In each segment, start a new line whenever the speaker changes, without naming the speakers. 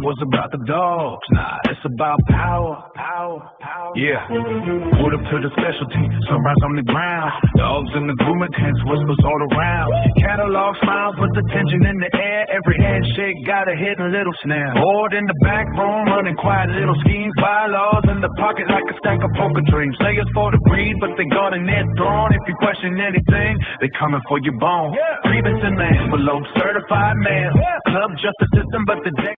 was about the dogs. Nah, it's about power. Yeah. Put up to the specialty, sunrise on the ground. Dogs in the grooming tents, whispers all around. Catalog smiles with the tension in the air. Every handshake got a hidden little snare. Bored in the back room, running quiet little schemes. Bylaws in the pocket like a stack of poker dreams. Slayers for the breed, but they guarding their throne. If you question anything, they coming for your bone. Grievance in the envelope, certified mail. Club justice system, but the deck.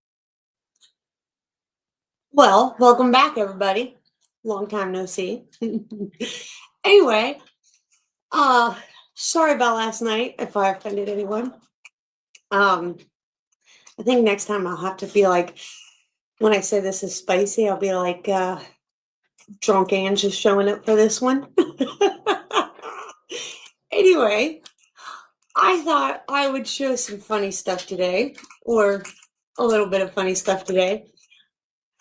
Well, welcome back, everybody. Long time no see. Anyway, sorry about last night if I offended anyone. I think next time I'll have to be like, when I say this is spicy, I'll be like drunk and just showing up for this one. Anyway, I thought I would show some funny stuff today, or a little bit of funny stuff today.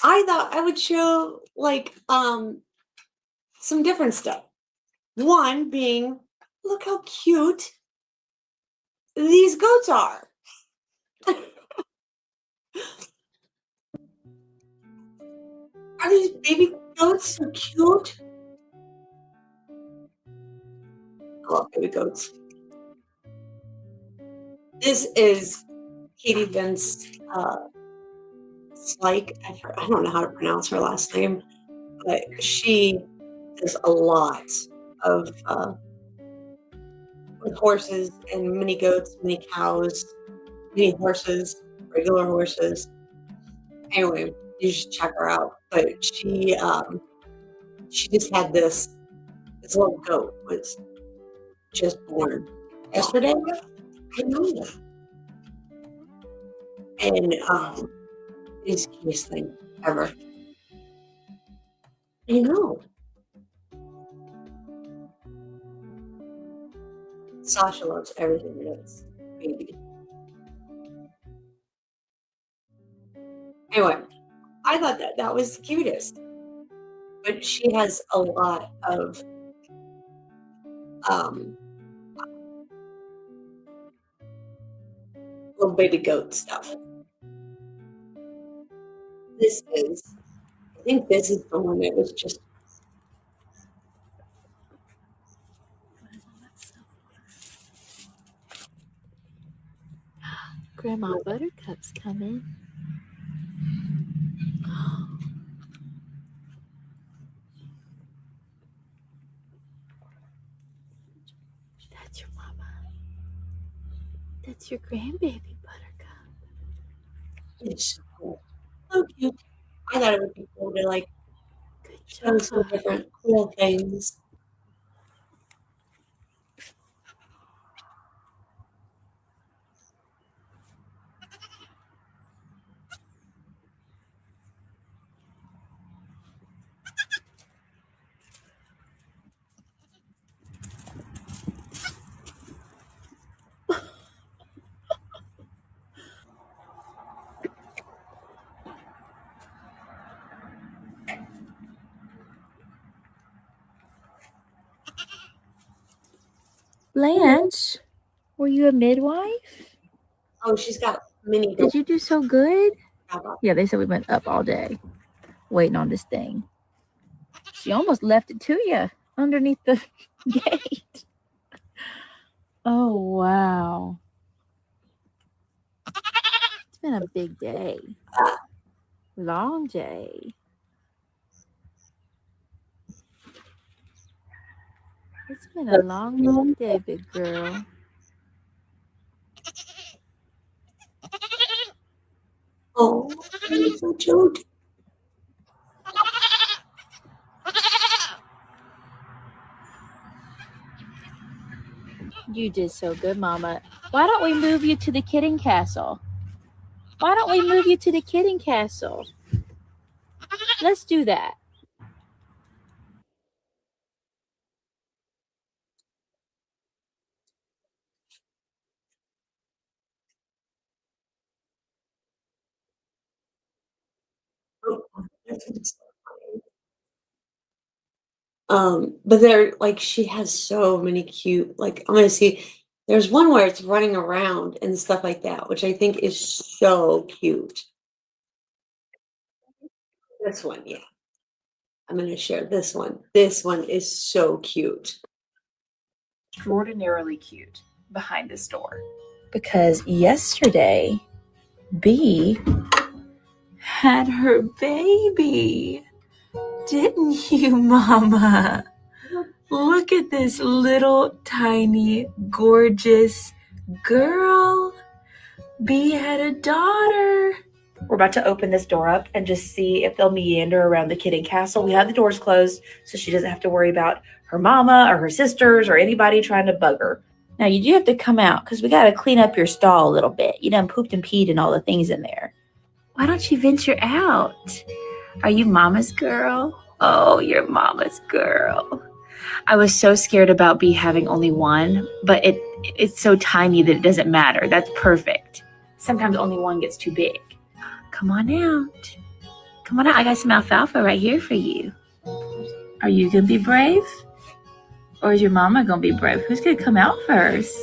I thought I would show like some different stuff. One being, look how cute these goats are. Are these baby goats so cute? I love baby goats. This is Katie Vince Slike. I don't know how to pronounce her last name, but she does a lot of with horses and mini goats, mini cows, mini horses, regular horses. Anyway, you should check her out. But she just had this little goat was just born yesterday. I know that. And it's the cutest thing ever. I know. Sasha loves everything that is baby. Anyway, I thought that was the cutest. But she has a lot of little baby goat stuff. I think this is the one that was just.
Grandma Buttercup's coming. That's your mama. That's your grandbaby Buttercup.
It's so cool. So cute. I thought it would be cool to like show some different cool things.
Blanche, were you a midwife?
Oh, she's got mini.
Did you do so good?
How
Yeah, they said we went up all day waiting on this thing. She almost left it to you underneath the gate. Oh, wow. It's been a big day. Long day. It's been a long day, big girl.
Oh, you're so cute.
You did so good, Mama. Why don't we move you to the kidding castle? Why don't we move you to the kidding castle? Let's do that.
But they're like, she has so many cute, like, I'm gonna see, there's one where it's running around and stuff like that, which I think is so cute. This one, yeah. I'm going to share this one. This one is so cute.
Extraordinarily cute behind this door. Because yesterday, B had her baby. Didn't you, Mama? Look at this little, tiny, gorgeous girl. B had a daughter. We're about to open this door up and just see if they'll meander around the kidding castle. We have the doors closed so she doesn't have to worry about her mama or her sisters or anybody trying to bug her. Now, you do have to come out because we got to clean up your stall a little bit. You done pooped and peed and all the things in there. Why don't you venture out? Are you mama's girl? Oh, you're mama's girl. I was so scared about B having only one, but it's so tiny that it doesn't matter. That's perfect. Sometimes only one gets too big. Come on out. Come on out. I got some alfalfa right here for you. Are you going to be brave? Or is your mama going to be brave? Who's going to come out first?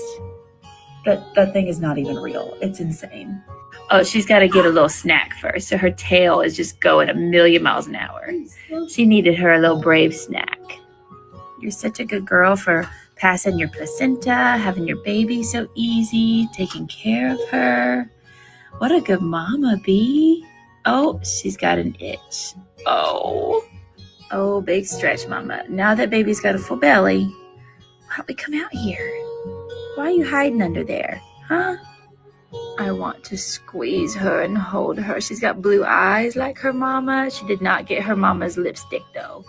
That thing is not even real. It's insane. Oh, she's got to get a little snack first. So her tail is just going a million miles an hour. She needed her a little brave snack. You're such a good girl for passing your placenta, having your baby so easy, taking care of her. What a good mama, B. Oh, she's got an itch. Oh, big stretch, mama. Now that baby's got a full belly, why don't we come out here? Why are you hiding under there, huh? I want to squeeze her and hold her. She's got blue eyes like her mama. She did not get her mama's lipstick, though.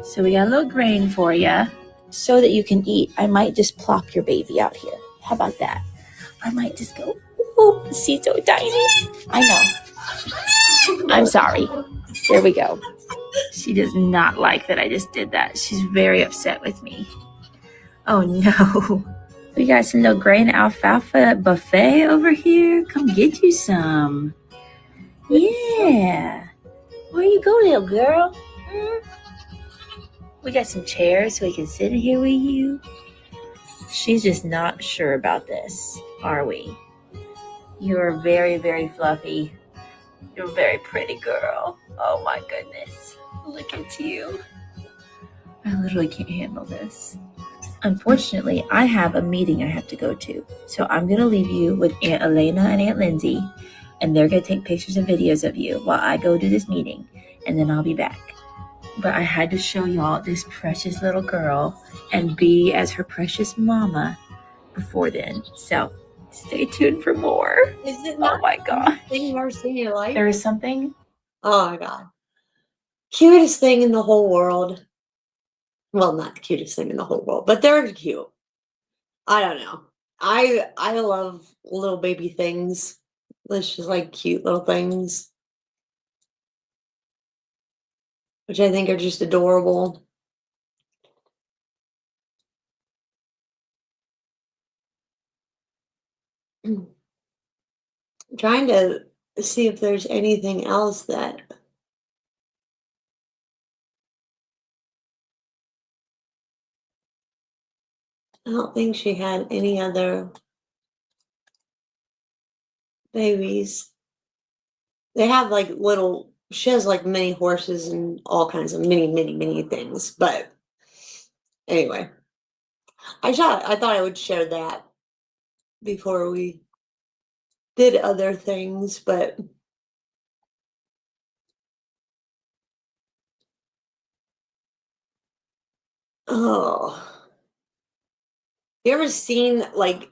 So we got a little grain for you so that you can eat. I might just plop your baby out here. How about that? I might just go, oh, she's so tiny. I know. I'm sorry. There we go. She does not like that I just did that. She's very upset with me. Oh, no. We got some little grain alfalfa buffet over here. Come get you some. Yeah. Where you go, little girl? We got some chairs so we can sit in here with you. She's just not sure about this, are we? You're very, very fluffy. You're a very pretty girl. Oh my goodness. Look at you. I literally can't handle this. Unfortunately, I have a meeting I have to go to. So I'm going to leave you with Aunt Elena and Aunt Lindsay, and they're going to take pictures and videos of you while I go to this meeting, and then I'll be back. But I had to show y'all this precious little girl and be as her precious mama before then. So stay tuned for more.
Is it not?
Oh my God.
Thing you've ever seen in your life?
There is something.
Oh my God. Cutest thing in the whole world. Well, not the cutest thing in the whole world, but they're cute. I don't know. I love little baby things. It's just like cute little things, which I think are just adorable. I'm trying to see if there's anything else that I don't think she had any other babies. They have like little, she has like mini horses and all kinds of mini things. But anyway, I thought I would share that before we did other things, but oh, you ever seen like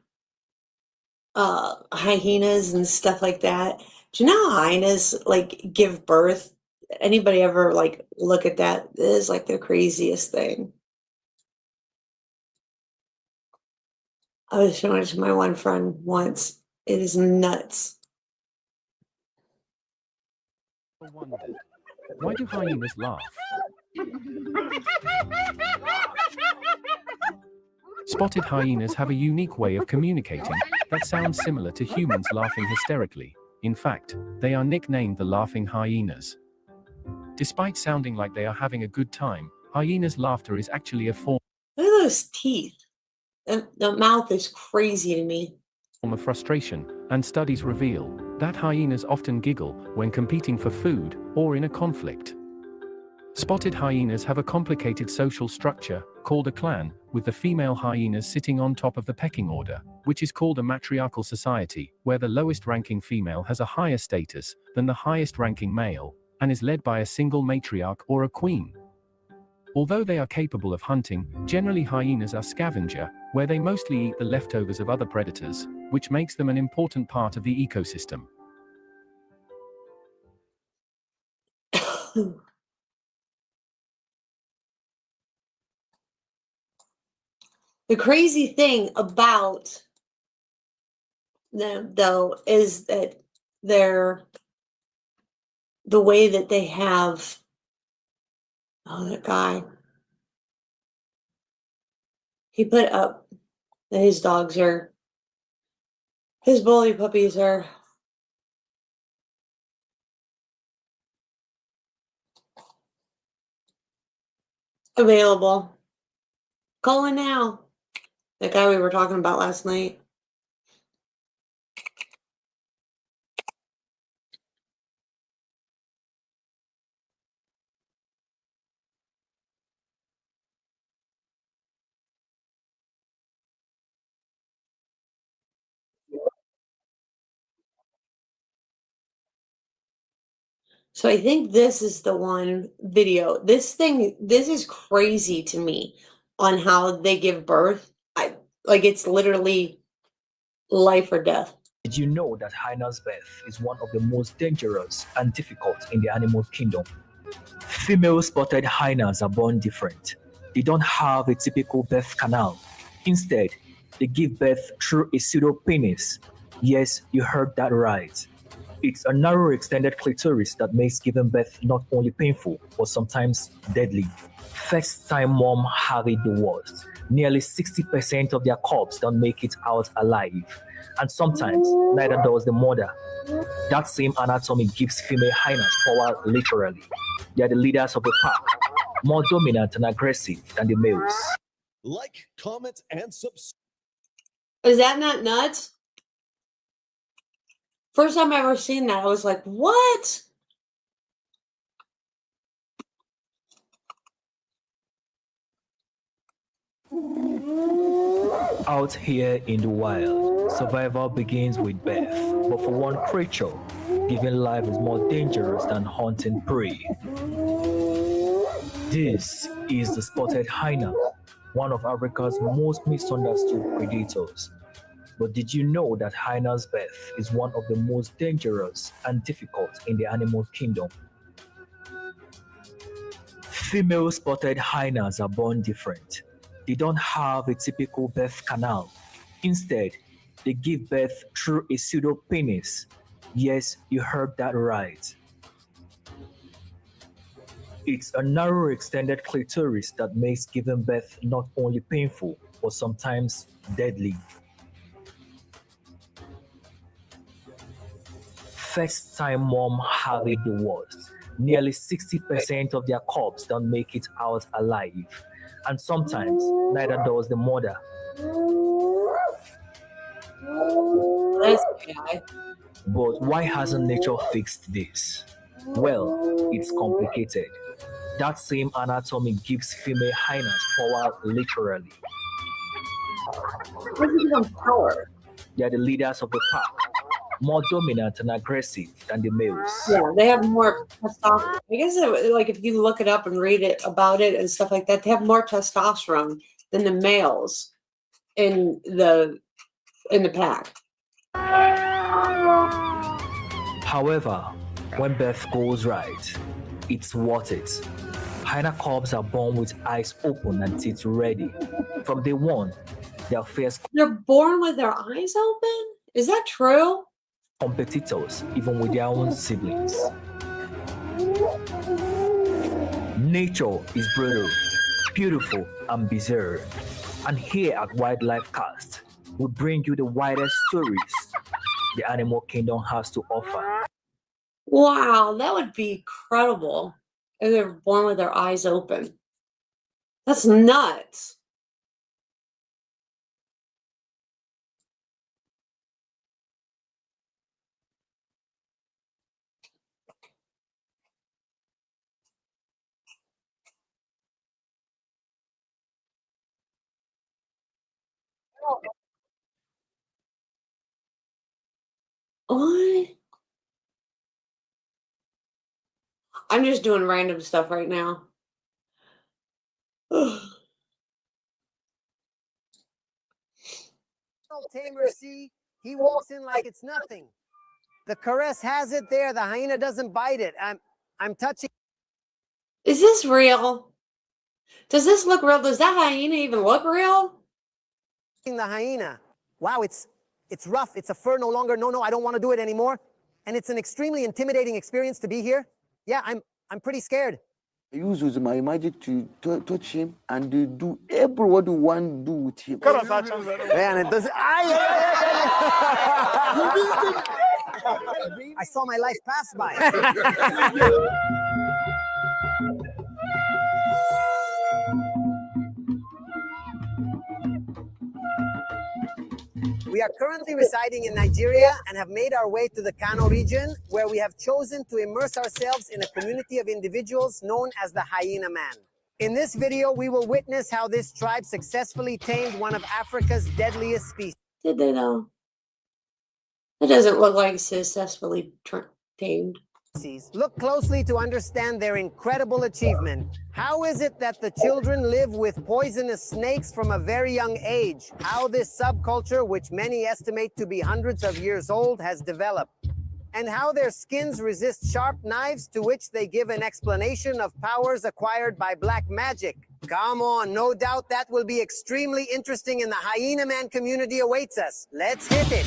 hyenas and stuff like that? Do you know how hyenas like give birth? Anybody ever like look at that? It is like the craziest thing. I was showing it to my one friend once. It is nuts.
Why do hyenas laugh? Spotted hyenas have a unique way of communicating that sounds similar to humans laughing hysterically. In fact, they are nicknamed the laughing hyenas. Despite sounding like they are having a good time, hyenas' laughter is actually a form
Look at those teeth. The mouth is crazy to me.
of frustration, and studies reveal that hyenas often giggle when competing for food or in a conflict. Spotted hyenas have a complicated social structure, called a clan, with the female hyenas sitting on top of the pecking order, which is called a matriarchal society, where the lowest-ranking female has a higher status than the highest-ranking male, and is led by a single matriarch or a queen. Although they are capable of hunting, generally hyenas are scavenger, where they mostly eat the leftovers of other predators, which makes them an important part of the ecosystem.
The crazy thing about them, though, is that they're the way that they have. Oh, that guy. He put up that his bully puppies are available. Call in now. That guy we were talking about last night. So I think this is the one video. This is crazy to me on how they give birth. It's literally life or death.
Did you know that Hyena's birth is one of the most dangerous and difficult in the animal kingdom? Female spotted hyenas are born different. They don't have a typical birth canal. Instead, they give birth through a pseudopenis. Yes, you heard that right. It's a narrow extended clitoris that makes giving birth not only painful, but sometimes deadly. First-time mom have it the worst. Nearly 60% of their cubs don't make it out alive. And sometimes, neither does the mother. That same anatomy gives female hyenas power literally. They are the leaders of the pack, more dominant and aggressive than the males.
Like, comment, and subscribe.
Is that not nuts? First time I ever seen that, I was like, what?
Out here in the wild, survival begins with birth. But for one creature, giving life is more dangerous than hunting prey. This is the spotted hyena, one of Africa's most misunderstood predators. But did you know that hyena's birth is one of the most dangerous and difficult in the animal kingdom? Female spotted hyenas are born different. They don't have a typical birth canal. Instead, they give birth through a pseudopenis. Yes, you heard that right. It's a narrow extended clitoris that makes giving birth not only painful, but sometimes deadly. First-time mom have it the worst. Nearly 60% of their cubs don't make it out alive. And sometimes, neither does the mother.
This guy.
But why hasn't nature fixed this? Well, it's complicated. That same anatomy gives female hyenas power literally.
What is even power?
They are the leaders of the pack, more dominant and aggressive than the males.
Yeah, they have more testosterone. I guess if you look it up and read it about it and stuff like that, they have more testosterone than the males in the pack.
However, when birth goes right, it's worth it. Hyena cubs are born with eyes open and teeth ready. From day one, their fierce
They're born with their eyes open? Is that true?
competitors, even with their own siblings. Nature is brutal, beautiful, and bizarre. And here at Wildlife Cast, we bring you the widest stories the animal kingdom has to offer.
Wow, that would be incredible if they were born with their eyes open. That's nuts. What? I'm just doing random stuff right now.
Tamer see, he walks in like it's nothing. The caress has it there. The hyena doesn't bite it. I'm touching
Is this real? Does this look real? Does that hyena even look real?
the hyena. Wow, it's rough. It's a fur no longer. No, I don't want to do it anymore. And it's an extremely intimidating experience to be here. Yeah, I'm pretty scared.
I use my magic to touch him and do everyone you want to do with him.
Man, it doesn't. I saw my life pass by. We are currently residing in Nigeria and have made our way to the Kano region, where we have chosen to immerse ourselves in a community of individuals known as the Hyena Man. In this video, we will witness how this tribe successfully tamed one of Africa's deadliest species.
Did they know? It doesn't look like successfully tamed.
Look closely to understand their incredible achievement. How is it that the children live with poisonous snakes from a very young age? How this subculture, which many estimate to be hundreds of years old, has developed? And how their skins resist sharp knives, to which they give an explanation of powers acquired by black magic. Come on, no doubt that will be extremely interesting, and the Hyena Man community awaits us. Let's hit it.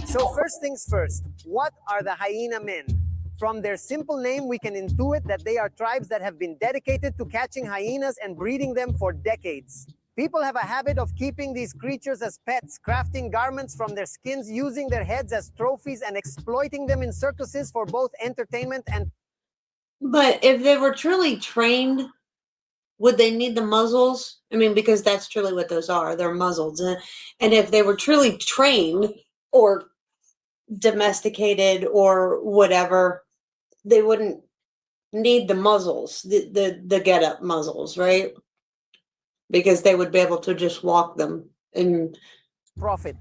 So first things first, what are the Hyena Men? From their simple name, we can intuit that they are tribes that have been dedicated to catching hyenas and breeding them for decades. People have a habit of keeping these creatures as pets, crafting garments from their skins, using their heads as trophies, and exploiting them in circuses for both entertainment and...
But if they were truly trained, would they need the muzzles? I mean, because that's truly what those are. They're muzzled. And if they were truly trained or domesticated or whatever, they wouldn't need the muzzles, the get up muzzles, right? Because they would be able to just walk them and
profit.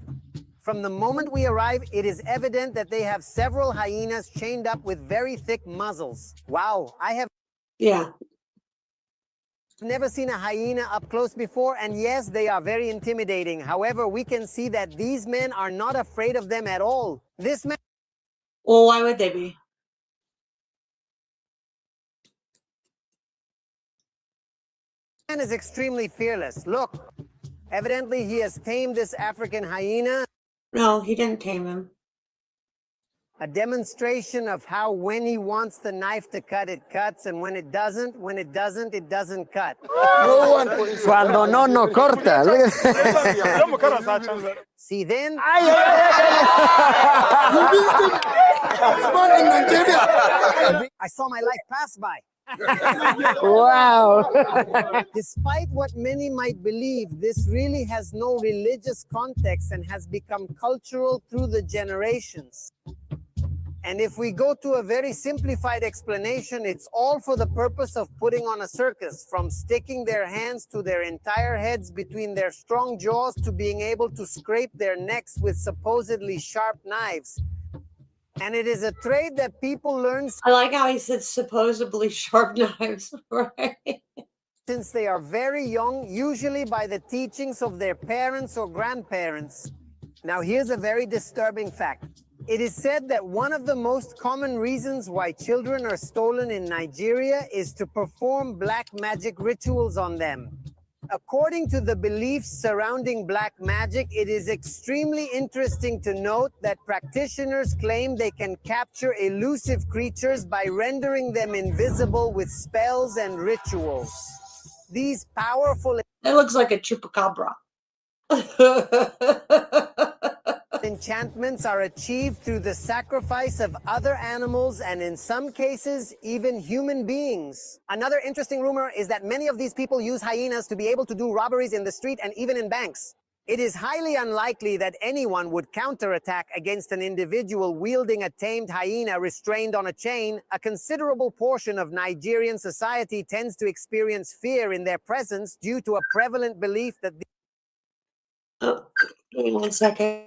From the moment we arrive, it is evident that they have several hyenas chained up with very thick muzzles. Wow, I have never seen a hyena up close before, and yes, they are very intimidating. However, we can see that these men are not afraid of them at all. This man...
Well, why would they be?
Man is extremely fearless. Look, evidently he has tamed this African hyena.
No, he didn't tame him.
A demonstration of how when he wants the knife to cut, it cuts, and when it doesn't, it doesn't cut.
No one. Cuando no corta.
See then? I saw my life pass by.
Wow.
Despite what many might believe, this really has no religious context and has become cultural through the generations. And if we go to a very simplified explanation, it's all for the purpose of putting on a circus, from sticking their hands to their entire heads between their strong jaws to being able to scrape their necks with supposedly sharp knives. And it is a trade that people learn...
I like how he said supposedly sharp knives, right?
Since they are very young, usually by the teachings of their parents or grandparents. Now here's a very disturbing fact. It is said that one of the most common reasons why children are stolen in Nigeria is to perform black magic rituals on them. According to the beliefs surrounding black magic, it is extremely interesting to note that practitioners claim they can capture elusive creatures by rendering them invisible with spells and rituals. These powerful...
It looks like a chupacabra.
enchantments are achieved through the sacrifice of other animals and in some cases even human beings. Another interesting rumor is that many of these people use hyenas to be able to do robberies in the street and even in banks. It is highly unlikely that anyone would counterattack against an individual wielding a tamed hyena restrained on a chain. A considerable portion of Nigerian society tends to experience fear in their presence due to a prevalent belief that
Oh, give me 1 second.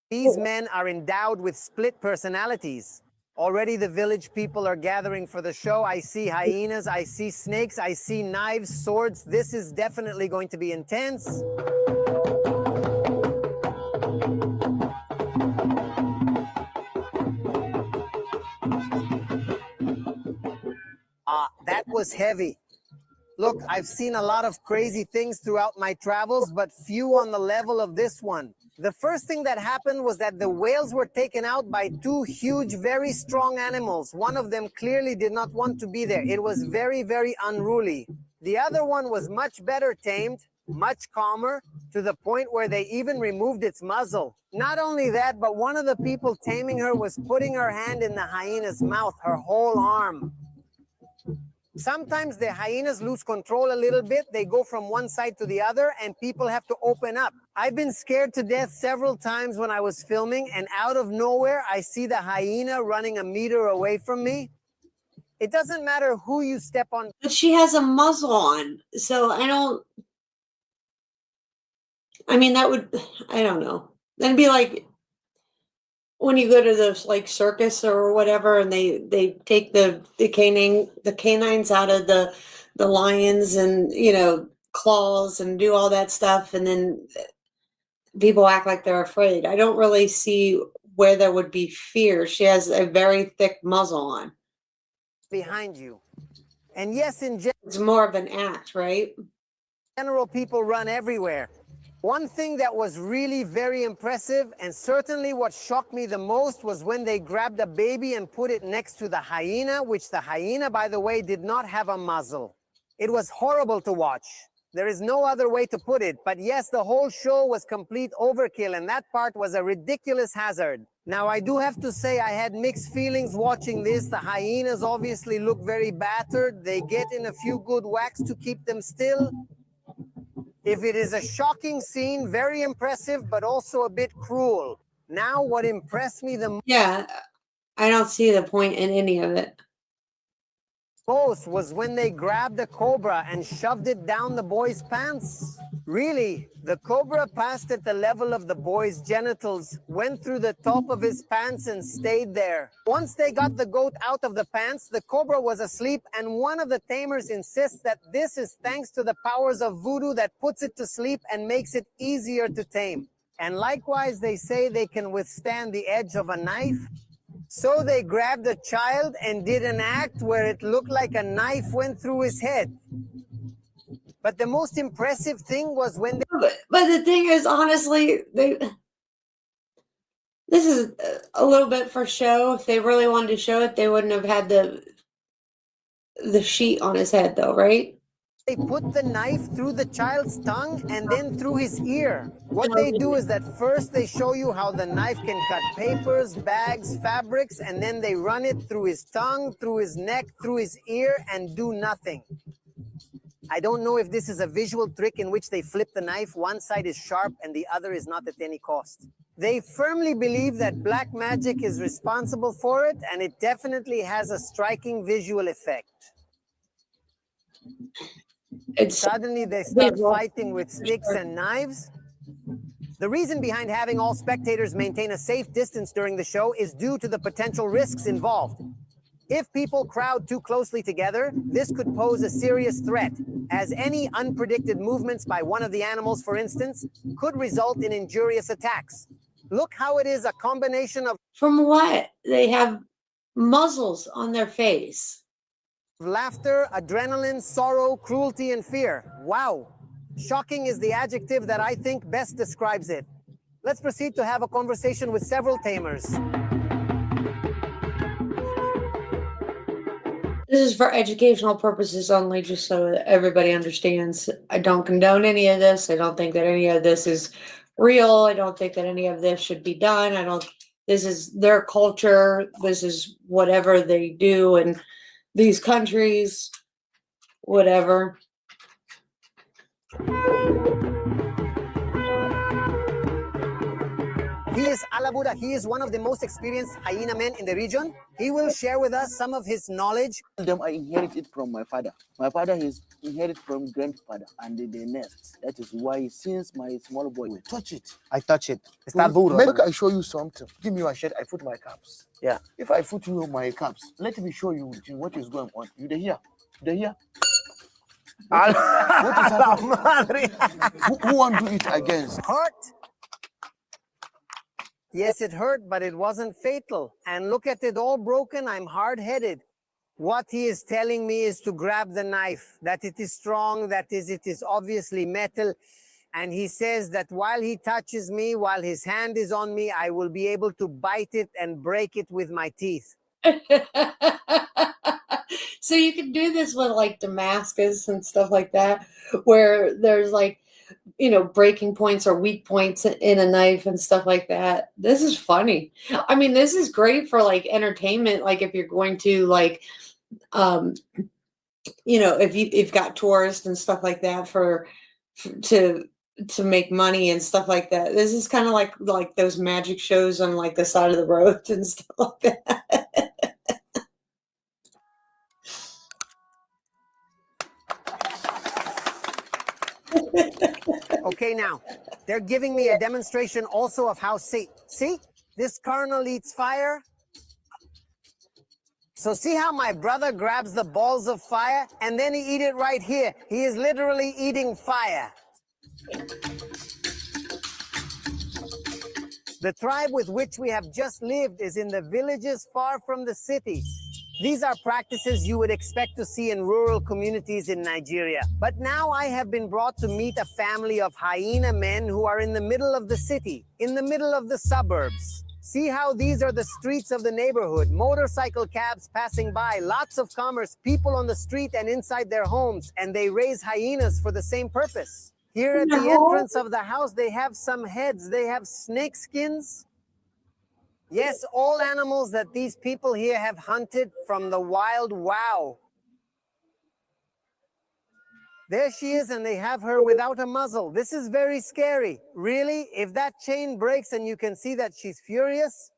these men are endowed with split personalities. Already the village people are gathering for the show. I see hyenas, I see snakes, I see knives, swords. This is definitely going to be intense. That was heavy. Look, I've seen a lot of crazy things throughout my travels, but few on the level of this one. The first thing that happened was that the whales were taken out by two huge, very strong animals. One of them clearly did not want to be there. It was very, very unruly. The other one was much better tamed, much calmer, to the point where they even removed its muzzle. Not only that, but one of the people taming her was putting her hand in the hyena's mouth, her whole arm. Sometimes the hyenas lose control a little bit. They go from one side to the other and people have to open up. I've been scared to death several times when I was filming, and out of nowhere, I see the hyena running a meter away from me. It doesn't matter who you step on.
But she has a muzzle on, so I don't know. That'd be like when you go to the like circus or whatever, and they take the canines out of the lions and claws and do all that stuff, and then people act like they're afraid. I don't really see where there would be fear. She has a very thick muzzle on.
Behind you. And yes,
it's more of an act, right?
General, people run everywhere. One thing that was really very impressive, and certainly what shocked me the most, was when they grabbed a baby and put it next to the hyena, which the hyena, by the way, did not have a muzzle. It was horrible to watch. There is no other way to put it. But yes, the whole show was complete overkill, and that part was a ridiculous hazard. Now, I do have to say I had mixed feelings watching this. The hyenas obviously look very battered. They get in a few good whacks to keep them still. If it is a shocking scene, very impressive, but also a bit cruel. Now, what impressed me the most...
Yeah, I don't see the point in any of it.
Most was when they grabbed the cobra and shoved it down the boy's pants. Really, the cobra passed at the level of the boy's genitals, went through the top of his pants and stayed there. Once they got the goat out of the pants, the cobra was asleep, and one of the tamers insists that this is thanks to the powers of voodoo that puts it to sleep and makes it easier to tame. And likewise, they say they can withstand the edge of a knife. So they grabbed a child and did an act where it looked like a knife went through his head. But the most impressive thing was when they...
But the thing is, honestly, this is a little bit for show. If they really wanted to show it, they wouldn't have had the sheet on his head, though, right?
They put the knife through the child's tongue and then through his ear. What they do is that first they show you how the knife can cut papers, bags, fabrics, and then they run it through his tongue, through his neck, through his ear, and do nothing. I don't know if this is a visual trick in which they flip the knife. One side is sharp and the other is not at any cost. They firmly believe that black magic is responsible for it, and it definitely has a striking visual effect. Suddenly they start fighting with sticks and knives. The reason behind having all spectators maintain a safe distance during the show is due to the potential risks involved. If people crowd too closely together, this could pose a serious threat, as any unpredicted movements by one of the animals, for instance, could result in injurious attacks. Look how it is a combination of
From what? They have muzzles on their face.
laughter, adrenaline, sorrow, cruelty, and fear. Wow. Shocking is the adjective that I think best describes it. Let's proceed to have a conversation with several tamers.
This is for educational purposes only, just so that everybody understands. I don't condone any of this. I don't think that any of this is real. I don't think that any of this should be done. This is their culture. This is whatever they do in these countries, whatever.
He is Alabuda. He is one of the most experienced hyena men in the region. He will share with us some of his knowledge.
Them I inherited from my father. My father is inherited from grandfather and the nest. That is why since my small boy will touch it.
I touch it. Está duro.
Make I show you something. Give me your shirt. I put my caps.
Yeah.
If I put you my caps, let me show you what is going on. You dey hear? You dey hear? What is happening? Who want to eat against?
Hurt? Yes, it hurt, but it wasn't fatal. And look at it all broken. I'm hard-headed. What he is telling me is to grab the knife, that it is strong, that is, it is obviously metal. And he says that while he touches me, while his hand is on me, I will be able to bite it and break it with my teeth.
So you can do this with like Damascus and stuff like that, where there's like, breaking points or weak points in a knife and stuff like that. This is funny. I mean, this is great for like entertainment. Like if you're going to like, if you've got tourists and stuff like that to make money and stuff like that. This is kind of like those magic shows on like the side of the road and stuff like that.
Okay, now, they're giving me a demonstration also of how see, this kernel eats fire. So see how my brother grabs the balls of fire and then he eat it right here. He is literally eating fire. The tribe with which we have just lived is in the villages far from the city. These are practices you would expect to see in rural communities in Nigeria. But now I have been brought to meet a family of hyena men who are in the middle of the city, in the middle of the suburbs. See how these are the streets of the neighborhood, motorcycle cabs passing by, lots of commerce, people on the street and inside their homes, and they raise hyenas for the same purpose. Here at the entrance of the house, they have some heads, they have snake skins. Yes, all animals that these people here have hunted from the wild. Wow. There she is, and they have her without a muzzle. This is very scary. Really? If that chain breaks and you can see that she's furious?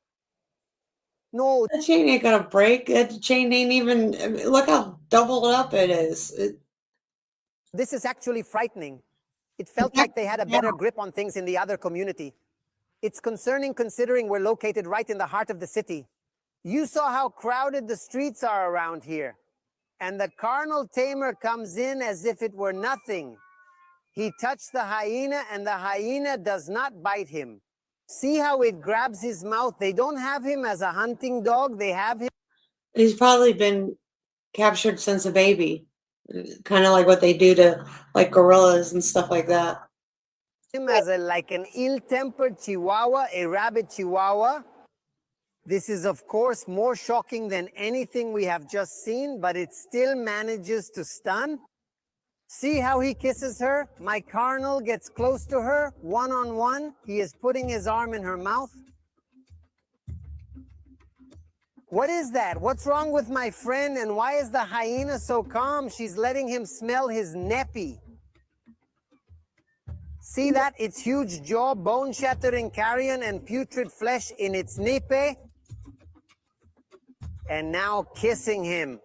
No.
That chain ain't gonna break. That chain ain't even, look how doubled up it is.
This is actually frightening. It felt like they had a better grip on things in the other community. It's concerning considering we're located right in the heart of the city. You saw how crowded the streets are around here. And the carnal tamer comes in as if it were nothing. He touched the hyena and the hyena does not bite him. See how it grabs his mouth? They don't have him as a hunting dog. They have him.
He's probably been captured since a baby. Kind of like what they do to like gorillas and stuff like that.
Him as like an ill-tempered chihuahua, a rabbit chihuahua. This is, of course, more shocking than anything we have just seen, but it still manages to stun. See how he kisses her? My carnal gets close to her, one-on-one. He is putting his arm in her mouth. What is that? What's wrong with my friend? And why is the hyena so calm? She's letting him smell his neppy. See that? Its huge jaw, bone-shattering carrion, and putrid flesh in its nipe. And now kissing him.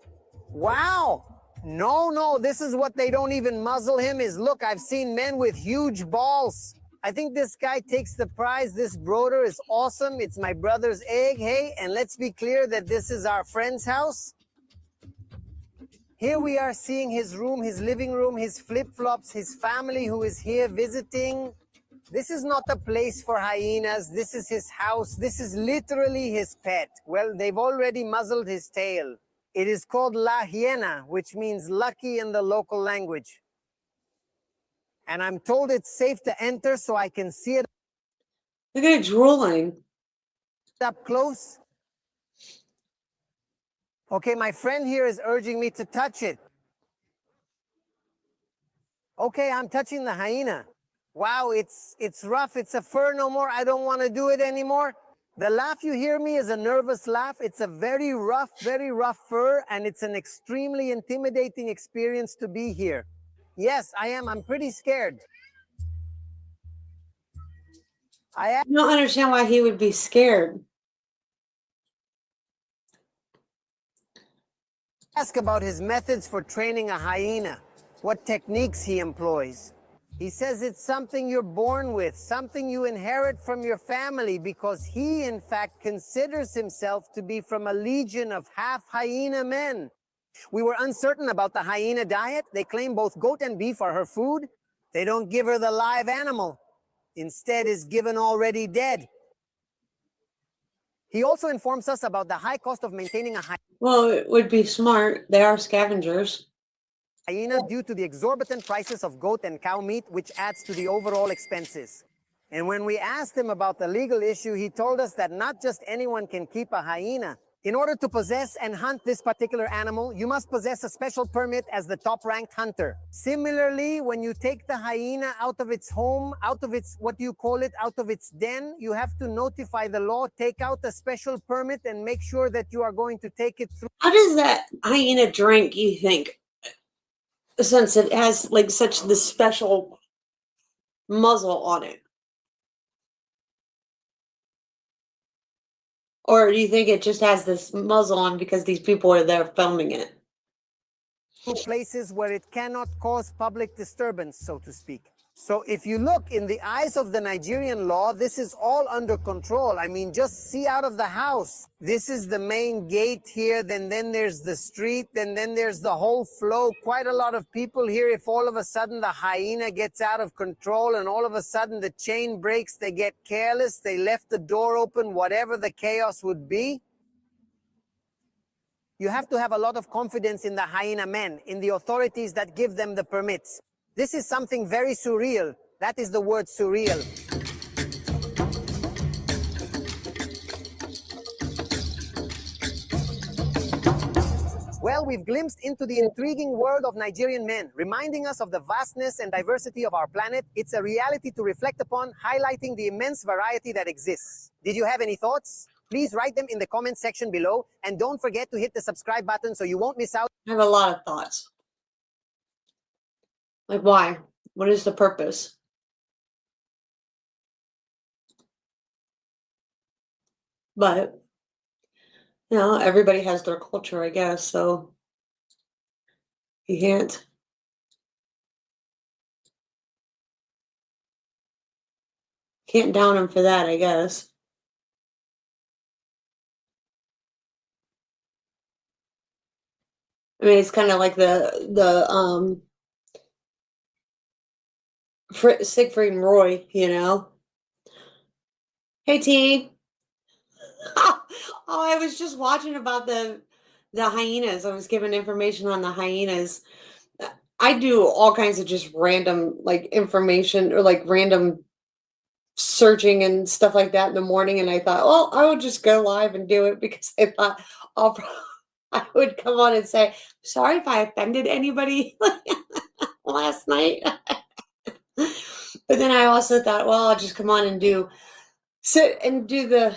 Wow! No, this is what they don't even muzzle him is, look, I've seen men with huge balls. I think this guy takes the prize. This brooder is awesome. It's my brother's egg. Hey, and let's be clear that this is our friend's house. Here we are seeing his room, his living room, his flip-flops, his family who is here visiting. This is not a place for hyenas. This is his house. This is literally his pet. Well, they've already muzzled his tail. It is called La Hyena, which means lucky in the local language. And I'm told it's safe to enter so I can see it
Look at it drooling.
up close. Okay, my friend here is urging me to touch it. Okay, I'm touching the hyena. Wow, it's rough. It's a fur no more. I don't want to do it anymore. The laugh you hear me is a nervous laugh. It's a very rough fur, and it's an extremely intimidating experience to be here. Yes, I am. I'm pretty scared.
I don't understand why he would be scared.
Ask about his methods for training a hyena, what techniques he employs. He says it's something you're born with, something you inherit from your family, because he, in fact, considers himself to be from a legion of half hyena men. We were uncertain about the hyena diet. They claim both goat and beef are her food. They don't give her the live animal. Instead is given already dead. He also informs us about the high cost of maintaining a hyena.
Well, it would be smart. They are scavengers.
Hyena due to the exorbitant prices of goat and cow meat, which adds to the overall expenses. And when we asked him about the legal issue, he told us that not just anyone can keep a hyena. In order to possess and hunt this particular animal, you must possess a special permit as the top-ranked hunter. Similarly, when you take the hyena out of its home, out of its, what do you call it, out of its den, you have to notify the law, take out a special permit, and make sure that you are going to take it through.
How does that hyena drink, you think? Since it has like such this special muzzle on it. Or do you think it just has this muzzle on because these people are there filming it?
Places where it cannot cause public disturbance, so to speak. So if you look in the eyes of the Nigerian law, this is all under control. I mean, just see out of the house. This is the main gate here, then there's the street, then there's the whole flow. Quite a lot of people here. If all of a sudden the hyena gets out of control and all of a sudden the chain breaks, they get careless, they left the door open, whatever the chaos would be. You have to have a lot of confidence in the hyena men, in the authorities that give them the permits. This is something very surreal. That is the word surreal. Well, we've glimpsed into the intriguing world of Nigerian men, reminding us of the vastness and diversity of our planet. It's a reality to reflect upon, highlighting the immense variety that exists. Did you have any thoughts? Please write them in the comment section below, and don't forget to hit the subscribe button so you won't miss out.
I have a lot of thoughts. Like, why? What is the purpose? But, you know, everybody has their culture, I guess, so you can't down them for that, I guess. I mean, it's kind of like the Siegfried and Roy, you know. Hey, T. Oh, I was just watching about the hyenas. I was given information on the hyenas. I do all kinds of just random like information or like random searching and stuff like that in the morning. And I thought, well, I would just go live and do it because I thought I would come on and say, sorry if I offended anybody last night. But then I also thought, well, I'll just come on and sit and do the,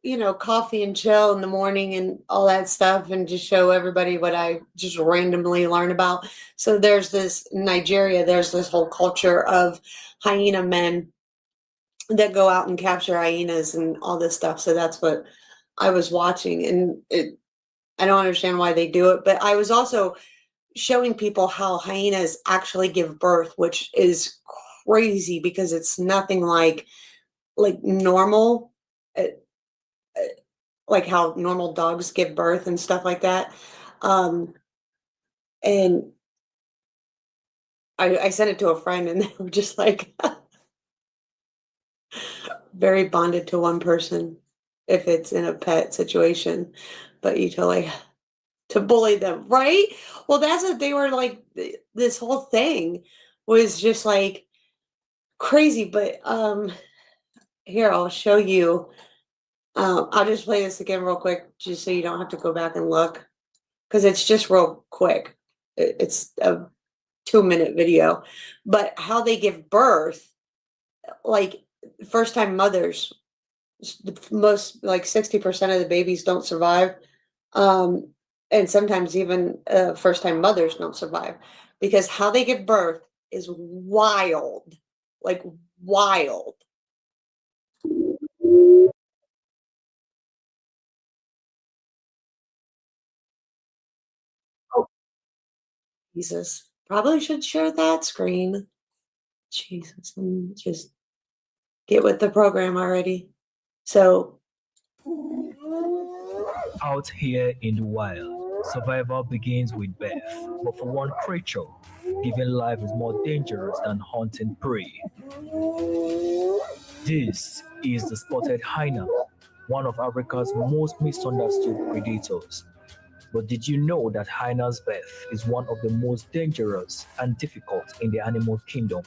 you know, coffee and chill in the morning and all that stuff and just show everybody what I just randomly learn about. So there's this Nigeria, there's this whole culture of hyena men that go out and capture hyenas and all this stuff. So that's what I was watching, and I don't understand why they do it, but I was also showing people how hyenas actually give birth, which is crazy because it's nothing like normal, uh, like how normal dogs give birth and stuff like that. And I sent it to a friend, and they were just like very bonded to one person if it's in a pet situation, but you totally to bully them, right? Well, that's what they were like. This whole thing was just like crazy. But here I'll show you. I'll just play this again real quick, just so you don't have to go back and look, because it's just real quick. It's a 2-minute video, but how they give birth, like first time mothers, most like 60% of the babies don't survive. And sometimes even first time mothers don't survive because how they give birth is wild, like wild. Oh, Jesus. Probably should share that screen. Jesus, just get with the program already. So,
Out here in the wild, survival begins with birth. But for one creature, giving life is more dangerous than hunting prey. This is the spotted hyena, one of Africa's most misunderstood predators. But did you know that hyena's birth is one of the most dangerous and difficult in the animal kingdom?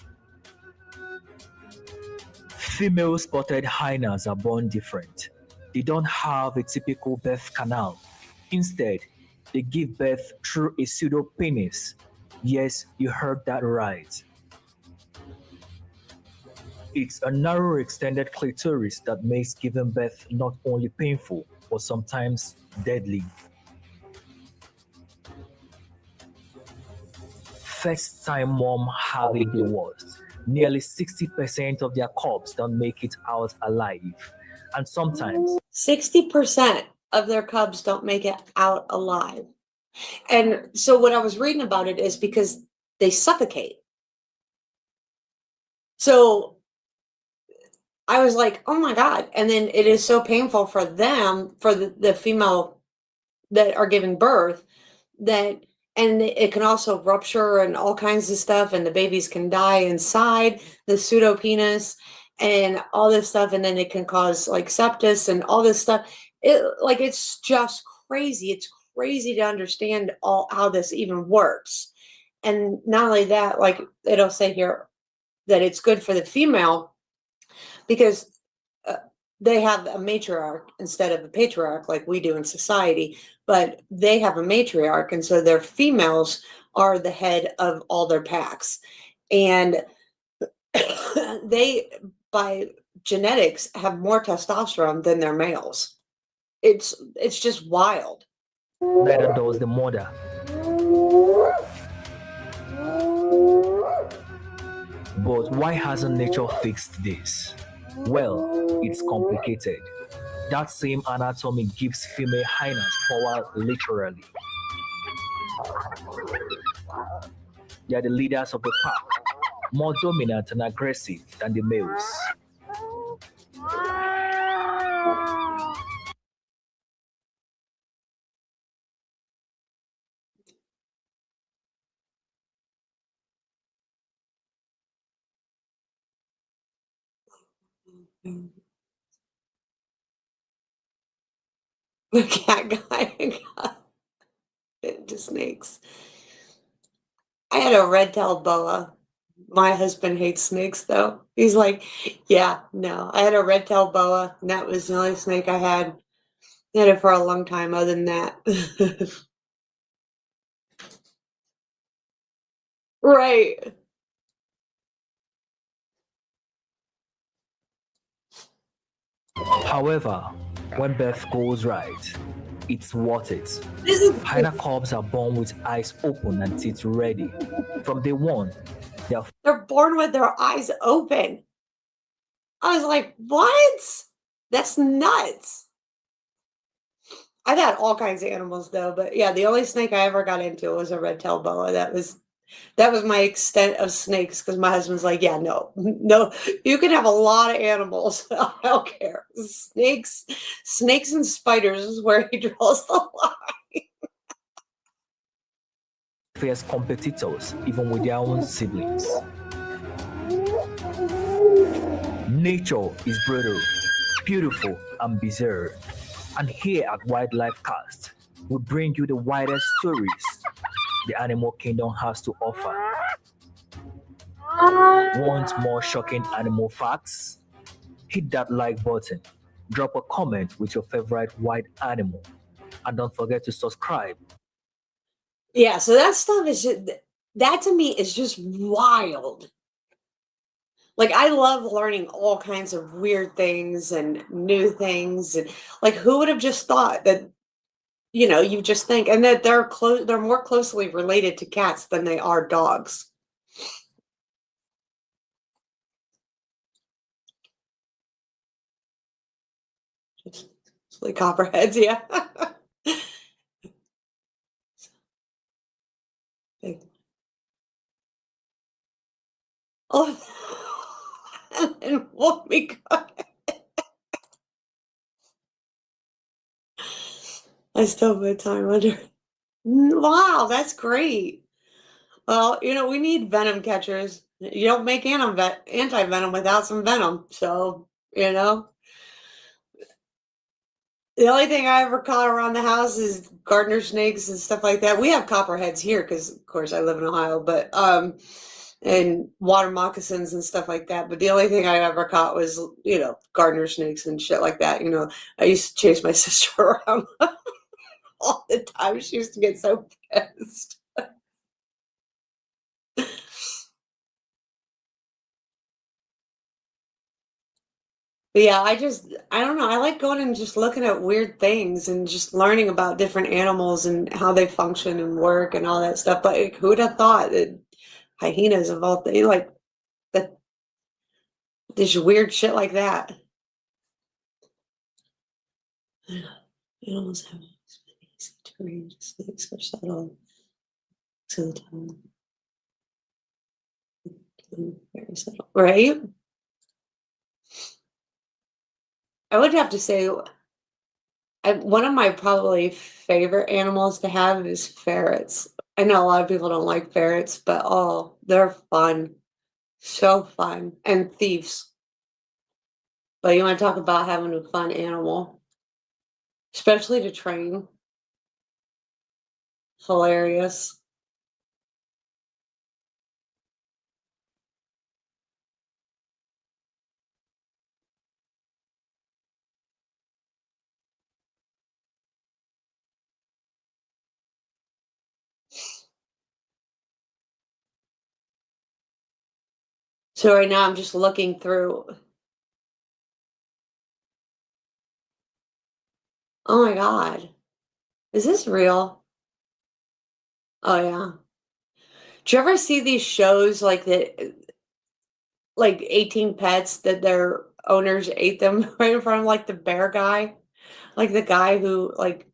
Female spotted hyenas are born different. They don't have a typical birth canal. Instead, they give birth through a pseudo penis. Yes, you heard that right. It's a narrow extended clitoris that makes giving birth not only painful, but sometimes deadly. First time mom have it the worst. Nearly 60% of their cubs don't make it out alive. And sometimes
60% of their cubs don't make it out alive. And so what I was reading about it is because they suffocate. So I was like, oh my God. And then it is so painful for them, for the female that are giving birth, that, and it can also rupture and all kinds of stuff, and the babies can die inside the pseudo penis and all this stuff, and then it can cause like sepsis and all this stuff. It's just crazy. It's crazy to understand all how this even works. And not only that, like it'll say here that it's good for the female because they have a matriarch instead of a patriarch like we do in society, but they have a matriarch, and so their females are the head of all their packs, and they by genetics have more testosterone than their males. It's just wild.
neither does the mother. But why hasn't nature fixed this? Well, it's complicated. That same anatomy gives female hyenas power literally. They are the leaders of the pack, more dominant and aggressive than the males.
The cat guy got into snakes. I had a red-tailed boa. My husband hates snakes, though. He's like, yeah, no. I had a red-tailed boa, and that was the only snake I had. I had it for a long time other than that. Right.
However, when birth goes right, it's worth it.
This is
Hyena cubs are born with eyes open and teeth ready. From day one, they are
they're born with their eyes open. I was like, what? That's nuts. I've had all kinds of animals though, but yeah, the only snake I ever got into was a red-tailed boa. That was That was my extent of snakes because my husband's like, yeah, no, no, you can have a lot of animals. I don't care. Snakes and spiders is where he draws the line.
Fierce competitors, even with their own siblings. Nature is brutal, beautiful, and bizarre. And here at Wildlife Cast, we bring you the widest stories the animal kingdom has to offer. Want more shocking animal facts? Hit that like button, drop a comment with your favorite wild animal, and don't forget to subscribe.
Yeah, so that stuff is that to me is just wild. Like I love learning all kinds of weird things and new things, and like who would have just thought that you just think and that they're more closely related to cats than they are dogs. Just like copperheads, yeah. Oh, and what we got. I still put time under. Wow, that's great. Well, we need venom catchers. You don't make anti-venom without some venom. So, the only thing I ever caught around the house is gardener snakes and stuff like that. We have copperheads here because, of course, I live in Ohio, but and water moccasins and stuff like that. But the only thing I ever caught was, gardener snakes and shit like that. I used to chase my sister around all the time. She used to get so pissed. But yeah, I don't know. I like going and just looking at weird things and just learning about different animals and how they function and work and all that stuff. But like, who'd have thought that hyenas of all things, like that, this weird shit like that. Animals have easy terrain, snakes are subtle to the time. Very subtle, right? I would have to say one of my probably favorite animals to have is ferrets. I know a lot of people don't like ferrets, but oh, they're fun. So fun. And thieves. But you want to talk about having a fun animal, especially to train. Hilarious. So right now I'm just looking through. Oh my God. Is this real? Oh yeah. Do you ever see these shows like that, like 18 pets that their owners ate them right in front of like the bear guy? Like the guy who like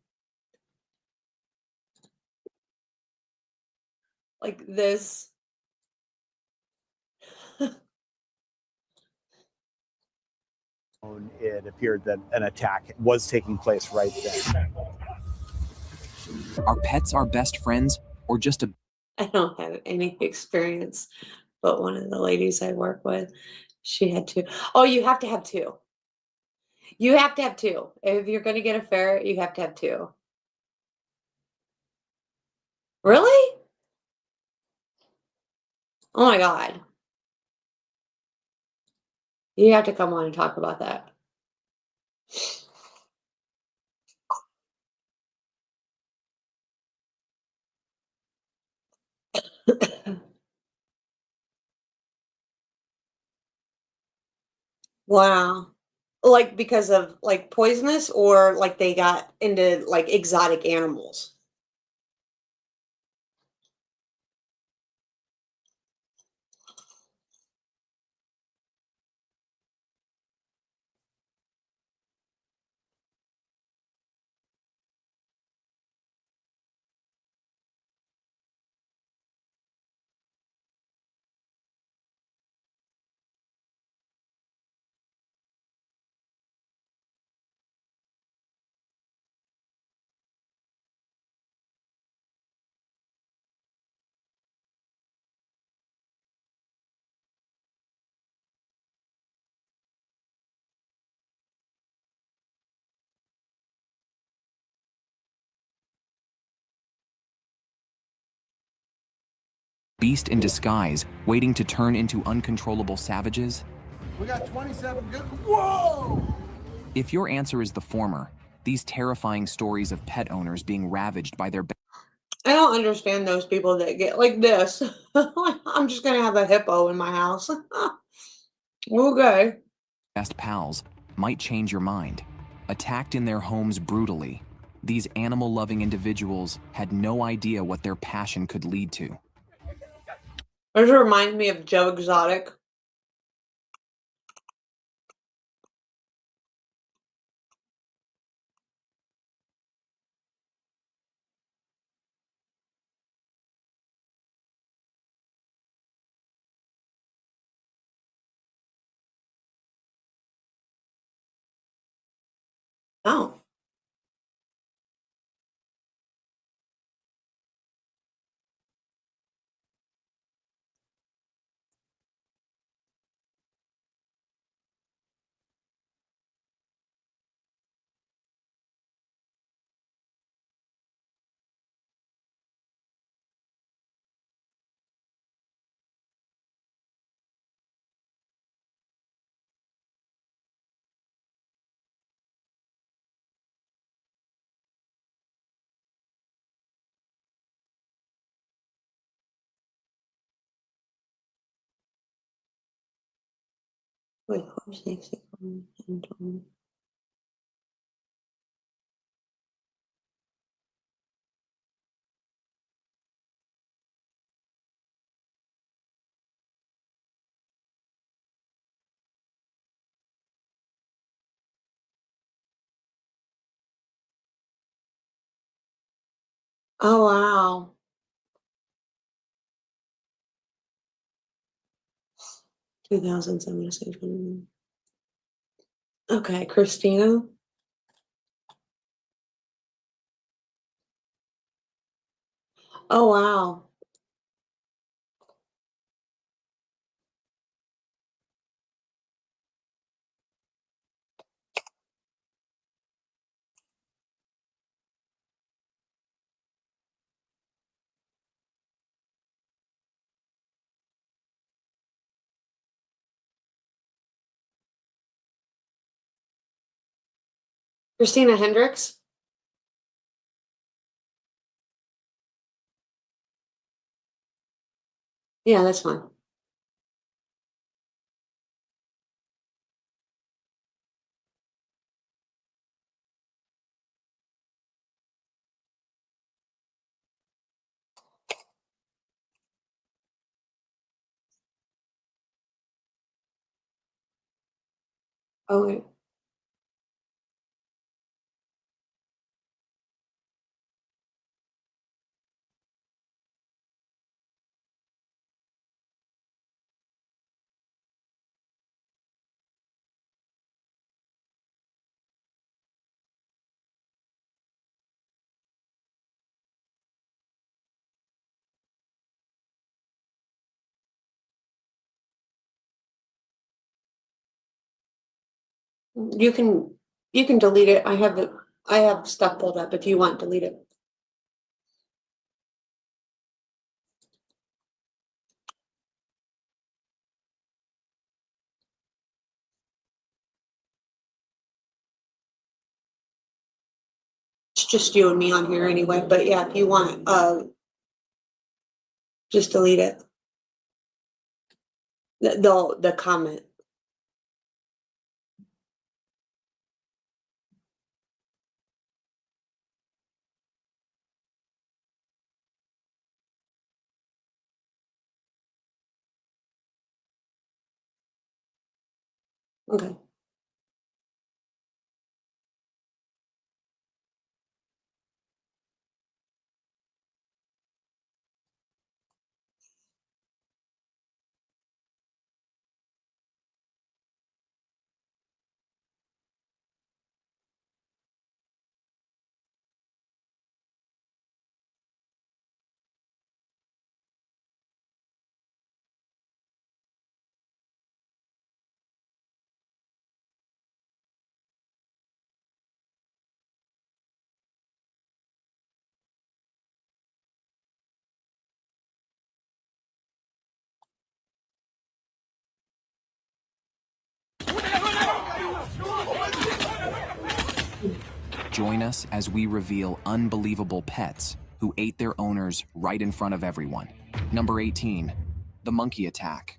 this.
It appeared that an attack was taking place right then.
Are pets our best friends or just a...
I don't have any experience, but one of the ladies I work with, she had two. Oh, you have to have two. You have to have two. If you're going to get a ferret, you have to have two. Really? Oh my God. You have to come on and talk about that. Wow. Like because of like poisonous or like they got into like exotic animals?
beast in disguise, waiting to turn into uncontrollable savages?
We got 27 good. Whoa!
If your answer is the former, these terrifying stories of pet owners being ravaged by their
I don't understand those people that get like this. I'm just gonna have a hippo in my house. Okay.
best pals might change your mind. Attacked in their homes brutally, these animal-loving individuals had no idea what their passion could lead to.
This reminds me of Joe Exotic. Oh. Wait, who's next? Oh wow. 2007. Okay, Christina. Oh wow. Christina Hendricks. Yeah, that's fine. Okay. You can delete it. I have stuff pulled up if you want to delete it. It's just you and me on here anyway, but yeah, if you want, just delete it. The comment. Okay.
Join us as we reveal unbelievable pets who ate their owners right in front of everyone. Number 18, the monkey attack.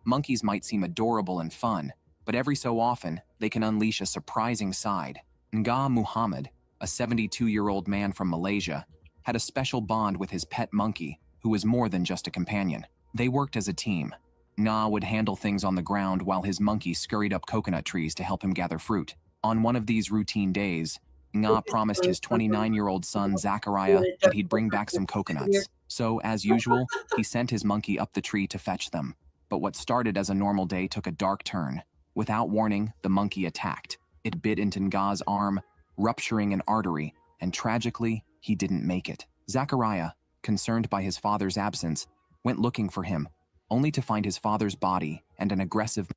Monkeys might seem adorable and fun, but every so often, they can unleash a surprising side. Nga Muhammad, a 72-year-old man from Malaysia, had a special bond with his pet monkey, who was more than just a companion. They worked as a team. Nga would handle things on the ground while his monkey scurried up coconut trees to help him gather fruit. On one of these routine days, Nga promised his 29-year-old son Zachariah that he'd bring back some coconuts. So, as usual, he sent his monkey up the tree to fetch them. But what started as a normal day took a dark turn. Without warning, the monkey attacked. It bit into Nga's arm, rupturing an artery, and tragically, he didn't make it. Zachariah, concerned by his father's absence, went looking for him, only to find his father's body and an aggressive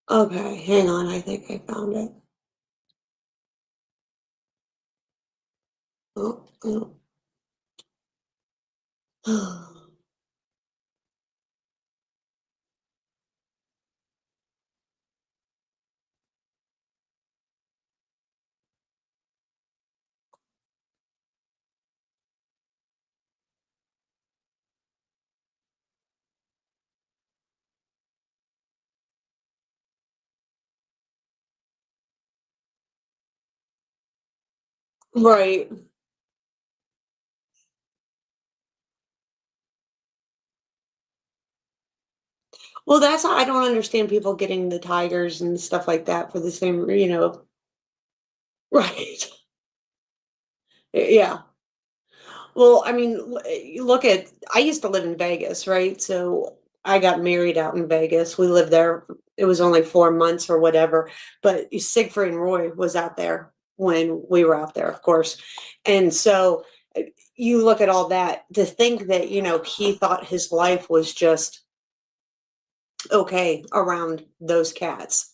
Okay, hang on. I think I found it. Oh, oh. Right. Well, that's how I don't understand people getting the tigers and stuff like that for the same, right. Yeah. Well, I mean, you look at, I used to live in Vegas, right? So I got married out in Vegas. We lived there. It was only 4 months or whatever, but Siegfried and Roy was out there when we were out there, of course. And so you look at all that to think that, he thought his life was just okay around those cats.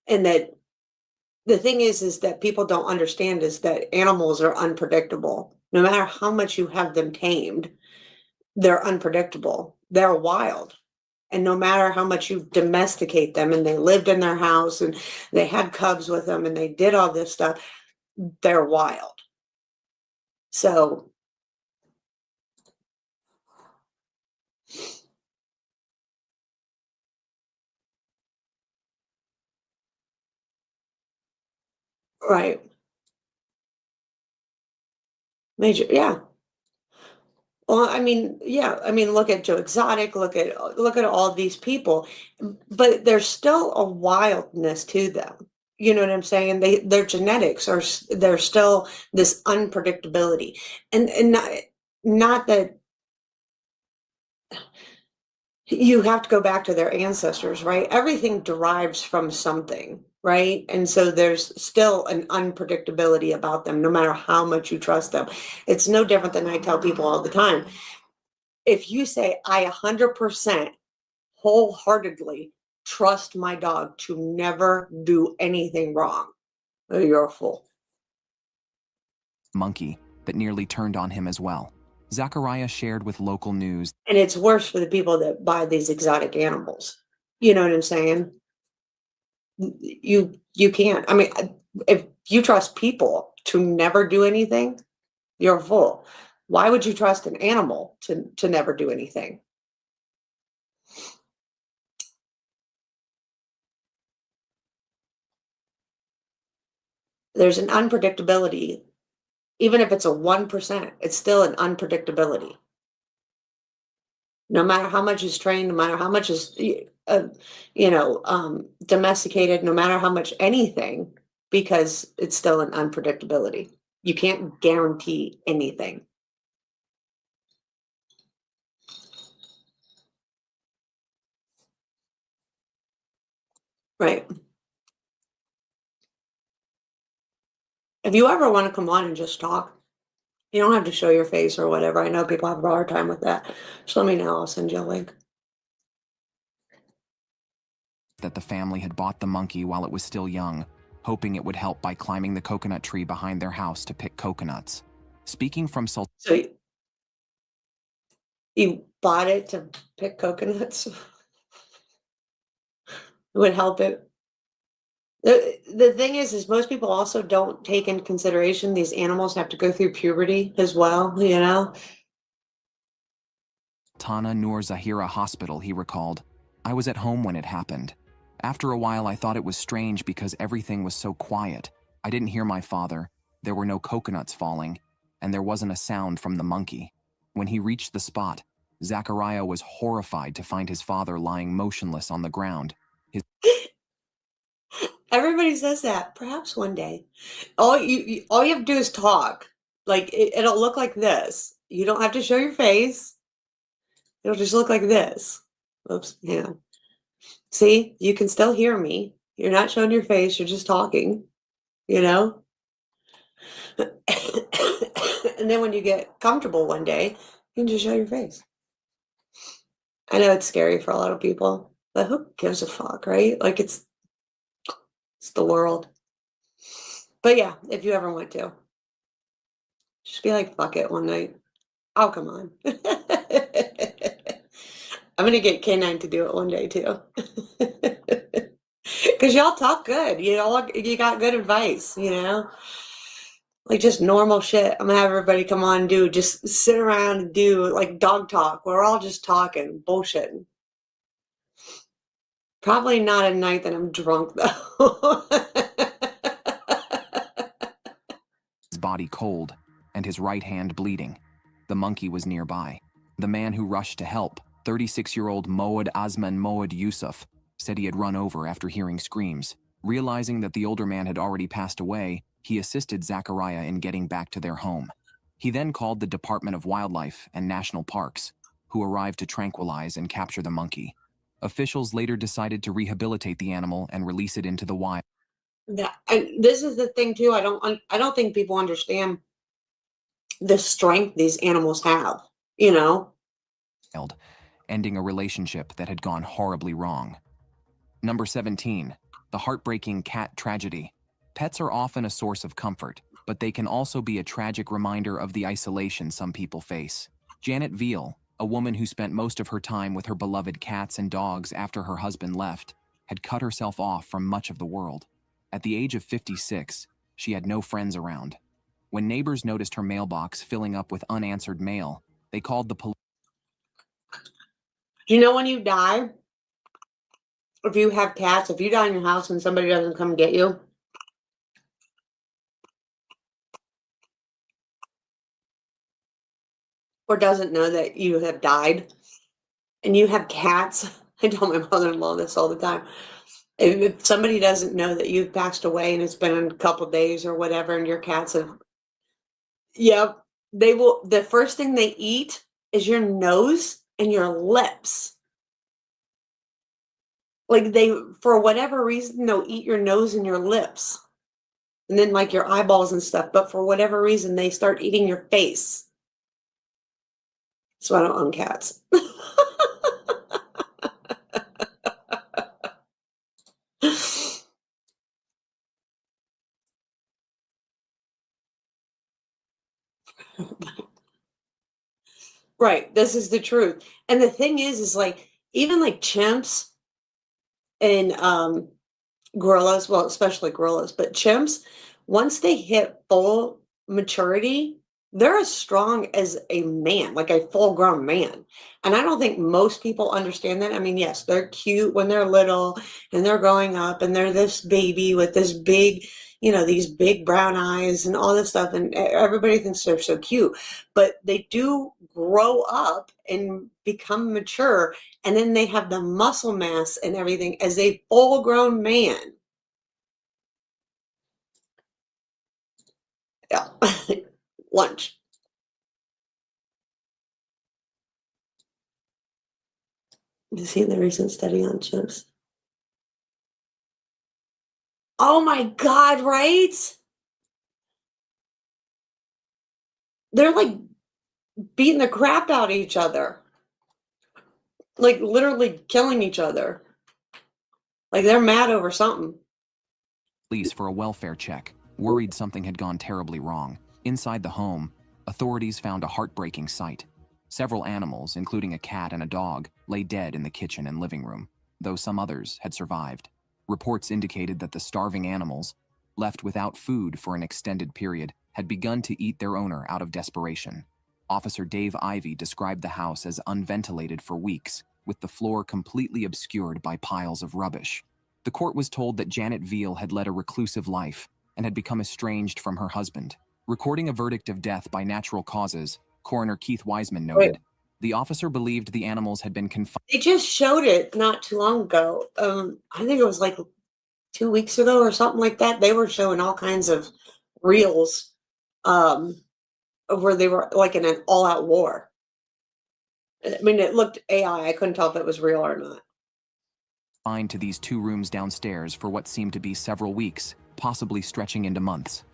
And that the thing is that people don't understand is that animals are unpredictable. No matter how much you have them tamed, they're unpredictable. They're wild. And no matter how much you domesticate them and they lived in their house and they had cubs with them and they did all this stuff, they're wild. So, right. Major, yeah. Well, I mean, yeah, I mean, look at Joe Exotic, look at all these people, but there's still a wildness to them. You know what I'm saying? Their genetics they're still this unpredictability, and not that you have to go back to their ancestors, right? Everything derives from something, right? And so there's still an unpredictability about them, no matter how much you trust them. It's no different than I tell people all the time. If you say, I 100% wholeheartedly trust my dog to never do anything wrong, you're a fool.
monkey that nearly turned on him as well. Zachariah shared with local news
And it's worse for the people that buy these exotic animals. You know what I'm saying? You can't. I mean, if you trust people to never do anything, you're a fool. Why would you trust an animal to never do anything? There's an unpredictability. Even if it's a 1%, it's still an unpredictability. No matter how much is trained, no matter how much is, domesticated, no matter how much anything, because it's still an unpredictability. You can't guarantee anything. Right. If you ever want to come on and just talk, you don't have to show your face or whatever. I know people have a hard time with that. Just let me know. I'll send you a link.
that the family had bought the monkey while it was still young, hoping it would help by climbing the coconut tree behind their house to pick coconuts. Speaking from
So You bought it to pick coconuts. It would help it. The thing is most people also don't take into consideration these animals have to go through puberty as well, you know?
Tana Nur Zahira Hospital, he recalled. I was at home when it happened. After a while, I thought it was strange because everything was so quiet. I didn't hear my father, there were no coconuts falling, and there wasn't a sound from the monkey. When he reached the spot, Zachariah was horrified to find his father lying motionless on the ground.
Everybody says that. Perhaps one day. All you have to do is talk. Like it'll look like this. You don't have to show your face. It'll just look like this. Oops, yeah. See, you can still hear me. You're not showing your face, you're just talking, you know? And then when you get comfortable one day, you can just show your face. I know it's scary for a lot of people, but who gives a fuck, right? Like it's the world. But yeah, if you ever want to, just be like, fuck it one night. Oh, come on. I'm going to get K9 to do it one day too. Because y'all talk good. You know, you got good advice, you know? Like just normal shit. I'm going to have everybody come on and do, just sit around and do like dog talk. We're all just talking, bullshitting. Probably not a night that I'm drunk though.
His body cold and his right hand bleeding. The monkey was nearby. The man who rushed to help, 36-year-old Moed Azman Moed Yusuf, said he had run over after hearing screams. Realizing that the older man had already passed away, he assisted Zachariah in getting back to their home. He then called the Department of Wildlife and National Parks, who arrived to tranquilize and capture the monkey. Officials later decided to rehabilitate the animal and release it into the wild.
Yeah, and this is the thing too. I don't think people understand the strength these animals have, you know?
Ending a relationship that had gone horribly wrong. Number 17, the heartbreaking cat tragedy. Pets are often a source of comfort, but they can also be a tragic reminder of the isolation some people face. Janet Veal, a woman who spent most of her time with her beloved cats and dogs after her husband left, had cut herself off from much of the world. At the age of 56, she had no friends around. When neighbors noticed her mailbox filling up with unanswered mail, they called the police.
Do you know when you die, if you have cats, if you die in your house and somebody doesn't come get you, or doesn't know that you have died, and you have cats, I tell my mother-in-law this all the time, if somebody doesn't know that you've passed away and it's been a couple days or whatever, and your cats have, yep, they will, the first thing they eat is your nose and your lips. Like they, for whatever reason, they'll eat your nose and your lips. And then like your eyeballs and stuff. But for whatever reason, they start eating your face. So I don't own cats. Right. This is the truth. And the thing is like, even like chimps and gorillas, well, especially gorillas, but chimps, once they hit full maturity, they're as strong as a man, like a full grown man. And I don't think most people understand that. I mean, yes, they're cute when they're little and they're growing up and they're this baby with this big, you know, these big brown eyes and all this stuff. And everybody thinks they're so cute, but they do grow up and become mature. And then they have the muscle mass and everything as a full grown man. Yeah. Lunch. You see the recent study on chimps? Oh my God, right? They're like beating the crap out of each other. Like literally killing each other. Like they're mad over something.
Police for a welfare check, worried something had gone terribly wrong. Inside the home, authorities found a heartbreaking sight. Several animals, including a cat and a dog, lay dead in the kitchen and living room, though some others had survived. Reports indicated that the starving animals, left without food for an extended period, had begun to eat their owner out of desperation. Officer Dave Ivey described the house as unventilated for weeks, with the floor completely obscured by piles of rubbish. The court was told that Janet Veal had led a reclusive life and had become estranged from her husband. Recording a verdict of death by natural causes, Coroner Keith Wiseman noted, the officer believed the animals had been confined.
They just showed it not too long ago. I think it was like 2 weeks ago or something like that. They were showing all kinds of reels where they were like in an all-out war. I mean, it looked AI. I couldn't tell if it was real or not.
Confined to these 2 rooms downstairs for what seemed to be several weeks, possibly stretching into months.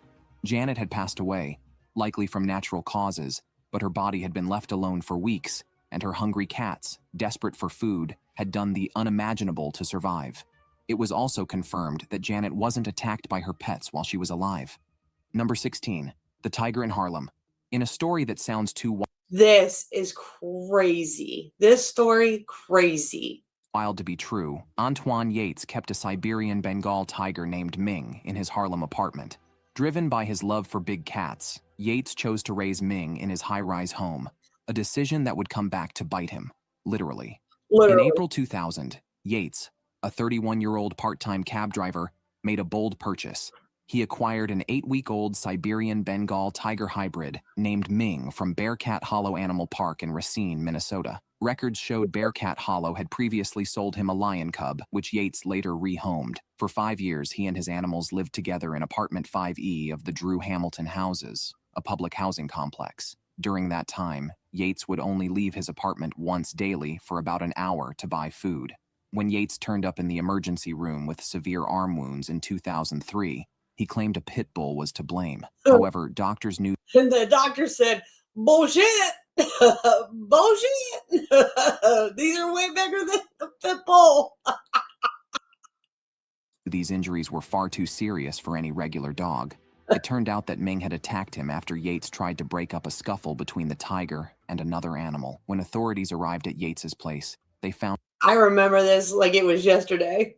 Janet had passed away, likely from natural causes, but her body had been left alone for weeks, and her hungry cats, desperate for food, had done the unimaginable to survive. It was also confirmed that Janet wasn't attacked by her pets while she was alive. Number 16, the tiger in Harlem. In a story that sounds too
This is crazy. This story, crazy.
wild to be true, Antoine Yates kept a Siberian Bengal tiger named Ming in his Harlem apartment. Driven by his love for big cats, Yates chose to raise Ming in his high-rise home, a decision that would come back to bite him, literally. In April 2000, Yates, a 31-year-old part-time cab driver, made a bold purchase. He acquired an 8-week-old Siberian Bengal tiger hybrid named Ming from Bearcat Hollow Animal Park in Racine, Minnesota. Records showed Bearcat Hollow had previously sold him a lion cub, which Yates later rehomed. For 5 years, he and his animals lived together in Apartment 5E of the Drew Hamilton Houses, a public housing complex. During that time, Yates would only leave his apartment once daily for about an hour to buy food. When Yates turned up in the emergency room with severe arm wounds in 2003, he claimed a pit bull was to blame. However, doctors knew.
And the doctor said, bullshit. Bullshit. These are way bigger than the pit bull.
These injuries were far too serious for any regular dog. It turned out that Ming had attacked him after Yates tried to break up a scuffle between the tiger and another animal. When authorities arrived at Yates's place, they found
I remember this like it was yesterday.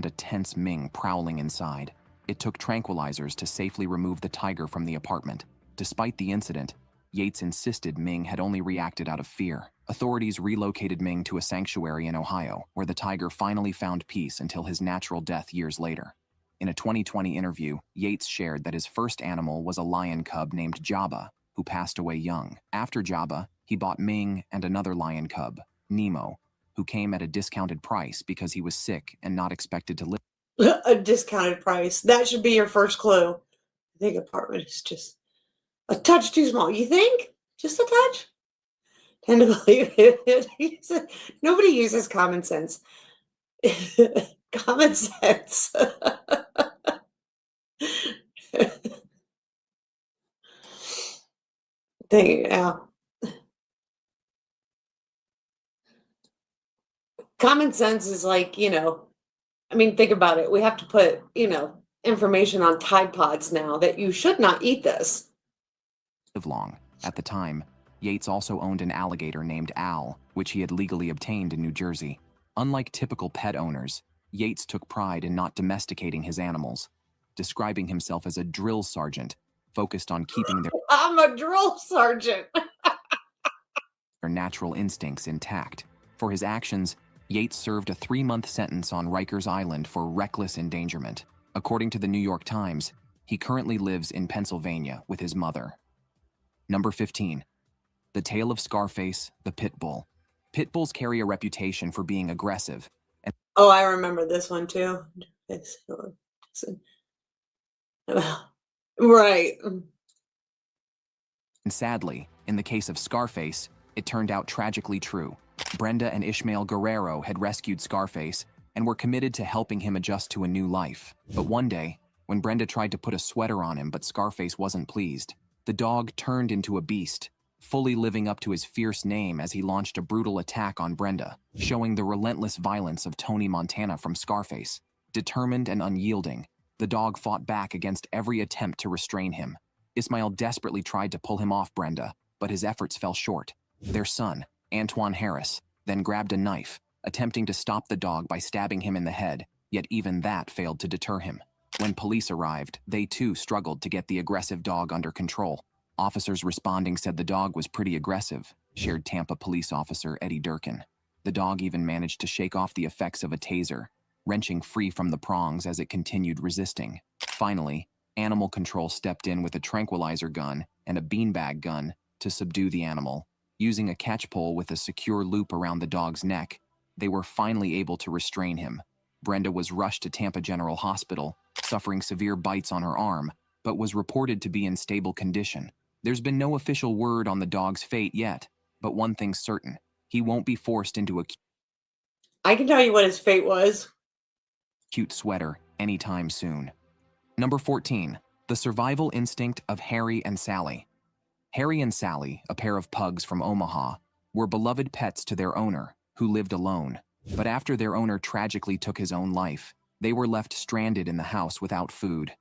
a tense Ming prowling inside. It took tranquilizers to safely remove the tiger from the apartment. Despite the incident, Yates insisted Ming had only reacted out of fear. Authorities relocated Ming to a sanctuary in Ohio, where the tiger finally found peace until his natural death years later. In a 2020 interview, Yates shared that his first animal was a lion cub named Jabba, who passed away young. After Jabba, he bought Ming and another lion cub, Nemo, who came at a discounted price because he was sick and not expected to live.
A discounted price. That should be your first clue. I think apartment is just a touch too small. You think? Just a touch? Tend to believe it. Nobody uses common sense. Common sense. Common sense is like, I mean, think about it. We have to put, information on Tide Pods now that you should not eat this.
Long. At the time, Yates also owned an alligator named Al, which he had legally obtained in New Jersey. Unlike typical pet owners, Yates took pride in not domesticating his animals, describing himself as a drill sergeant, focused on keeping
I'm a drill sergeant.
their natural instincts intact. For his actions, Yates served a 3-month sentence on Rikers Island for reckless endangerment. According to the New York Times, he currently lives in Pennsylvania with his mother. Number 15. The Tale of Scarface, the Pit Bull. Pit bulls carry a reputation for being aggressive.
Oh, I remember this one too. Right.
And sadly, in the case of Scarface, it turned out tragically true. Brenda and Ishmael Guerrero had rescued Scarface and were committed to helping him adjust to a new life. But one day, when Brenda tried to put a sweater on him but Scarface wasn't pleased, the dog turned into a beast, fully living up to his fierce name as he launched a brutal attack on Brenda, showing the relentless violence of Tony Montana from Scarface. Determined and unyielding, the dog fought back against every attempt to restrain him. Ismael desperately tried to pull him off Brenda, but his efforts fell short. Their son, Antoine Harris, then grabbed a knife, attempting to stop the dog by stabbing him in the head, yet even that failed to deter him. When police arrived, they too struggled to get the aggressive dog under control. Officers responding said the dog was pretty aggressive, shared Tampa police officer Eddie Durkin. The dog even managed to shake off the effects of a taser, wrenching free from the prongs as it continued resisting. Finally, animal control stepped in with a tranquilizer gun and a beanbag gun to subdue the animal. Using a catch pole with a secure loop around the dog's neck, they were finally able to restrain him. Brenda was rushed to Tampa General Hospital, suffering severe bites on her arm, but was reported to be in stable condition. There's been no official word on the dog's fate yet, but one thing's certain: he won't be forced into a
I can tell you what his fate was.
cute sweater anytime soon. Number 14. The survival instinct of Harry and Sally. Harry and Sally, a pair of pugs from Omaha, were beloved pets to their owner, who lived alone. But after their owner tragically took his own life, they were left stranded in the house without food.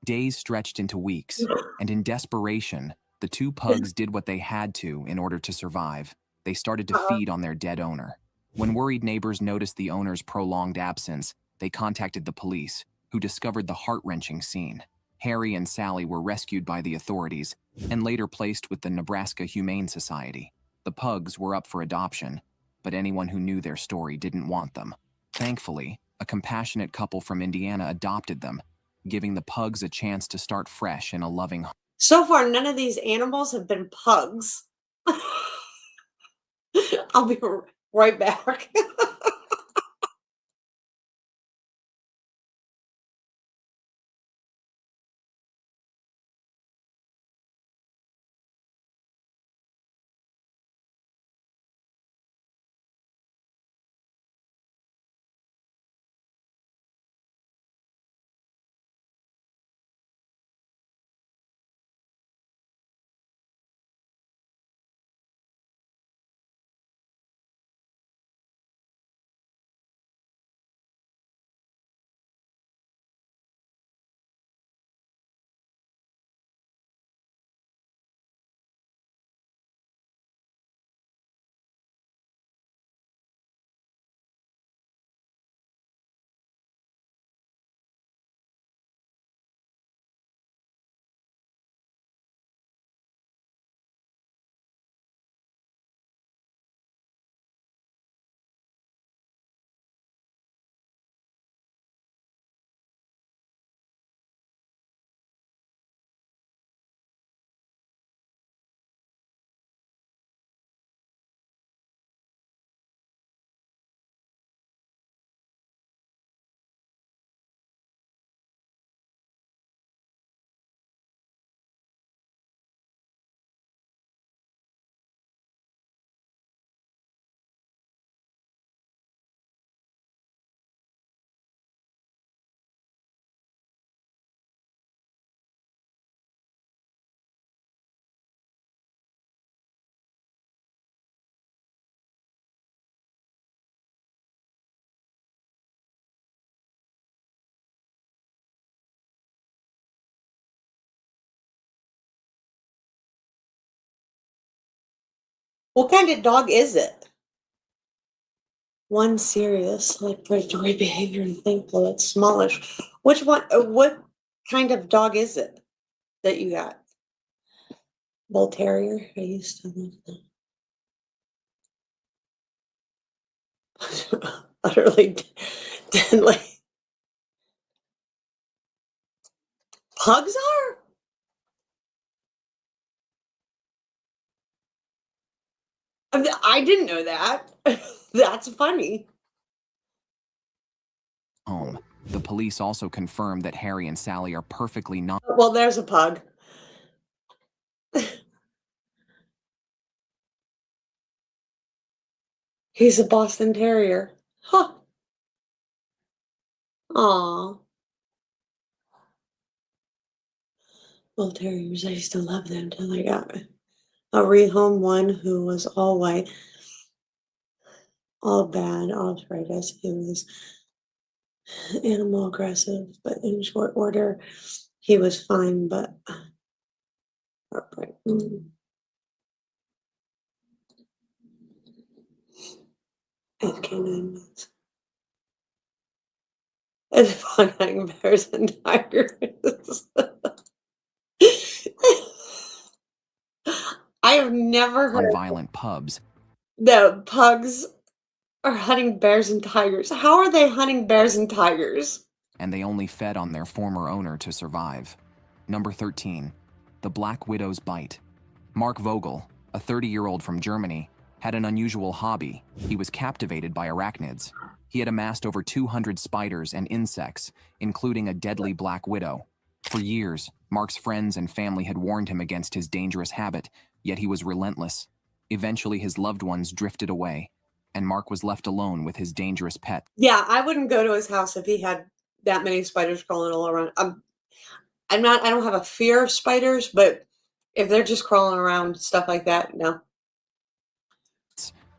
Days stretched into weeks, and in desperation, the two pugs did what they had to in order to survive. They started to feed on their dead owner. When worried neighbors noticed the owner's prolonged absence, they contacted the police, who discovered the heart-wrenching scene. Harry and Sally were rescued by the authorities and later placed with the Nebraska Humane Society. The pugs were up for adoption, but anyone who knew their story didn't want them. Thankfully, a compassionate couple from Indiana adopted them, giving the pugs a chance to start fresh in a loving home.
So far, none of these animals have been pugs. I'll be right back. What kind of dog is it? One serious, like predatory behavior and thankful. It's smallish. Which one? What kind of dog is it that you got? Bull Terrier. I used to love them. Utterly deadly. Pugs are? I didn't know that. That's funny.
Home. The police also confirmed that Harry and Sally are perfectly not.
Well, there's a pug. He's a Boston Terrier. Huh. Aw. Bull Terriers, I used to love them till I got a rehome one who was all white, all bad, arthritis. He was animal aggressive, but in short order, he was fine, but heartbreak. And canine nuts. And flying bears and tigers. I have never
On
heard
violent pubs,
that pugs are hunting bears and tigers. How are they hunting bears and tigers?
and they only fed on their former owner to survive. Number 13. The Black Widow's Bite. Mark Vogel, a 30-year-old from Germany, had an unusual hobby. He was captivated by arachnids. He had amassed over 200 spiders and insects, including a deadly black widow. For years, Mark's friends and family had warned him against his dangerous habit, yet he was relentless. Eventually, his loved ones drifted away, and Mark was left alone with his dangerous pet.
Yeah, I wouldn't go to his house if he had that many spiders crawling all around. I don't have a fear of spiders, but if they're just crawling around, stuff like that, no.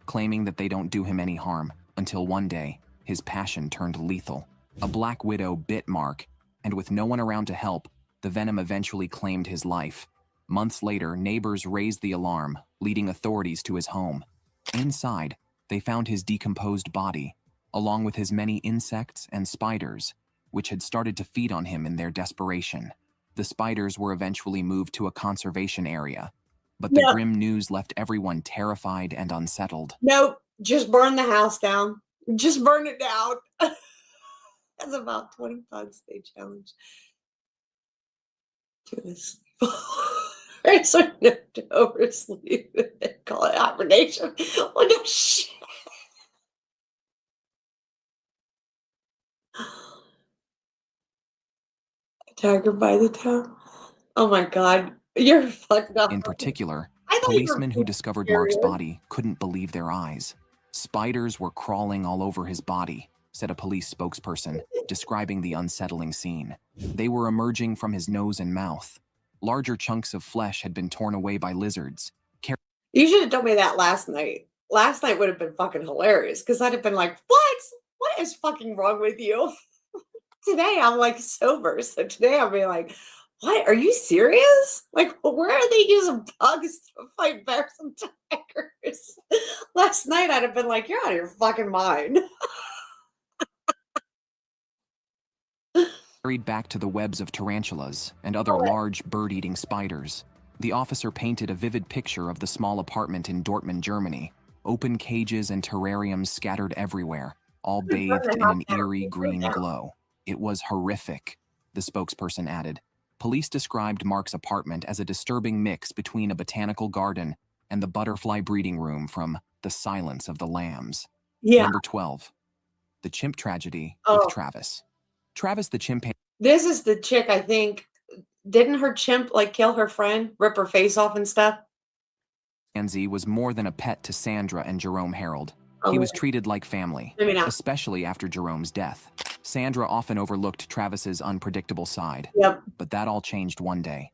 Claiming that they don't do him any harm, until one day, his passion turned lethal. A black widow bit Mark, and with no one around to help, the venom eventually claimed his life. Months later, neighbors raised the alarm, leading authorities to his home. Inside, they found his decomposed body, along with his many insects and spiders, which had started to feed on him in their desperation. The spiders were eventually moved to a conservation area, but the grim news left everyone terrified and unsettled.
Nope, just burn the house down. Just burn it down. That's about 20 bugs they challenged to his right, so no to oversleep. They call it hibernation. What the shit? Tiger by the tail. Oh my god, you're fucked up.
In particular,
I thought you were
policemen who discovered Mark's body couldn't believe their eyes. Spiders were crawling all over his body, said a police spokesperson, describing the unsettling scene. They were emerging from his nose and mouth. Larger chunks of flesh had been torn away by lizards.
You should have told me that last night. Last night would have been fucking hilarious because I'd have been like, what? What is fucking wrong with you? Today I'm like sober. So today I'll be like, what? Are you serious? Like, where are they using bugs to fight bears and tigers? Last night I'd have been like, you're out of your fucking mind.
Carried back to the webs of tarantulas and other large bird-eating spiders. The officer painted a vivid picture of the small apartment in Dortmund, Germany. Open cages and terrariums scattered everywhere, all bathed in an eerie green glow. It was horrific, the spokesperson added. Police described Mark's apartment as a disturbing mix between a botanical garden and the butterfly breeding room from The Silence of the Lambs.
Yeah.
Number 12. The chimp tragedy with Travis. Travis the chimpanzee.
This is the chick, I think. Didn't her chimp like kill her friend, rip her face off and stuff?
Chimpanzee was more than a pet to Sandra and Jerome Harold. He was treated like family, especially after Jerome's death. Sandra often overlooked Travis's unpredictable side. But that all changed one day.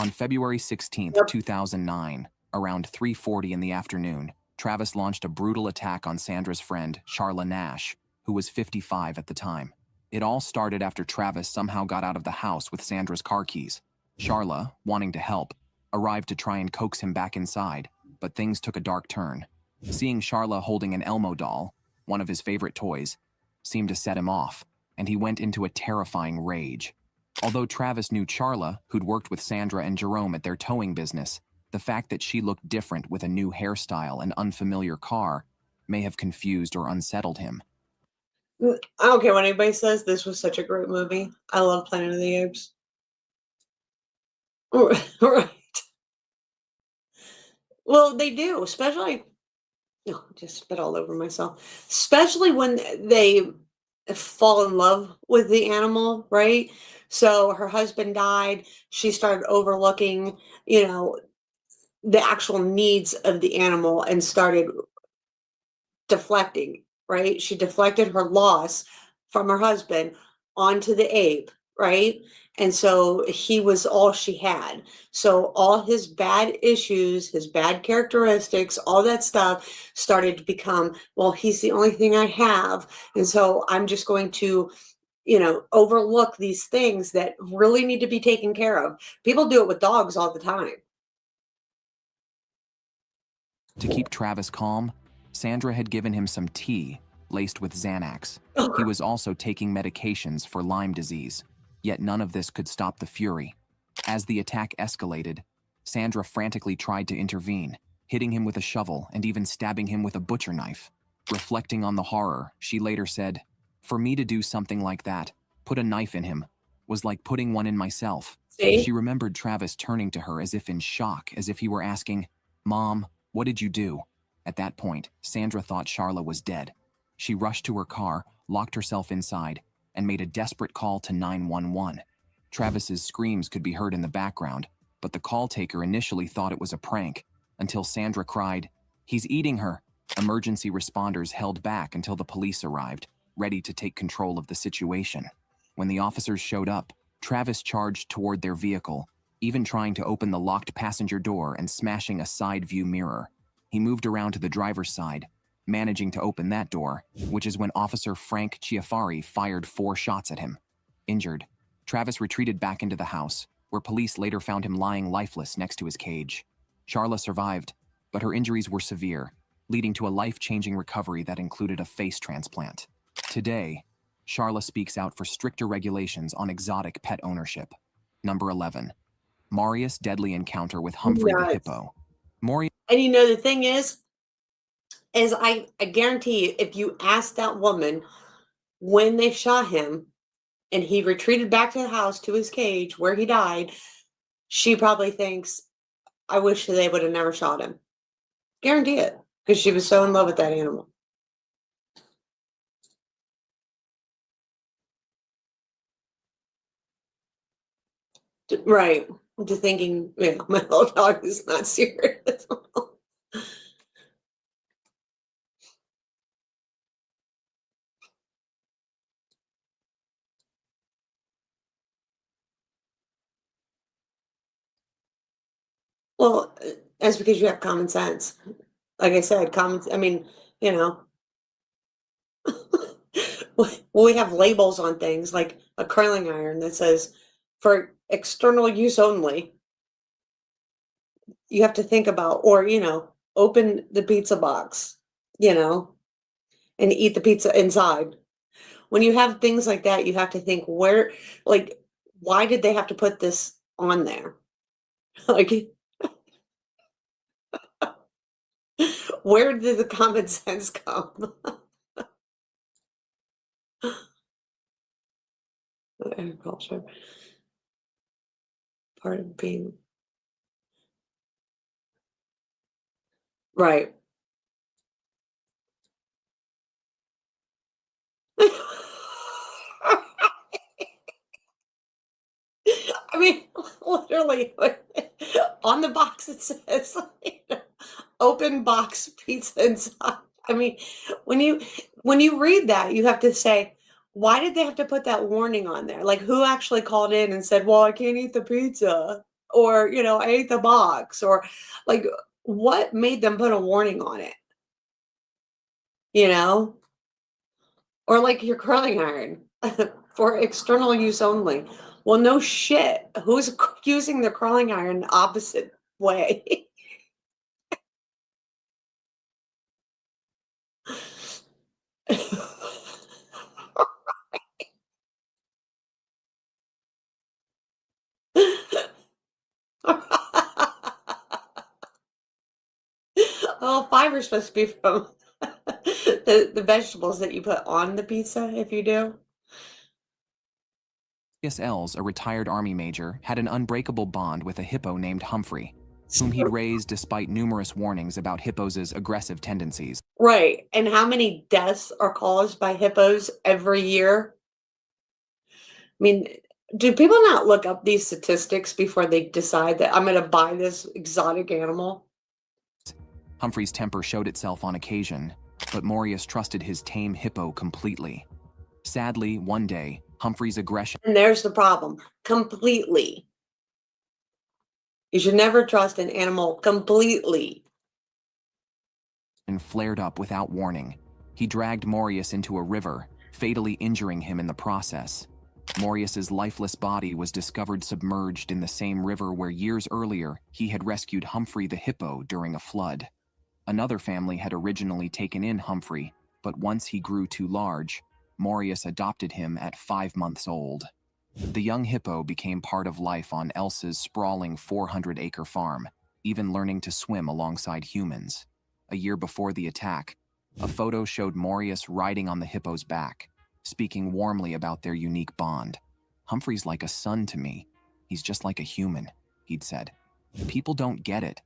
On February 16th, 2009, around 3:40 in the afternoon, Travis launched a brutal attack on Sandra's friend, Charla Nash, who was 55 at the time. It all started after Travis somehow got out of the house with Sandra's car keys. Charla, wanting to help, arrived to try and coax him back inside, but things took a dark turn. Seeing Charla holding an Elmo doll, one of his favorite toys, seemed to set him off, and he went into a terrifying rage. Although Travis knew Charla, who'd worked with Sandra and Jerome at their towing business, the fact that she looked different with a new hairstyle and unfamiliar car may have confused or unsettled him.
I don't care what anybody says. This was such a great movie. I love Planet of the Apes. Right. Well, they do, especially. No, just spit all over myself. Especially when they fall in love with the animal, right? So her husband died. She started overlooking, the actual needs of the animal and started deflecting, right? She deflected her loss from her husband onto the ape, right? And so he was all she had. So all his bad issues, his bad characteristics, all that stuff started to become, well, he's the only thing I have. And so I'm just going to, overlook these things that really need to be taken care of. People do it with dogs all the time.
To keep Travis calm, Sandra had given him some tea laced with Xanax. He was also taking medications for Lyme disease, yet none of this could stop the fury. As the attack escalated, Sandra frantically tried to intervene, hitting him with a shovel and even stabbing him with a butcher knife. Reflecting on the horror, she later said, "For me to do something like that, put a knife in him, was like putting one in myself."
See?
She remembered Travis turning to her as if in shock, as if he were asking, "Mom, what did you do?" At that point, Sandra thought Charla was dead. She rushed to her car, locked herself inside, and made a desperate call to 911. Travis's screams could be heard in the background, but the call taker initially thought it was a prank, until Sandra cried, "He's eating her." Emergency responders held back until the police arrived, ready to take control of the situation. When the officers showed up, Travis charged toward their vehicle, even trying to open the locked passenger door and smashing a side view mirror. He moved around to the driver's side, managing to open that door, which is when Officer Frank Chiafari fired 4 shots at him. Injured, Travis retreated back into the house, where police later found him lying lifeless next to his cage. Charla survived, but her injuries were severe, leading to a life-changing recovery that included a face transplant. Today, Charla speaks out for stricter regulations on exotic pet ownership. Number 11. Marius' deadly encounter with Humphrey the hippo.
And you know, the thing is I guarantee you, if you ask that woman when they shot him and he retreated back to the house, to his cage where he died, she probably thinks, I wish they would have never shot him. Guarantee it, because she was so in love with that animal. Right. To thinking, yeah, my little dog is not serious. Well, that's because you have common sense. Like I said, I mean, you know, we have labels on things like a curling iron that says for external use only. You have to think about, or, you know, open the pizza box, you know, and eat the pizza inside. When you have things like that, you have to think like, why did they have to put this on there? Like, where did the common sense come? Agriculture. Part of being. Right. I mean, literally, on the box it says, open box pizza inside. I mean, when you read that, you have to say, why did they have to put that warning on there? Like, who actually called in and said, well, I can't eat the pizza, or, you know, I ate the box, or like, what made them put a warning on it? You know? Or like your curling iron for external use only. Well, no shit. Who's using the curling iron the opposite way? Oh, fiber's supposed to be from the vegetables that you put on the pizza, if you do.
Marius Els, a retired Army major, had an unbreakable bond with a hippo named Humphrey, whom he'd raised despite numerous warnings about hippos' aggressive tendencies.
Right. And how many deaths are caused by hippos every year? I mean, do people not look up these statistics before they decide that I'm going to buy this exotic animal?
Humphrey's temper showed itself on occasion, but Marius trusted his tame hippo completely. Sadly, one day, Humphrey's aggression
And there's the problem. Completely. You should never trust an animal completely.
flared up without warning. He dragged Marius into a river, fatally injuring him in the process. Marius's lifeless body was discovered submerged in the same river where years earlier he had rescued Humphrey the hippo during a flood. Another family had originally taken in Humphrey, but once he grew too large, Maurius adopted him at 5 months old. The young hippo became part of life on Elsa's sprawling 400-acre farm, even learning to swim alongside humans. A year before the attack, a photo showed Maurius riding on the hippo's back, speaking warmly about their unique bond. "Humphrey's like a son to me. He's just like a human," he'd said. "People don't get it.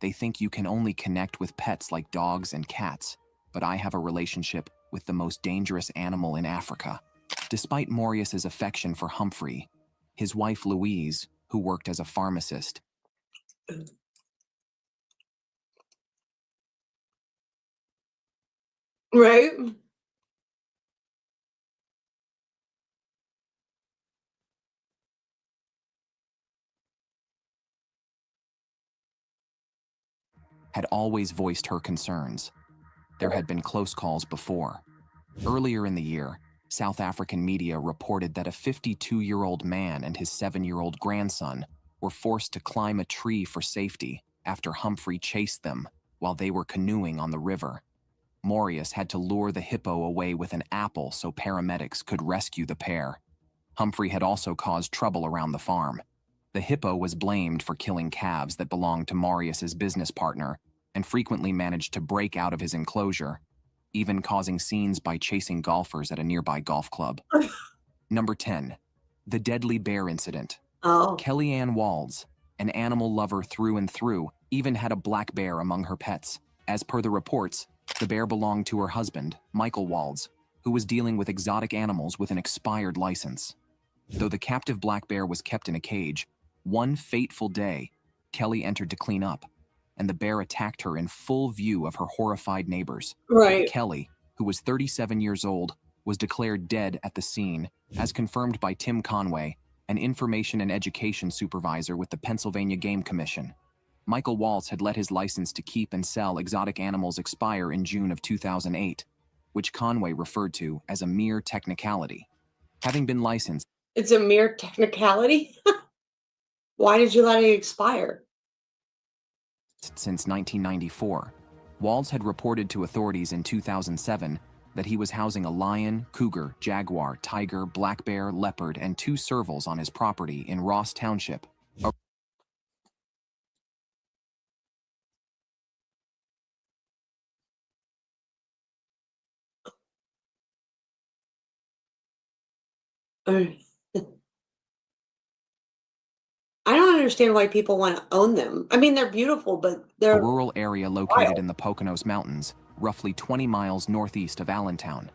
They think you can only connect with pets like dogs and cats, but I have a relationship with the most dangerous animal in Africa." Despite Maurius's affection for Humphrey, his wife Louise, who worked as a pharmacist,
Right?
had always voiced her concerns. There had been close calls before. Earlier in the year, South African media reported that a 52-year-old man and his 7-year-old grandson were forced to climb a tree for safety after Humphrey chased them while they were canoeing on the river. Maurius had to lure the hippo away with an apple so paramedics could rescue the pair. Humphrey had also caused trouble around the farm. The hippo was blamed for killing calves that belonged to Maurius's business partner and frequently managed to break out of his enclosure, even causing scenes by chasing golfers at a nearby golf club. Number 10. The deadly bear incident.
Oh.
Kellyanne Walds, an animal lover through and through, even had a black bear among her pets. As per the reports, the bear belonged to her husband, Michael Walds, who was dealing with exotic animals with an expired license. Though the captive black bear was kept in a cage, one fateful day, Kelly entered to clean up, and the bear attacked her in full view of her horrified neighbors.
Right.
Kelly, who was 37 years old, was declared dead at the scene, as confirmed by Tim Conway, an information and education supervisor with the Pennsylvania Game Commission. Michael Waltz had let his license to keep and sell exotic animals expire in June of 2008, which Conway referred to as a mere technicality. Having been licensed,
It's a mere technicality? Why did you let it expire?
since 1994, Walds had reported to authorities in 2007 that he was housing a lion, cougar, jaguar, tiger, black bear, leopard, and 2 servals on his property in Ross Township.
I don't understand why people want to own them. I mean, they're beautiful, but they're
A rural area located in the Poconos Mountains, roughly 20 miles northeast of Allentown.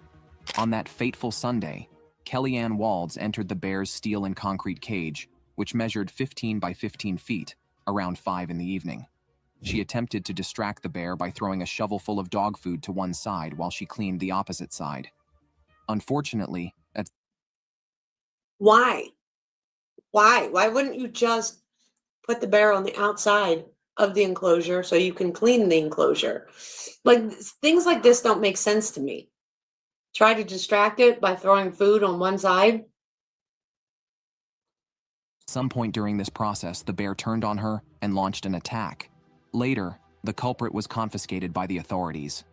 On that fateful Sunday, Kellyanne Walds entered the bear's steel and concrete cage, which measured 15 by 15 feet, around 5 in the evening. She attempted to distract the bear by throwing a shovelful of dog food to one side while she cleaned the opposite side. Unfortunately,
Why? Why wouldn't you just put the bear on the outside of the enclosure so you can clean the enclosure? Like, things like this don't make sense to me. Try to distract it by throwing food on one side.
At some point during this process, the bear turned on her and launched an attack. Later, the culprit was confiscated by the authorities.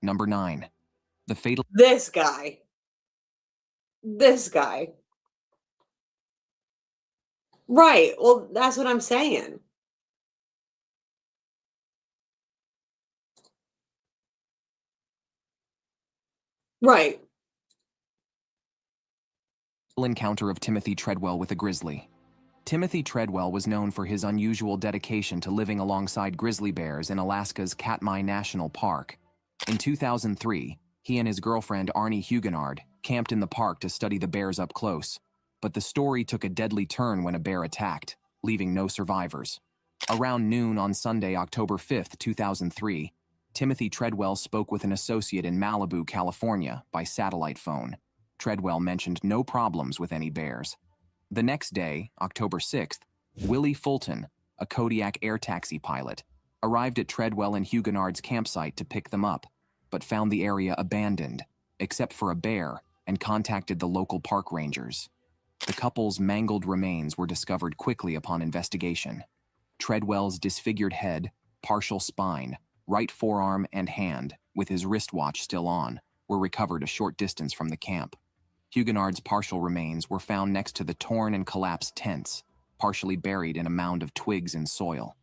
Number 9. The fatal...
This guy. Right. Well, that's what I'm saying. Right.
encounter of Timothy Treadwell with a grizzly. Timothy Treadwell was known for his unusual dedication to living alongside grizzly bears in Alaska's Katmai National Park. In 2003, he and his girlfriend Arnie Huguenard camped in the park to study the bears up close. But the story took a deadly turn when a bear attacked, leaving no survivors. Around noon on Sunday, October 5, 2003, Timothy Treadwell spoke with an associate in Malibu, California, by satellite phone. Treadwell mentioned no problems with any bears. The next day, October 6th, Willie Fulton, a Kodiak air taxi pilot, arrived at Treadwell and Huguenard's campsite to pick them up, but found the area abandoned, except for a bear, and contacted the local park rangers. The couple's mangled remains were discovered quickly upon investigation. Treadwell's disfigured head, partial spine, right forearm and hand, with his wristwatch still on, were recovered a short distance from the camp. Huguenard's partial remains were found next to the torn and collapsed tents, partially buried in a mound of twigs and soil.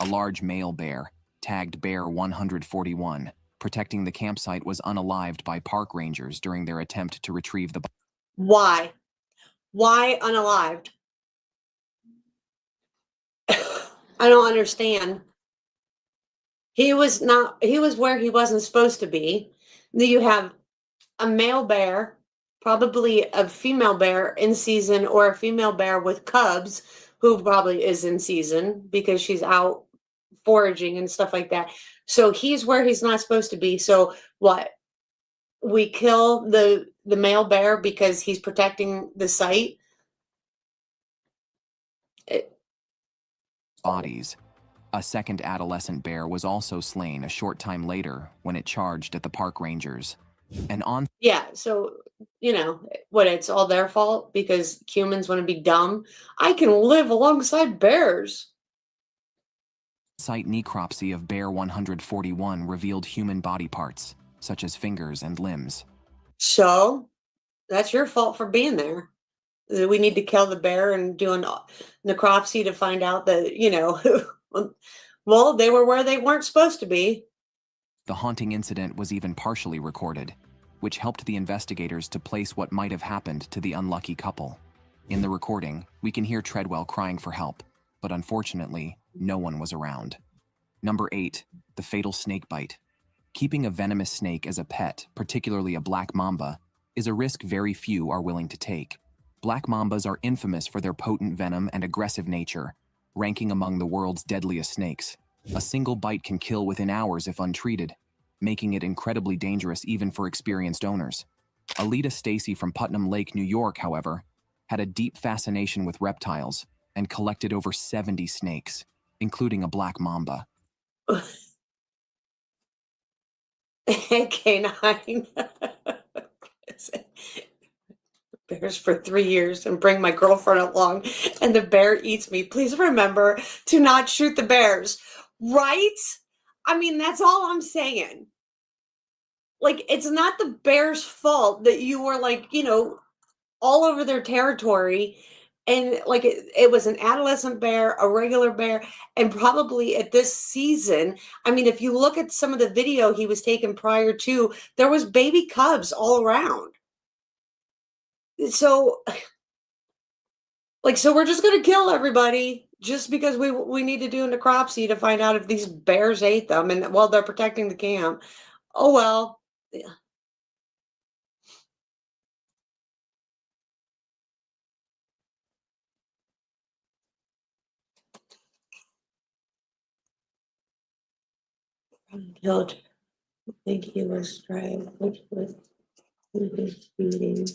A large male bear, tagged Bear 141, protecting the campsite, was unalived by park rangers during their attempt to retrieve the body.
Why? Why unalived? I don't understand. He was where he wasn't supposed to be. Then you have a male bear, probably a female bear in season, or a female bear with cubs who probably is in season because she's out foraging and stuff like that. So he's where he's not supposed to be. So what? We kill the male bear because he's protecting the site.
Bodies. A second adolescent bear was also slain a short time later when it charged at the park rangers. And on
Yeah, so what, it's all their fault because humans want to be dumb. I can live alongside bears.
site necropsy of Bear 141 revealed human body parts, such as fingers and limbs.
So that's your fault for being there. We need to kill the bear and do a necropsy to find out that, well, they were where they weren't supposed to be.
The haunting incident was even partially recorded, which helped the investigators to place what might have happened to the unlucky couple. In the recording, we can hear Treadwell crying for help, but unfortunately, no one was around. Number 8, the fatal snake bite. Keeping a venomous snake as a pet, particularly a black mamba, is a risk very few are willing to take. Black mambas are infamous for their potent venom and aggressive nature, ranking among the world's deadliest snakes. A single bite can kill within hours if untreated, making it incredibly dangerous even for experienced owners. Alita Stacy from Putnam Lake, New York, however, had a deep fascination with reptiles and collected over 70 snakes, including a black mamba.
Canine. Bears for 3 years and bring my girlfriend along and the bear eats me. Please remember to not shoot the bears. Right? I mean, that's all I'm saying. Like, it's not the bear's fault that you were all over their territory. And it was an adolescent bear, a regular bear, and probably at this season, I mean, if you look at some of the video he was taken prior to, there was baby cubs all around. So, so we're just going to kill everybody just because we need to do a necropsy to find out if these bears ate them and while they're protecting the camp. Oh, well. Yeah. Killed. I think he was tried, which was feeding.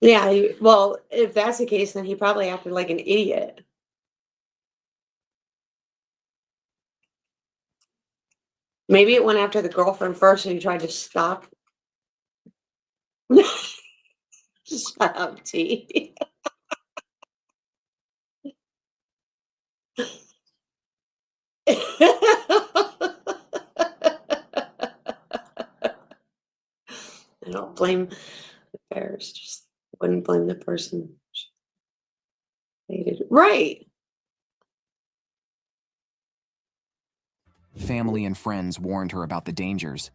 Yeah, well, if that's the case, then he probably acted like an idiot. Maybe it went after the girlfriend first and he tried to stop. Shut up, T. I don't blame the bears, just wouldn't blame the person. Right.
Family and friends warned her about the dangers,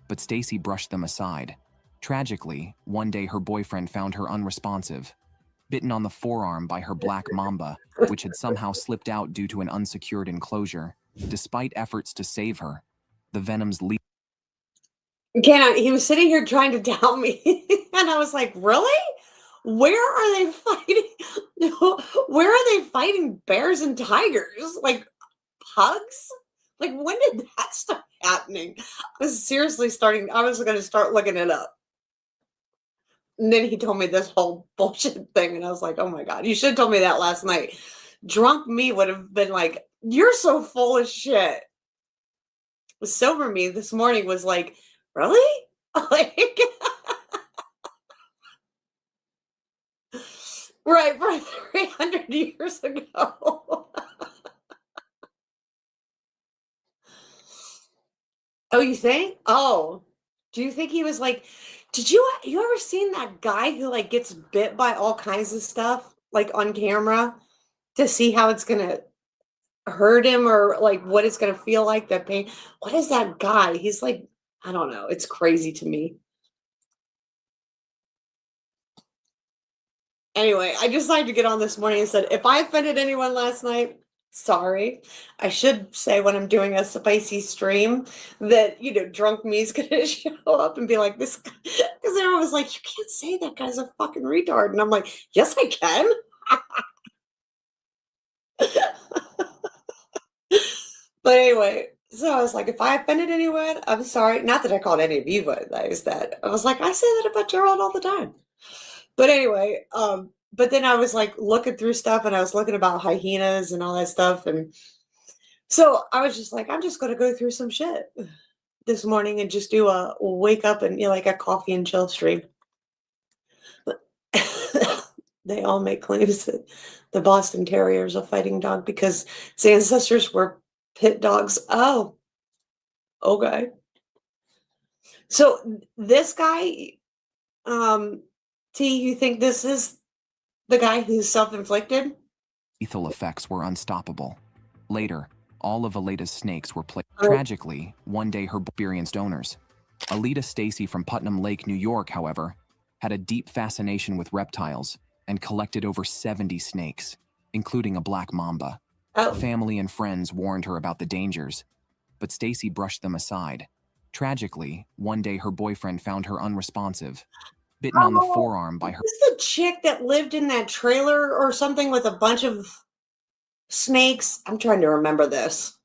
but Stacy brushed them aside. Tragically, one day her boyfriend found her unresponsive, bitten on the forearm by her black mamba, which had somehow slipped out due to an unsecured enclosure. Despite efforts to save her, the venom's leak.
He was sitting here trying to tell me, and I was like, really? Where are they fighting? Where are they fighting bears and tigers? Like pugs? Like, when did that start happening? I was going to start looking it up. And then he told me this whole bullshit thing, and I was like, oh my God, you should have told me that last night. Drunk me would have been like, you're so full of shit. Sober me this morning was like, really? Like, right, for 300 years ago. Oh, you think? Oh, do you think he was like, you ever seen that guy who like gets bit by all kinds of stuff like on camera to see how it's gonna hurt him or like what it's gonna feel like, that pain? What is that guy? He's like, I don't know. It's crazy to me. Anyway, I decided to get on this morning and said, if I offended anyone last night, sorry. I should say when I'm doing a spicy stream that, drunk me is going to show up and be like, this guy, because everyone was like, you can't say that guy's a fucking retard. And I'm like, yes, I can. But anyway, so I was like, if I offended anyone, I'm sorry. Not that I called any of you, but I was like, I say that about Gerald all the time. But anyway, but then I was like looking through stuff and I was looking about hyenas and all that stuff. And so I was just like, I'm just going to go through some shit this morning and just do a wake up and like a coffee and chill stream. But they all make claims that the Boston Terrier is a fighting dog because its ancestors were pit dogs. Oh, okay. So this guy, T, you think this is the guy who's self-inflicted?
Lethal effects were unstoppable. Later, all of Aleda's snakes were placed.
Oh.
Tragically, one day her experienced owners. Alida Stacy from Putnam Lake, New York, however, had a deep fascination with reptiles and collected over 70 snakes, including a black mamba.
Oh.
Family and friends warned her about the dangers, but Stacy brushed them aside. Tragically, one day her boyfriend found her unresponsive, bitten on the forearm by her.
Is this the chick that lived in that trailer or something with a bunch of snakes? I'm trying to remember this.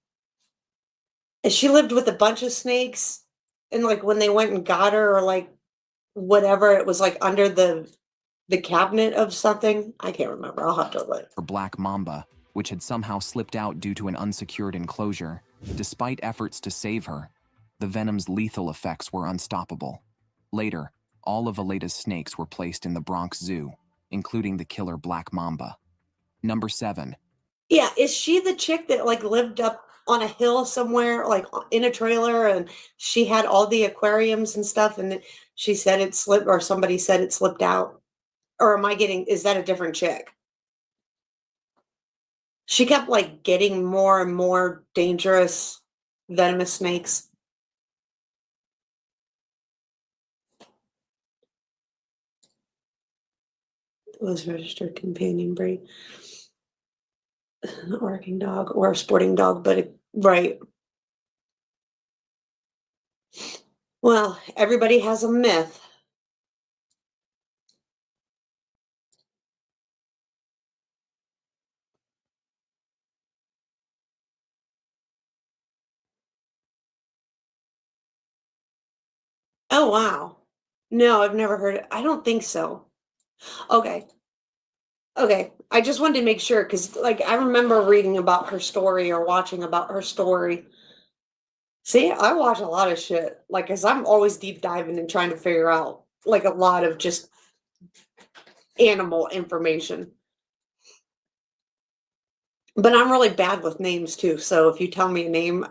And she lived with a bunch of snakes, and like when they went and got her, or like whatever, it was like under the cabinet of something. I can't remember. I'll have to look.
Her black mamba, which had somehow slipped out due to an unsecured enclosure. Despite efforts to save her, the venom's lethal effects were unstoppable. Later, all of Aleda's snakes were placed in the Bronx Zoo, including the killer black mamba. Number 7.
Yeah, is she the chick that like lived up on a hill somewhere, like in a trailer, and she had all the aquariums and stuff, and she said it slipped, or somebody said it slipped out? Or is that a different chick? She kept like getting more and more dangerous venomous snakes. It was registered companion breed. An working dog or a sporting dog, but right. Well, everybody has a myth. Oh, wow. No, I've never heard it. I don't think so. Okay. Okay. I just wanted to make sure because, like, I remember reading about her story or watching about her story. See, I watch a lot of shit. Like, because I'm always deep diving and trying to figure out, like, a lot of just animal information. But I'm really bad with names, too. So if you tell me a name,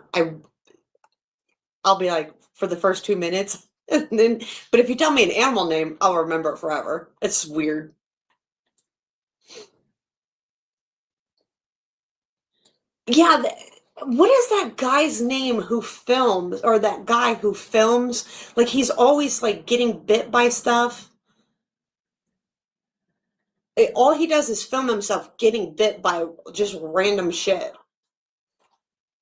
I'll be like, for the first 2 minutes. And then, but if you tell me an animal name, I'll remember it forever. It's weird. Yeah, what is that guy's name who films, or that guy who films? Like he's always like getting bit by stuff. All he does is film himself getting bit by just random shit.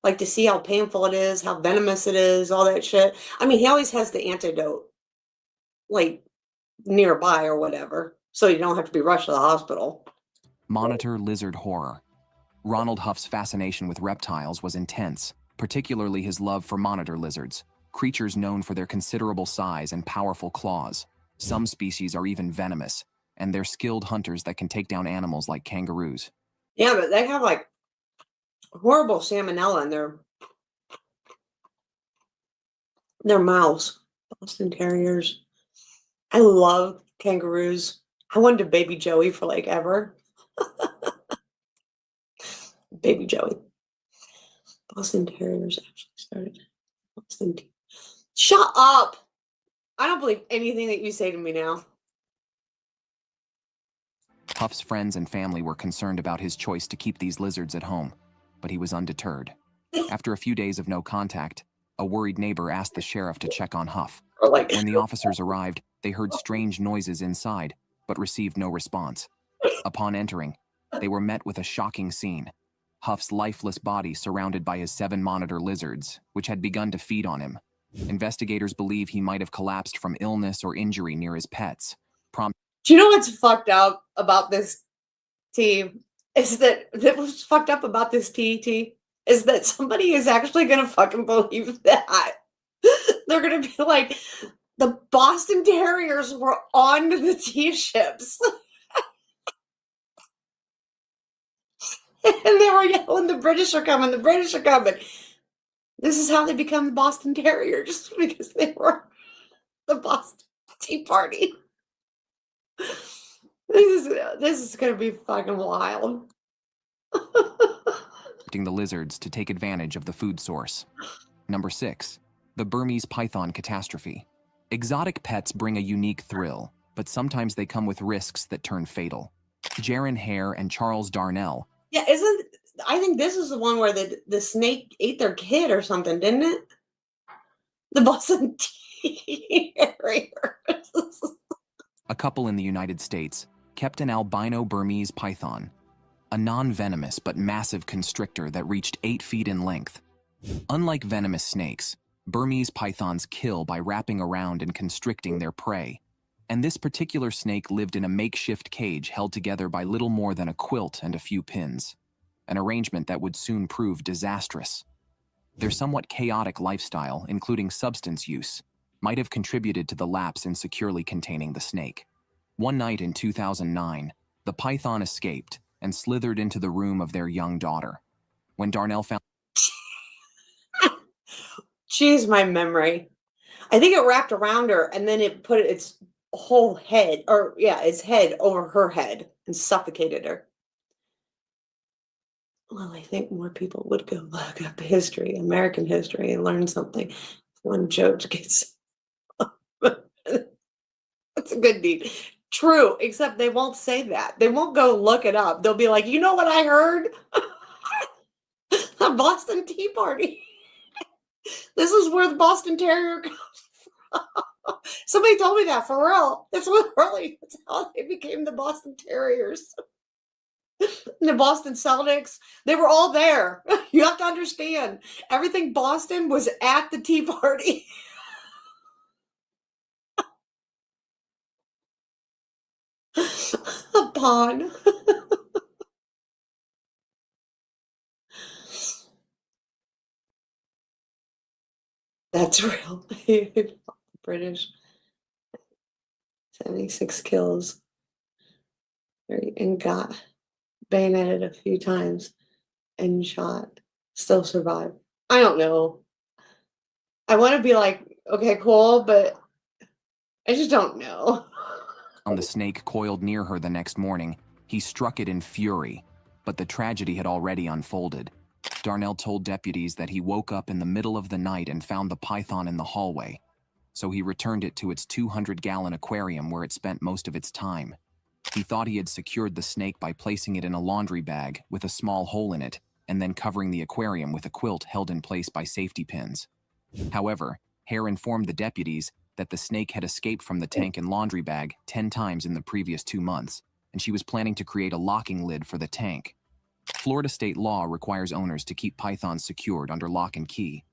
Like to see how painful it is, how venomous it is, all that shit. I mean, he always has the antidote like nearby or whatever, so you don't have to be rushed to the hospital.
Monitor lizard horror. Ronald Huff's fascination with reptiles was intense, particularly his love for monitor lizards, creatures known for their considerable size and powerful claws. Some species are even venomous, and they're skilled hunters that can take down animals like kangaroos.
Yeah, but they have like horrible salmonella in their mouths. Boston Terriers. I love kangaroos. I wanted a baby Joey for like ever. Baby Joey. Boston Terriers actually started. Shut up. I don't believe anything that you say to me now.
Huff's friends and family were concerned about his choice to keep these lizards at home, but he was undeterred. After a few days of no contact, a worried neighbor asked the sheriff to check on Huff. When the officers arrived, they heard strange noises inside, but received no response. Upon entering, they were met with a shocking scene. Huff's lifeless body surrounded by his 7 monitor lizards, which had begun to feed on him. Investigators believe he might have collapsed from illness or injury near his pets.
Do you know what's fucked up about this tea? Is that what's fucked up about this tea is that somebody is actually gonna fucking believe that. They're gonna be like, the Boston Terriers were on the tea ships. And they were yelling, the British are coming, the British are coming. This is how they become the Boston Terriers, because they were the Boston Tea Party. This is gonna be fucking wild.
The lizards to take advantage of the food source. Number 6, the Burmese python catastrophe. Exotic pets bring a unique thrill, but sometimes they come with risks that turn fatal. Jaron Hare and Charles Darnell.
Yeah, I think this is the one where the snake ate their kid or something, didn't it? The Boston Terriers.
A couple in the United States kept an albino Burmese python, a non-venomous but massive constrictor that reached 8 feet in length. Unlike venomous snakes, Burmese pythons kill by wrapping around and constricting their prey. And this particular snake lived in a makeshift cage held together by little more than a quilt and a few pins, an arrangement that would soon prove disastrous. Their somewhat chaotic lifestyle, including substance use, might have contributed to the lapse in securely containing the snake. One night in 2009, the python escaped and slithered into the room of their young daughter. When Darnell found...
Jeez, my memory. I think it wrapped around her and then it put its whole head, its head over her head and suffocated her. Well, I think more people would go look up history, American history, and learn something when George gets... That's a good deed. True, except they won't say that. They won't go look it up. They'll be like, you know what I heard? The Boston Tea Party. This is where the Boston Terrier comes from. Somebody told me that, for real. That's how they became the Boston Terriers. The Boston Celtics, they were all there. You have to understand, everything Boston was at the Tea Party. A pawn. That's real. British. 76 kills. And got bayoneted a few times and shot. Still survived. I don't know. I want to be like, okay, cool, but I just don't know.
On the snake coiled near her the next morning, he struck it in fury, but the tragedy had already unfolded. Darnell told deputies that he woke up in the middle of the night and found the python in the hallway, so he returned it to its 200-gallon aquarium where it spent most of its time. He thought he had secured the snake by placing it in a laundry bag with a small hole in it and then covering the aquarium with a quilt held in place by safety pins. However, Hare informed the deputies that the snake had escaped from the tank and laundry bag 10 times in the previous 2 months, and she was planning to create a locking lid for the tank. Florida state law requires owners to keep pythons secured under lock and key.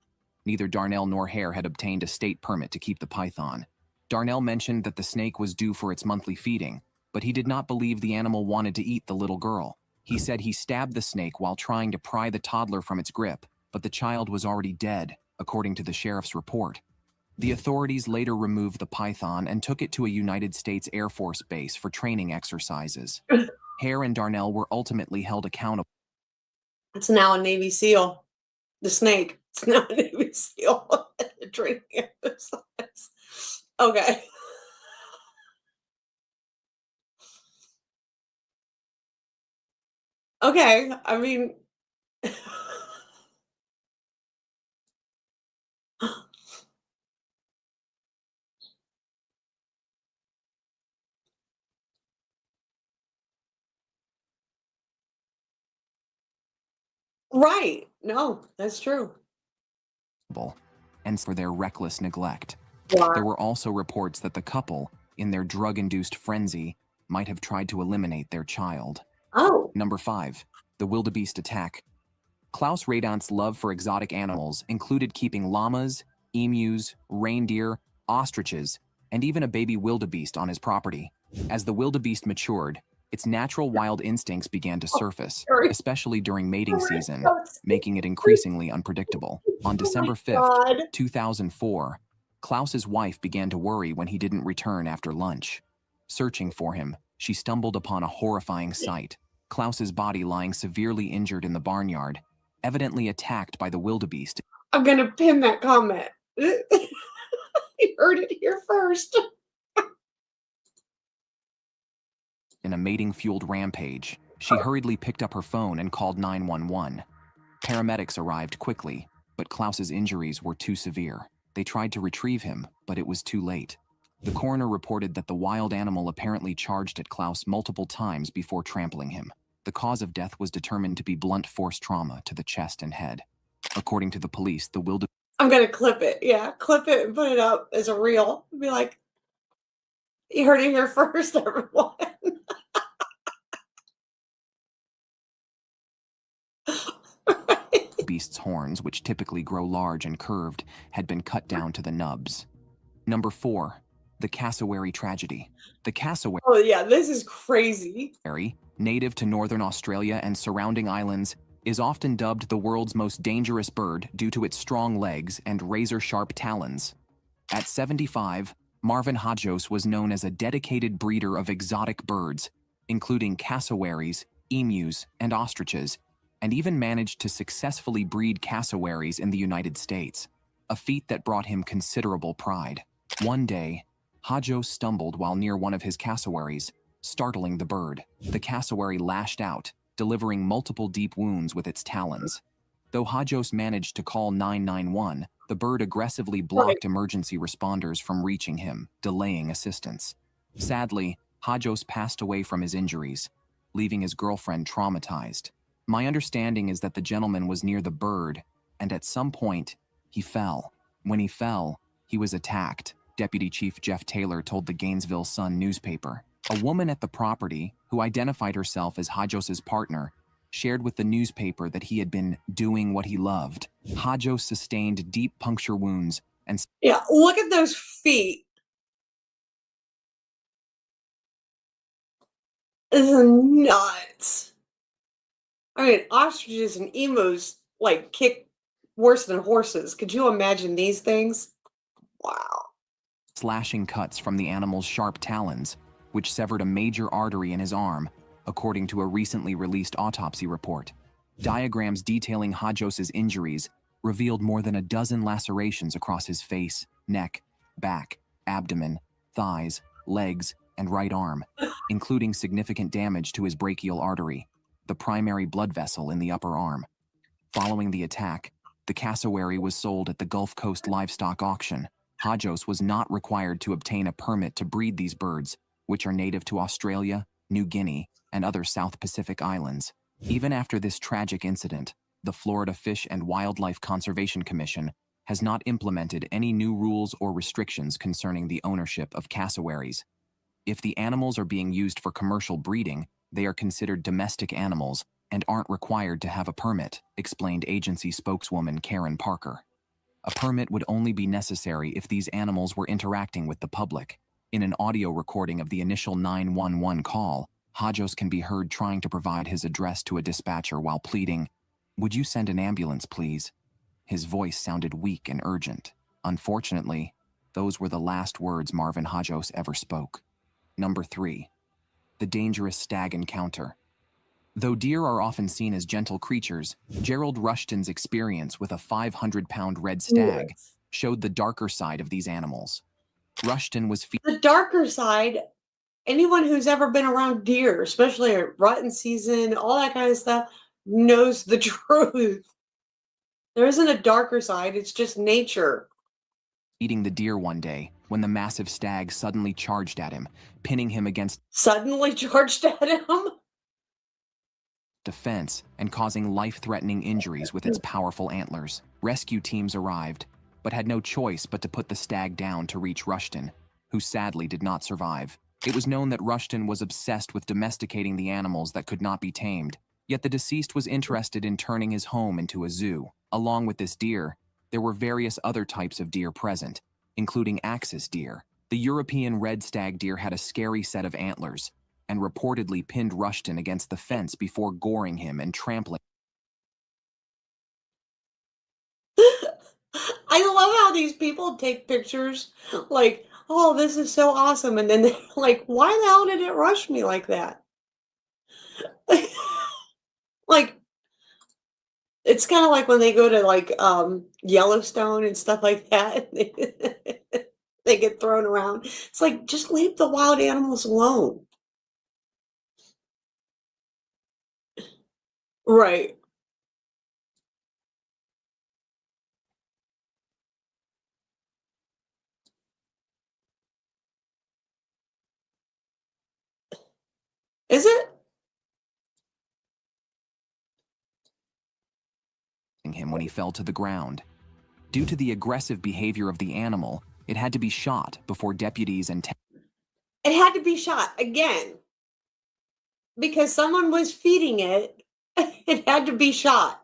Neither Darnell nor Hare had obtained a state permit to keep the python. Darnell mentioned that the snake was due for its monthly feeding, but he did not believe the animal wanted to eat the little girl. He said he stabbed the snake while trying to pry the toddler from its grip, but the child was already dead, according to the sheriff's report. The authorities later removed the python and took it to a United States Air Force base for training exercises. Hare and Darnell were ultimately held accountable.
It's now a Navy SEAL. The snake. It's now a Navy SEAL. Training exercise. Okay. Okay, I mean... Right. No, that's true.
And for their reckless neglect.
Wow.
There were also reports that the couple, in their drug-induced frenzy, might have tried to eliminate their child.
Oh.
Number 5. The wildebeest attack. Klaus Radant's love for exotic animals included keeping llamas, emus, reindeer, ostriches, and even a baby wildebeest on his property. As the wildebeest matured, its natural wild instincts began to surface, especially during mating season, making it increasingly unpredictable. On December 5th, 2004, Klaus's wife began to worry when he didn't return after lunch. Searching for him, she stumbled upon a horrifying sight. Klaus's body lying severely injured in the barnyard, evidently attacked by the wildebeest.
I'm going to pin that comment. You heard it here first.
In a mating-fueled rampage, she hurriedly picked up her phone and called 911. Paramedics arrived quickly, but Klaus's injuries were too severe. They tried to retrieve him, but it was too late. The coroner reported that the wild animal apparently charged at Klaus multiple times before trampling him. The cause of death was determined to be blunt force trauma to the chest and head. According to the police, the wildebeest...
I'm going to clip it. Yeah, clip it and put it up as a reel. Be like, you heard it here first, everyone.
beast's horns, which typically grow large and curved, had been cut down to the nubs. Number 4. The cassowary tragedy. The cassowary...
Oh yeah, this is crazy.
Native to northern Australia and surrounding islands, is often dubbed the world's most dangerous bird due to its strong legs and razor-sharp talons. At 75, Marvin Hajos was known as a dedicated breeder of exotic birds, including cassowaries, emus, and ostriches, and even managed to successfully breed cassowaries in the United States, a feat that brought him considerable pride. One day, Hajos stumbled while near one of his cassowaries, startling the bird. The cassowary lashed out, delivering multiple deep wounds with its talons. Though Hajos managed to call 911, the bird aggressively blocked emergency responders from reaching him, delaying assistance. Sadly, Hajos passed away from his injuries, leaving his girlfriend traumatized. My understanding is that the gentleman was near the bird, and at some point, he fell. When he fell, he was attacked, Deputy Chief Jeff Taylor told the Gainesville Sun newspaper. A woman at the property, who identified herself as Hajos's partner, shared with the newspaper that he had been doing what he loved. Hajos sustained deep puncture wounds and...
Yeah, look at those feet. This is nuts. I mean, ostriches and emus, like, kick worse than horses. Could you imagine these things? Wow.
Slashing cuts from the animal's sharp talons, which severed a major artery in his arm, according to a recently released autopsy report. Diagrams detailing Hajos's injuries revealed more than a dozen lacerations across his face, neck, back, abdomen, thighs, legs, and right arm, including significant damage to his brachial artery, the primary blood vessel in the upper arm. Following the attack, the cassowary was sold at the Gulf Coast livestock auction. Hajos was not required to obtain a permit to breed these birds, which are native to Australia, New Guinea, and other South Pacific islands. Even after this tragic incident, the Florida Fish and Wildlife Conservation Commission has not implemented any new rules or restrictions concerning the ownership of cassowaries. If the animals are being used for commercial breeding, they are considered domestic animals and aren't required to have a permit, explained agency spokeswoman Karen Parker. A permit would only be necessary if these animals were interacting with the public. In an audio recording of the initial 911 call, Hajos can be heard trying to provide his address to a dispatcher while pleading, "Would you send an ambulance, please?" His voice sounded weak and urgent. Unfortunately, those were the last words Marvin Hajos ever spoke. Number 3. The dangerous stag encounter. Though deer are often seen as gentle creatures, Gerald Rushton's experience with a 500-pound red stag showed the darker side of these animals. Rushton was...
The darker side, anyone who's ever been around deer, especially at rutting season, all that kind of stuff, knows the truth. There isn't a darker side, it's just nature.
Eating the deer one day when the massive stag suddenly charged at him, pinning him against
Suddenly charged at him?
the fence and causing life-threatening injuries with its powerful antlers. Rescue teams arrived, but had no choice but to put the stag down to reach Rushton, who sadly did not survive. It was known that Rushton was obsessed with domesticating the animals that could not be tamed, yet the deceased was interested in turning his home into a zoo. Along with this deer, there were various other types of deer present, including axis deer. The European red stag deer had a scary set of antlers, and reportedly pinned Rushton against the fence before goring him and trampling.
I love how these people take pictures like, oh, this is so awesome. And then they're like, why the hell did it rush me like that? Like, it's kind of like when they go to like Yellowstone and stuff like that. They get thrown around. It's like, just leave the wild animals alone. Right. Is it?
Him when he fell to the ground. Due to the aggressive behavior of the animal, it had to be shot before deputies and
It had to be shot again because someone was feeding it. It had to be shot.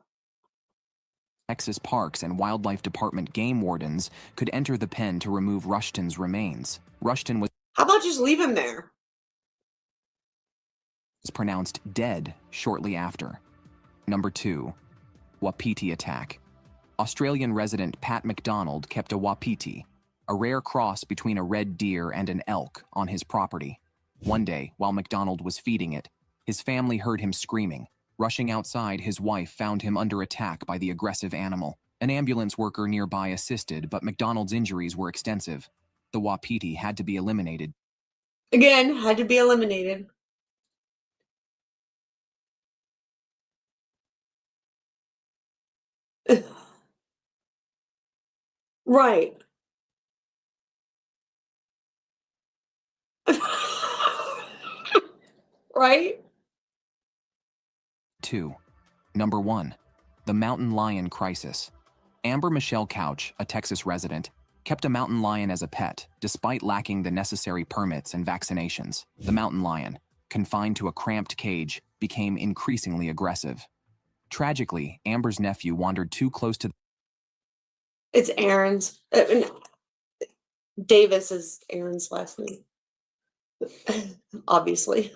Texas Parks and Wildlife Department game wardens could enter the pen to remove Rushton's remains. Rushton was
How about just leave him there?
pronounced dead shortly after. Number 2. Wapiti attack. Australian resident Pat McDonald kept a wapiti, a rare cross between a red deer and an elk, on his property. One day, while McDonald was feeding it, his family heard him screaming. Rushing outside, his wife found him under attack by the aggressive animal. An ambulance worker nearby assisted, but McDonald's injuries were extensive. The wapiti had to be eliminated.
Again, had to be eliminated. Right. Right?
2. Number 1. The mountain lion crisis. Amber Michelle Couch, a Texas resident, kept a mountain lion as a pet, despite lacking the necessary permits and vaccinations. The mountain lion, confined to a cramped cage, became increasingly aggressive. Tragically, Amber's nephew wandered too close to
It's Aaron's. Davis is Aaron's last name. Obviously.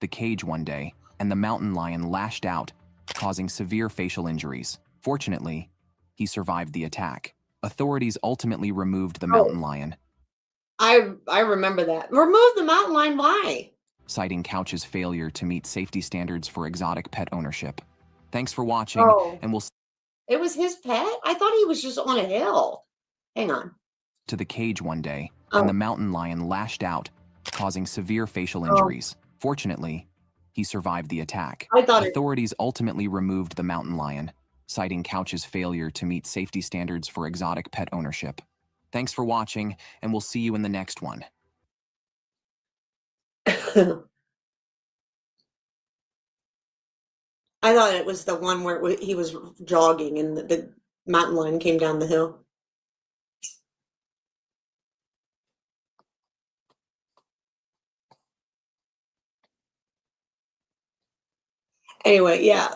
the cage one day, and the mountain lion lashed out, causing severe facial injuries. Fortunately, he survived the attack. Authorities ultimately removed the mountain lion,
I remember that. Remove the mountain lion. Why?
citing Couch's failure to meet safety standards for exotic pet ownership. Thanks for watching, and we'll
It was his pet? I thought he was just on a hill. Hang on.
to the cage one day, and the mountain lion lashed out, causing severe facial injuries. Fortunately, he survived the attack.
I thought
Authorities ultimately removed the mountain lion, citing Couch's failure to meet safety standards for exotic pet ownership. Thanks for watching, and we'll see you in the next one.
I thought it was the one where he was jogging and the mountain lion came down the hill. Anyway, yeah.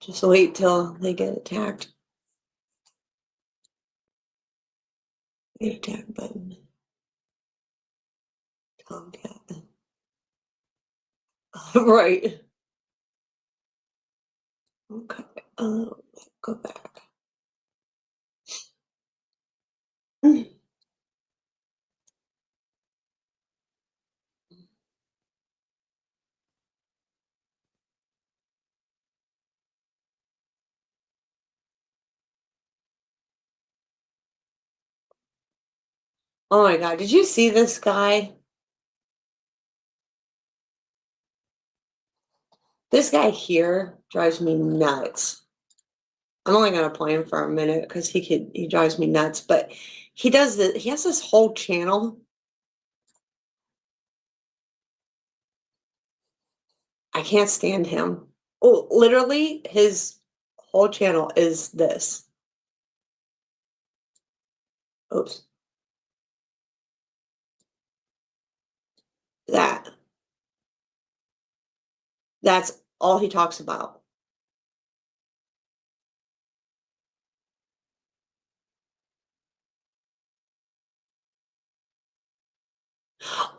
Just wait till they get attacked. Get attacked button. Tomcat. Right. Okay. Go back. Oh my God, did you see this guy? This guy here drives me nuts. I'm only gonna play him for a minute because he drives me nuts, but he has this whole channel. I can't stand him. Oh, literally, his whole channel is this. Oops. That's all he talks about.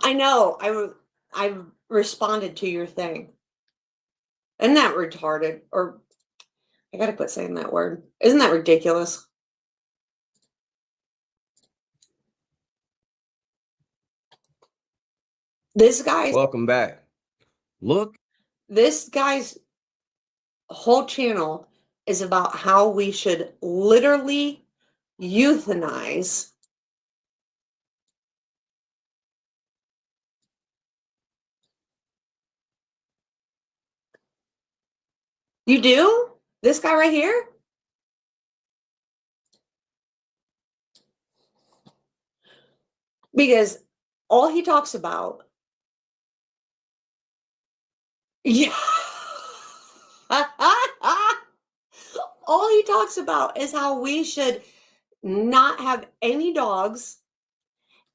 I know. I responded to your thing. Isn't that retarded? Or I gotta quit saying that word. Isn't that ridiculous? This guy's
Welcome back. Look,
this guy's whole channel is about how we should literally euthanize You do? This guy right here? Because all he talks about, yeah. All he talks about is how we should not have any dogs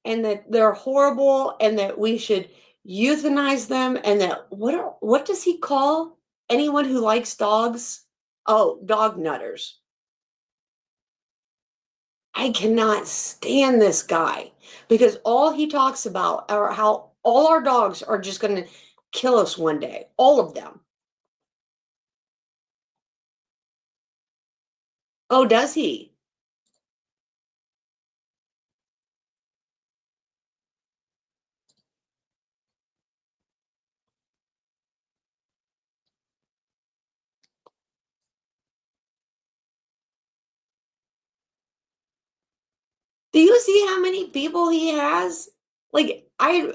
and that they're horrible and that we should euthanize them and that what does he call anyone who likes dogs? Oh, dog nutters. I cannot stand this guy because all he talks about are how all our dogs are just going to kill us one day. All of them. Oh, does he? Do you see how many people he has? Like, I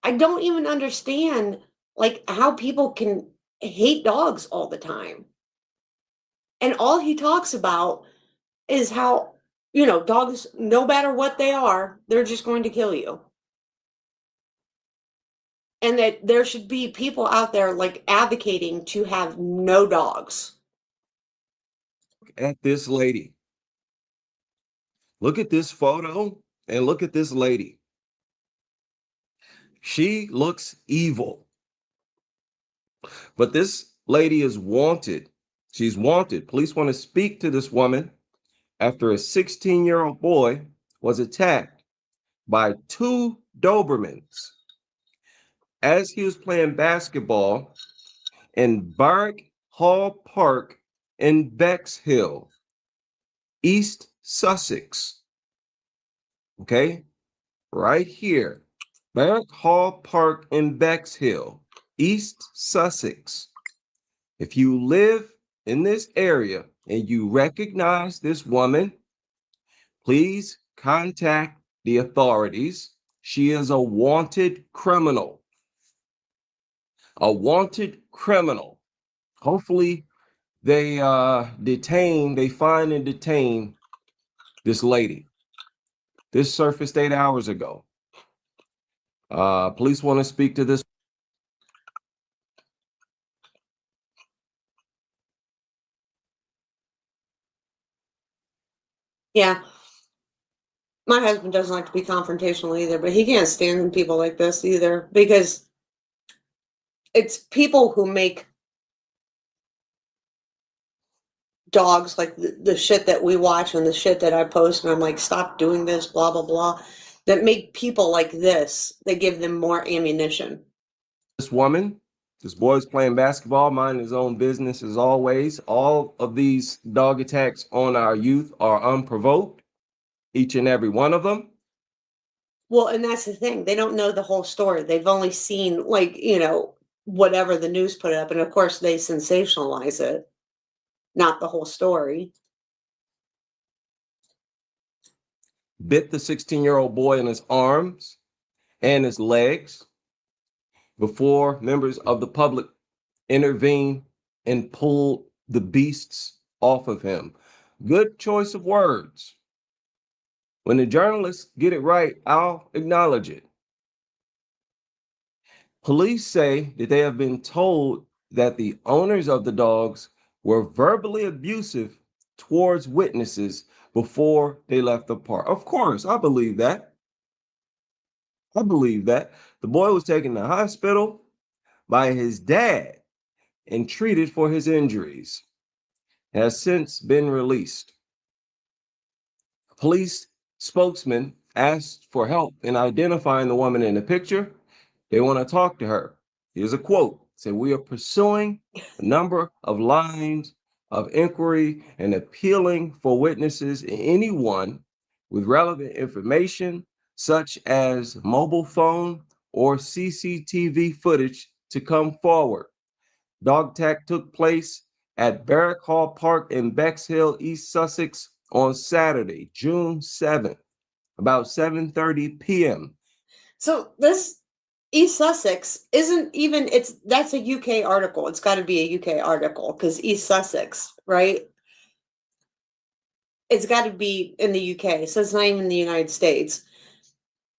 don't even understand like how people can hate dogs all the time. And all he talks about is how, dogs, no matter what they are, they're just going to kill you. And that there should be people out there like advocating to have no dogs.
at this lady. Look at this photo and look at this lady. She looks evil. But this lady is wanted. She's wanted. Police want to speak to this woman after a 16-year-old boy was attacked by two Dobermans as he was playing basketball in Barrack Hall Park in Bexhill, East Sussex. Okay, right here, Barrack Hall Park in Bexhill, East Sussex. If you live in this area and you recognize this woman, please contact the authorities. She is a wanted criminal. A wanted criminal. Hopefully they find and detain this lady. This surfaced 8 hours ago. Police want to speak to this.
Yeah. My husband doesn't like to be confrontational either, but he can't stand people like this either because it's people who make dogs like the shit that we watch and the shit that I post and I'm like, stop doing this, blah, blah, blah, that make people like this, they give them more ammunition.
This woman, this boy's playing basketball, minding his own business as always. All of these dog attacks on our youth are unprovoked, each and every one of them.
Well, and that's the thing. They don't know the whole story. They've only seen like, whatever the news put up. And of course they sensationalize it, not the whole story.
Bit the 16-year-old boy in his arms and his legs before members of the public intervened and pulled the beasts off of him. Good choice of words. When the journalists get it right, I'll acknowledge it. Police say that they have been told that the owners of the dogs were verbally abusive towards witnesses before they left the park. Of course, I believe that. I believe that. The boy was taken to the hospital by his dad and treated for his injuries. Has since been released. A police spokesman asked for help in identifying the woman in the picture. They want to talk to her. Here's a quote. Say, we are pursuing a number of lines of inquiry and appealing for witnesses and anyone with relevant information, such as mobile phone or CCTV footage, to come forward. Dog tag took place at Barrack Hall Park in Bexhill, East Sussex on Saturday, June 7th, about 7:30 p.m.
So this East Sussex isn't even, that's a UK article. It's got to be a UK article because East Sussex, right? It's got to be in the UK. So it's not even the United States.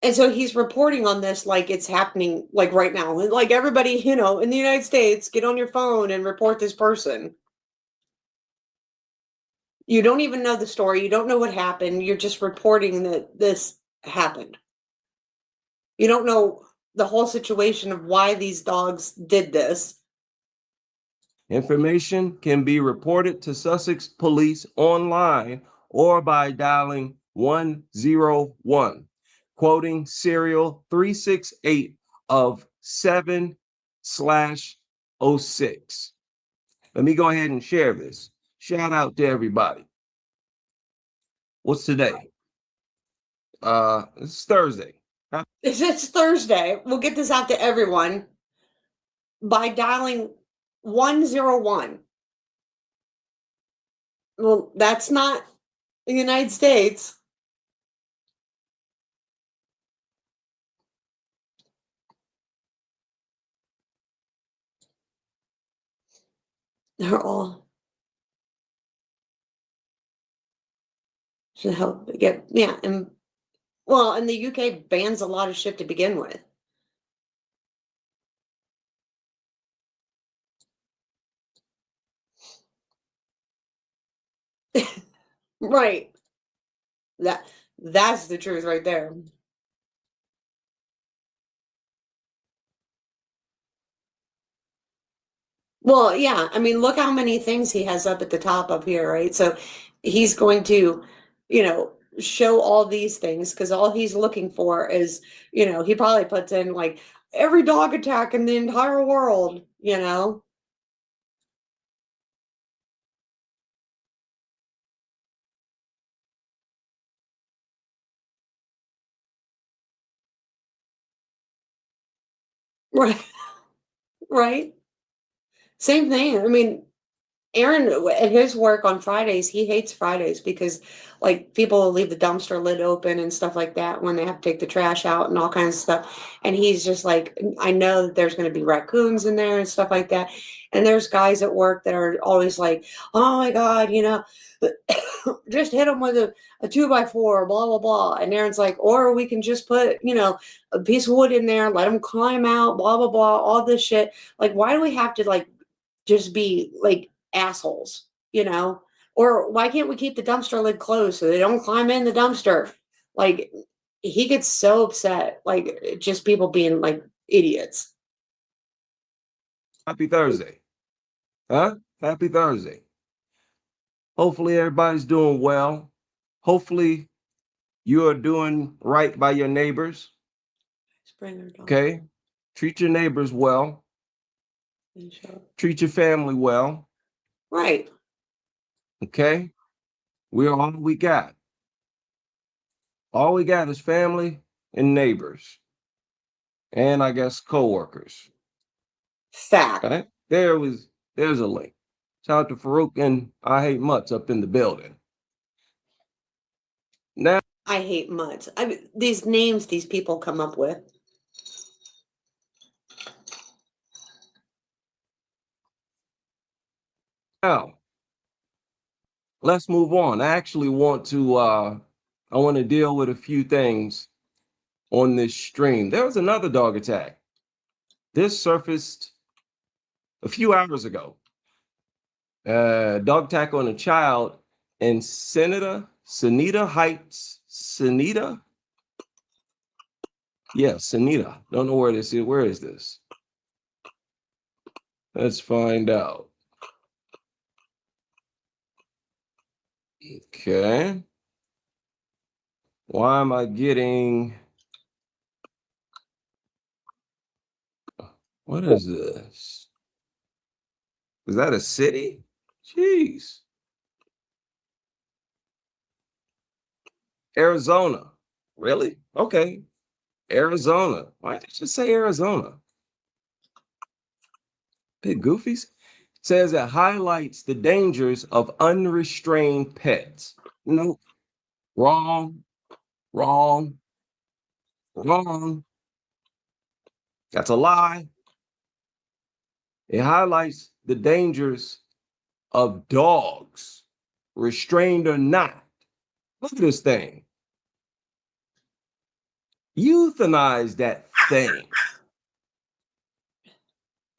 And so he's reporting on this like it's happening like right now. And like everybody, in the United States, get on your phone and report this person. You don't even know the story. You don't know what happened. You're just reporting that this happened. You don't know the whole situation of why these dogs did this.
Information can be reported to Sussex Police online or by dialing 101, quoting serial 368 of 7/06. Let me go ahead and share this. Shout out to everybody. What's today? It's Thursday.
It's Thursday. We'll get this out to everyone by dialing 101. Well, that's not the United States. They're all should help get, yeah, and the UK bans a lot of shit to begin with. Right. That's the truth right there. Well, yeah, I mean, look how many things he has up at the top up here, right? So he's going to, show all these things because all he's looking for is, he probably puts in like every dog attack in the entire world. Right. Right. Same thing. I mean, Aaron at his work on Fridays, he hates Fridays because like people will leave the dumpster lid open and stuff like that when they have to take the trash out and all kinds of stuff. And he's just like, I know that there's going to be raccoons in there and stuff like that. And there's guys at work that are always like, oh my God, just hit them with a 2x4, blah, blah, blah. And Aaron's like, or we can just put, a piece of wood in there, let them climb out, blah, blah, blah, all this shit. Like, why do we have to like just be like assholes, or why can't we keep the dumpster lid closed so they don't climb in the dumpster? Like he gets so upset, like just people being like idiots.
Happy Thursday. Happy Thursday. Hopefully everybody's doing well. Hopefully you are doing right by your neighbors. Okay? Treat your neighbors well. Treat your family well.
Right.
Okay? We're all we got. All we got is family and neighbors. And I guess coworkers.
Fact.
Okay? There's a link. Shout out to Farouk and I Hate Mutts up in the building. Now
I hate mutts. I mean, these names these people come up with.
Now, let's move on. I actually want to I want to deal with a few things on this stream. There was another dog attack. This surfaced a few hours ago. Dog attack on a child in Sonita Heights. Sonita? Yeah, Sonita. Don't know where this is. Where is this? Let's find out. Okay. Why am I getting... What is this? Is that a city? Jeez. Arizona. Really? Okay. Arizona. Why did you say Arizona? Big goofies. Says it highlights the dangers of unrestrained pets. Nope. Wrong. Wrong. Wrong. That's a lie. It highlights the dangers of dogs, restrained or not. Look at this thing. Euthanize that thing.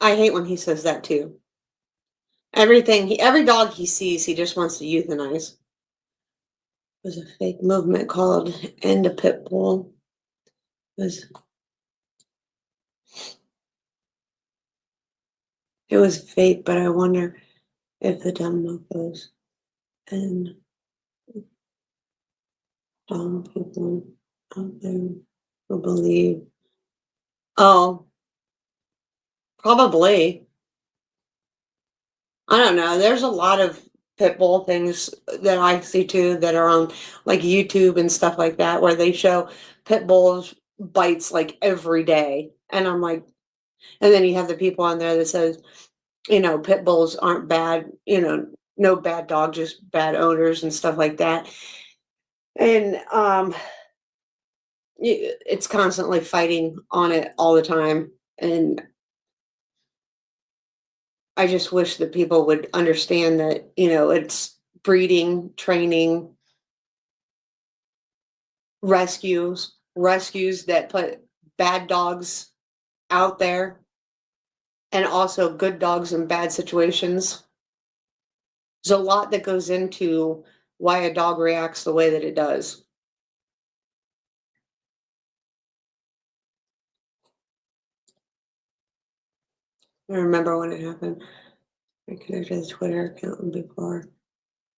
I hate when he says that too. Every dog he sees, he just wants to euthanize. There's a fake movement called End a Pit Bull. It was fake, but I wonder if the dumb mofos and dumb people out there will believe. Oh, probably. I don't know. There's a lot of pit bull things that I see too that are on like YouTube and stuff like that where they show pit bulls bites like every day. And I'm like, and then you have the people on there that says, pit bulls aren't bad, no bad dog, just bad owners and stuff like that. And it's constantly fighting on it all the time. And I just wish that people would understand that, it's breeding, training, rescues that put bad dogs out there and also good dogs in bad situations. There's a lot that goes into why a dog reacts the way that it does. I remember when it happened. I connected the Twitter account before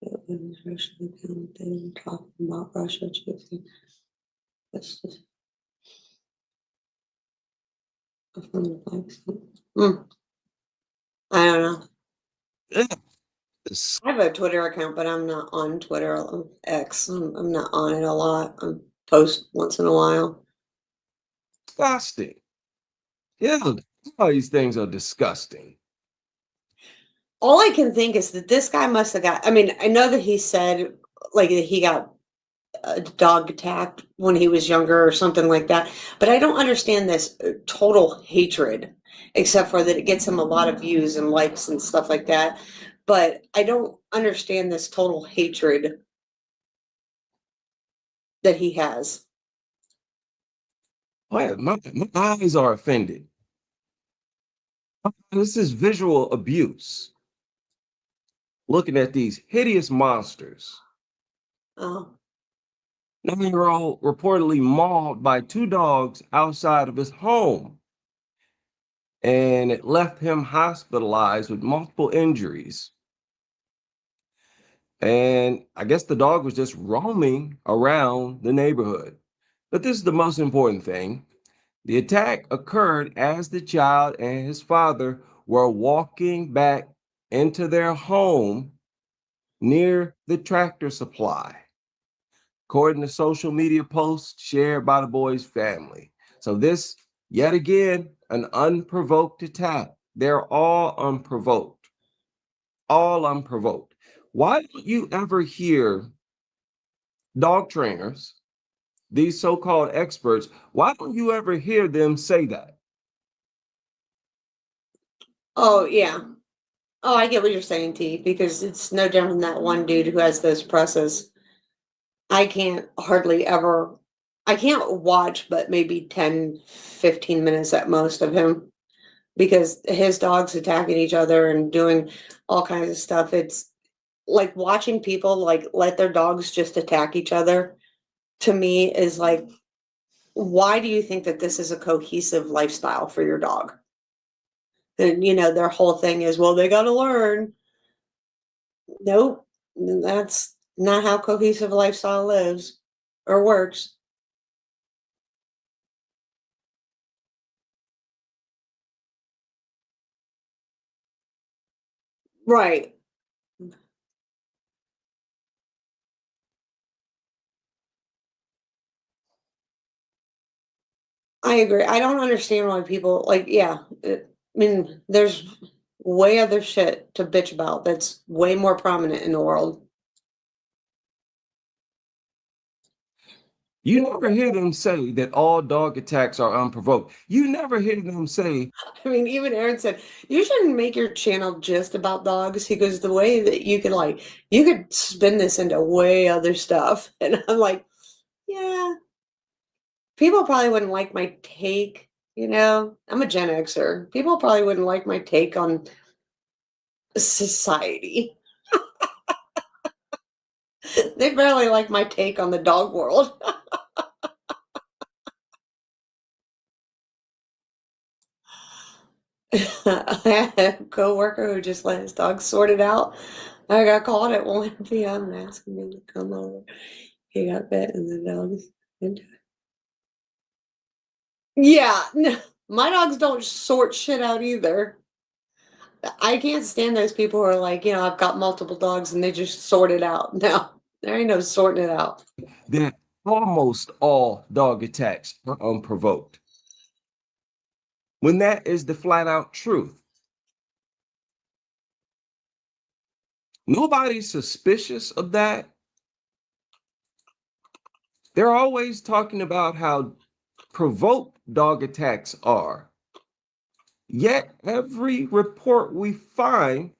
it was Russian account. They didn't talk about Russia choosing. That's just from the Black I don't know. I have a Twitter account, but I'm not on Twitter. I'm X. I'm not on it a lot. I post once in a while.
Disgusting. Yeah, all these things are disgusting.
All I can think is that this guy must have got, I mean, I know that he said like that he got a dog attacked when he was younger or something like that, but I don't understand this total hatred, except for that it gets him a lot of views and likes and stuff like that. But I don't understand this total hatred that he has.
My eyes are offended. This is visual abuse. Looking at these hideous monsters.
Oh.
9-year-old reportedly mauled by 2 dogs outside of his home. And it left him hospitalized with multiple injuries. And I guess the dog was just roaming around the neighborhood. But this is the most important thing. The attack occurred as the child and his father were walking back into their home near the Tractor Supply, according to social media posts shared by the boy's family. So this, yet again, an unprovoked attack. They're all unprovoked. All unprovoked. Why don't you ever hear dog trainers, these so-called experts, why don't you ever hear them say that?
Oh, yeah. Oh, I get what you're saying, T, because it's no different than that one dude who has those presses. I can't hardly ever, I can't watch but maybe 10, 15 minutes at most of him because his dogs attacking each other and doing all kinds of stuff. It's like watching people like let their dogs just attack each other to me is like, why do you think that this is a cohesive lifestyle for your dog? And their whole thing is, well, they got to learn. Nope, that's not how cohesive lifestyle lives or works. Right. I agree. I don't understand why people like, yeah, I mean, there's way other shit to bitch about that's way more prominent in the world.
You never hear them say that all dog attacks are unprovoked. You never hear them say,
I mean, even Aaron said, you shouldn't make your channel just about dogs. He goes, the way that you could spin this into way other stuff. And I'm like, yeah, people probably wouldn't like my take. I'm a Gen Xer. People probably wouldn't like my take on society. They barely like my take on the dog world. I had a coworker who just let his dog sort it out. I got called at 1 p.m. and asking me to come over. He got bit and the dog's into it. Yeah, no, my dogs don't sort shit out either. I can't stand those people who are like, I've got multiple dogs and they just sort it out. No, there ain't no sorting it out.
that almost all dog attacks are unprovoked, when that is the flat out truth. Nobody's suspicious of that. They're always talking about how provoked dog attacks are. Yet every report we find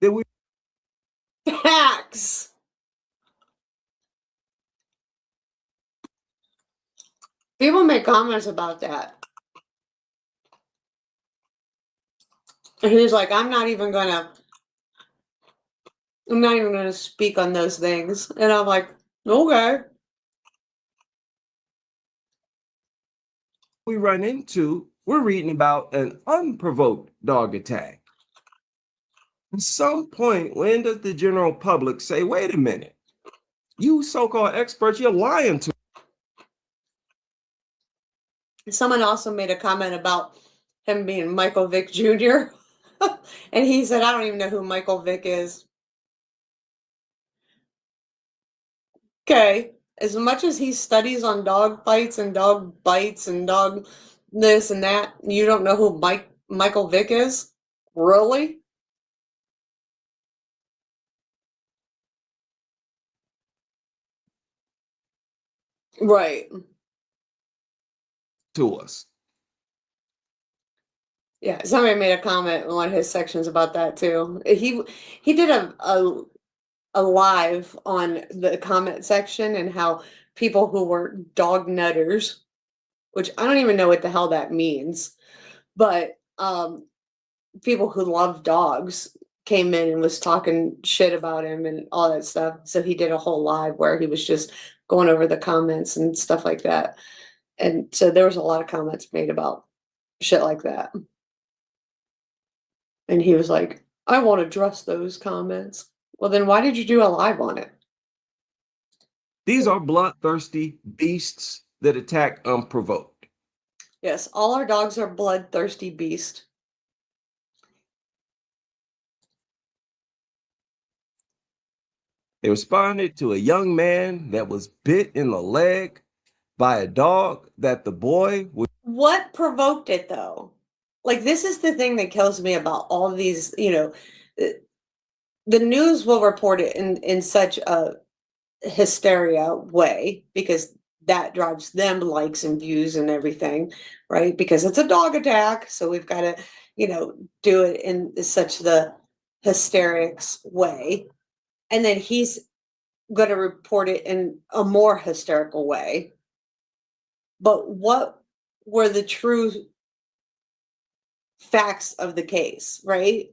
that we
Facts. People make comments about that. And he's like, I'm not even gonna speak on those things. And I'm like, okay.
we run into, we're reading about an unprovoked dog attack. At some point, when does the general public say, wait a minute, you so-called experts, you're lying to?
Someone also made a comment about him being Michael Vick Jr. And he said, I don't even know who Michael Vick is. Okay. As much as he studies on dog fights and dog bites and dog this and that, you don't know who Michael Vick is? Really? Right.
To us.
Yeah, somebody made a comment in one of his sections about that too. He did a live on the comment section and how people who were dog nutters, which I don't even know what the hell that means, but people who love dogs came in and was talking shit about him and all that stuff. So he did a whole live where he was just going over the comments and stuff like that. And so there was a lot of comments made about shit like that. And he was like, I won't address those comments. Well, then why did you do a live on it?
These are bloodthirsty beasts that attack unprovoked.
Yes, all our dogs are bloodthirsty beasts.
They responded to a young man that was bit in the leg by a dog that the boy was.
What provoked it though? Like, this is the thing that kills me about all of these, the news will report it in such a hysteria way because that drives them likes and views and everything, right? Because it's a dog attack. So we've got to, do it in such the hysterics way. And then he's going to report it in a more hysterical way. But what were the true facts of the case, right?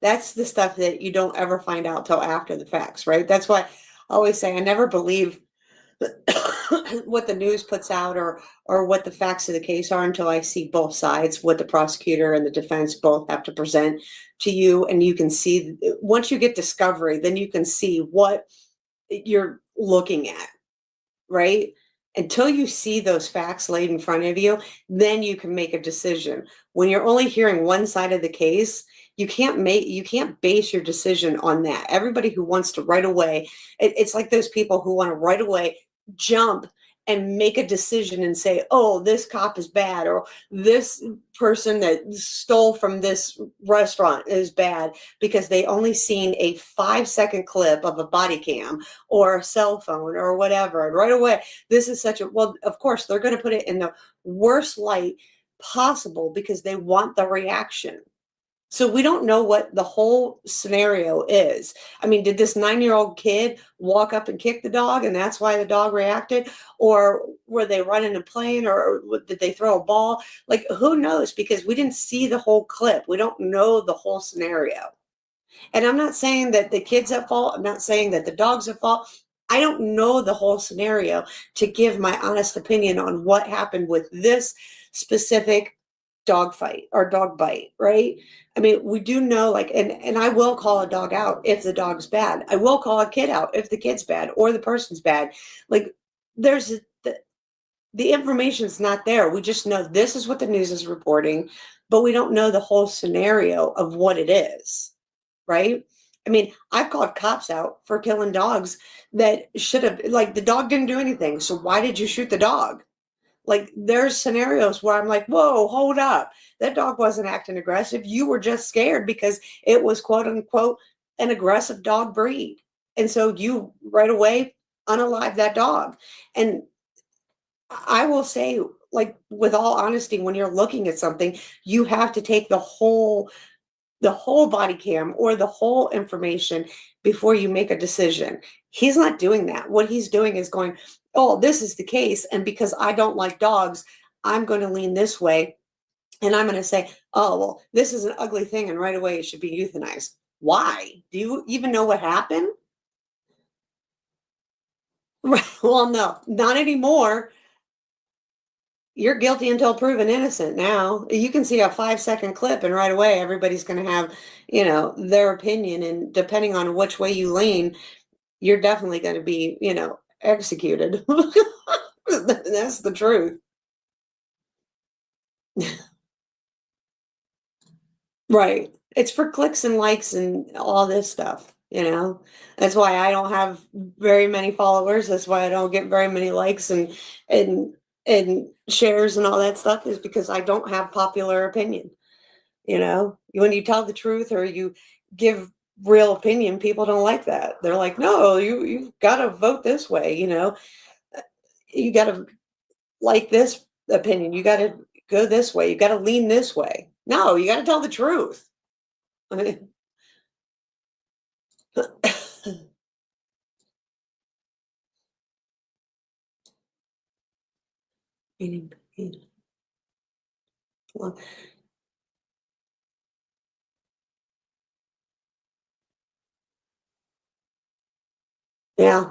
That's the stuff that you don't ever find out till after the facts, right? That's why I always say I never believe what the news puts out or what the facts of the case are until I see both sides, what the prosecutor and the defense both have to present to you. And you can see, once you get discovery, then you can see what you're looking at, right? Until you see those facts laid in front of you, then you can make a decision. When you're only hearing one side of the case, you can't base your decision on that. Everybody who wants to right away, it's like those people who want to right away jump and make a decision and say, oh, this cop is bad, or this person that stole from this restaurant is bad, because they only seen a 5-second clip of a body cam or a cell phone or whatever. And right away, this is such a, well, of course, they're going to put it in the worst light possible because they want the reaction. So we don't know what the whole scenario is. I mean, did this 9-year-old kid walk up and kick the dog and that's why the dog reacted? Or were they running and playing, or did they throw a ball? Like, who knows? Because we didn't see the whole clip. We don't know the whole scenario. And I'm not saying that the kid's at fault. I'm not saying that the dog's at fault. I don't know the whole scenario to give my honest opinion on what happened with this specific dog fight or dog bite, right? I mean, we do know, like, and I will call a dog out if the dog's bad. I will call a kid out if the kid's bad or the person's bad. Like, there's the information's not there. We just know this is what the news is reporting, but we don't know the whole scenario of what it is, right? I mean, I've called cops out for killing dogs that should have, like, the dog didn't do anything. So why did you shoot the dog? Like, there's scenarios where I'm like, whoa, hold up. That dog wasn't acting aggressive. You were just scared because it was, quote unquote, an aggressive dog breed. And so you right away unalive that dog. And I will say, like, with all honesty, when you're looking at something, you have to take the whole body cam or the whole information before you make a decision. He's not doing that. What he's doing is going, oh, this is the case. And because I don't like dogs, I'm going to lean this way. And I'm going to say, oh, well, this is an ugly thing. And right away it should be euthanized. Why? Do you even know what happened? Right. Well, no, not anymore. You're guilty until proven innocent now. You can see a 5-second clip and right away everybody's going to have, their opinion. And depending on which way you lean, you're definitely going to be, executed. That's the truth. Right. It's for clicks and likes and all this stuff, That's why I don't have very many followers. That's why I don't get very many likes and shares and all that stuff, is because I don't have popular opinion. When you tell the truth or you give real opinion, people don't like that. They're like, no, you've got to vote this way. You got to like this opinion. You got to go this way. You got to lean this way. No, you got to tell the truth. Yeah.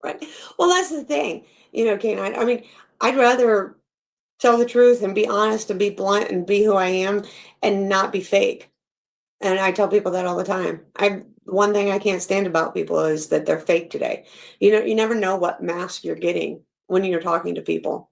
Right. Well, that's the thing, Canine. I mean, I'd rather tell the truth and be honest and be blunt and be who I am and not be fake. And I tell people that all the time. One thing I can't stand about people is that they're fake today. You never know what mask you're getting when you're talking to people,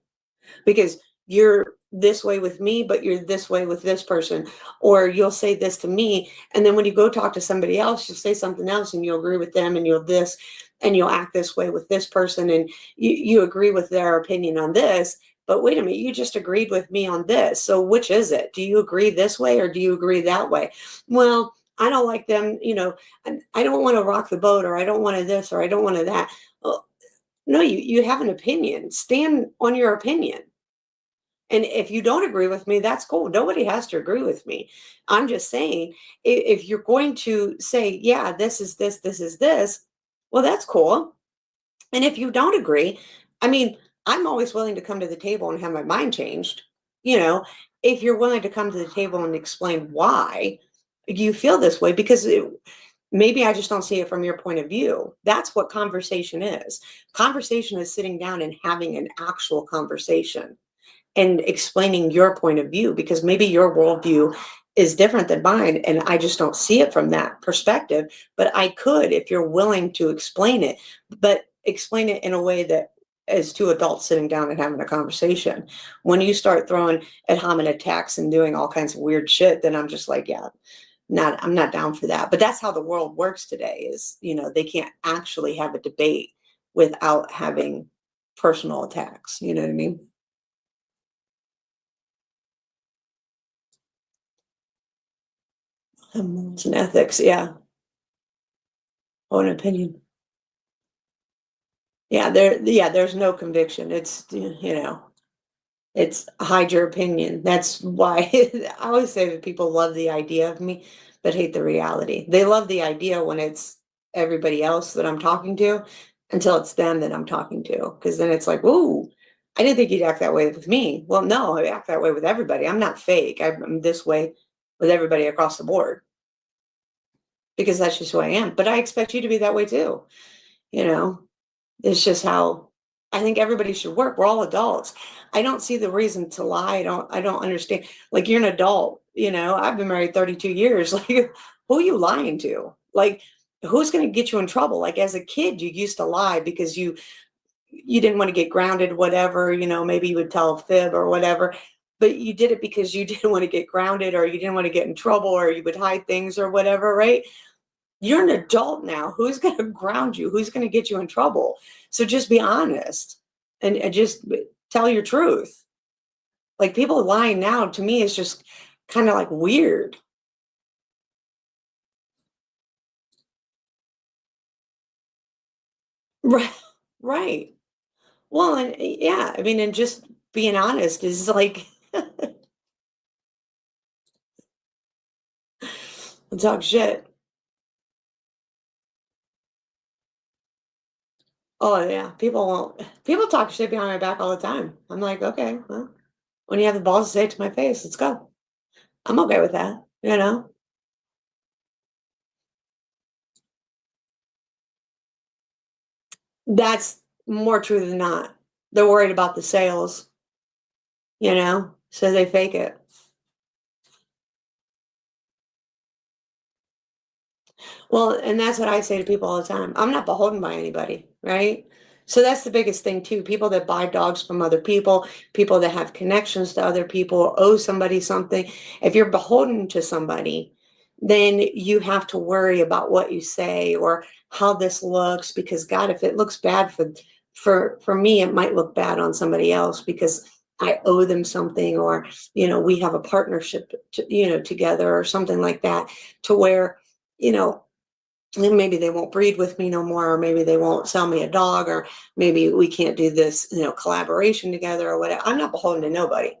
because you're this way with me, but you're this way with this person, or you'll say this to me. And then when you go talk to somebody else, you'll say something else and you'll agree with them and you'll act this way with this person. And you agree with their opinion on this, but wait a minute, you just agreed with me on this. So which is it? Do you agree this way or do you agree that way? Well, I don't like them, I don't want to rock the boat, or I don't want to this, or I don't want to that. Well, no, you have an opinion. Stand on your opinion. And if you don't agree with me, that's cool. Nobody has to agree with me. I'm just saying, if you're going to say, yeah, this is this, this is this, well, that's cool. And if you don't agree, I mean, I'm always willing to come to the table and have my mind changed. You know, if you're willing to come to the table and explain why you feel this way, because maybe I just don't see it from your point of view. That's what conversation is. Conversation is sitting down and having an actual conversation and explaining your point of view, because maybe your worldview is different than mine and I just don't see it from that perspective. But I could, if you're willing to explain it, but explain it in a way that is two adults sitting down and having a conversation. When you start throwing ad hominem attacks and doing all kinds of weird shit, then I'm just like, yeah, I'm not down for that. But that's how the world works today, is, you know, they can't actually have a debate without having personal attacks. You know what I mean? Morals and ethics, yeah. Own opinion. Yeah, there's no conviction. It's, you know, it's hide your opinion. That's why I always say that people love the idea of me, but hate the reality. They love the idea when it's everybody else that I'm talking to, until it's them that I'm talking to. Because then it's like, ooh, I didn't think you'd act that way with me. Well, no, I act that way with everybody. I'm not fake. I'm this way with everybody across the board, because that's just who I am. But I expect you to be that way too. You know, it's just how I think everybody should work. We're all adults. I don't see the reason to lie. I don't understand. Like, you're an adult, you know, I've been married 32 years. Like, who are you lying to? Like, who's going to get you in trouble? Like, as a kid, you used to lie because you didn't want to get grounded, whatever, you know, maybe you would tell a fib or whatever, but you did it because you didn't want to get grounded, or you didn't want to get in trouble, or you would hide things or whatever, right? You're an adult now. Who's going to ground you? Who's going to get you in trouble? So just be honest and just tell your truth. Like, people lying now, to me, is just kind of like weird. Right. Right. Well, and yeah, I mean, and just being honest is like, talk shit. Oh yeah, people talk shit behind my back all the time. I'm like, okay, well, when you have the balls to say it to my face, let's go. I'm okay with that, you know? That's more true than not. They're worried about the sales, you know, so they fake it. Well, and that's what I say to people all the time. I'm not beholden by anybody, right? So that's the biggest thing too. People that buy dogs from other people that have connections to other people, owe somebody something. If you're beholden to somebody, then you have to worry about what you say or how this looks, because God, if it looks bad for me, it might look bad on somebody else because I owe them something, or, you know, we have a partnership, you know, together or something like that, to where, you know, then maybe they won't breed with me no more, or maybe they won't sell me a dog, or maybe we can't do this, you know, collaboration together or whatever. I'm not beholden to nobody.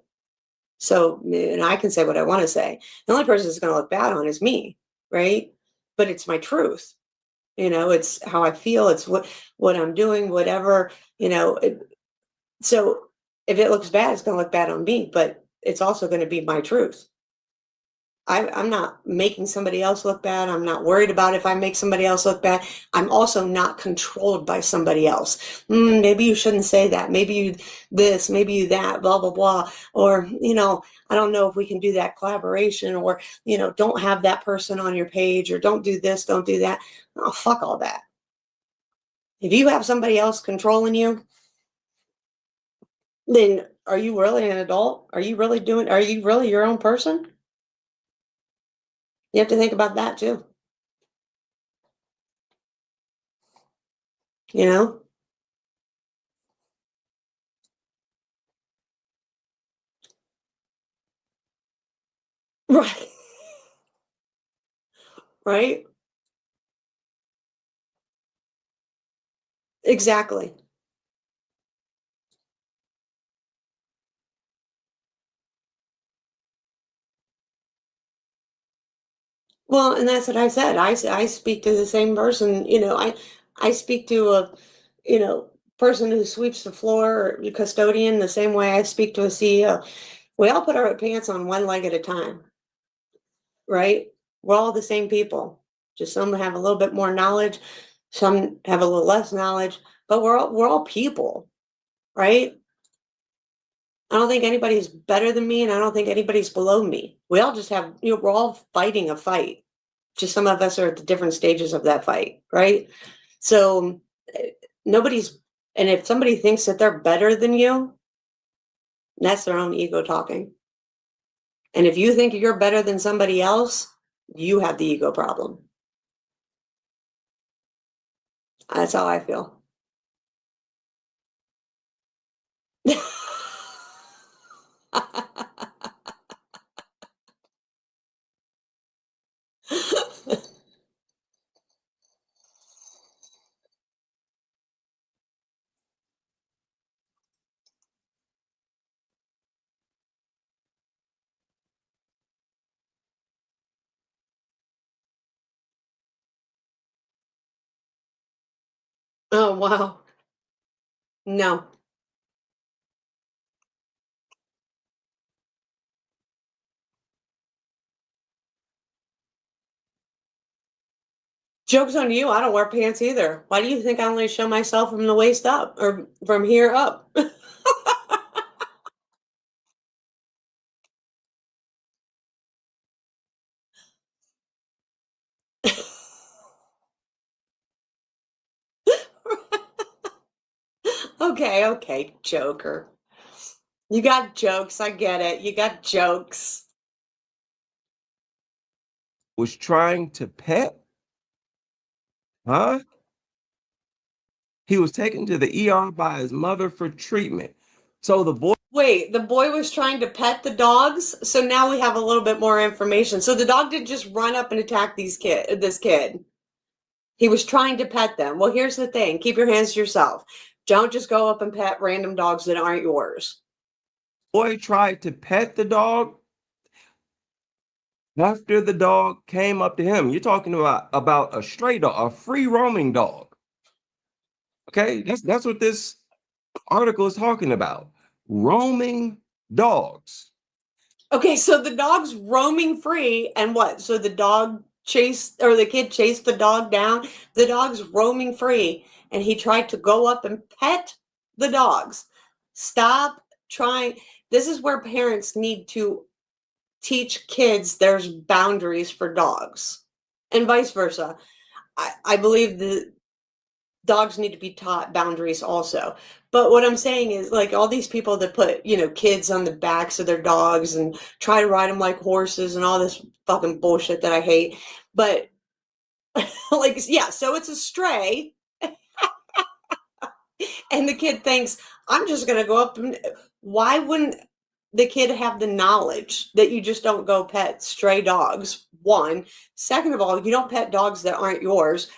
So, and I can say what I want to say. The only person that's going to look bad on is me, right? But it's my truth. You know, it's how I feel. It's what I'm doing, whatever, you know. So if it looks bad, it's going to look bad on me, but it's also going to be my truth. I'm not making somebody else look bad. I'm not worried about if I make somebody else look bad. I'm also not controlled by somebody else. Maybe you shouldn't say that. Maybe you this, maybe you that, blah, blah, blah. Or, you know, I don't know if we can do that collaboration, or, you know, don't have that person on your page, or don't do this, don't do that. Oh, fuck all that. If you have somebody else controlling you, then are you really an adult? Are you really your own person? You have to think about that too. You know? Right. Right? Exactly. Well, and that's what I said. I speak to the same person. I speak to a, person who sweeps the floor or the custodian the same way I speak to a CEO. We all put our pants on one leg at a time, right? We're all the same people. Just some have a little bit more knowledge, some have a little less knowledge, but we're all people, right? I don't think anybody's better than me, and I don't think anybody's below me. We all just have, we're all fighting a fight. Just some of us are at the different stages of that fight, right? So nobody's, and if somebody thinks that they're better than you, that's their own ego talking. And if you think you're better than somebody else, you have the ego problem. That's how I feel. Oh, wow. No. Joke's on you. I don't wear pants either. Why do you think I only show myself from the waist up or from here up? Okay, okay, Joker. You got jokes. I get it. You got jokes.
Was trying to pet? Huh? He was taken to the ER by his mother for treatment. So the boy.
Wait, the boy was trying to pet the dogs? So now we have a little bit more information. So the dog didn't just run up and attack this kid. He was trying to pet them. Well, here's the thing. Keep your hands to yourself. Don't just go up and pet random dogs that aren't yours.
Boy tried to pet the dog after the dog came up to him. You're talking about a stray dog, a free roaming dog. Okay, that's what this article is talking about. Roaming dogs.
Okay, so the dog's roaming free, and what? So the dog chased, or the kid chased the dog down. The dog's roaming free, and he tried to go up and pet the dogs. Stop trying. This is where parents need to teach kids there's boundaries for dogs, and vice versa. I believe the dogs need to be taught boundaries also. But what I'm saying is, like, all these people that put, kids on the backs of their dogs and try to ride them like horses and all this fucking bullshit that I hate. But like, yeah, so it's a stray, and the kid thinks, I'm just gonna go up and why wouldn't the kid have the knowledge that you just don't go pet stray dogs? One. Second of all, you don't pet dogs that aren't yours.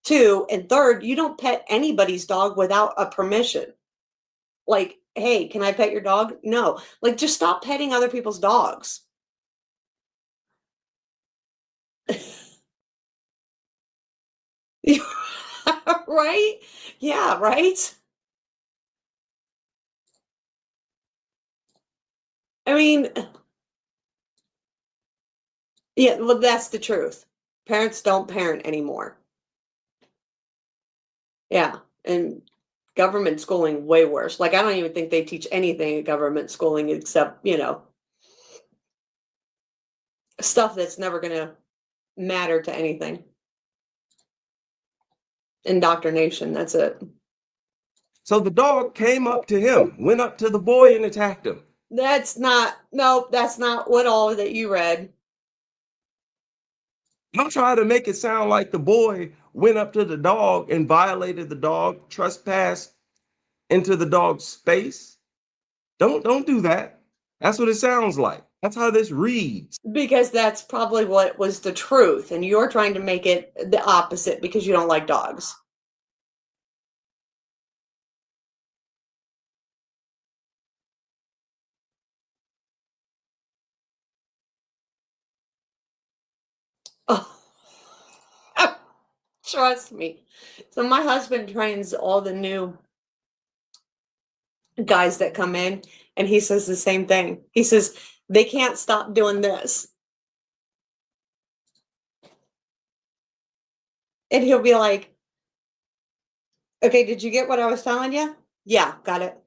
Two, and third, you don't pet anybody's dog without a permission. Like, hey, can I pet your dog? No. Like, just stop petting other people's dogs. Right? Yeah, right? I mean, yeah, well, that's the truth. Parents don't parent anymore. Yeah. And government schooling, way worse. Like, I don't even think they teach anything at government schooling except, stuff that's never going to matter to anything. Indoctrination, that's it.
So the dog came up to him, went up to the boy and attacked him.
That's not what all that you read.
Don't try to make it sound like the boy went up to the dog and violated the dog, trespassed into the dog's space. Don't do that. That's what it sounds like. That's how this reads.
Because that's probably what was the truth, and you're trying to make it the opposite because you don't like dogs. Trust me. So my husband trains all the new guys that come in, and he says the same thing. He says they can't stop doing this. And he'll be like, okay, did you get what I was telling you? Yeah, got it.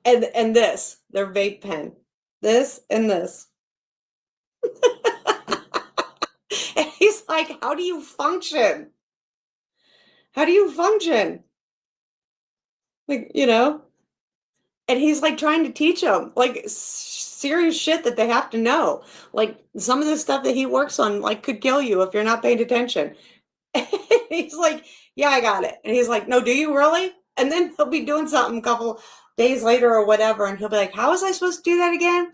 And this, their vape pen. This and this. And he's like, how do you function? How do you function? Like, you know? And he's like trying to teach them like serious shit that they have to know. Like some of the stuff that he works on like could kill you if you're not paying attention. And he's like, yeah, I got it. And he's like, no, do you really? And then he'll be doing something a couple days later or whatever. And he'll be like, how was I supposed to do that again?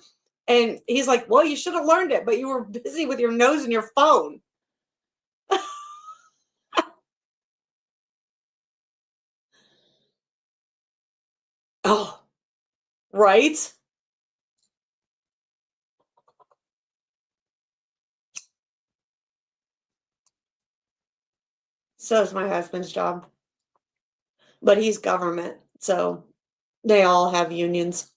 And he's like, well, you should have learned it, but you were busy with your nose and your phone. Oh, right? So is my husband's job. But he's government, so they all have unions.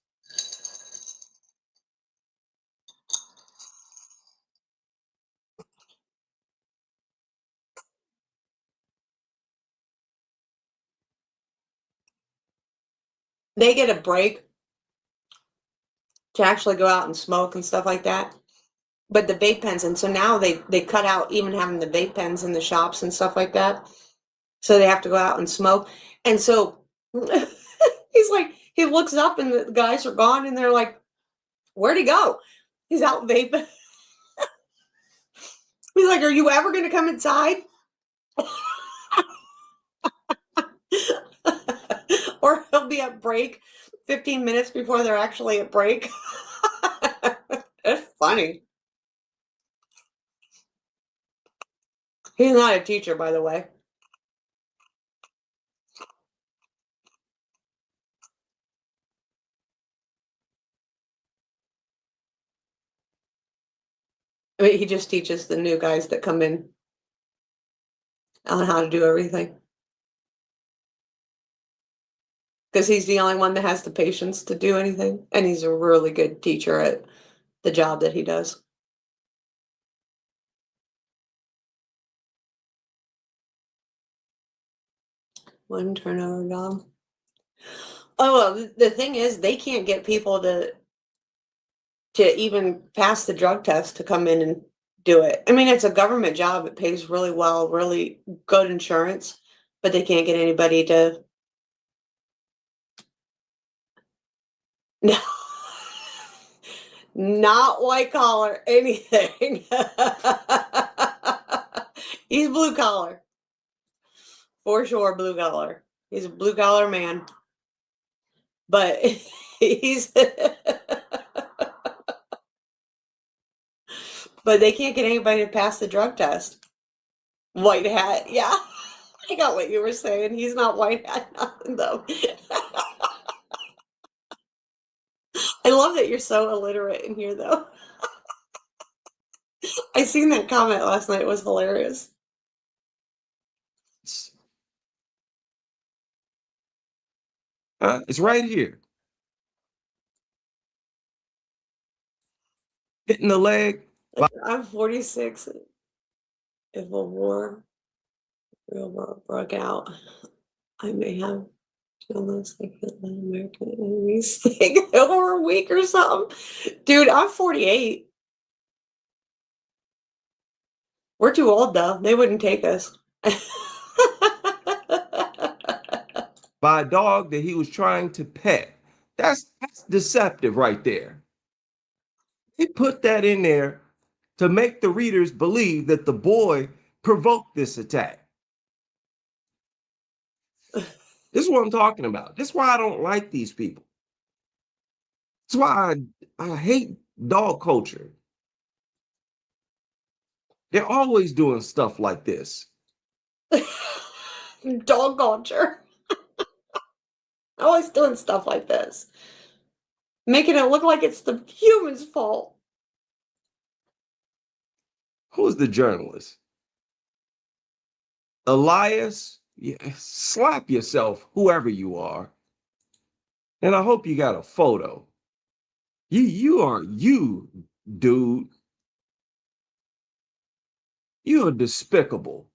They get a break to actually go out and smoke and stuff like that. But the vape pens, and so now they cut out even having the vape pens in the shops and stuff like that. So they have to go out and smoke. And so he's like, he looks up and the guys are gone and they're like, where'd he go? He's out vaping. He's like, are you ever going to come inside? Or he'll be at break 15 minutes before they're actually at break. It's funny. He's not a teacher, by the way. I mean, he just teaches the new guys that come in on how to do everything. Because he's the only one that has the patience to do anything. And he's a really good teacher at the job that he does. One turnover job. Oh, well, the thing is, they can't get people to even pass the drug test to come in and do it. I mean, it's a government job. It pays really well, really good insurance, but they can't get anybody to. No, not white collar, anything. He's blue collar. For sure, blue collar. He's a blue collar man. But he's. But they can't get anybody to pass the drug test. White hat, yeah. I got what you were saying. He's not white hat, nothing though. I love that you're so illiterate in here, though. I seen that comment last night. It was hilarious.
It's right here. Hitting the leg.
I'm 46. If a war broke out, I may have almost like an American enemies thing over a week or something. Dude, I'm 48. We're too old, though. They wouldn't take us.
By a dog that he was trying to pet. That's deceptive right there. He put that in there to make the readers believe that the boy provoked this attack. This is what I'm talking about. This is why I don't like these people. That's why I hate dog culture. They're always doing stuff like this.
Dog culture. Always doing stuff like this. Making it look like it's the human's fault.
Who's the journalist? Elias, slap yourself, whoever you are. And I hope you got a photo. You, dude. You're despicable.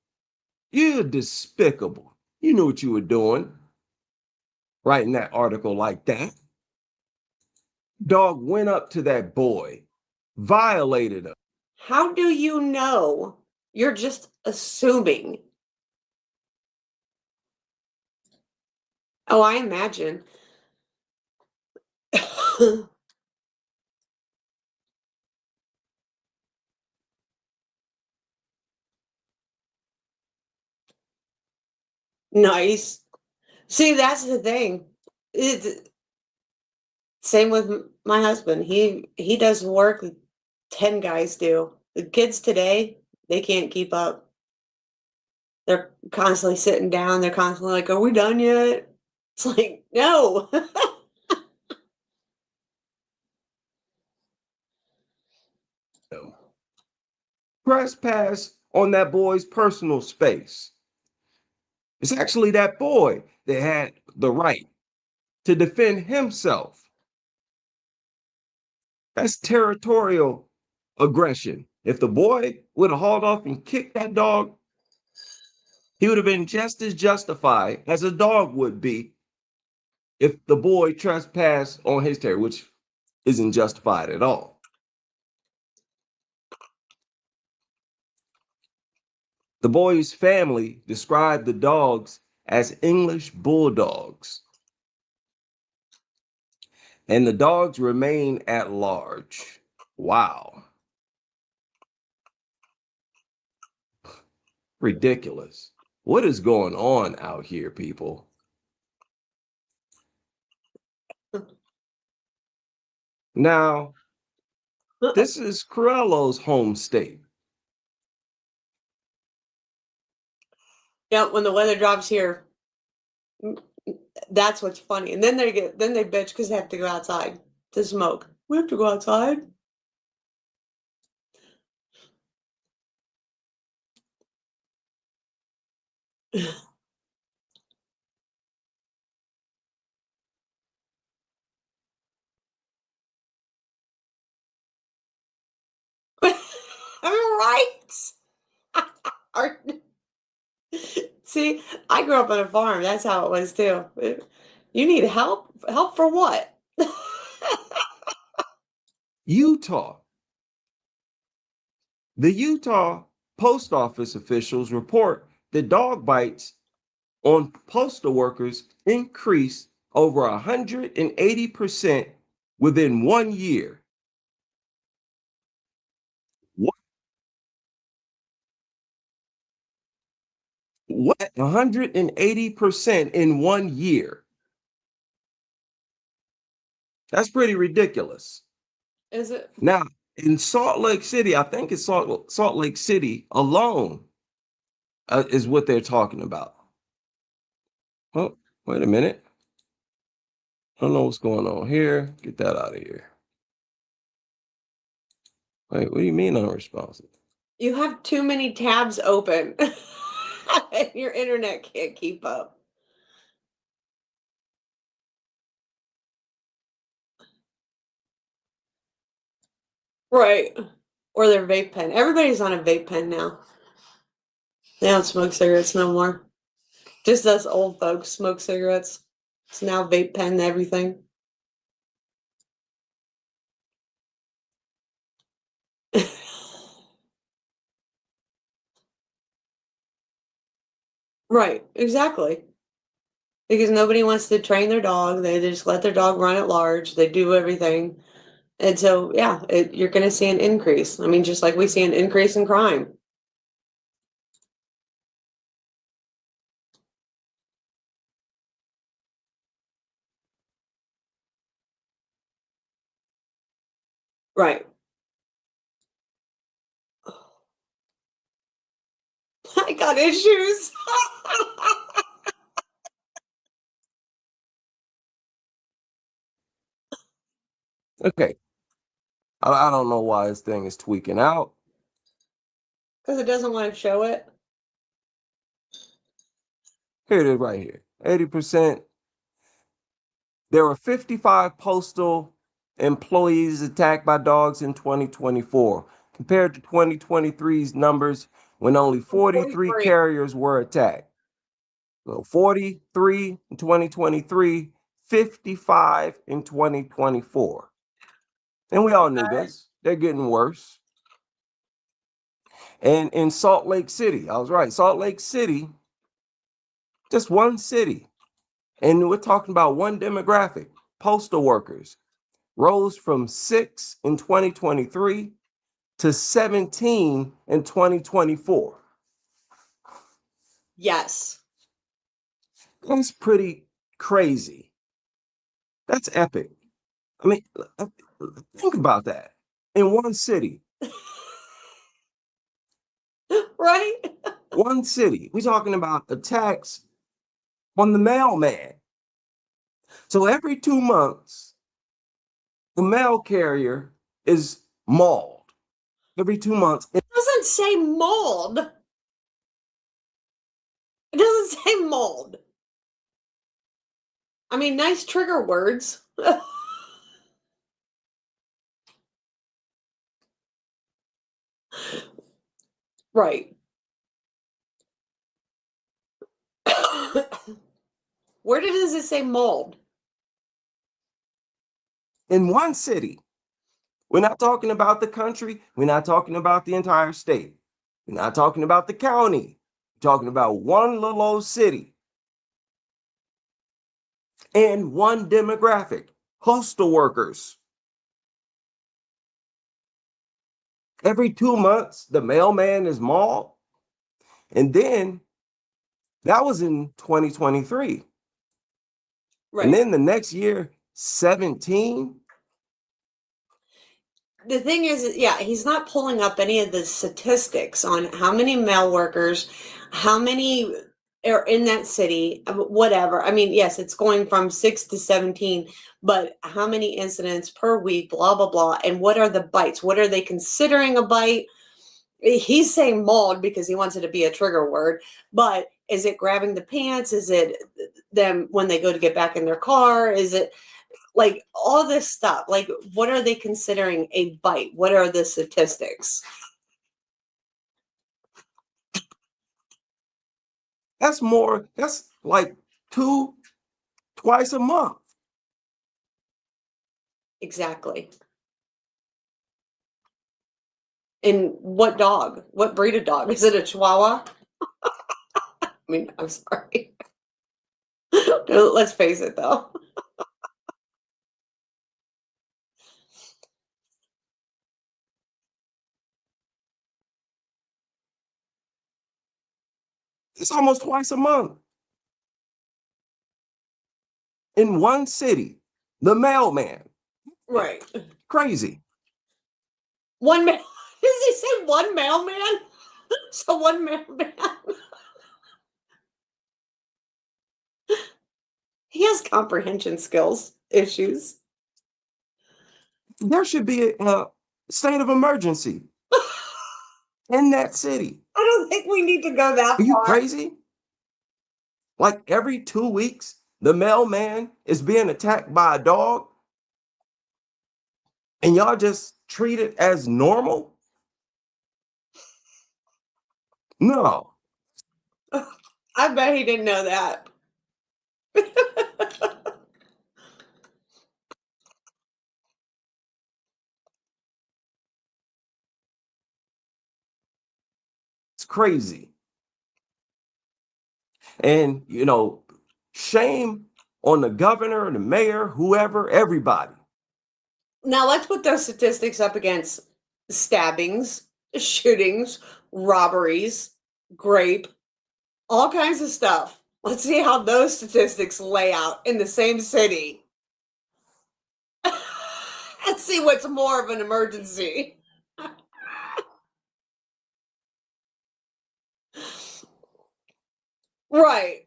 You're despicable. You knew what you were doing, writing that article like that. Dog went up to that boy, violated him.
How do you know? You're just assuming. Oh, I imagine. Nice. See, that's the thing. It's same with my husband. He does work 10 guys do. The kids today, they can't keep up. They're constantly sitting down. They're constantly like, "Are we done yet?" It's like, no.
Trespass on that boy's personal space. It's actually that boy that had the right to defend himself. That's territorial aggression. If the boy would have hauled off and kicked that dog, he would have been just as justified as a dog would be if the boy trespassed on his territory, which isn't justified at all. The boy's family described the dogs as English bulldogs, and the dogs remain at large. Wow. Ridiculous. What is going on out here, people? Now, this is Corello's home state.
Yeah, when the weather drops here, that's what's funny. And then they bitch because they have to go outside to smoke. We have to go outside. Right. See, I grew up on a farm. That's how it was too. You need help? Help for what?
Utah. The Utah post office officials report that dog bites on postal workers increased over 180% within 1 year. What? 180% in 1 year. That's pretty ridiculous.
Is it?
Now, in Salt Lake City, I think it's Salt Lake City alone is what they're talking about. Oh, wait a minute. I don't know what's going on here. Get that out of here. Wait, what do you mean unresponsive?
You have too many tabs open. And your internet can't keep up. Right. Or their vape pen. Everybody's on a vape pen now. They don't smoke cigarettes no more. Just us old folks smoke cigarettes. It's now vape pen everything. Right, exactly. Because nobody wants to train their dog. They just let their dog run at large. They do everything. And so, yeah, you're going to see an increase. I mean, just like we see an increase in crime. Right. I got issues.
Okay. I don't know why this thing is tweaking out.
Because it doesn't want to show it.
Here it is right here. 80%. There were 55 postal employees attacked by dogs in 2024, compared to 2023's numbers when only 43 carriers were attacked. So 43 in 2023, 55 in 2024. And we all knew this. They're getting worse. And in Salt Lake City, I was right, Salt Lake City, just one city. And we're talking about one demographic, postal workers, rose from 6 in 2023 to 17 in 2024.
Yes.
That's pretty crazy. That's epic. I mean, think about that. In one city.
Right?
One city. We're talking about attacks on the mailman. So every 2 months, the mail carrier is mauled. Every 2 months.
It doesn't say mauled. It doesn't say mauled. I mean, nice trigger words. Right. Where does it say mauled?
In one city. We're not talking about the country. We're not talking about the entire state. We're not talking about the county. We're talking about one little old city. And one demographic, postal workers. Every 2 months, the mailman is mauled. And then that was in 2023. Right. And then the next year, 17.
The thing is, yeah, he's not pulling up any of the statistics on how many mail workers, how many are in that city, whatever. I mean, yes, it's going from 6 to 17, but how many incidents per week, blah, blah, blah. And what are the bites? What are they considering a bite? He's saying mauled because he wants it to be a trigger word, but is it grabbing the pants? Is it them when they go to get back in their car? Is it like all this stuff? Like, what are they considering a bite? What are the statistics?
That's more, that's like twice a month.
Exactly. And what dog? What breed of dog? Is it a Chihuahua? I mean, I'm sorry. Let's face it, though.
It's almost twice a month. In one city, the mailman.
Right.
Crazy.
One man. Does he say one mailman? So one mailman. He has comprehension skills issues.
There should be a state of emergency in that city.
I don't think we need to go that far.
Are you crazy? Like every 2 weeks, the mailman is being attacked by a dog, and y'all just treat it as normal? No.
I bet he didn't know that.
It's crazy. And, you know, shame on the governor, the mayor, whoever, everybody.
Now let's put those statistics up against stabbings, shootings, robberies, grape, all kinds of stuff. Let's see how those statistics lay out in the same city. Let's see what's more of an emergency. Right.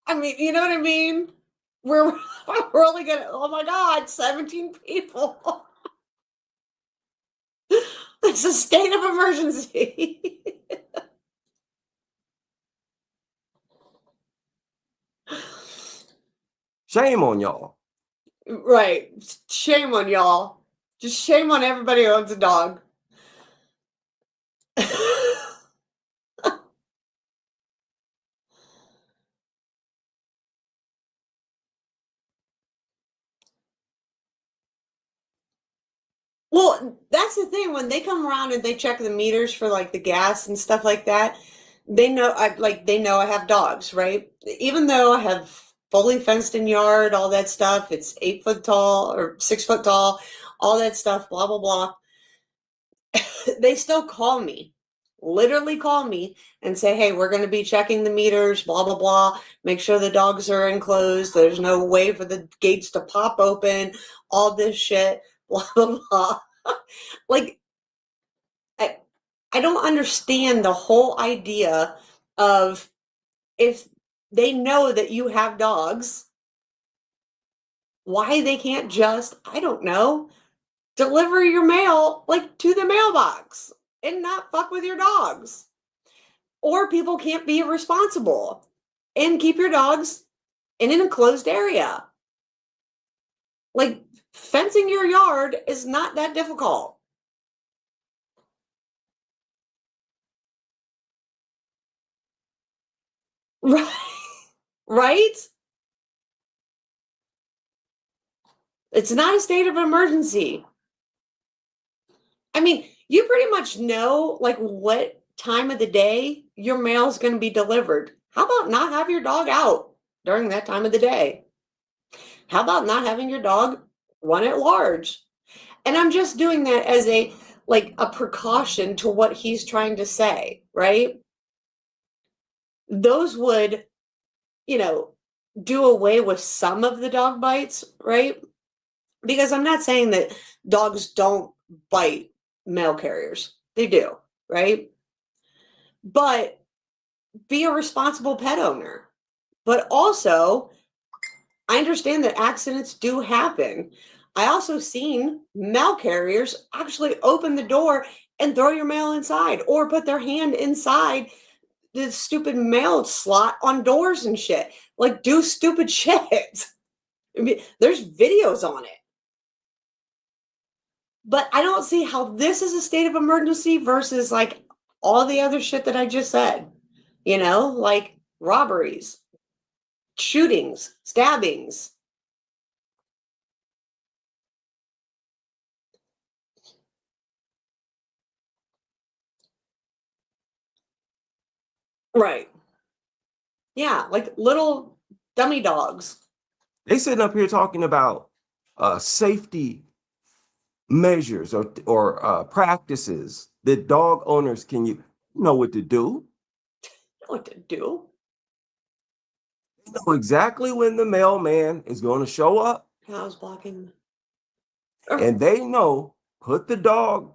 I mean, you know what I mean? We're only gonna, oh my God, 17 people. It's a state of emergency.
Shame on y'all.
Right. Shame on y'all. Just shame on everybody who owns a dog. Well, that's the thing. When they come around and they check the meters for like the gas and stuff like that, they know I have dogs, right? Even though I have fully fenced in yard, all that stuff, it's 8 foot tall or 6 foot tall, all that stuff, blah blah blah. They still call me, literally call me and say, hey, we're going to be checking the meters, blah blah blah, make sure the dogs are enclosed, there's no way for the gates to pop open, all this shit, blah blah blah. Like, I don't understand the whole idea of, if they know that you have dogs, why they can't just, I don't know, deliver your mail like to the mailbox and not fuck with your dogs. Or people can't be irresponsible and keep your dogs in an enclosed area. Like, fencing your yard is not that difficult. Right? Right? It's not a state of emergency. I mean, you pretty much know like what time of the day your mail is going to be delivered. How about not have your dog out during that time of the day? How about not having your dog run at large? And I'm just doing that as a precaution to what he's trying to say, right? Those would, do away with some of the dog bites, right? Because I'm not saying that dogs don't bite mail carriers. They do, right? But be a responsible pet owner. But also, I understand that accidents do happen. I also seen mail carriers actually open the door and throw your mail inside, or put their hand inside the stupid mail slot on doors and shit. Like, do stupid shit. I mean, there's videos on it. But I don't see how this is a state of emergency versus like all the other shit that I just said. Like robberies, shootings, stabbings. Right. Yeah, like little dummy dogs.
They sitting up here talking about safety measures or practices that dog owners can know what to do.
Know what to do?
They know exactly when the mailman is going to show up.
I was blocking.
And they know, put the dog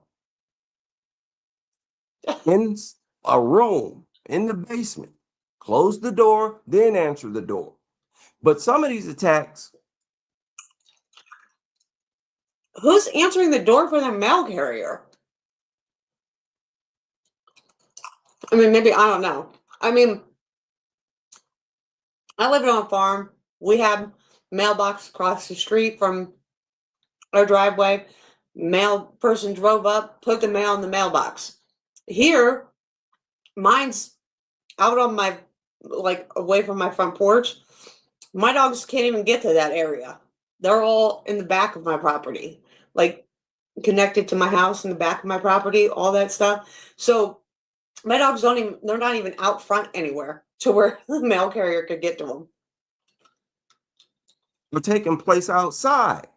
in a room in the basement, close the door, then answer the door. But some of these attacks.
Who's answering the door for the mail carrier? I mean, maybe, I don't know. I mean, I live on a farm. We have mailbox across the street from our driveway. Mail person drove up, put the mail in the mailbox. Here, mine's out on my, away from my front porch. My dogs can't even get to that area. They're all in the back of my property, connected to my house in the back of my property, all that stuff. So my dogs they're not even out front anywhere to where the mail carrier could get to them.
They're taking place outside,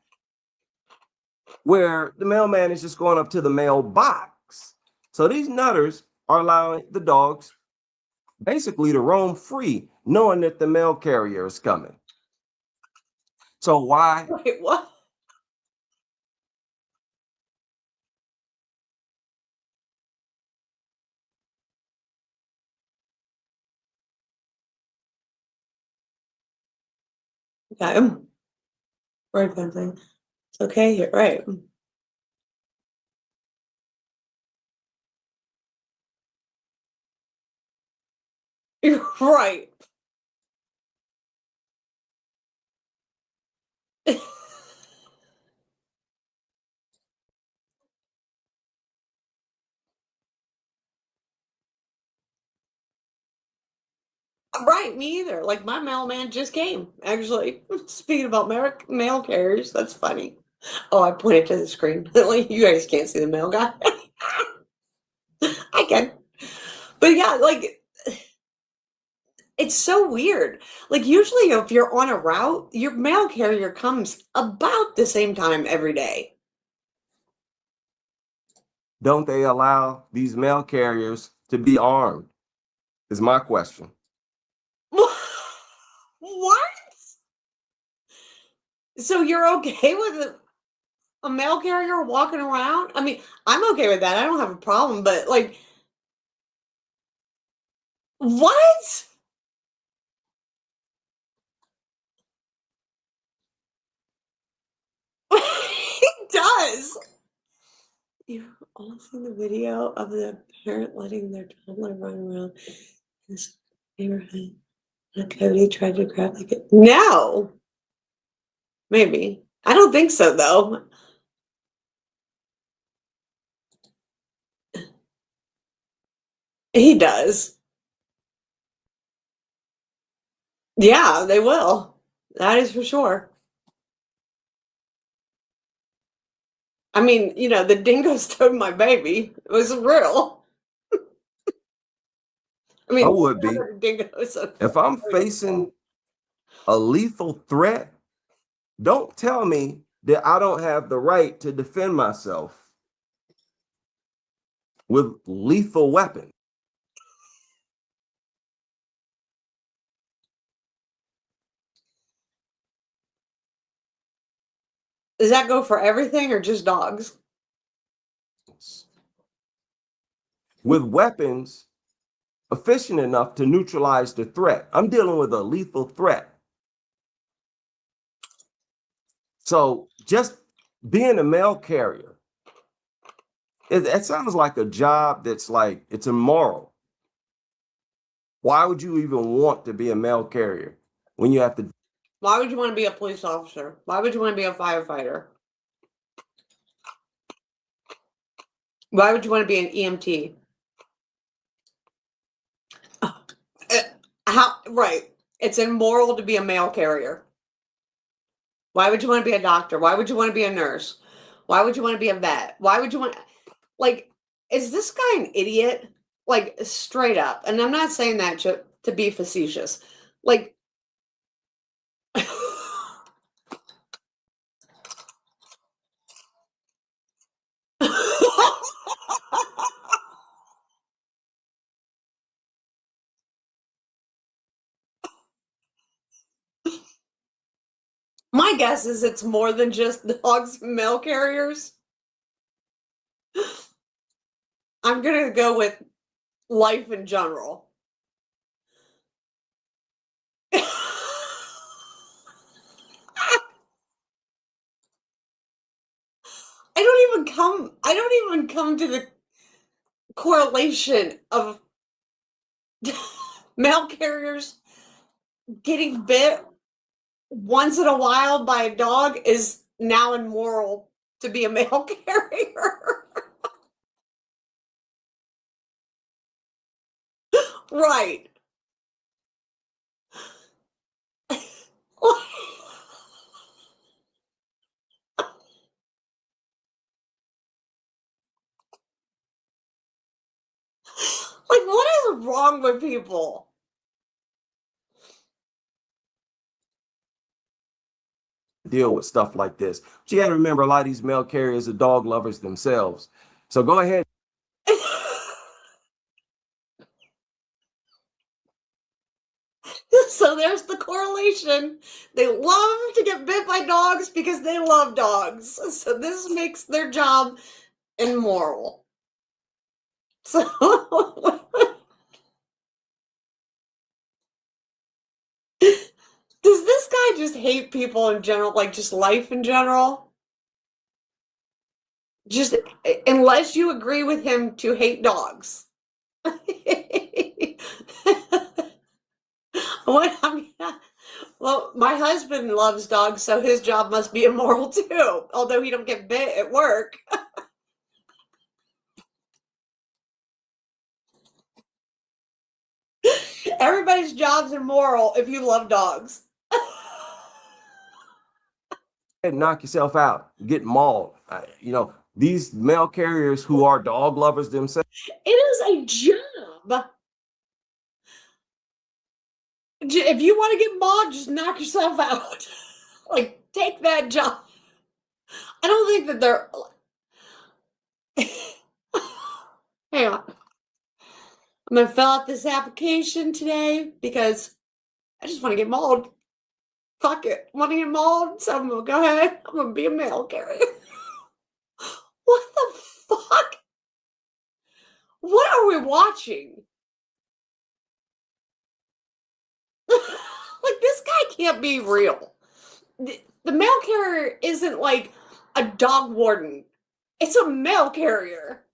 where the mailman is just going up to the mailbox. So these nutters are allowing the dogs basically to roam free, knowing that the mail carrier is coming. So why?
Wait, what? Okay. Word fencing. It's okay, you're right. You're right. Right, me either. Like my mailman just came, actually. Speaking about mail carriers, that's funny. Oh, I pointed to the screen. You guys can't see the mail guy. I can. But yeah, like it's so weird. Like usually if you're on a route, your mail carrier comes about the same time every day.
Don't they allow these mail carriers to be armed? Is my question.
What? So you're okay with a mail carrier walking around? I mean, I'm okay with that. I don't have a problem, but like, what? He does. You've all seen the video of the parent letting their toddler run around his neighborhood. And Cody tried to grab the kid. No, maybe. I don't think so, though. He does. Yeah, they will. That is for sure. I mean, the dingo stole my baby. It was real. I mean,
I would be.
dingoes.
If I'm facing a lethal threat, don't tell me that I don't have the right to defend myself with lethal weapons.
Does that go for everything or just dogs?
With weapons efficient enough to neutralize the threat. I'm dealing with a lethal threat. So just being a mail carrier, it sounds like a job that's like, it's immoral. Why would you even want to be a mail carrier when you have to?
Why would you want to be a police officer? Why would you want to be a firefighter? Why would you want to be an EMT? Right. It's immoral to be a mail carrier. Why would you want to be a doctor? Why would you want to be a nurse? Why would you want to be a vet? Why would you want like, is this guy an idiot? Like straight up. And I'm not saying that to be facetious. Like my guess is it's more than just dogs and mail carriers. I'm going to go with life in general. I don't even come to the correlation of mail carriers getting bit once in a while by a dog is now immoral to be a mail carrier. Right. Like, what is wrong with people?
Deal with stuff like this. But you got to remember, a lot of these mail carriers are dog lovers themselves. So go ahead.
So there's the correlation. They love to get bit by dogs because they love dogs. So this makes their job immoral. So does this guy just hate people in general, like just life in general? Just unless you agree with him to hate dogs. What I mean, well, my husband loves dogs, so his job must be immoral too. Although he don't get bit at work. Everybody's job's immoral if you love dogs.
And knock yourself out, get mauled. These mail carriers who are dog lovers themselves.
It is a job. If you want to get mauled, just knock yourself out. Like, take that job. I don't think that they're. Hang on. I'm going to fill out this application today because I just want to get mauled. Fuck it. Want to get mauled? So I'm going to go ahead. I'm going to be a mail carrier. What the fuck? What are we watching? Like, this guy can't be real. The mail carrier isn't like a dog warden. It's a mail carrier.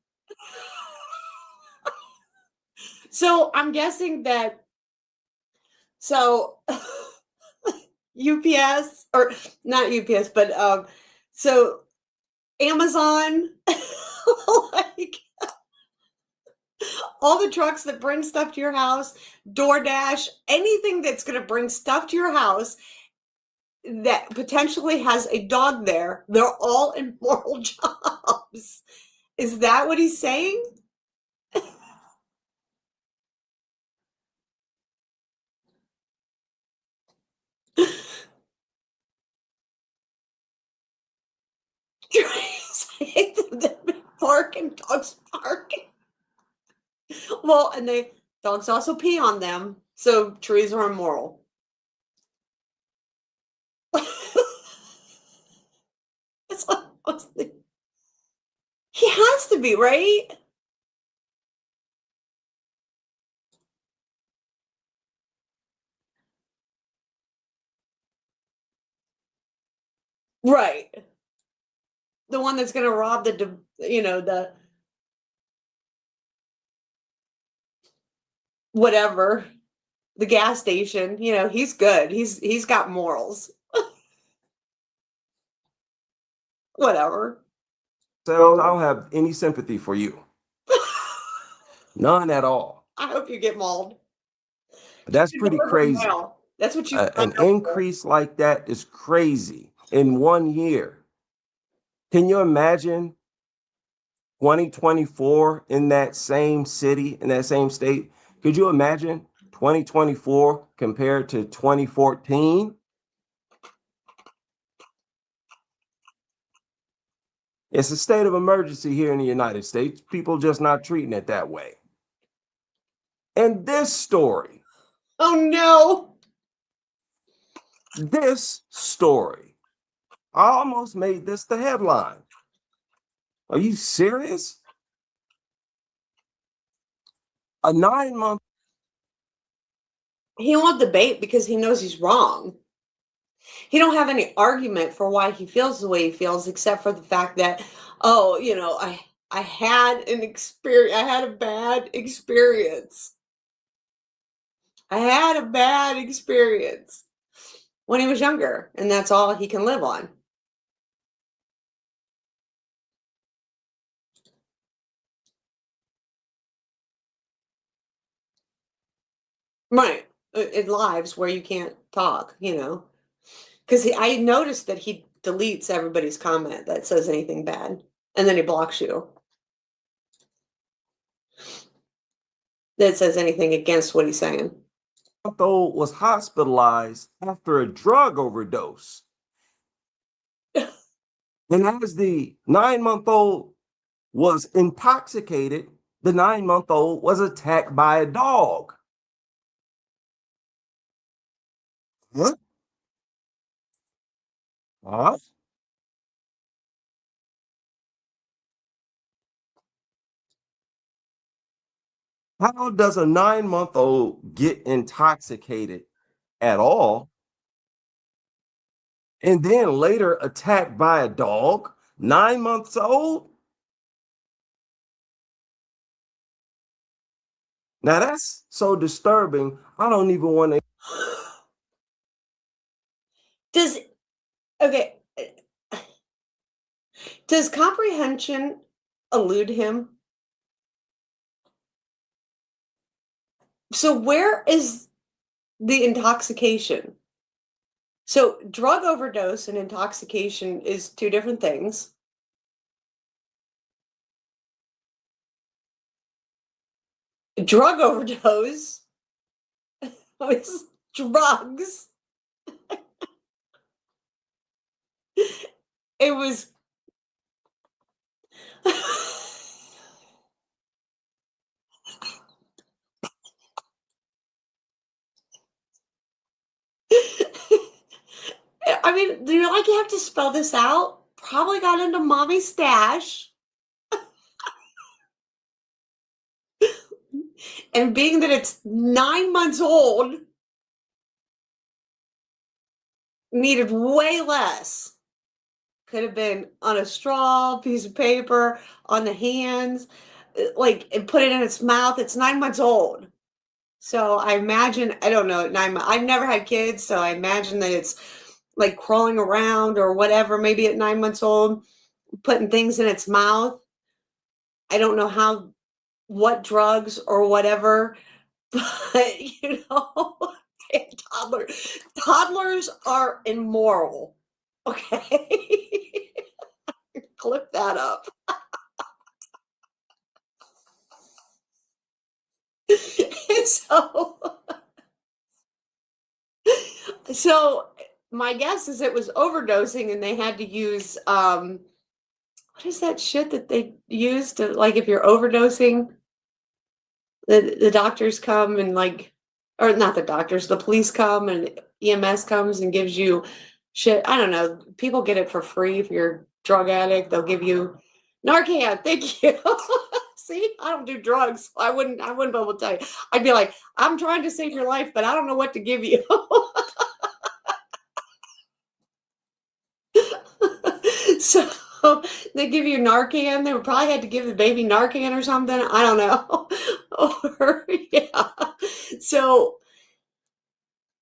So I'm guessing that, UPS, or not UPS, but so Amazon, like all the trucks that bring stuff to your house, DoorDash, anything that's going to bring stuff to your house that potentially has a dog there, they're all immoral jobs. Is that what he's saying? Barking, dogs barking. Well, and dogs also pee on them, so trees are immoral. It's like, he has to be, right? Right. The one that's going to rob the whatever, the gas station, he's good. He's got morals. Whatever.
So I don't have any sympathy for you. None at all.
I hope you get mauled.
That's pretty crazy.
That's what you
An increase like that is crazy in 1 year. Can you imagine 2024 in that same city, in that same state? Could you imagine 2024 compared to 2014? It's a state of emergency here in the United States. People just not treating it that way. And this story.
Oh no.
This story. I almost made this the headline. Are you serious? A 9-month.
He won't debate because he knows he's wrong. He don't have any argument for why he feels the way he feels, except for the fact that, I had an experience. I had a bad experience. I had a bad experience when he was younger, and that's all he can live on. Right. In lives where you can't talk, because I noticed that he deletes everybody's comment that says anything bad, and then he blocks you that says anything against what he's saying.
Old was hospitalized after a drug overdose. And as the 9-month-old was intoxicated, the 9-month-old was attacked by a dog. What? Huh? How does a 9-month-old get intoxicated at all? And then later attacked by a dog, 9 months old? Now that's so disturbing. I don't even want to.
Does comprehension elude him? So where is the intoxication? So drug overdose and intoxication is two different things. Drug overdose was drugs. It was I mean, do you like you have to spell this out? Probably got into mommy's stash. And being that it's 9 months old, needed way less. Could have been on a straw, piece of paper, on the hands, like, and put it in its mouth. It's 9 months old. So I imagine, I don't know, I've never had kids, so I imagine that it's like crawling around or whatever, maybe at 9 months old, putting things in its mouth. I don't know what drugs or whatever, but toddlers are immoral. Okay. Clip that up. And so my guess is it was overdosing and they had to use what is that shit that they use to, like, if you're overdosing, the doctors come and, like, or not the doctors, the police come and EMS comes and gives you shit. I don't know. People get it for free if you're a drug addict. They'll give you Narcan. Thank you. See, I don't do drugs. I wouldn't be able to tell you. I'd be like, I'm trying to save your life, but I don't know what to give you. So they give you Narcan. They would probably had to give the baby Narcan or something. I don't know. Or yeah. So,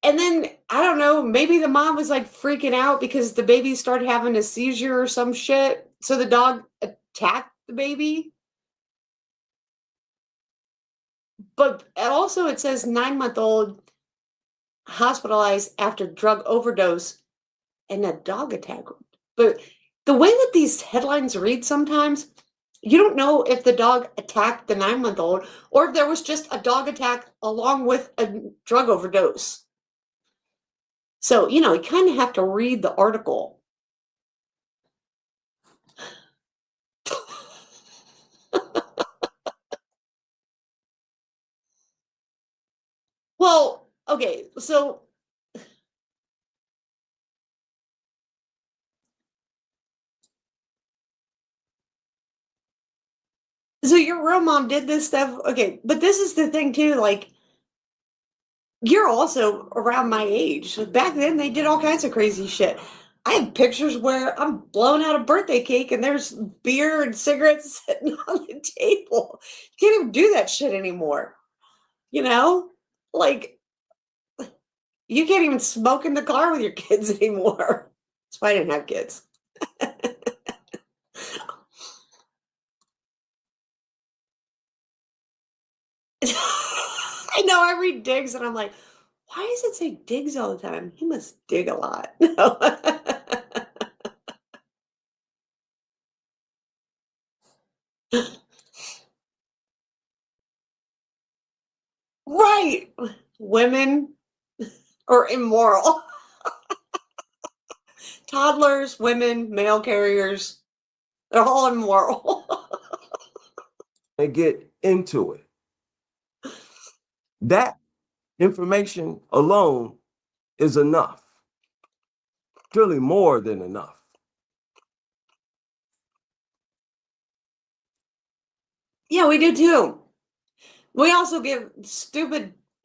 and then I don't know, maybe the mom was like freaking out because the baby started having a seizure or some shit. So the dog attacked the baby. But also it says 9-month-old hospitalized after drug overdose and a dog attack. But the way that these headlines read sometimes, you don't know if the dog attacked the 9-month-old or if there was just a dog attack along with a drug overdose. So, you kind of have to read the article. Well, okay, so your real mom did this stuff. Okay, but this is the thing too, like, you're also around my age. Back then, they did all kinds of crazy shit. I have pictures where I'm blowing out a birthday cake and there's beer and cigarettes sitting on the table. You can't even do that shit anymore. Like, you can't even smoke in the car with your kids anymore. That's why I didn't have kids. I know, I read digs and I'm like, why does it say digs all the time? He must dig a lot. No. Right. Women are immoral. Toddlers, women, mail carriers, they're all immoral.
And get into it. That information alone is enough. Really more than enough.
Yeah, we do too. We also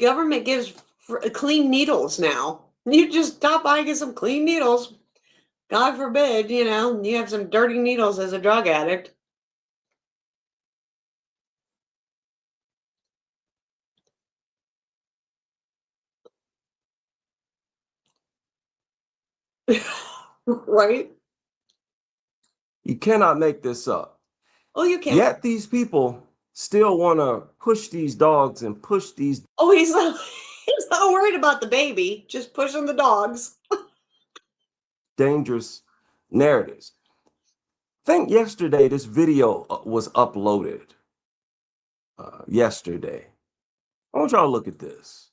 government gives clean needles now. You just stop by and get some clean needles. God forbid, you have some dirty needles as a drug addict. Right?
You cannot make this up.
Oh, you can.
Yet these people still want to push these dogs and push these
Oh, he's not worried about the baby, just pushing the dogs.
dangerous narratives. I think yesterday this video was uploaded. Yesterday. I want y'all to look at this.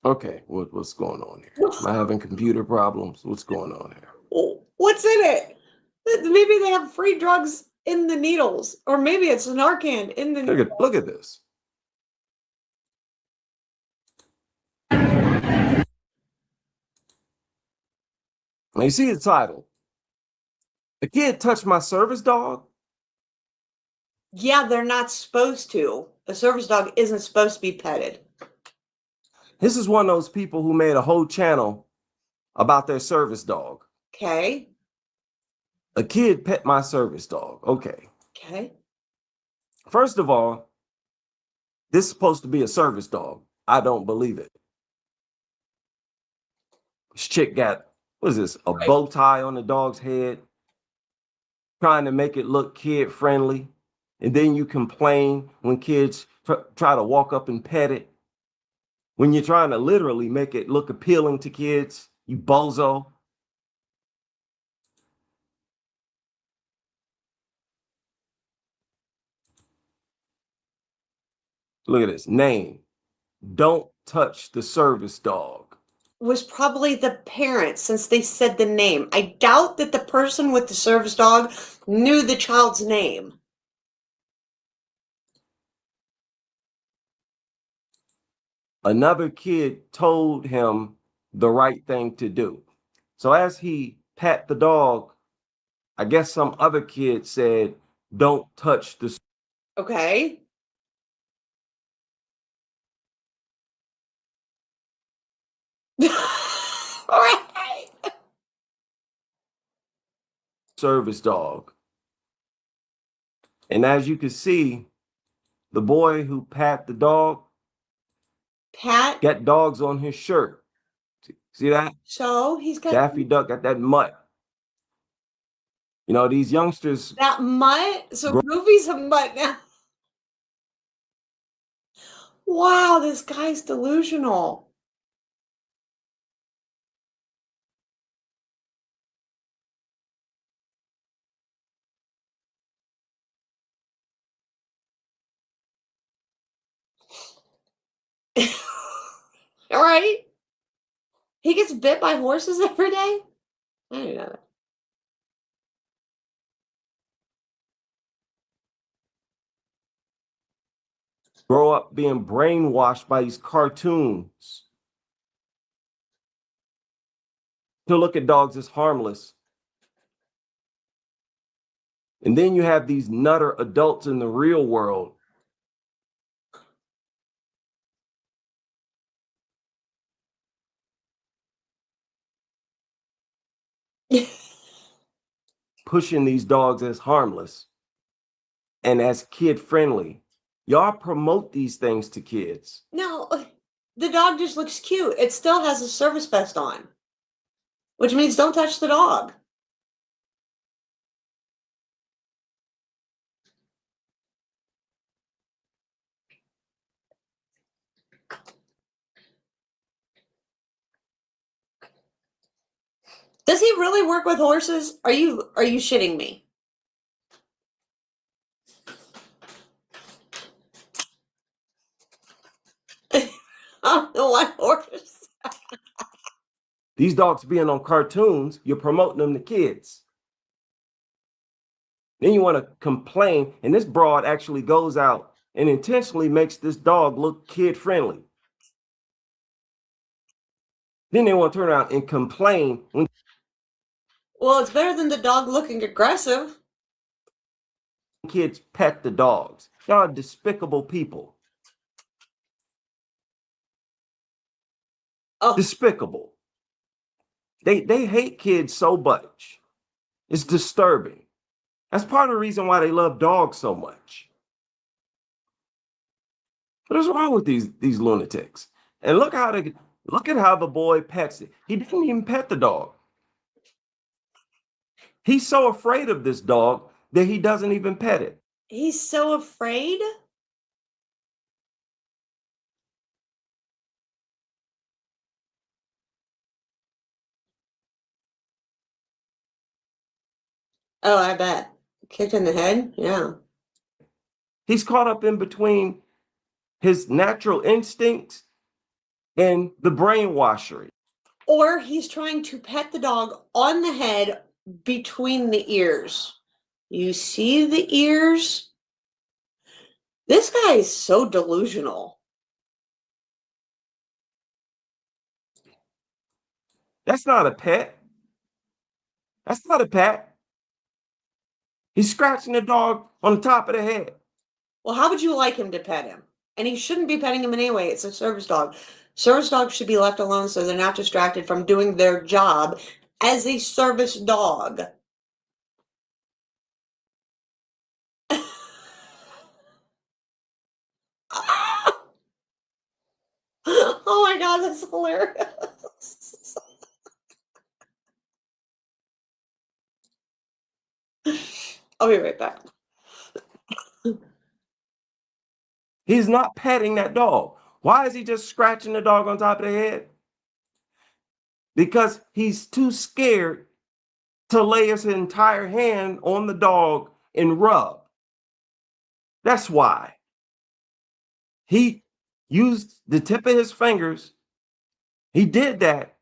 Okay, what's going on here? Am I having computer problems? What's going on here?
What's in it? Maybe they have free drugs in the needles, or maybe it's Narcan in the needles.
Look at this. Now you see the title. A kid touched my service dog?
Yeah, they're not supposed to. A service dog isn't supposed to be petted.
This is one of those people who made a whole channel about their service dog.
Okay.
A kid pet my service dog. Okay.
Okay.
First of all, this is supposed to be a service dog. I don't believe it. This chick got, what is this, a bow tie on the dog's head, trying to make it look kid friendly. And then you complain when kids try to walk up and pet it. When you're trying to literally make it look appealing to kids, you bozo. Look at this name. Don't touch the service dog.
Was probably the parents, since they said the name. I doubt that the person with the service dog knew the child's name.
Another kid told him the right thing to do. So as he pat the dog, I guess some other kid said, don't touch the
Okay. All right.
service dog. And as you can see, the boy who pat the dog got dogs on his shirt. See that?
So he's got
Daffy Duck got that mutt. You know, these youngsters.
That mutt? So Goofy's a mutt now. Wow, this guy's delusional. All right. He gets bit by horses every day? I didn't know that.
Grow up being brainwashed by these cartoons to look at dogs as harmless. And then you have these nutter adults in the real world pushing these dogs as harmless and as kid friendly. Y'all promote these things to kids.
No, the dog just looks cute. It still has a service vest on, which means don't touch the dog. Does he really work with horses? Are you shitting me? I don't know what horse.
These dogs being on cartoons, you're promoting them to kids. Then you want to complain, and this broad actually goes out and intentionally makes this dog look kid friendly. Then they want to turn around and complain when
Well, it's better than the dog looking aggressive.
kids pet the dogs. Y'all are despicable people.
Oh.
Despicable. They hate kids so much. It's disturbing. That's part of the reason why they love dogs so much. What is wrong with these lunatics? And look at how the boy pets it. He didn't even pet the dog. He's so afraid of this dog that he doesn't even pet it.
He's so afraid? Oh, I bet. Kicked in the head? Yeah.
He's caught up in between his natural instincts and the brainwashery.
Or he's trying to pet the dog on the head between the ears. You see the ears? This guy is so delusional.
That's not a pet. That's not a pet. He's scratching the dog on the top of the head.
Well, how would you like him to pet him? And he shouldn't be petting him anyway. It's a service dog. Service dogs should be left alone so they're not distracted from doing their job as a service dog. Oh my God, that's hilarious. I'll be right back.
He's not petting that dog. Why is he just scratching the dog on top of the head? Because he's too scared to lay his entire hand on the dog and rub. That's why. He used the tip of his fingers. He did that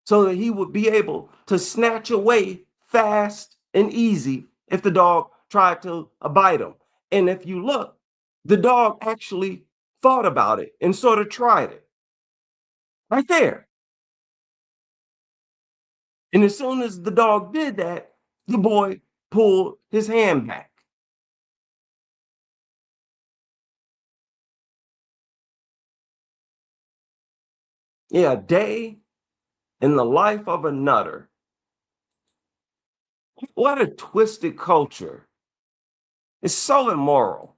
so that he would be able to snatch away fast and easy if the dog tried to bite him. And if you look, the dog actually thought about it and sort of tried it. Right there. And as soon as the dog did that, the boy pulled his hand back. Yeah, a day in the life of a nutter. What a twisted culture. It's so immoral.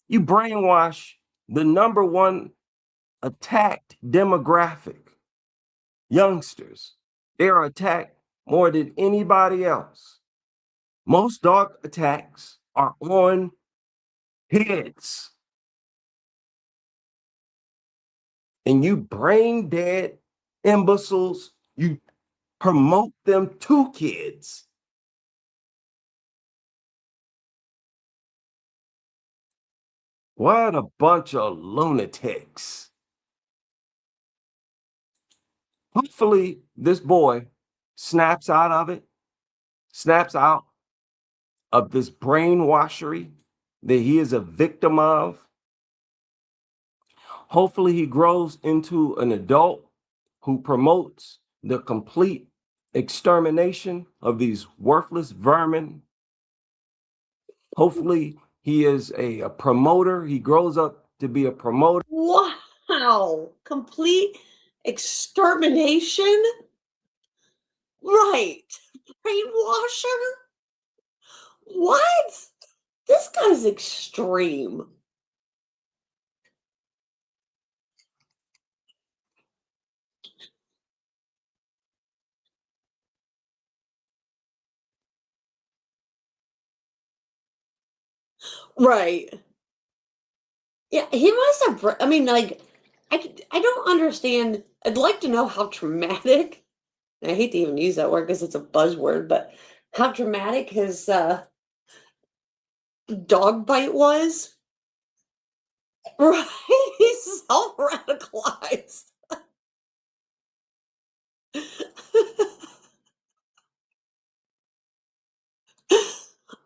You brainwash the number one attacked demographic, youngsters. They are attacked more than anybody else. Most dog attacks are on heads. And you brain dead imbeciles, you promote them to kids. What a bunch of lunatics. Hopefully, this boy snaps out of it, snaps out of this brainwashery that he is a victim of. Hopefully, he grows into an adult who promotes the complete extermination of these worthless vermin. Hopefully, he is a promoter. He grows up to be a promoter.
Wow. Complete extermination? Right. Brainwasher? What? This guy's extreme. Right. Yeah, he must have. I mean, like, I don't understand. I'd like to know how traumatic. I hate to even use that word because it's a buzzword, but how traumatic his dog bite was. Right? He's self-radicalized.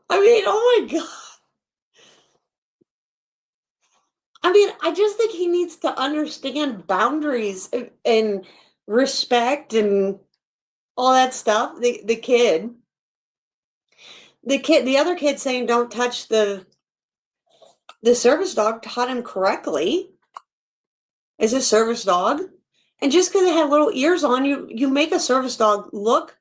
I mean, oh my God. I mean, I just think he needs to understand boundaries and respect and all that stuff. The other kid saying don't touch the service dog taught him correctly as a service dog. And just because it had little ears on, you make a service dog look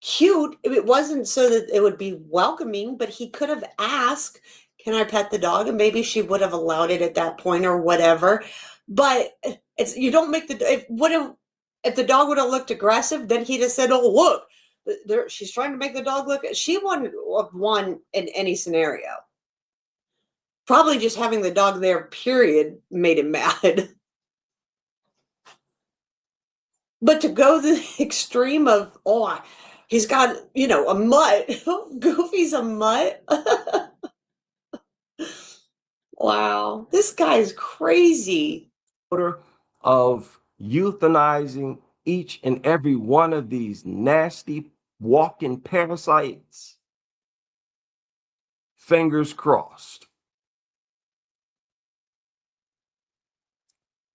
cute. It wasn't so that it would be welcoming, but he could have asked, can I pet the dog? And maybe she would have allowed it at that point or whatever. But it's you don't make the if the dog would have looked aggressive, then he'd have said, "Oh, look, she's trying to make the dog look." She wouldn't have won in any scenario. Probably just having the dog there, period, made him mad. But to go to the extreme of, oh, he's got, a mutt. Goofy's a mutt. Wow, this guy's crazy.
Of euthanizing each and every one of these nasty walking parasites. Fingers crossed.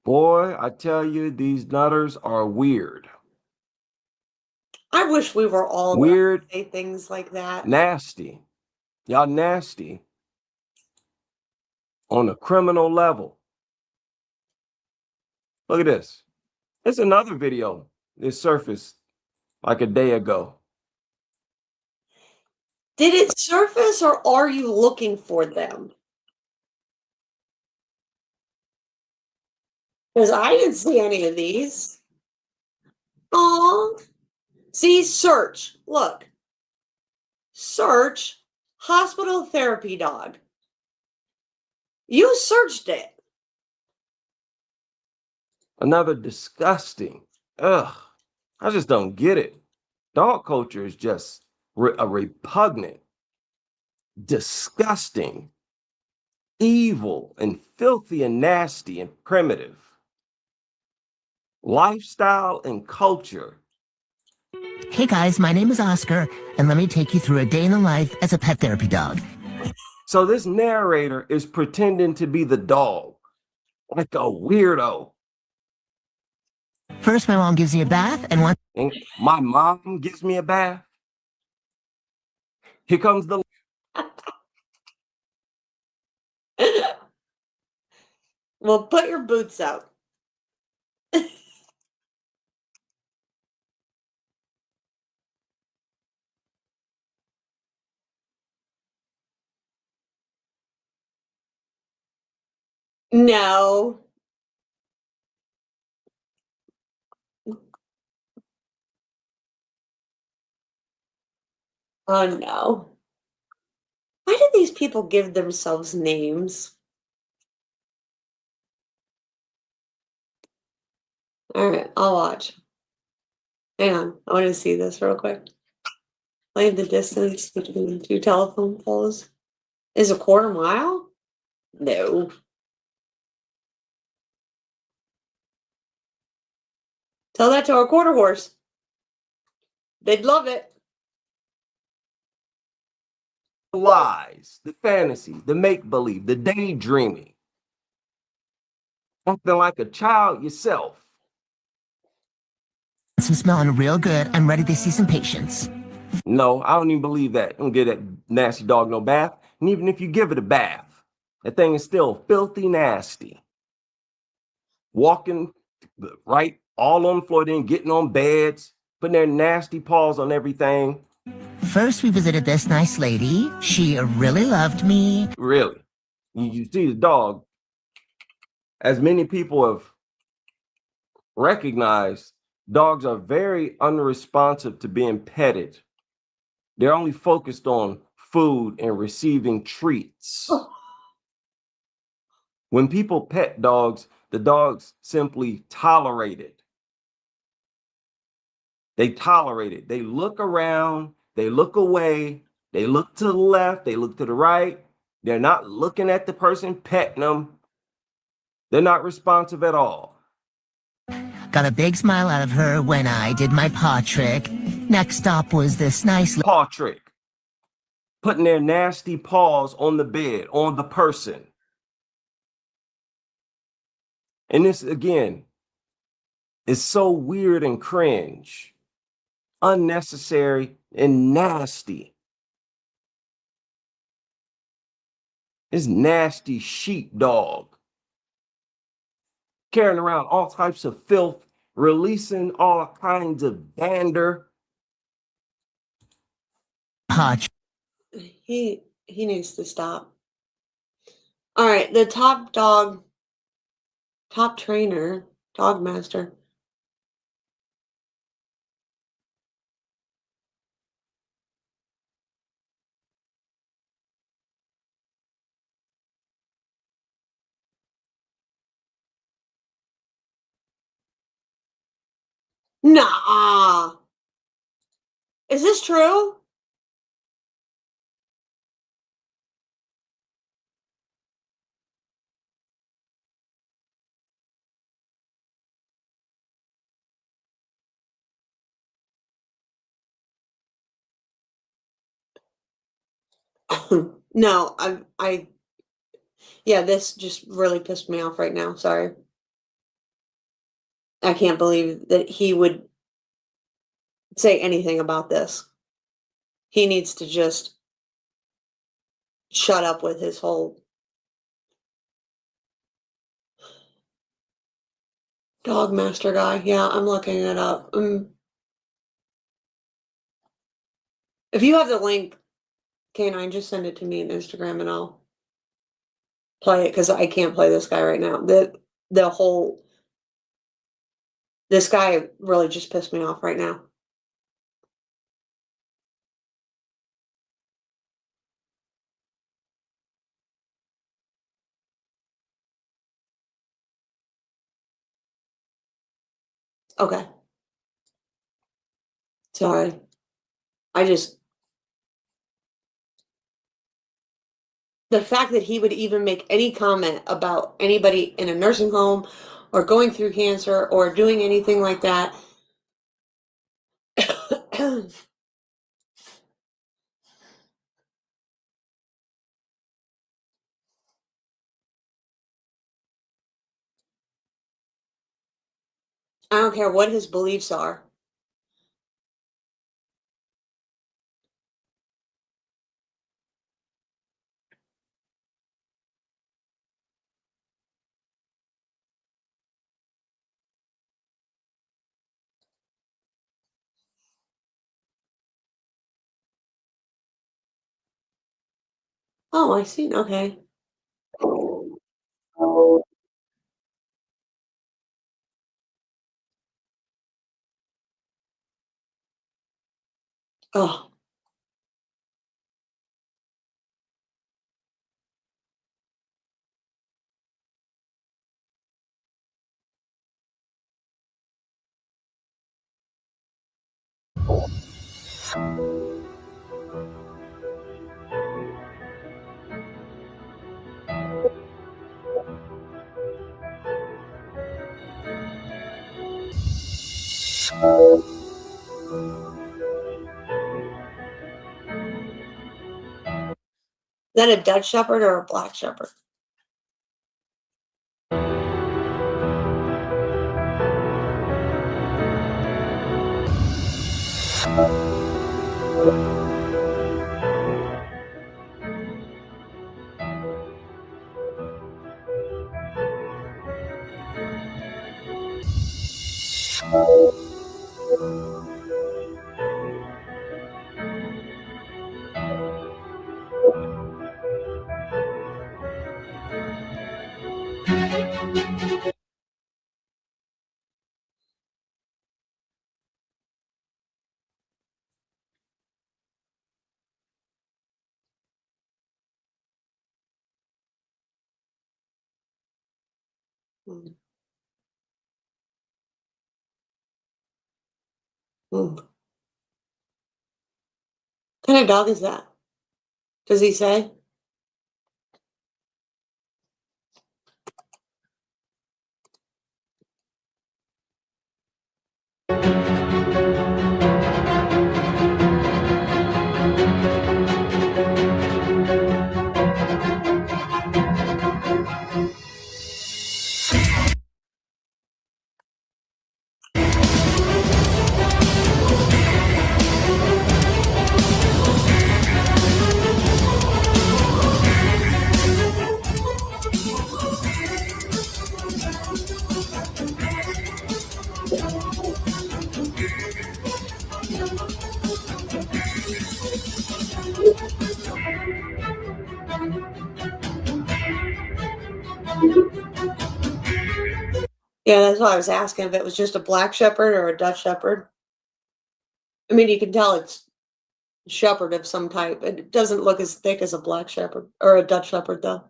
Boy, I tell you, these nutters are weird.
I wish we were all
weird,
say things like that.
Nasty. Y'all nasty. On a criminal level. Look at this. It's another video that surfaced like a day ago.
Did it surface or are you looking for them? Because I didn't see any of these. Oh, see, search. Look. Search hospital therapy dog. You searched it.
Another disgusting. Ugh. I just don't get it. Dog culture is just a repugnant, disgusting, evil, and filthy and nasty and primitive lifestyle and culture.
Hey guys, my name is Oscar, and let me take you through a day in the life as a pet therapy dog.
So this narrator is pretending to be the dog, like a weirdo.
First, my mom gives me a bath, and
my mom gives me a bath. Here comes the...
Well, put your boots out. No. Oh, no. Why do these people give themselves names? All right, I'll watch. Hang on, I want to see this real quick. Play the distance between two telephone poles is a quarter mile? No. Tell that to our quarter horse. They'd love it.
The lies, the fantasy, the make-believe, the daydreaming. Acting like a child yourself.
some smelling real good. I'm ready to see some patients.
No, I don't even believe that. Don't give that nasty dog no bath. And even if you give it a bath, that thing is still filthy nasty. Walking right all on the floor, then getting on beds, putting their nasty paws on everything.
First, we visited this nice lady. She really loved me.
Really? You see the dog, as many people have recognized, dogs are very unresponsive to being petted. They're only focused on food and receiving treats. When people pet dogs, the dogs simply tolerate it. They tolerate it. They look around, they look away, they look to the left, they look to the right. They're not looking at the person petting them. They're not responsive at all.
Got a big smile out of her when I did my paw trick. Next stop was this nice
paw trick. Putting their nasty paws on the bed, on the person. And this, again, is so weird and cringe, unnecessary and nasty. This nasty sheepdog. Carrying around all types of filth, releasing all kinds of dander.
He needs to stop. All right, the top dog Top trainer, dog master. Nah. Is this true? No, yeah, this just really pissed me off right now. Sorry. I can't believe that he would say anything about this. He needs to just shut up with his whole dog master guy. Yeah, I'm looking it up. If you have the link, K9, just send it to me on Instagram and I'll play it because I can't play this guy right now. This guy really just pissed me off right now. Okay. Sorry. The fact that he would even make any comment about anybody in a nursing home or going through cancer or doing anything like that. I don't care what his beliefs are. Oh, I see. Okay. Oh. Is that a Dutch Shepherd or a Black Shepherd? Mm. Mm. What kind of dog is that? Does he say? Yeah, that's why I was asking if it was just a black shepherd or a Dutch shepherd. I mean, you can tell it's shepherd of some type. It doesn't look as thick as a black shepherd or a Dutch shepherd, though.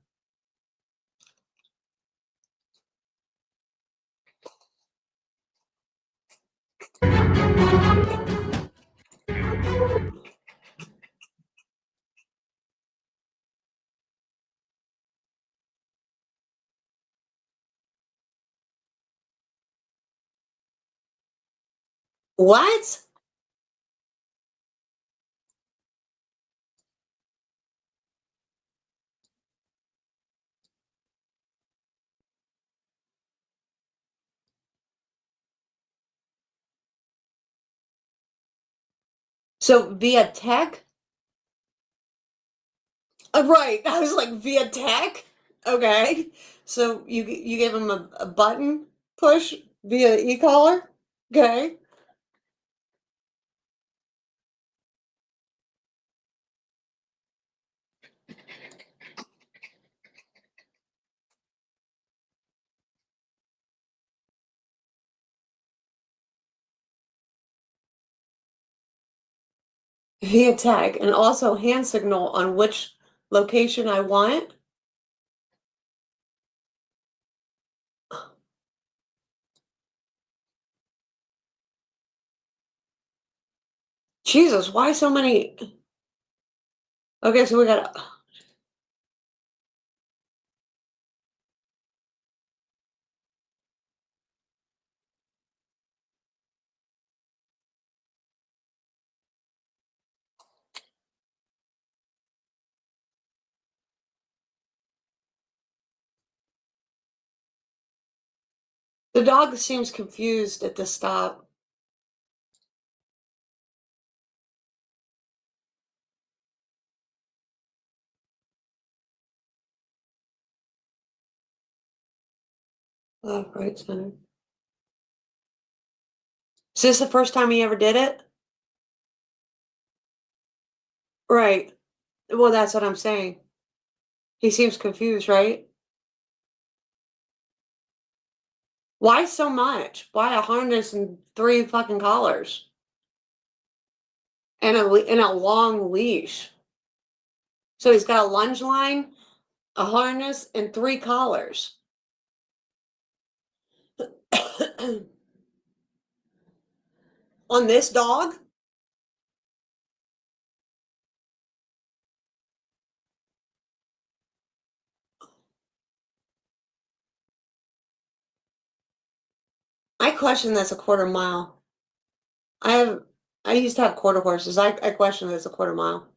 What? So via tech? Right. I was like, via tech? Okay. So you gave him a button push via e-collar? Okay. Via tag and also hand signal on which location I want. Jesus, why so many? Okay, so we got the dog seems confused at the stop. Left, right, center. Is this the first time he ever did it? Right. Well, that's what I'm saying. He seems confused, right? Why so much? Why a harness and 3 fucking collars? And a long leash. So he's got a lunge line, a harness, and 3 collars. On this dog? I question that's a quarter mile. I used to have quarter horses. I question that's a quarter mile.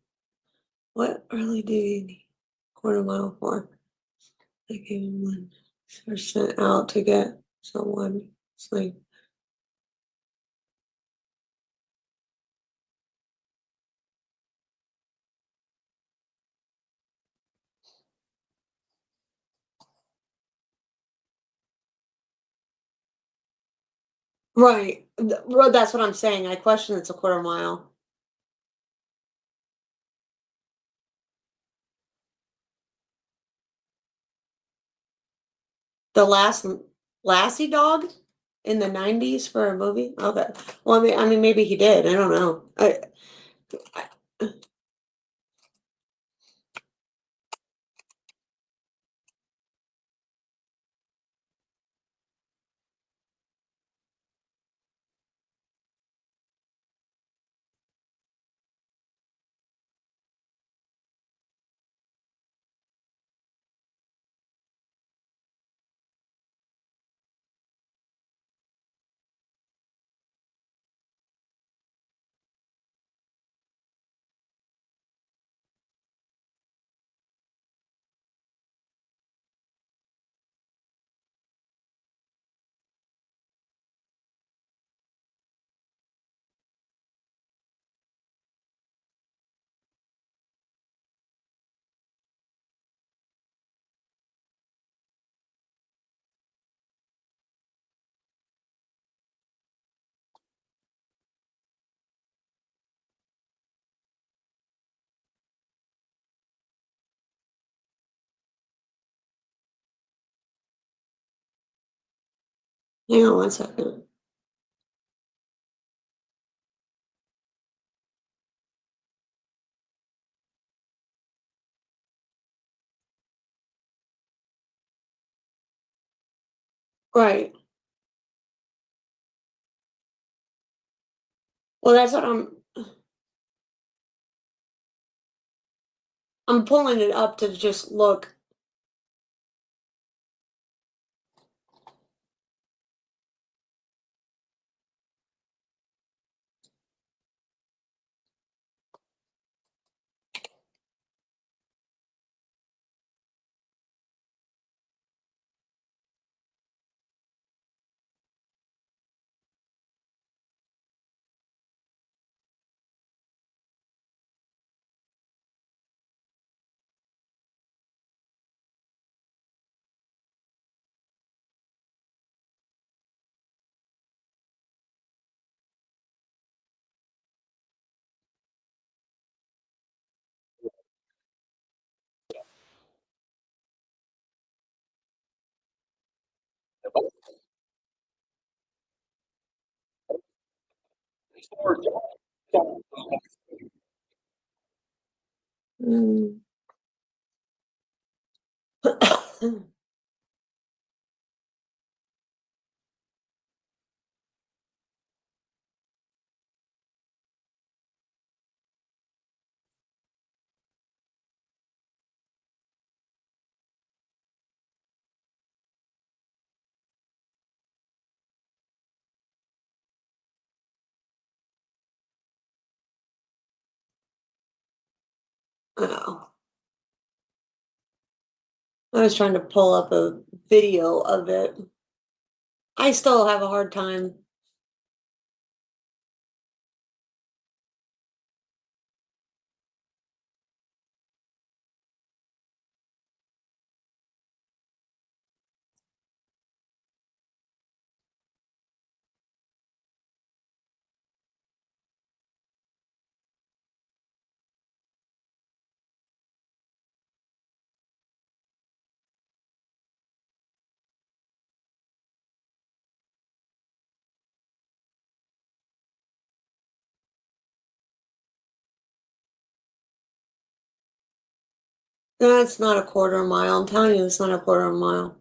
What really do you need quarter mile for? I gave him 1% out to get someone sleep. Right. That's what I'm saying. I question it's a quarter mile. The last Lassie dog in the 90s for a movie? Okay. Well, I mean, maybe he did. I don't know. Hang on one second. Right. Well, that's what I'm pulling it up to just look. Mm. Oh. I was trying to pull up a video of it. I still have a hard time. That's not a quarter mile. I'm telling you, it's not a quarter mile.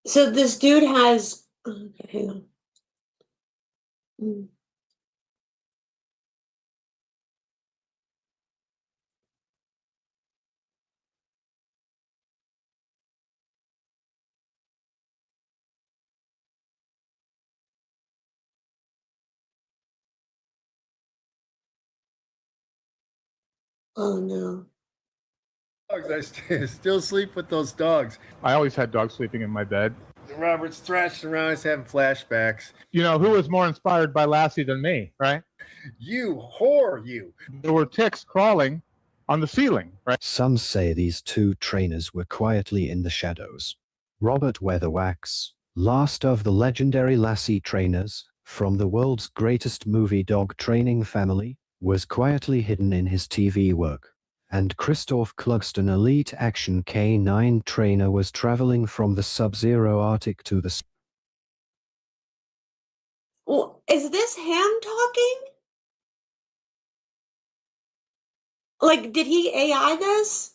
So this dude has. Okay, hang on. Mm. Oh no.
Dogs, I still sleep with those dogs.
I always had dogs sleeping in my bed.
Robert's thrashing around, he's having flashbacks.
You know, who was more inspired by Lassie than me, right?
You whore, you.
There were ticks crawling on the ceiling, right?
Some say these two trainers were quietly in the shadows. Robert Weatherwax, last of the legendary Lassie trainers, from the world's greatest movie dog training family, was quietly hidden in his TV work. And Christoph Klugston, elite action K9 trainer, was traveling from the sub-zero Arctic to the...
Well, is this him talking? Like, did he AI this?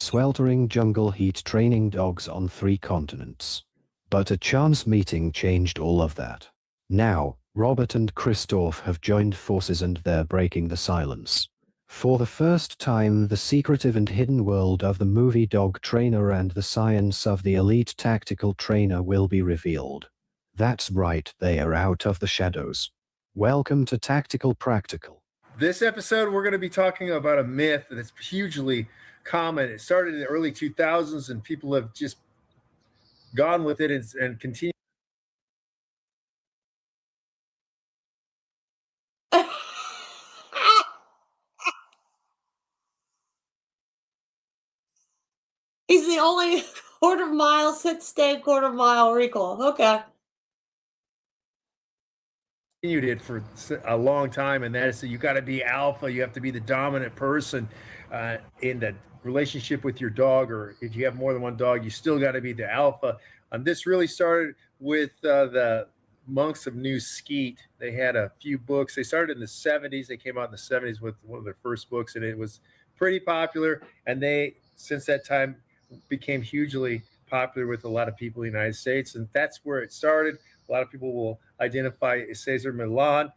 sweltering jungle heat training dogs on 3 continents. But a chance meeting changed all of that. Now, Robert and Christoph have joined forces and they're breaking the silence. For the first time, the secretive and hidden world of the movie dog trainer and the science of the elite tactical trainer will be revealed. That's right, they are out of the shadows. Welcome to Tactical Practical.
This episode, we're going to be talking about a myth that's hugely common. It started in the early 2000s, and people have just gone with it and continued.
He's the only quarter mile sit, stay, quarter mile recall. Okay.
Continued it for a long time, and that is that you got to be alpha. You have to be the dominant person in the relationship with your dog, or if you have more than one dog, you still got to be the alpha. This really started with the monks of New Skeet. They had a few books. They started in the 70s. They came out in the 70s with one of their first books, and it was pretty popular. And they, since that time, became hugely popular with a lot of people in the United States, and that's where it started. A lot of people will identify Cesar Millan.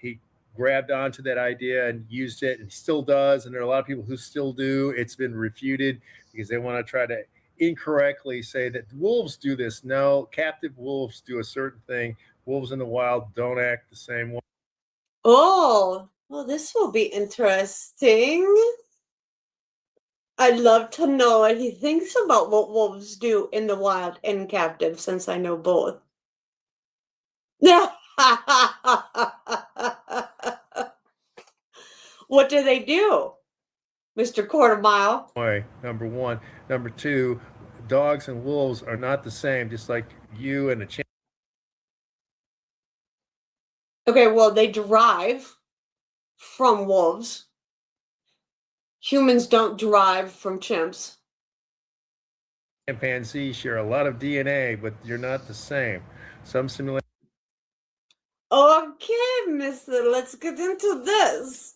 He grabbed onto that idea and used it, and still does. And there are a lot of people who still do. It's been refuted because they want to try to incorrectly say that wolves do this. No, captive wolves do a certain thing. Wolves in the wild don't act the same way.
Oh, well, this will be interesting. I'd love to know what he thinks about what wolves do in the wild and captive, since I know both. What do they do, Mr. Quarter Mile?
Number one. Number two, dogs and wolves are not the same, just like you and a chimp.
Okay, well, they derive from wolves. Humans don't derive from chimps.
Chimpanzees share a lot of DNA, but you're not the same. Some similarities.
Okay, mister, let's get into this.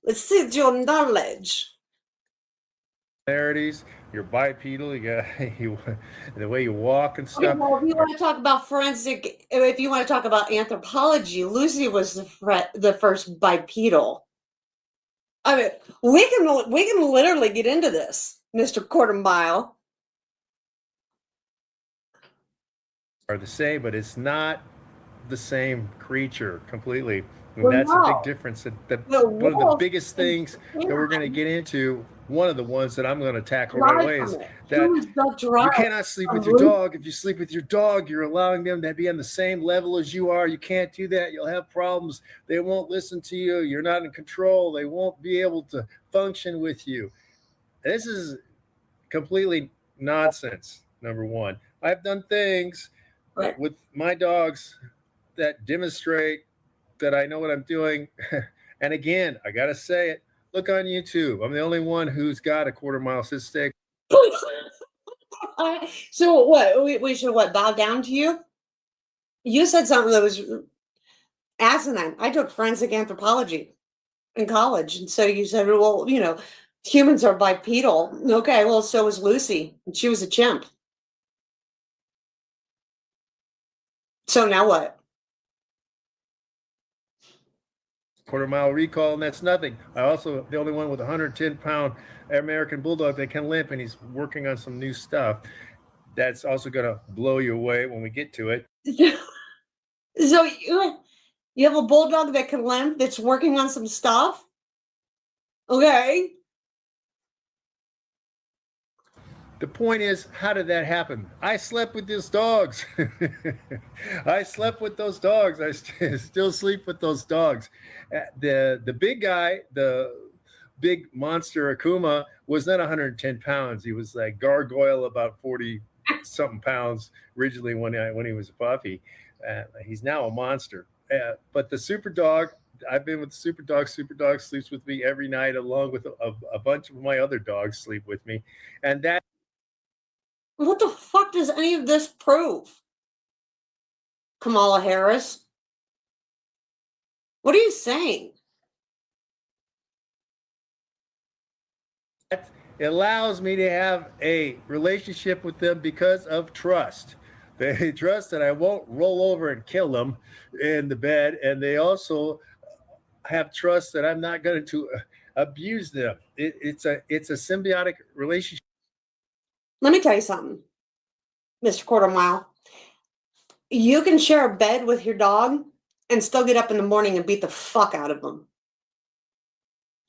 Let's see your knowledge.
You're bipedal. You got the way you walk and stuff.
Okay, well, if you want to talk about forensic, if you want to talk about anthropology, Lucy was the first bipedal. I mean, we can literally get into this, Mr. Quarter Mile.
Are the same, but it's not the same creature completely. And that's a big difference. One of the biggest things that we're going to get into, one of the ones that I'm going to tackle right away, is that you cannot sleep with your dog. If you sleep with your dog, you're allowing them to be on the same level as you are. You can't do that. You'll have problems. They won't listen to you. You're not in control. They won't be able to function with you. This is completely nonsense, number one. I've done things with my dogs that demonstrate that I know what I'm doing. And again, I got to say it. Look on YouTube. I'm the only one who's got a quarter mile sit stay.
So what? We should bow down to you? You said something that was asinine. I took forensic anthropology in college. And so you said, well, humans are bipedal. Okay, well, so was Lucy. She was a chimp. So now what?
Quarter mile recall, and that's nothing. I also the only one with a 110-pound American Bulldog that can limp, and he's working on some new stuff. That's also going to blow you away when we get to it.
So you have a Bulldog that can limp that's working on some stuff? Okay.
The point is, how did that happen? I slept with those dogs. I slept with those dogs. I still sleep with those dogs. The big guy, the big monster Akuma, was not 110 pounds. He was like gargoyle, about 40-something pounds originally when he was a puppy. He's now a monster. But the super dog, I've been with the super dog. Super dog sleeps with me every night, along with a bunch of my other dogs sleep with me. And that.
What the fuck does any of this prove? Kamala Harris? What are you saying?
It allows me to have a relationship with them because of trust. They trust that I won't roll over and kill them in the bed, and they also have trust that I'm not going to abuse them. It's a symbiotic relationship.
Let me tell you something, Mr. Quarter Mile. You can share a bed with your dog and still get up in the morning and beat the fuck out of them.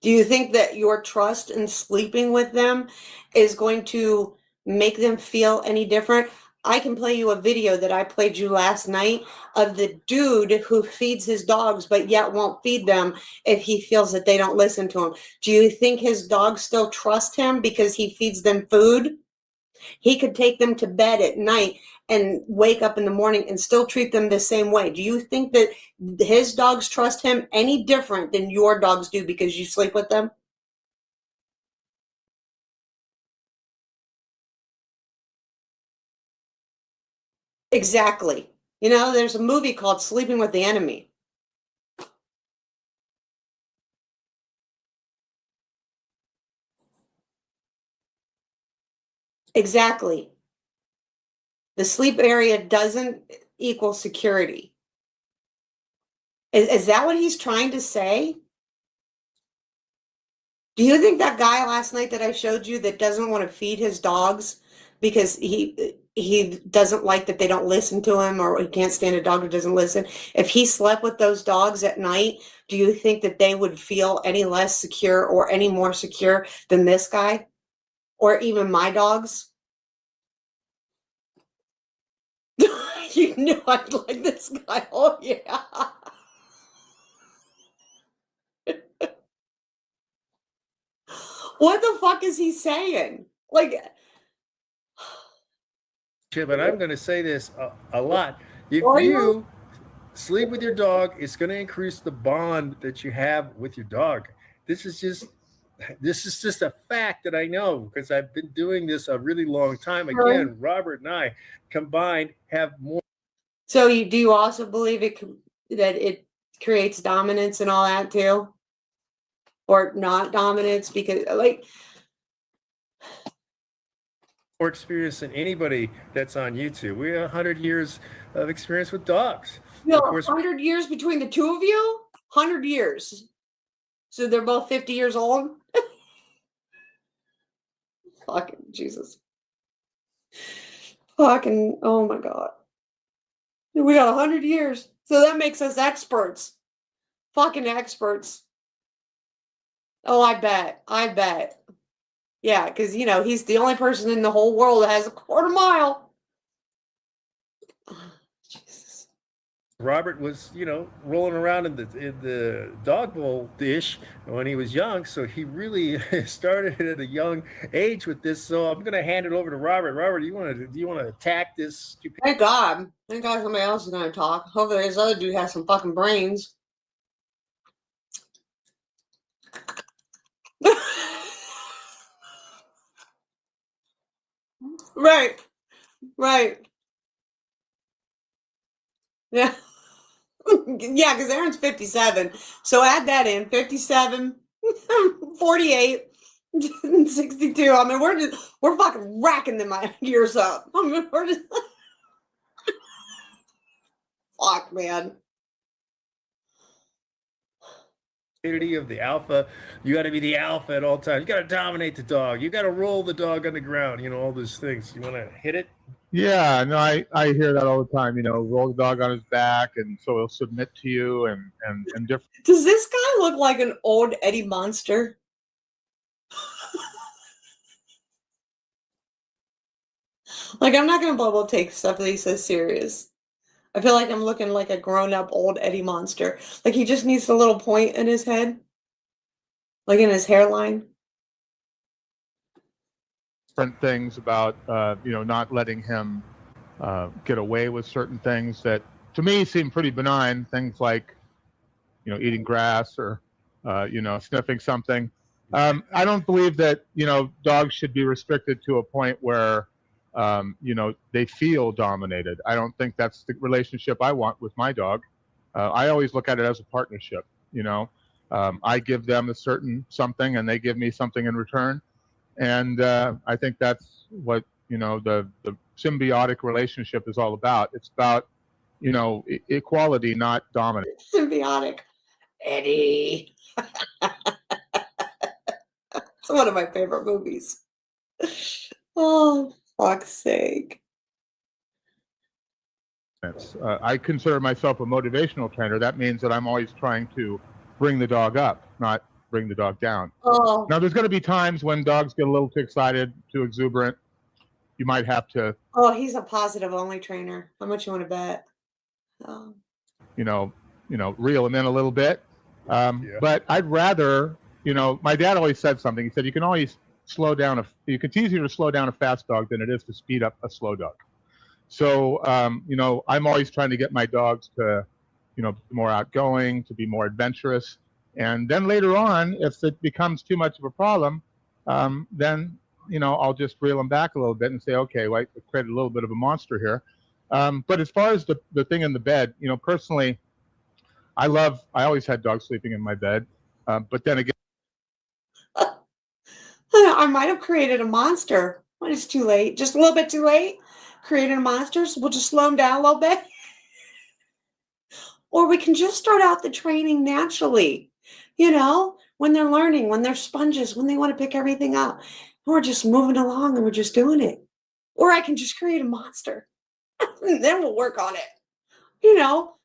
Do you think that your trust in sleeping with them is going to make them feel any different? I can play you a video that I played you last night of the dude who feeds his dogs but yet won't feed them if he feels that they don't listen to him. Do you think his dogs still trust him because he feeds them food? He could take them to bed at night and wake up in the morning and still treat them the same way. Do you think that his dogs trust him any different than your dogs do because you sleep with them? Exactly. You know, there's a movie called Sleeping with the Enemy. Exactly. The sleep area doesn't equal security. Is that what he's trying to say? Do you think that guy last night that I showed you that doesn't want to feed his dogs because he doesn't like that they don't listen to him, or he can't stand a dog who doesn't listen? If he slept with those dogs at night, do you think that they would feel any less secure or any more secure than this guy? Or even my dogs? You knew I'd like this guy. Oh, yeah. What the fuck is he saying? Like,
But I'm going to say this a lot. If
Are you?
you sleep with your dog, it's going to increase the bond that you have with your dog. This is just a fact that I know because I've been doing this a really long time. Again, Robert and I combined have more.
So do you also believe that it creates dominance and all that too? Or not dominance? Because like,
more experience than anybody that's on YouTube. We have 100 years of experience with dogs.
you know,
Of course,
100 years between the two of you? 100 years. So they're both 50 years old? Fucking Jesus. Fucking, oh my God. We got 100 years. So that makes us experts. Fucking experts. Oh, I bet. I bet. Yeah, because, you know, he's the only person in the whole world that has a quarter mile. Jesus.
Robert was, rolling around in the dog bowl dish when he was young, so he really started at a young age with this. So I'm going to hand it over to Robert. Robert, do you want to attack this?
Thank God. Thank God somebody else is going to talk. Hopefully this other dude has some fucking brains. Right. Right. Yeah. Yeah, because Aaron's 57. So add that in. 57, 48, 62. I mean, we're fucking racking them years up. I mean, we're just fuck, man.
Of the alpha, you got to be the alpha at all times. You got to dominate the dog. You got to roll the dog on the ground. All those things. You want to hit it?
Yeah, no, I hear that all the time. Roll the dog on his back, and so he'll submit to you, and different.
Does this guy look like an old Eddie Monster? Like, I'm not gonna be able to take stuff that he says serious. I feel like I'm looking like a grown-up old Eddie Monster. Like he just needs a little point in his head, like in his hairline.
Different things about not letting him get away with certain things that to me seem pretty benign. Things like eating grass or sniffing something. I don't believe that dogs should be restricted to a point where they feel dominated. I don't think that's the relationship I want with my dog. I always look at it as a partnership. I give them a certain something and they give me something in return. And I think that's what, the symbiotic relationship is all about. It's about, equality, not dominance.
Symbiotic. Eddie. It's one of my favorite movies. Oh, fuck's sake.
I consider myself a motivational trainer. That means that I'm always trying to bring the dog up, not bring the dog down.
Oh,
Now, there's going to be times when dogs get a little too excited, too exuberant. You might have to,
oh, he's a positive only trainer. How much you want to bet? Oh.
you know, reel them in a little bit. But I'd rather, my dad always said something. He said, you can always slow down. It's easier to slow down a fast dog than it is to speed up a slow dog. So, I'm always trying to get my dogs to, be more outgoing, to be more adventurous. And then later on, if it becomes too much of a problem, then, I'll just reel them back a little bit and say, okay, well, I created a little bit of a monster here. But as far as the thing in the bed, personally, I always had dogs sleeping in my bed. But then again,
I might have created a monster. When it's too late, just a little bit too late. Created a monster, so we'll just slow them down a little bit. Or we can just start out the training naturally, when they're learning, when they're sponges, when they want to pick everything up. And we're just moving along and we're just doing it. Or I can just create a monster. And then we'll work on it.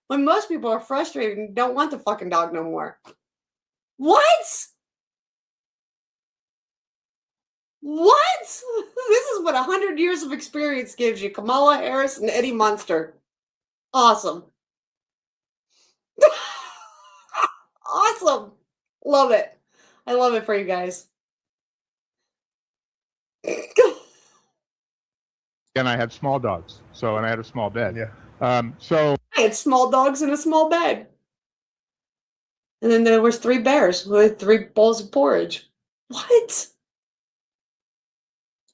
When most people are frustrated and don't want the fucking dog no more. What? What? This is what 100 years of experience gives you. Kamala Harris and Eddie Munster. Awesome. Awesome. Love it. I love it for you guys.
and I had small dogs, and I had a small bed. Yeah. So
I had small dogs in a small bed. And then there was 3 bears with 3 bowls of porridge. What?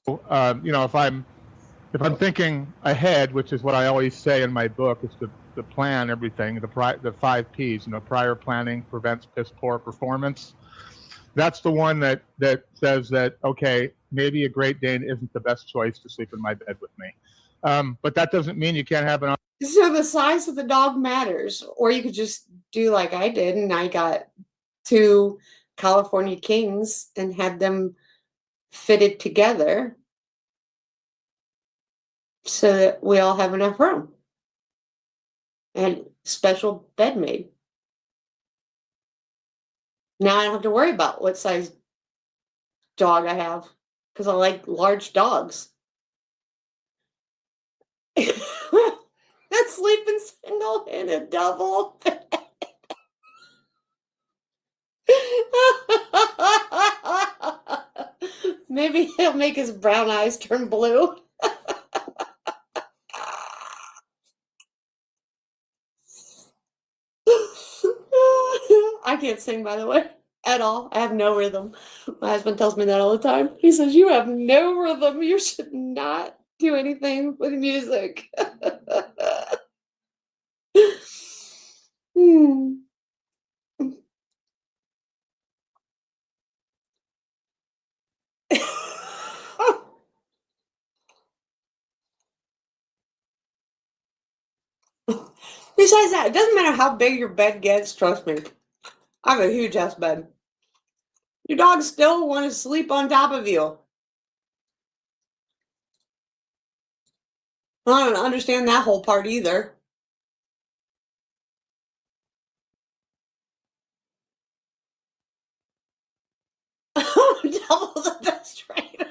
If I'm thinking ahead, which is what I always say in my book, is to plan everything, the 5 Ps, prior planning prevents piss poor performance. That's the one that says that, okay, maybe a Great Dane isn't the best choice to sleep in my bed with me. But that doesn't mean you can't have an...
So the size of the dog matters. Or you could just do like I did, and I got 2 California Kings and had them fitted together so that we all have enough room. And special bed made. Now I don't have to worry about what size dog I have because I like large dogs. That's sleeping single in a double bed. Maybe he'll make his brown eyes turn blue. I can't sing, by the way, at all. I have no rhythm. My husband tells me that all the time. He says, you have no rhythm. You should not do anything with music. Besides that, it doesn't matter how big your bed gets, trust me. I have a huge ass bed. Your dogs still want to sleep on top of you. I don't understand that whole part either. Double the best trainer.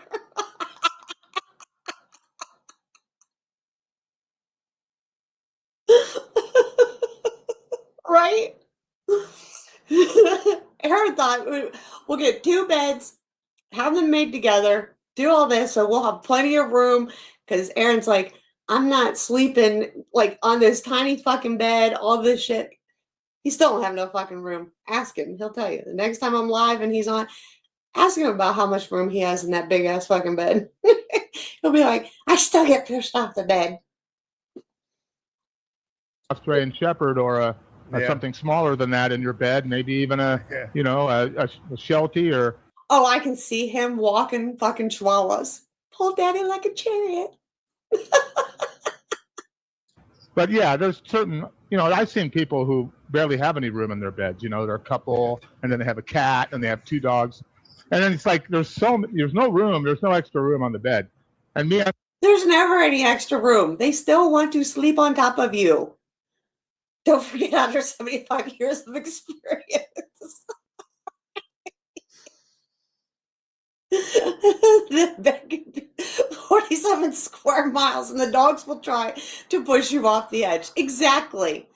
Right? Aaron thought we'll get 2 beds, have them made together, do all this, so we'll have plenty of room. Because Aaron's like, I'm not sleeping like on this tiny fucking bed, all this shit. He still don't have no fucking room. Ask him. He'll tell you. The next time I'm live and he's on, ask him about how much room he has in that big ass fucking bed. He'll be like, I still get pushed off the bed.
Australian Shepherd or something smaller than that in your bed, maybe even a Sheltie or...
Oh, I can see him walking fucking chihuahuas. Pull daddy like a chariot.
But yeah, there's certain, I've seen people who barely have any room in their beds. They're a couple, and then they have a cat, and they have 2 dogs, and then it's like there's no room, there's no extra room on the bed. And
there's never any extra room. They still want to sleep on top of you. Don't forget, under 75 years of experience. That could be 47 square miles, and the dogs will try to push you off the edge. Exactly.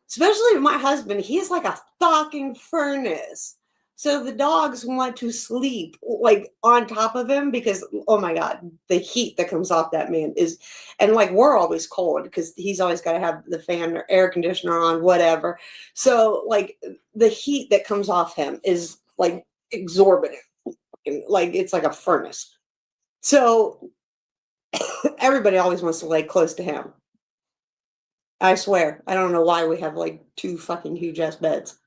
Especially my husband, he's like a fucking furnace. So the dogs want to sleep like on top of him because, oh my God, the heat that comes off that man is, and like we're always cold because he's always got to have the fan or air conditioner on, whatever. So like the heat that comes off him is like exorbitant. Like it's like a furnace. So everybody always wants to lay close to him. I swear. I don't know why we have like 2 fucking huge ass beds.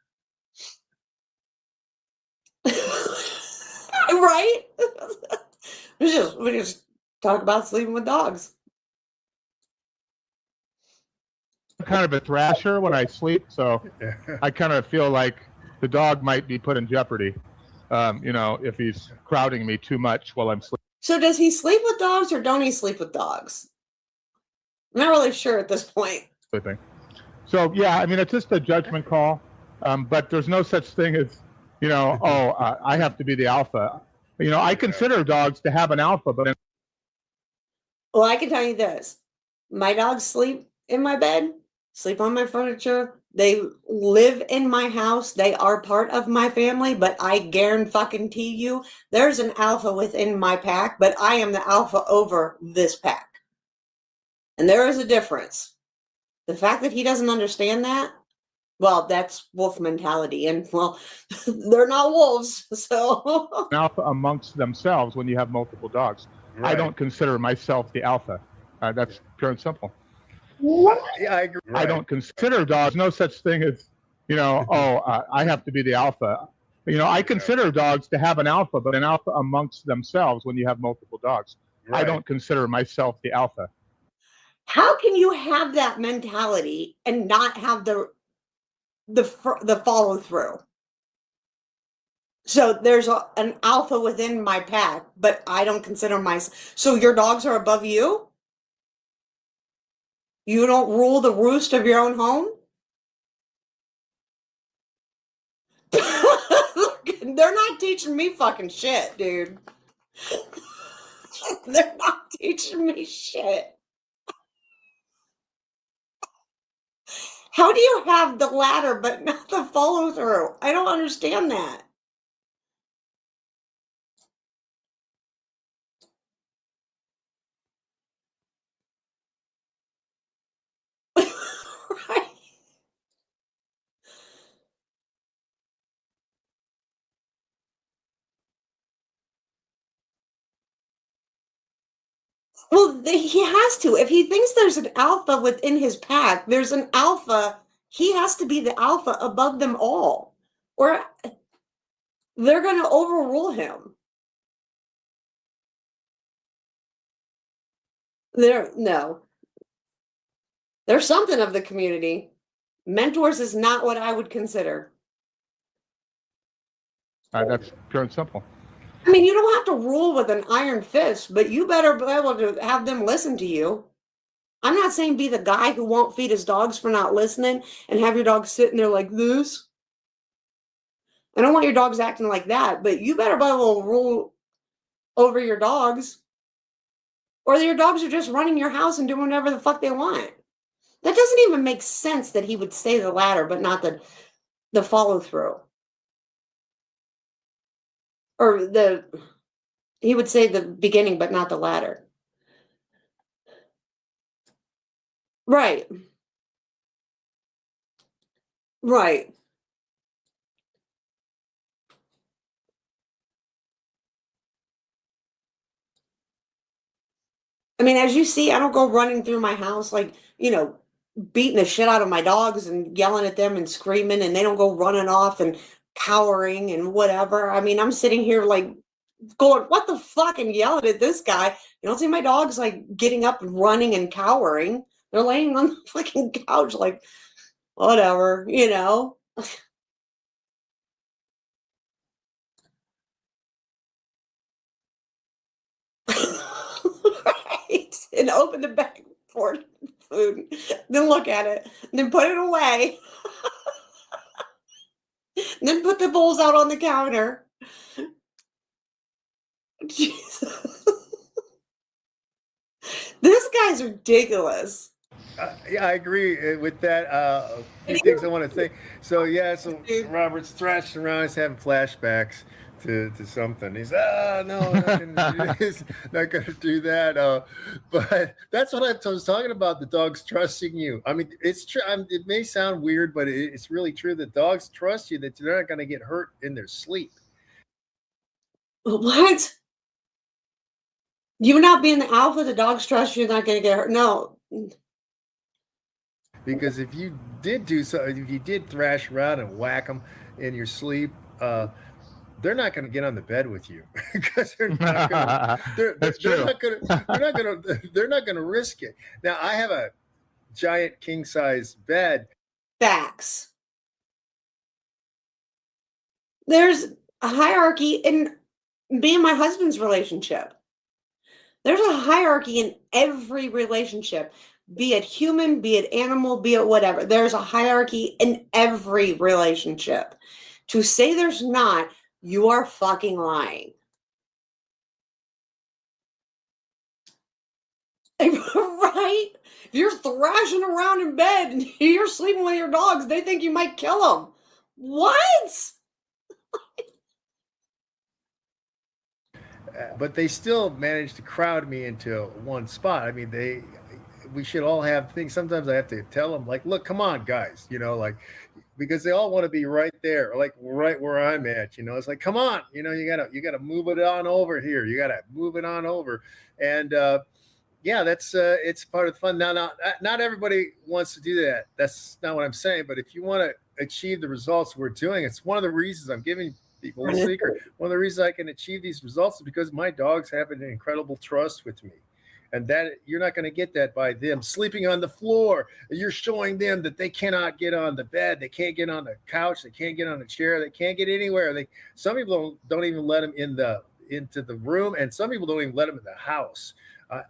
Right? we just talk about sleeping with dogs.
I'm kind of a thrasher when I sleep, so I kind of feel like the dog might be put in jeopardy, if he's crowding me too much while I'm sleeping.
So does he sleep with dogs or don't he sleep with dogs? I'm not really sure at this point.
So yeah, I mean, it's just a judgment call, but there's no such thing as, I have to be the alpha. I consider dogs to have an alpha, but
Well, I can tell you this. My dogs sleep in my bed, sleep on my furniture. They live in my house. They are part of my family, but I guarantee you there's an alpha within my pack, but I am the alpha over this pack. And there is a difference. The fact that he doesn't understand that, well, that's wolf mentality. And, well, they're not wolves, so.
alpha amongst themselves when you have multiple dogs. Right. I don't consider myself the alpha. That's pure and simple.
What? Yeah, I agree. Right.
I don't consider dogs. No such thing as, I have to be the alpha. I consider dogs to have an alpha, but an alpha amongst themselves when you have multiple dogs. Right. I don't consider myself the alpha.
How can you have that mentality and not have the follow through? So there's an alpha within my pack, but I don't consider myself. So your dogs are above you? You don't rule the roost of your own home? They're not teaching me fucking shit, dude. They're not teaching me shit. How do you have the ladder but not the follow through? I don't understand that. Right. Well, he has to. If he thinks there's an alpha within his pack, there's an alpha. He has to be the alpha above them all, or they're going to overrule him. No. There's something of the community. Mentors is not what I would consider.
That's pure and simple.
I mean, you don't have to rule with an iron fist, but you better be able to have them listen to you. I'm not saying be the guy who won't feed his dogs for not listening and have your dog sitting there like this. I don't want your dogs acting like that, but you better be able to rule over your dogs. Or your dogs are just running your house and doing whatever the fuck they want. That doesn't even make sense that he would say the latter, but not the follow through. Or he would say the beginning, but not the latter. Right. Right. I mean, as you see, I don't go running through my house like, beating the shit out of my dogs and yelling at them and screaming, and they don't go running off and cowering and whatever. I mean, I'm sitting here like going, what the fuck, and yelling at this guy. You don't see my dogs like getting up and running and cowering. They're laying on the fucking couch like, whatever, Right. And open the back for food, then look at it, then put it away, then put the bowls out on the counter. Jesus. This guy's ridiculous.
Yeah, I agree with that. A few things I want to say. So yeah, so Robert's thrashing around, he's having flashbacks to something. He's no, not gonna do this, not gonna do that. But that's what I was talking about. The dogs trusting you. I mean, it's true. It may sound weird, but it's really true. The dogs trust you that they're not gonna get hurt in their sleep.
What? You not being the alpha, the dogs trust you're not going to get hurt. No.
Because if you did do so, if you did thrash around and whack them in your sleep, they're not going to get on the bed with you because they're not going to. They're not going to risk it. Now I have a giant king size bed.
Facts. There's a hierarchy in me and my husband's relationship. There's a hierarchy in every relationship, be it human, be it animal, be it whatever. There's a hierarchy in every relationship. To say there's not, you are fucking lying. Right? If you're thrashing around in bed and you're sleeping with your dogs, they think you might kill them. What?
But they still managed to crowd me into one spot. I mean, we should all have things. Sometimes I have to tell them, like, look, come on, guys, because they all want to be right there, like right where I'm at. It's like, come on, you gotta move it on over here. You gotta move it on over, and yeah, that's it's part of the fun. Now, not everybody wants to do that. That's not what I'm saying. But if you want to achieve the results we're doing, it's one of the reasons I'm giving people a secret. One of the reasons I can achieve these results is because my dogs have an incredible trust with me. And that you're not going to get that by them sleeping on the floor. You're showing them that they cannot get on the bed. They can't get on the couch. They can't get on a chair. They can't get anywhere. Some people don't even let them into the room. And some people don't even let them in the house.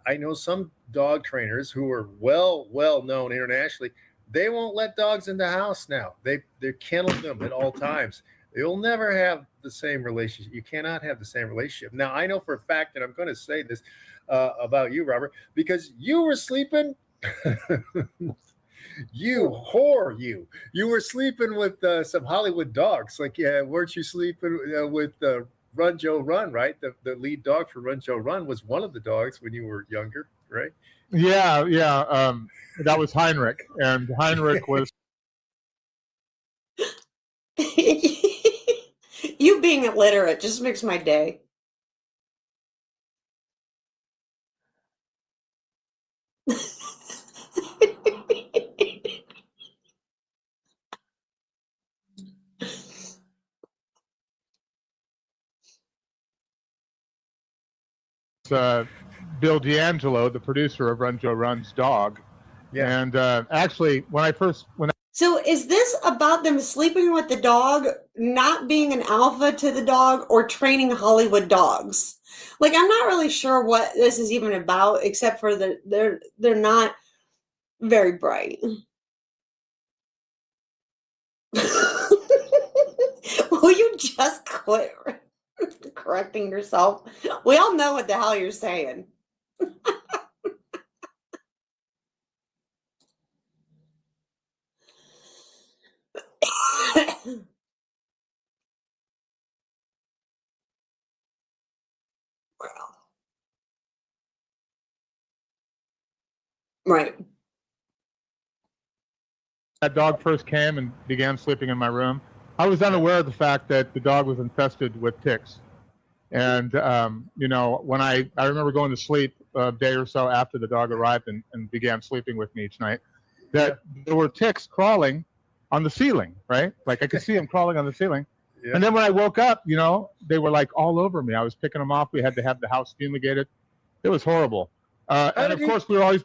I know some dog trainers who are well known internationally. They won't let dogs in the house now. They kennel them at all times. You'll never have the same relationship. You cannot have the same relationship. Now, I know for a fact that I'm going to say this about you, Robert, because you were sleeping. You whore, you were sleeping with some Hollywood dogs. Like, yeah, weren't you sleeping with Run Joe Run, right? The lead dog for Run Joe Run was one of the dogs when you were younger, right?
Yeah. That was Heinrich, and Heinrich was.
You being illiterate just makes my day.
Bill D'Angelo, the producer of Run Joe Run's dog. Yeah. And actually,
So is this about them sleeping with the dog, not being an alpha to the dog, or training Hollywood dogs? Like, I'm not really sure what this is even about, except for they're not very bright. Will you just quit correcting yourself? We all know what the hell you're saying. Right.
That dog first came and began sleeping in my room, I was unaware of the fact that the dog was infested with ticks. And, when I remember going to sleep a day or so after the dog arrived and began sleeping with me each night, that there were ticks crawling on the ceiling, right? Like I could see them crawling on the ceiling. Yeah. And then when I woke up, they were like all over me. I was picking them off. We had to have the house fumigated. It was horrible. And of course, we were always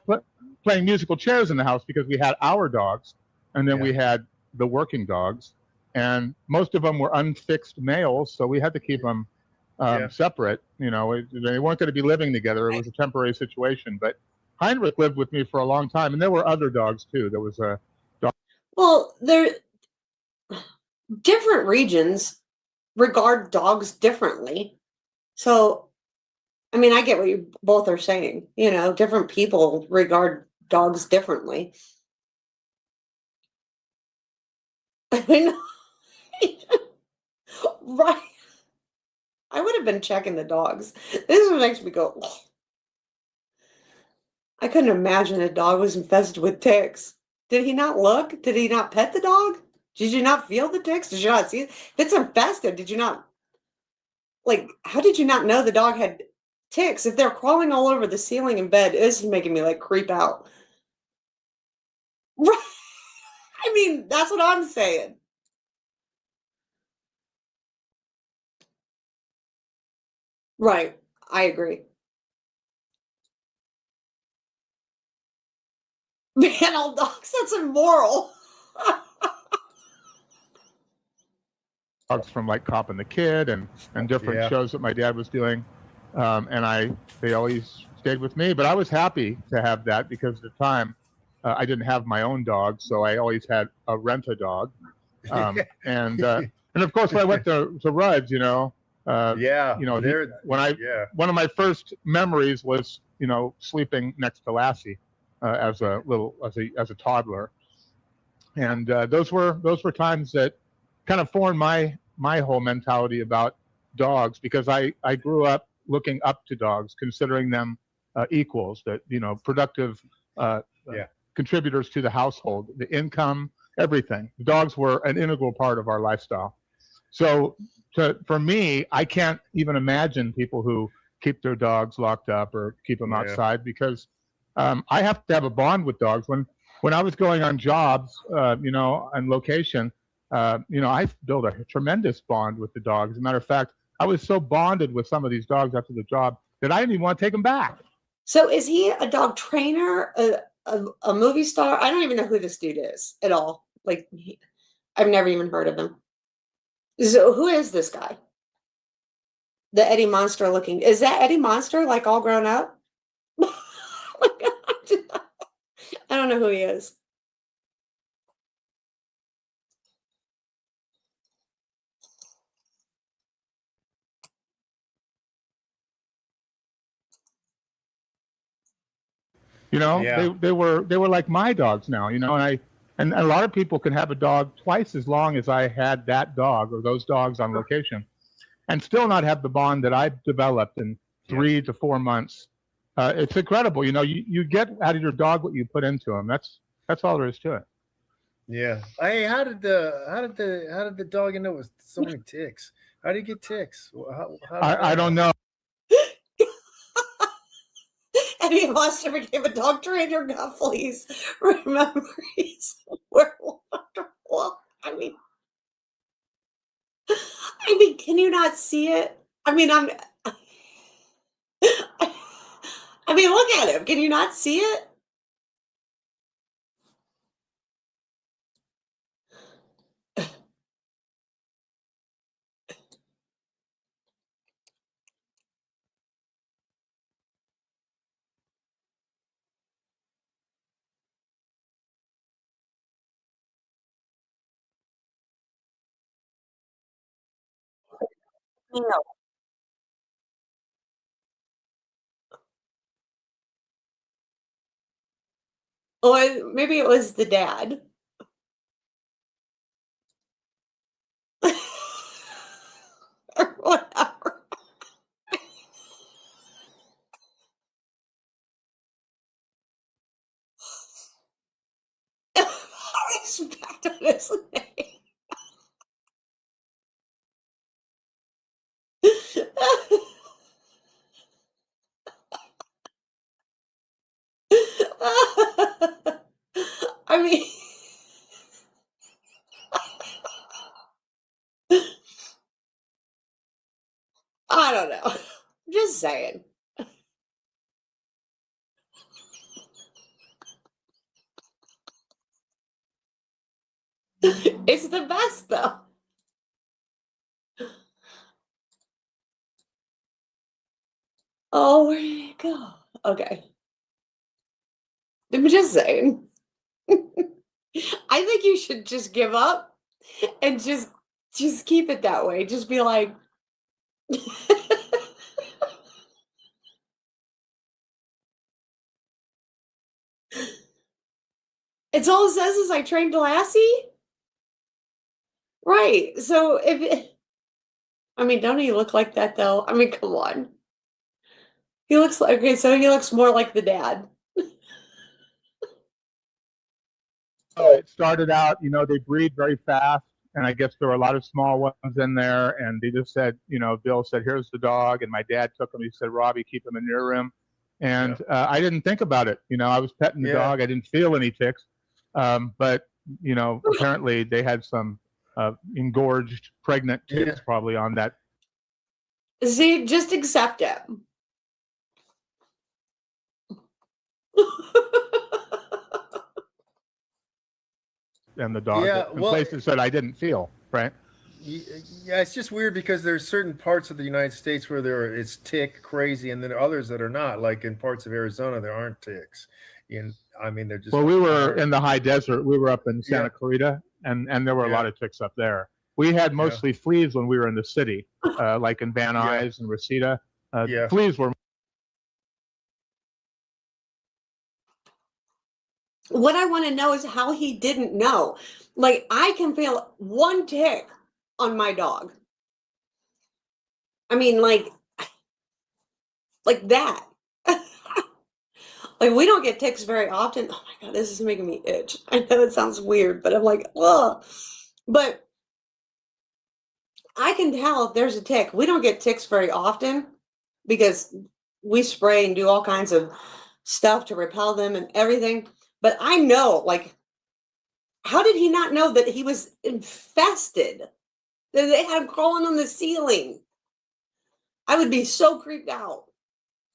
playing musical chairs in the house because we had our dogs, and then we had the working dogs, and most of them were unfixed males, so we had to keep them separate. They weren't going to be living together. It was a temporary situation. But Heinrich lived with me for a long time, and there were other dogs too. There was a dog.
Well, different regions regard dogs differently. So I mean, I get what you both are saying. You know, different people regard dogs differently. I mean, right. I would have been checking the dogs. This is what makes me go. "Ugh." I couldn't imagine a dog was infested with ticks. Did he not look? Did he not pet the dog? Did you not feel the ticks? Did you not see it? If it's infested, did you not, like, how did you not know the dog had ticks? If they're crawling all over the ceiling in bed, this is making me, like, creep out. Right. I mean, that's what I'm saying. Right. I agree. Man, all dogs, that's immoral.
Dogs from like Cop and the Kid and different
Yeah.
shows that my dad was doing, and they always stayed with me. But I was happy to have that because at the time I didn't have my own dog, so I always had a rent-a-dog. And of course when I went to Rudd's,
Yeah.
one of my first memories was sleeping next to Lassie as a toddler, and those were times that kind of formed my whole mentality about dogs, because I grew up looking up to dogs, considering them equals, that productive contributors to the household, the income, everything. Dogs were an integral part of our lifestyle. So for me, I can't even imagine people who keep their dogs locked up or keep them outside, because I have to have a bond with dogs. When I was going on jobs, on location, I built a tremendous bond with the dogs. As a matter of fact, I was so bonded with some of these dogs after the job that I didn't even want to take them back.
So is he a dog trainer, a movie star? I don't even know who this dude is at all. Like, I've never even heard of him. So who is this guy? The Eddie Monster looking. Is that Eddie Monster, like, all grown up? I don't know who he is.
They were like my dogs now, and a lot of people can have a dog twice as long as I had that dog or those dogs on location, and still not have the bond that I've developed in 3 to 4 months. It's incredible. You get out of your dog what you put into him. That's all there is to it.
Yeah. Hey, how did the dog end up with so many ticks? How did he get ticks?
I don't know.
Eddie Monster became a dog trainer. God, please remember he's wonderful. I mean, can you not see it? I mean, look at him. Can you not see it? No. Or maybe it was the dad. Or whatever. Respect on his name. I mean, I don't know. I'm just saying. It's the best, though. Oh, where did it go? Okay. I'm just saying. I think you should just give up and just keep it that way. Just be like, It's all it says is I trained Lassie? Right. So I mean, don't he look like that though? I mean, come on. He looks like, okay, so he looks more like the dad.
It started out, they breed very fast, and I guess there were a lot of small ones in there, and they just said, Bill said, here's the dog, and my dad took him. He said, Robbie, keep him in your room. And I didn't think about it. I was petting the dog. I didn't feel any ticks. But, apparently they had some engorged pregnant ticks probably on that.
See, just accept it.
And the dog, in places that I didn't feel, right?
Yeah, it's just weird because there's certain parts of the United States where it's tick crazy, and then there are others that are not. Like in parts of Arizona, there aren't ticks. They're just.
Well, we were in the high desert. We were up in Santa Clarita, and there were a lot of ticks up there. We had mostly fleas when we were in the city, like in Van Nuys and Reseda. Fleas were.
What I want to know is how he didn't know. Like, I can feel one tick on my dog. I mean, like that. Like, we don't get ticks very often. Oh my God, this is making me itch. I know it sounds weird, but I'm like, ugh. But I can tell if there's a tick. We don't get ticks very often because we spray and do all kinds of stuff to repel them and everything. But I know, like, how did he not know that he was infested? That they had him crawling on the ceiling. I would be so creeped out.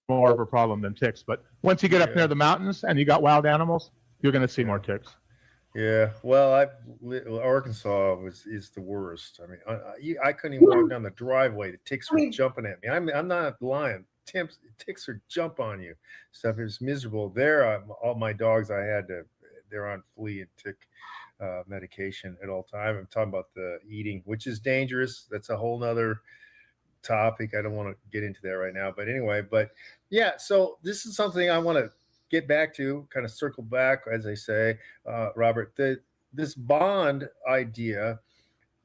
More of a problem than ticks, but once you get up near the mountains and you got wild animals, you're going to see more ticks.
Yeah, well, Arkansas is the worst. I mean, I couldn't even walk down the driveway. The ticks were jumping at me. I'm not lying. Ticks are jump on you. Stuff is miserable. There, all my dogs they're on flea and tick medication at all time. I'm talking about the eating, which is dangerous. That's a whole nother topic. I don't want to get into that right now, but anyway, yeah, so this is something I want to get back to, kind of circle back, as I say, Robert, this bond idea.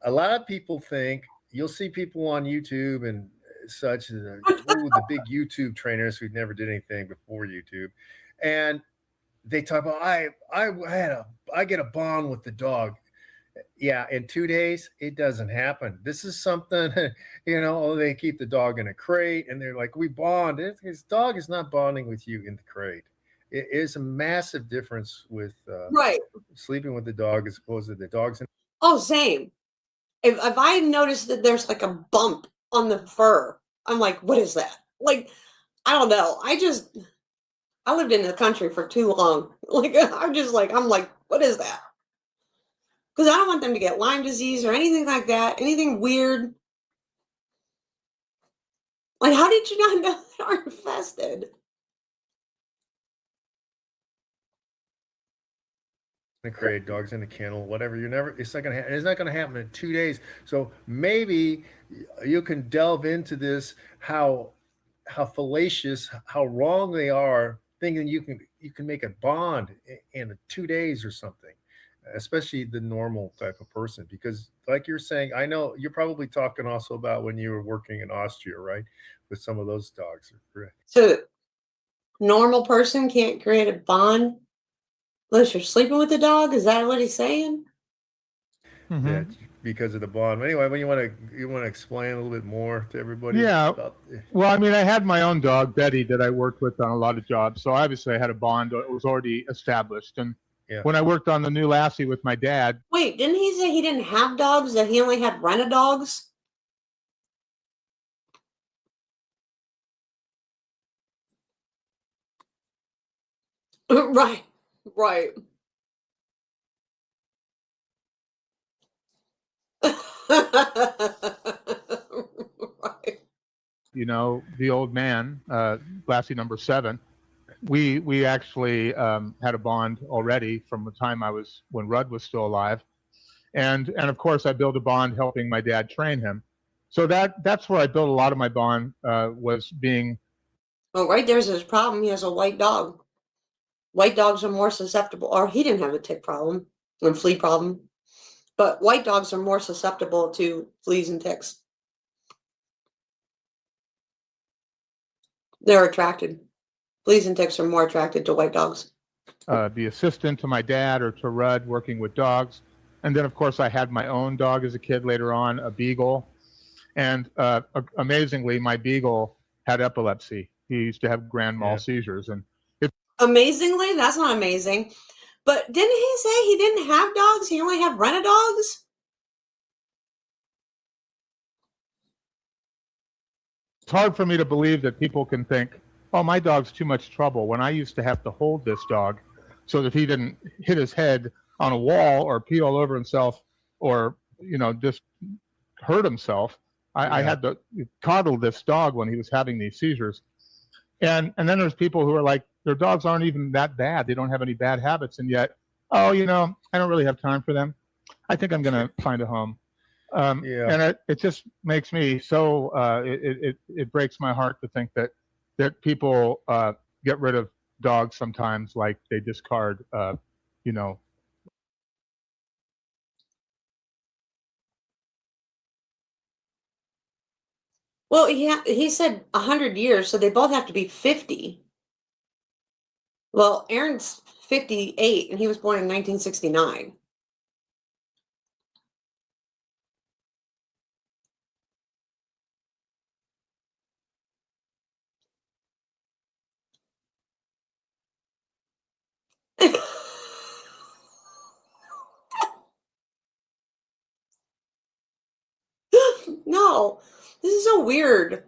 A lot of people think, you'll see people on YouTube and such, the big YouTube trainers who never did anything before YouTube, and they talk about, I get a bond with the dog. Yeah, in 2 days, it doesn't happen. This is something, they keep the dog in a crate and they're like, we bond. His dog is not bonding with you in the crate. It is a massive difference with sleeping with the dog as opposed to the dogs.
Oh, same. If I notice that there's like a bump on the fur, I'm like, what is that? Like, I don't know. I lived in the country for too long. Like, I'm like, what is that? Because I don't want them to get Lyme disease or anything like that, anything weird. Like, how did you not know they are infested?
The crate, dogs in the kennel, whatever. It's not gonna happen in 2 days. So maybe you can delve into this, how fallacious, how wrong they are, thinking you can make a bond in 2 days or something, especially the normal type of person. Because like you're saying, I know you're probably talking also about when you were working in Austria, right? With some of those dogs.
So normal person can't create a bond unless you're sleeping with the dog? Is that what he's saying?
Mm-hmm.
Yeah, because of the bond. Anyway, when you want to explain a little bit more to everybody?
Yeah. Well, I mean, I had my own dog, Betty, that I worked with on a lot of jobs. So obviously I had a bond. It was already established. And when I worked on the new Lassie with my dad.
Wait, didn't he say he didn't have dogs, that he only had rent-a-dogs? Right. Right. Right.
The old man, Lassie number 7, we actually had a bond already from the time when Rudd was still alive. And of course I built a bond helping my dad train him. So that's where I built a lot of my bond, was being.
Oh, right there's his problem. He has a white dog. white dogs are more susceptible, or he didn't have a tick problem and flea problem, but white dogs are more susceptible to fleas and ticks. They're attracted. Fleas and ticks are more attracted to white dogs.
The assistant to my dad or to Rudd working with dogs. And then, of course, I had my own dog as a kid later on, a beagle. And amazingly, my beagle had epilepsy. He used to have grand mal seizures. And
amazingly, that's not amazing. But didn't he say he didn't have dogs? He only had rent-a-dogs?
it's hard for me to believe that people can think, oh, my dog's too much trouble, when I used to have to hold this dog so that he didn't hit his head on a wall or pee all over himself or, just hurt himself. I had to coddle this dog when he was having these seizures. And then there's people who are like, their dogs aren't even that bad. They don't have any bad habits. And yet, I don't really have time for them. I think I'm going to find a home. And it just makes me so, it breaks my heart to think that people get rid of dogs sometimes, like they discard,
Well, he said 100 years, so they both have to be 50. Well, Aaron's 58, and he was born in 1969. No, this is so weird.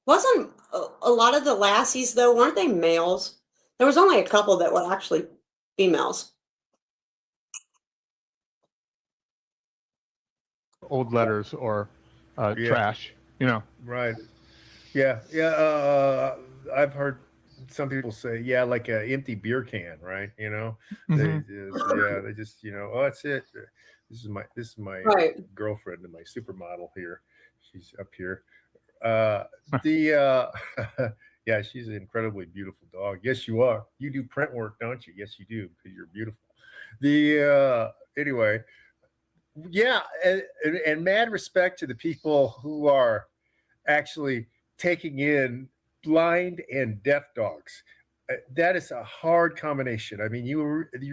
Wasn't a lot of the lassies, though, weren't they males? There was only a couple that were actually females.
old letters or trash,
Right. Yeah. I've heard some people say, like an empty beer can, right? They just, oh, that's it. This is my
Right.
girlfriend and my supermodel here. She's up here. Yeah, she's an incredibly beautiful dog. Yes, you are. You do print work, don't you? Yes, you do, because you're beautiful. Anyway, yeah, and mad respect to the people who are actually taking in blind and deaf dogs. That is a hard combination. I mean, you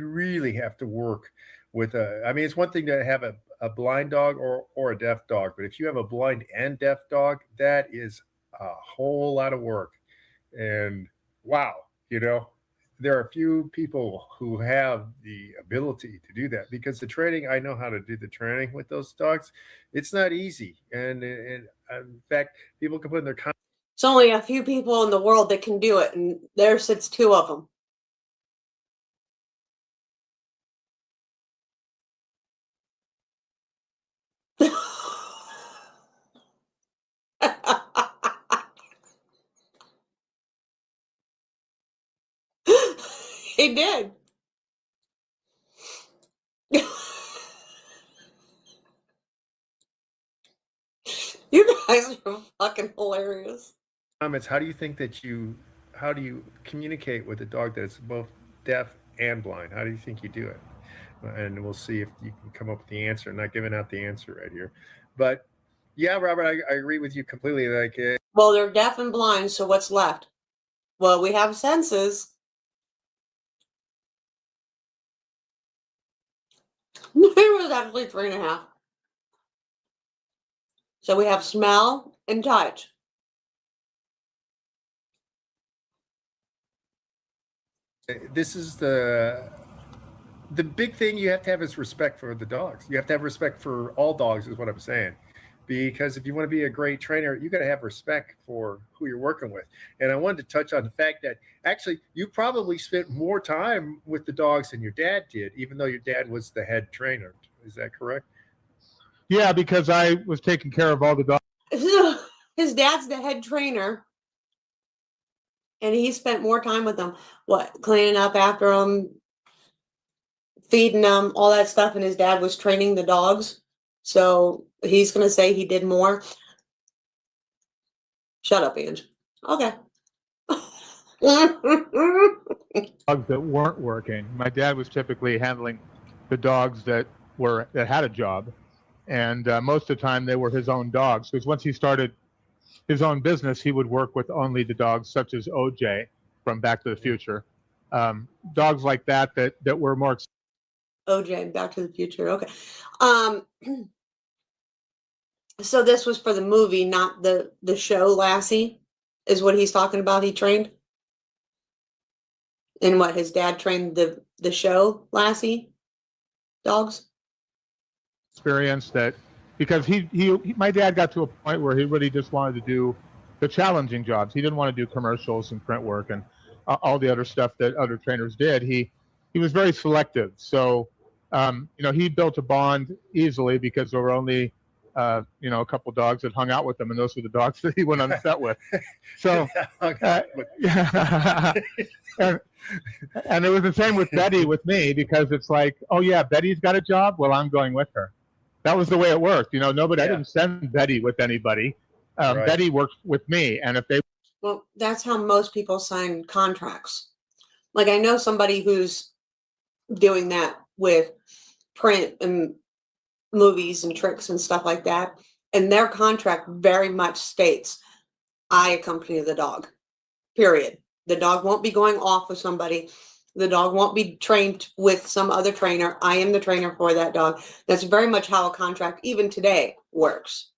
really have to work with it's one thing to have a blind dog or a deaf dog, but if you have a blind and deaf dog, that is a whole lot of work. And wow, there are a few people who have the ability to do that, because the training, I know how to do the training with those dogs. It's not easy. And in fact, people can put in their comments.
It's only a few people in the world that can do it, and there sits two of them. He did. You guys are fucking hilarious.
Comments, how do you communicate with a dog that's both deaf and blind? How do you think you do it? And we'll see if you can come up with the answer. I'm not giving out the answer right here. But yeah, Robert, I agree with you completely.
Well, they're deaf and blind, so what's left? Well, we have senses. It was actually 3.5. So we have smell and touch.
This is the big thing you have to have is respect for the dogs. You have to have respect for all dogs, is what I'm saying. Because if you want to be a great trainer, you got to have respect for who you're working with. And I wanted to touch on the fact that actually you probably spent more time with the dogs than your dad did, even though your dad was the head trainer. Is that correct?
Yeah, because I was taking care of all the dogs.
His dad's the head trainer, and he spent more time with them. What, cleaning up after them, feeding them, all that stuff, and his dad was training the dogs. So he's going to say he did more. Shut up, Ange. Okay.
Dogs that weren't working. My dad was typically handling the dogs that had a job, and most of the time they were his own dogs. Because once he started his own business, he would work with only the dogs, such as OJ from Back to the Future, dogs like that were more.
OJ and Back to the Future. Okay. So this was for the movie, not the show. Lassie is what he's talking about. He trained. And what, his dad trained the show Lassie dogs?
Experience that, because my dad got to a point where he really just wanted to do the challenging jobs. He didn't want to do commercials and print work and all the other stuff that other trainers did. He was very selective. So, he built a bond easily because there were only, a couple dogs that hung out with him, and those were the dogs that he went on set with. So, and it was the same with Betty with me, because it's like, oh yeah, Betty's got a job. Well, I'm going with her. That was the way it worked. Nobody. I didn't send Betty with anybody.
Right.
Betty worked with me, and if they.
Well, that's how most people sign contracts. Like, I know somebody who's doing that with print and movies and tricks and stuff like that, and their contract very much states, I accompany the dog. Period. The dog won't be going off with somebody. The dog won't be trained with some other trainer. I am the trainer for that dog. That's very much how a contract, even today, works.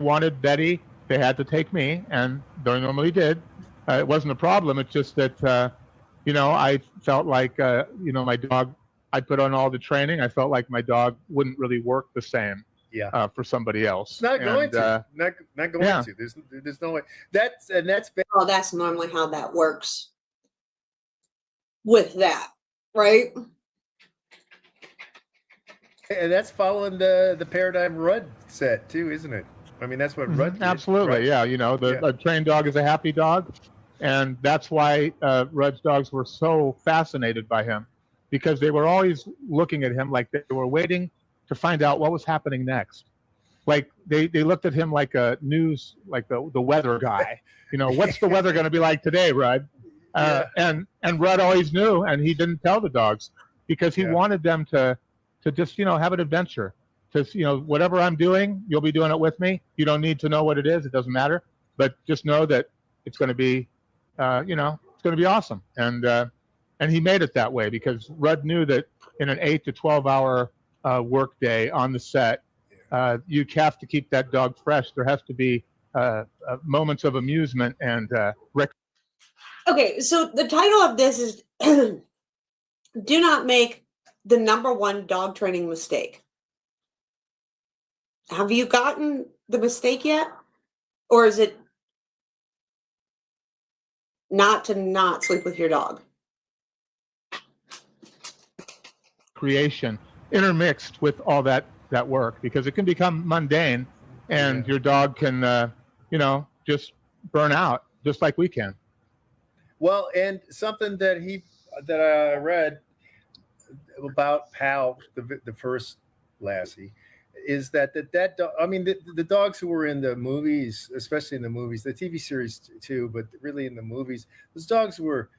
Wanted Betty, they had to take me, and they normally did. It wasn't a problem. It's just that, I felt like, my dog, I put on all the training. I felt like my dog wouldn't really work the same.
Yeah.
For somebody else.
It's not going to. Not going
yeah.
to. There's no way. That's
well, that's normally how that works with that, right?
And that's following the paradigm Rudd set too, isn't it? I mean, that's what Rudd did.
Absolutely, right? Yeah. A trained dog is a happy dog, and that's why Rudd's dogs were so fascinated by him, because they were always looking at him like they were waiting to find out what was happening next. Like they looked at him like a news, like the weather guy. What's the weather going to be like today, Rudd? And Rudd always knew, and he didn't tell the dogs because he wanted them to just have an adventure. To whatever I'm doing, you'll be doing it with me. You don't need to know what it is; it doesn't matter. But just know that it's going to be, it's going to be awesome. And he made it that way because Rudd knew that in an 8 to 12 hour work day on the set, you have to keep that dog fresh. There has to be moments of amusement and
Okay, so the title of this is Do Not Make the #1 Dog Training Mistake. Have you gotten the mistake yet? Or is it not to not sleep with your dog?
creation intermixed with all that work, because it can become mundane and your dog can just burn out just like we can.
Well, and something that I read about Pal, the first Lassie, is that I mean, the dogs who were in the movies, especially in the movies, the TV series too, but really in the movies, those dogs were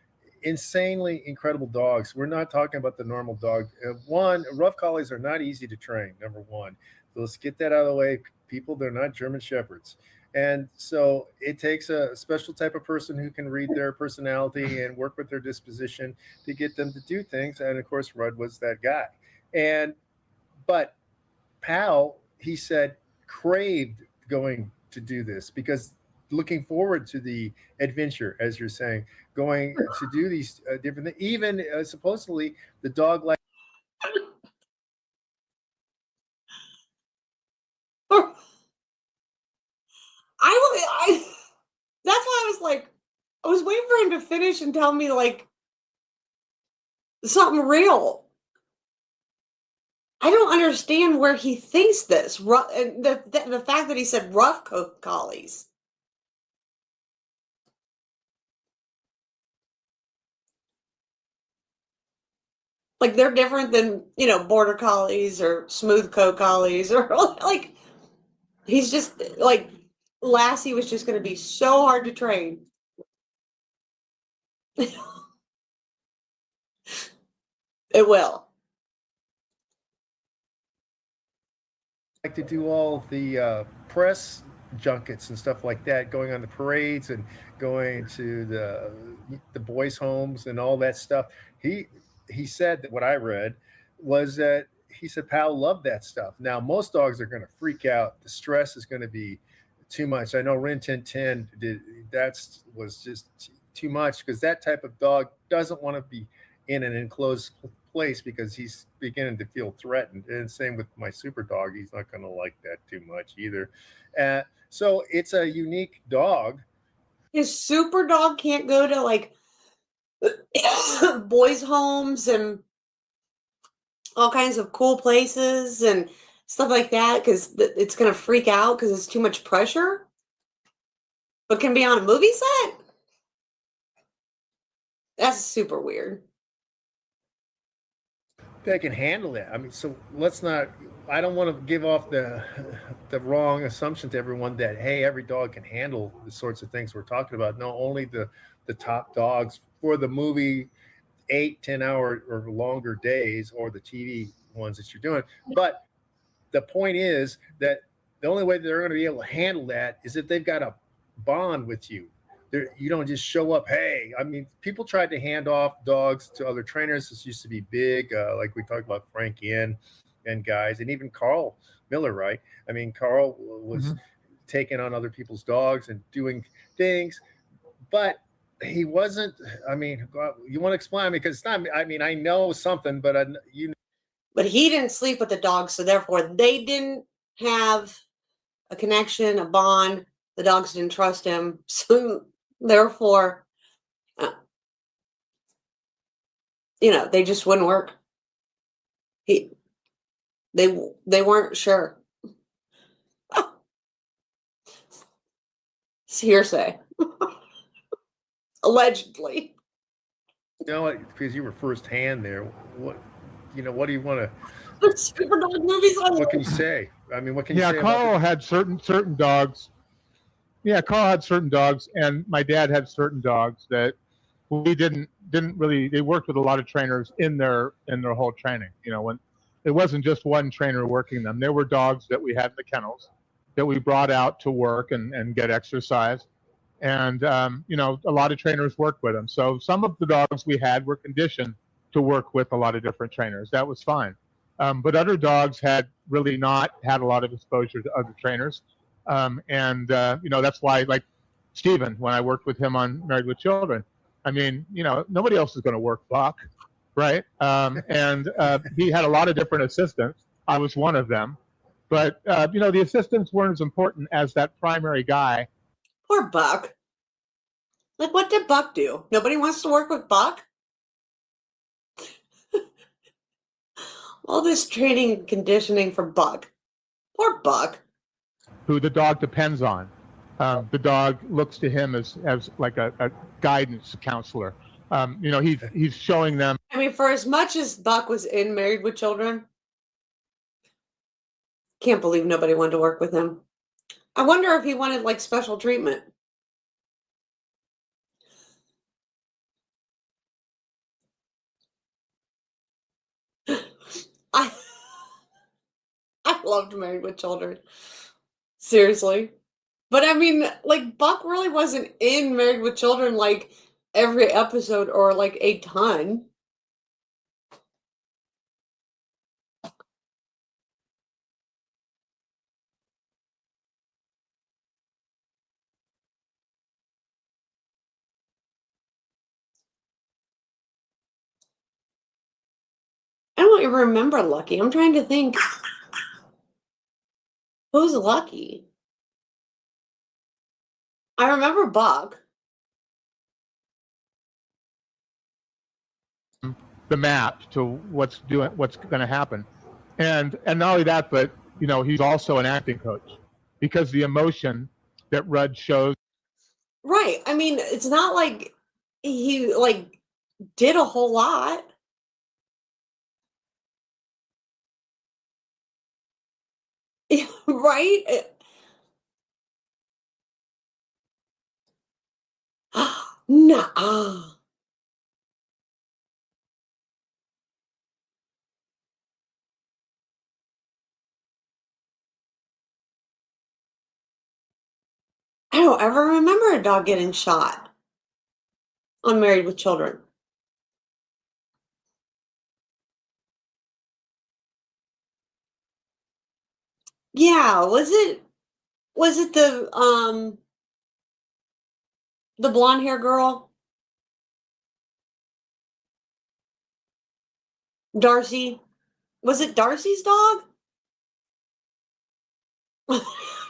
insanely incredible dogs. We're not talking about the normal dog. One, rough collies are not easy to train, number one. So let's get that out of the way. People, they're not German Shepherds. And so it takes a special type of person who can read their personality and work with their disposition to get them to do things. And of course, Rudd was that guy. But Pal, he said, craved going to do this because looking forward to the adventure, as you're saying, going to do these different things. Even supposedly the dog like.
That's why I was like, I was waiting for him to finish and tell me like something real. I don't understand where he thinks this. The fact that he said rough collies. Like they're different than, border collies or smooth coat collies or like he's just like Lassie was just going to be so hard to train. It will.
Like to do all the press junkets and stuff like that, going on the parades and going to the boys' homes and all that stuff. He said that what I read was that he said Pal loved that stuff. Now most dogs are going to freak out. The stress is going to be too much. I know Rin Tin Tin did was just too much because that type of dog doesn't want to be in an enclosed place because he's beginning to feel threatened. And same with my super dog. He's not going to like that too much either. So it's a unique dog.
His super dog can't go to like boys' homes and all kinds of cool places and stuff like that because it's going to freak out because it's too much pressure, but can be on a movie set. That's super weird.
They can handle that. I mean, so let's not. I don't want to give off the wrong assumption to everyone that hey, every dog can handle the sorts of things we're talking about. No, only the top dogs for the movie 8-10 hour or longer days or the TV ones that you're doing. But the point is that the only way they're going to be able to handle that is if they've got a bond with you. You don't just show up. Hey, I mean, people tried to hand off dogs to other trainers. This used to be big, like we talked about Frank Yin and guys, and even Carl Miller, right? I mean, Carl was taking on other people's dogs and doing things, but he wasn't. I mean, you want to explain because it's not. I mean, I know something, but
But he didn't sleep with the dogs, so therefore they didn't have a connection, a bond. The dogs didn't trust him, so therefore, they just wouldn't work. They weren't sure. It's hearsay. Allegedly.
Because you were firsthand there. What do you want to?
Super dog movies.
What can you say? I mean, what can you say?
Carl had certain dogs. Yeah, Carl had certain dogs, and my dad had certain dogs that we didn't really. They worked with a lot of trainers in their whole training. When it wasn't just one trainer working them. There were dogs that we had in the kennels that we brought out to work and get exercise. And, a lot of trainers worked with them. So some of the dogs we had were conditioned to work with a lot of different trainers. That was fine. But other dogs had really not had a lot of exposure to other trainers. That's why, like Steven, when I worked with him on Married with Children, I mean, nobody else is going to work Buck, right? He had a lot of different assistants. I was one of them. But, the assistants weren't as important as that primary guy.
Poor Buck. Like, what did Buck do? Nobody wants to work with Buck? All this training and conditioning for Buck. Poor Buck.
Who the dog depends on. The dog looks to him as like a guidance counselor. He's showing them.
I mean, for as much as Buck was in Married with Children, can't believe nobody wanted to work with him. I wonder if he wanted like special treatment. I loved Married with Children. Seriously. But I mean, like Buck really wasn't in Married with Children like every episode or like a ton. I don't even remember Lucky. I'm trying to think. Who's Lucky? I remember Buck.
The map to what's going to happen, and not only that, but he's also an acting coach because the emotion that Rudd shows.
Right. I mean, it's not like he like did a whole lot. Right? Nuh-uh. I don't ever remember a dog getting shot on Married with Children. Yeah, was it the blonde hair girl? Darcy? Was it Darcy's dog?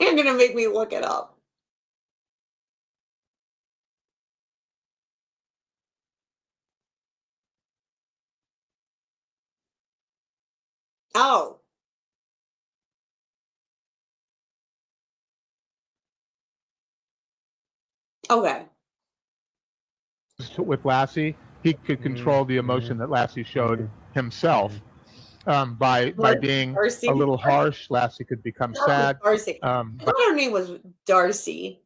You're gonna make me look it up. Oh. Okay.
With Lassie, he could control the emotion that Lassie showed himself by being
Darcy.
a little harsh. Lassie could become sad.
Darcy. I thought her name was Darcy.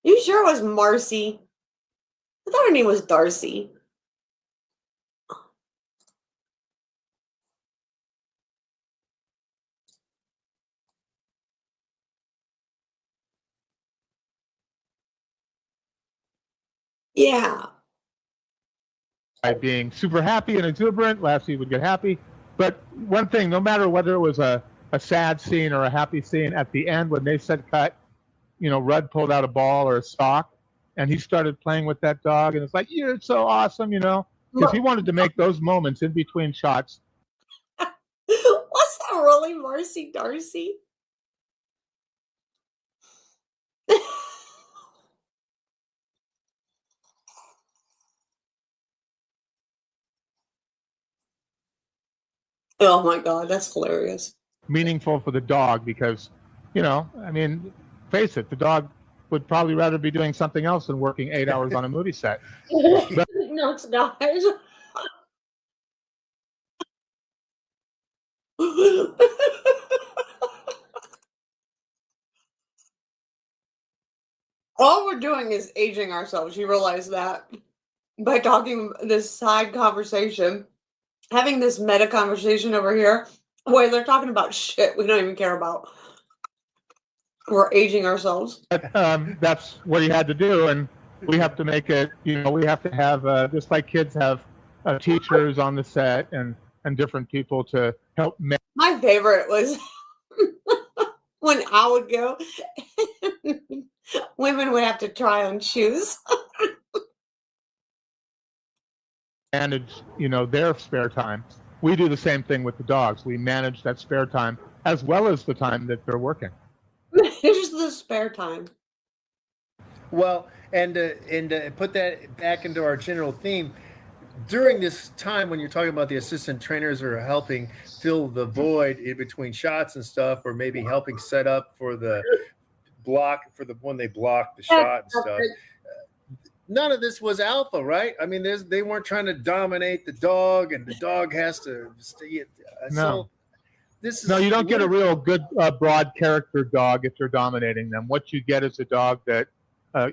You sure it was Marcy? I thought her name was Darcy. Yeah.
By being super happy and exuberant, Lassie would get happy. But one thing, no matter whether it was a sad scene or a happy scene, at the end when they said cut, Rudd pulled out a ball or a sock, and he started playing with that dog, and it's like, you're so awesome, because he wanted to make those moments in between shots.
Was that really Marcy Darcy? Oh my God, that's hilarious.
Meaningful for the dog because, face it, the dog would probably rather be doing something else than working 8 hours on a movie set. But
No, it's not. All we're doing is aging ourselves. You realize that by talking this side conversation, having this meta conversation over here, where they're talking about shit we don't even care about. We're aging ourselves.
that's what he had to do, and we have to make it. We have to have just like kids have teachers on the set and different people to help.
My favorite was when I would go, women would have to try on shoes.
Manage, their spare time. We do the same thing with the dogs. We manage that spare time as well as the time that they're working.
Just the spare time.
Well, and put that back into our general theme. During this time when you're talking about the assistant trainers are helping fill the void in between shots and stuff, or maybe helping set up for the block for the when they block the shot and stuff. None of this was alpha, right? I mean, they weren't trying to dominate the dog, and the dog has to stay.
No.
This is
No, you don't get a real good broad character dog if you're dominating them. What you get is a dog that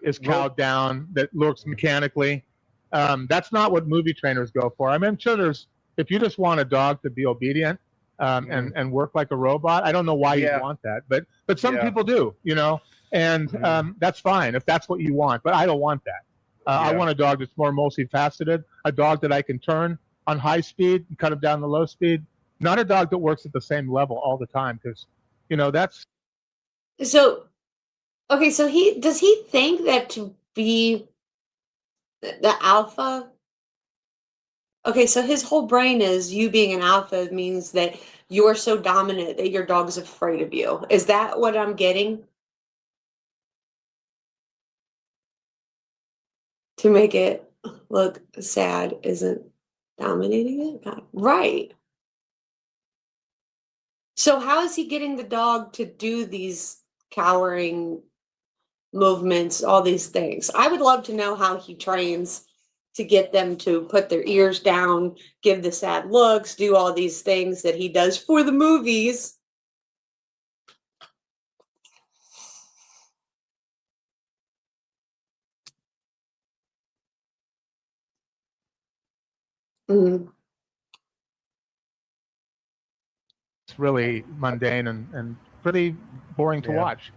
is cowed down, that looks mechanically. That's not what movie trainers go for. I mean, sure, if you just want a dog to be obedient and work like a robot, I don't know why you want that, but some people do, and that's fine if that's what you want. But I don't want that. I want a dog that's more multifaceted, a dog that I can turn on high speed and cut him down to low speed. Not a dog that works at the same level all the time, because, that's.
So, okay, so does he think that to be the alpha? Okay, so his whole brain is you being an alpha means that you're so dominant that your dog's afraid of you. Is that what I'm getting? To make it look sad isn't dominating it? Right. So how is he getting the dog to do these cowering movements, all these things? I would love to know how he trains to get them to put their ears down, give the sad looks, do all these things that he does for the movies. Mhm.
It's really mundane and pretty boring to
Yeah.
watch.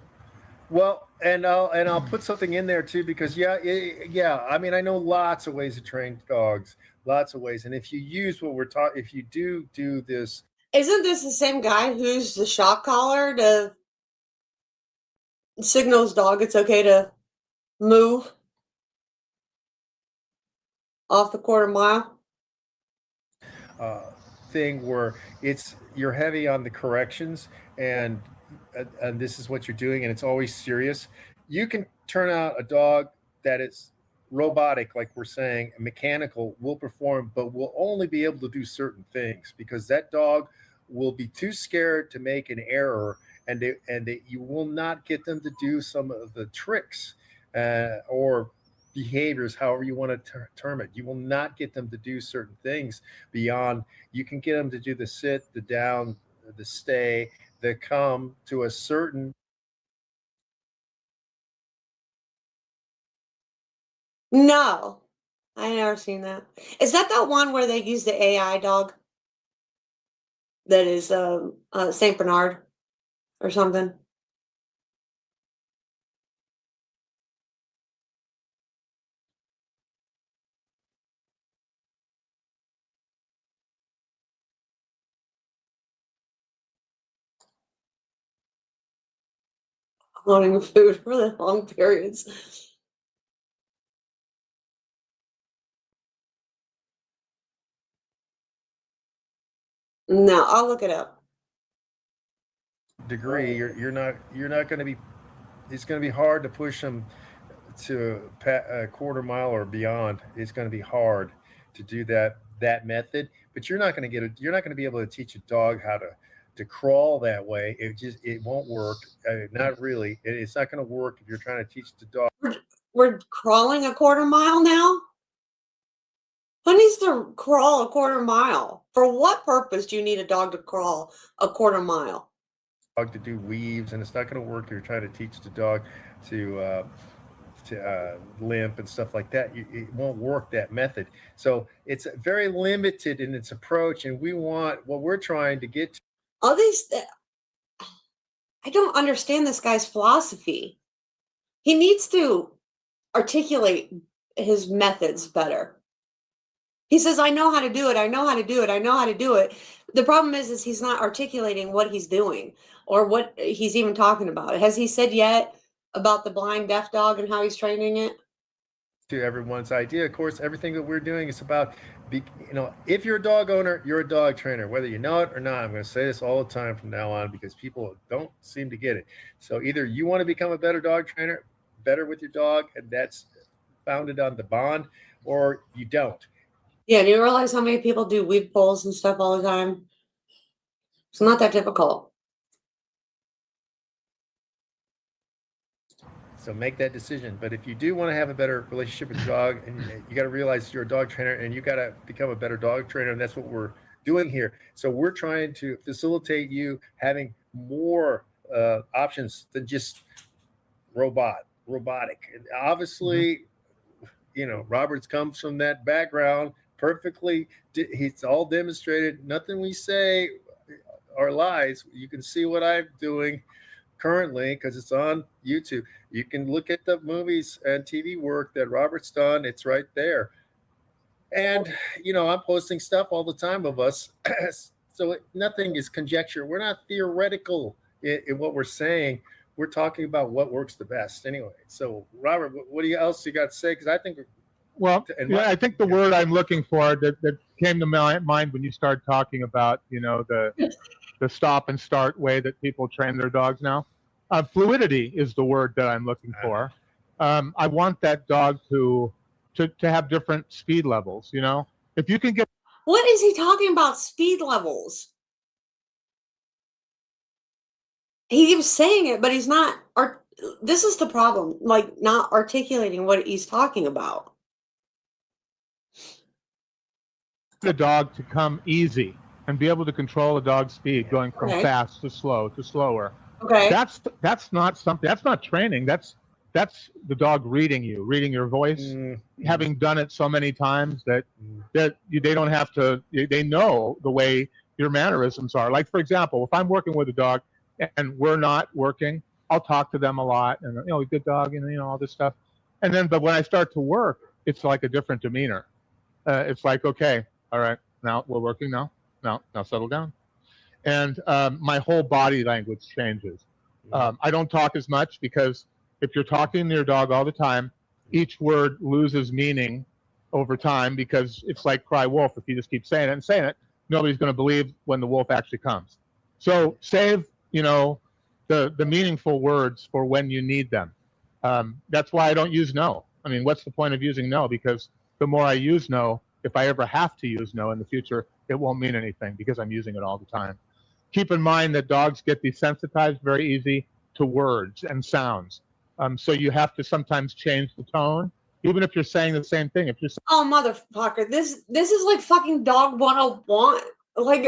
Well, and I'll put something in there too because yeah. I mean, I know lots of ways to train dogs, lots of ways, and if you use what we're taught, if you do this,
Isn't this the same guy who's the shock collar to signals dog it's okay to move off the quarter mile?
Thing where you're heavy on the corrections and this is what you're doing and it's always serious, you can turn out a dog that is robotic, like we're saying, mechanical, will perform, but will only be able to do certain things because that dog will be too scared to make an error, and you will not get them to do some of the tricks or behaviors, however you want to term it. You will not get them to do certain things beyond. You can get them to do the sit, the down, the stay, the come to a certain.
No, I never seen that. Is that one where they use the AI dog? That is Saint Bernard or something. Wanting food for the long periods. No, I'll look it up.
Degree, you're not going to be. It's going to be hard to push them to a quarter mile or beyond. It's going to be hard to do that method. But you're not going to You're not going to be able to teach a dog how to crawl that way. It won't work. Not really. It's not going to work if you're trying to teach the dog.
We're crawling a quarter mile now? Who needs to crawl a quarter mile? For what purpose do you need a dog to crawl a quarter mile?
Dog to do weaves, and it's not going to work if you're trying to teach the dog to limp and stuff like that. It won't work, that method. So it's very limited in its approach, and what we're trying to get to.
All these, I don't understand this guy's philosophy. He needs to articulate his methods better. He says, I know how to do it. I know how to do it. I know how to do it. The problem is he's not articulating what he's doing or what he's even talking about. Has he said yet about the blind deaf dog and how he's training it?
To everyone's idea. Of course, everything that we're doing is about, if you're a dog owner, you're a dog trainer, whether you know it or not. I'm going to say this all the time from now on because people don't seem to get it. So either you want to become a better dog trainer, better with your dog, and that's founded on the bond, or you don't.
Yeah, do you realize how many people do weave poles and stuff all the time? It's not that difficult.
So make that decision. But if you do want to have a better relationship with your dog, and you got to realize you're a dog trainer and you got to become a better dog trainer, and that's what we're doing here. So we're trying to facilitate you having more options than just robotic. And obviously, Roberts comes from that background perfectly. He's all demonstrated. Nothing we say are lies. You can see what I'm doing currently because it's on YouTube. You can look at the movies and TV work that Robert's done. It's right there. And, I'm posting stuff all the time of us. So nothing is conjecture. We're not theoretical in what we're saying. We're talking about what works the best anyway. So, Robert, what else you got to say? Because I think...
Well, I think the word I'm looking for that came to my mind when you started talking about, the stop and start way that people train their dogs now. Fluidity is the word that I'm looking for. I want that dog to have different speed levels. If you can get.
What is he talking about? Speed levels. He keeps saying it, but he's not. This is the problem. Like not articulating what he's talking about.
The dog to come easy and be able to control the dog's speed, going from fast to slow to slower.
Okay.
That's not something. That's not training. That's that's the dog reading you, reading your voice, having done it so many times that they don't have to. They know the way your mannerisms are. Like, for example, if I'm working with a dog and we're not working, I'll talk to them a lot and, good dog, and, all this stuff. And then, but when I start to work, it's like a different demeanor. It's like, okay, all right, now we're working now. Now settle down. And my whole body language changes. I don't talk as much because if you're talking to your dog all the time, each word loses meaning over time because it's like cry wolf. If you just keep saying it and saying it, nobody's going to believe when the wolf actually comes. So save, the meaningful words for when you need them. That's why I don't use no. I mean, what's the point of using no? Because the more I use no, if I ever have to use no in the future, it won't mean anything because I'm using it all the time. Keep in mind that dogs get desensitized very easy to words and sounds. So you have to sometimes change the tone, even if you're saying the same thing. If you're
Oh, motherfucker, this is like fucking dog 101. Like,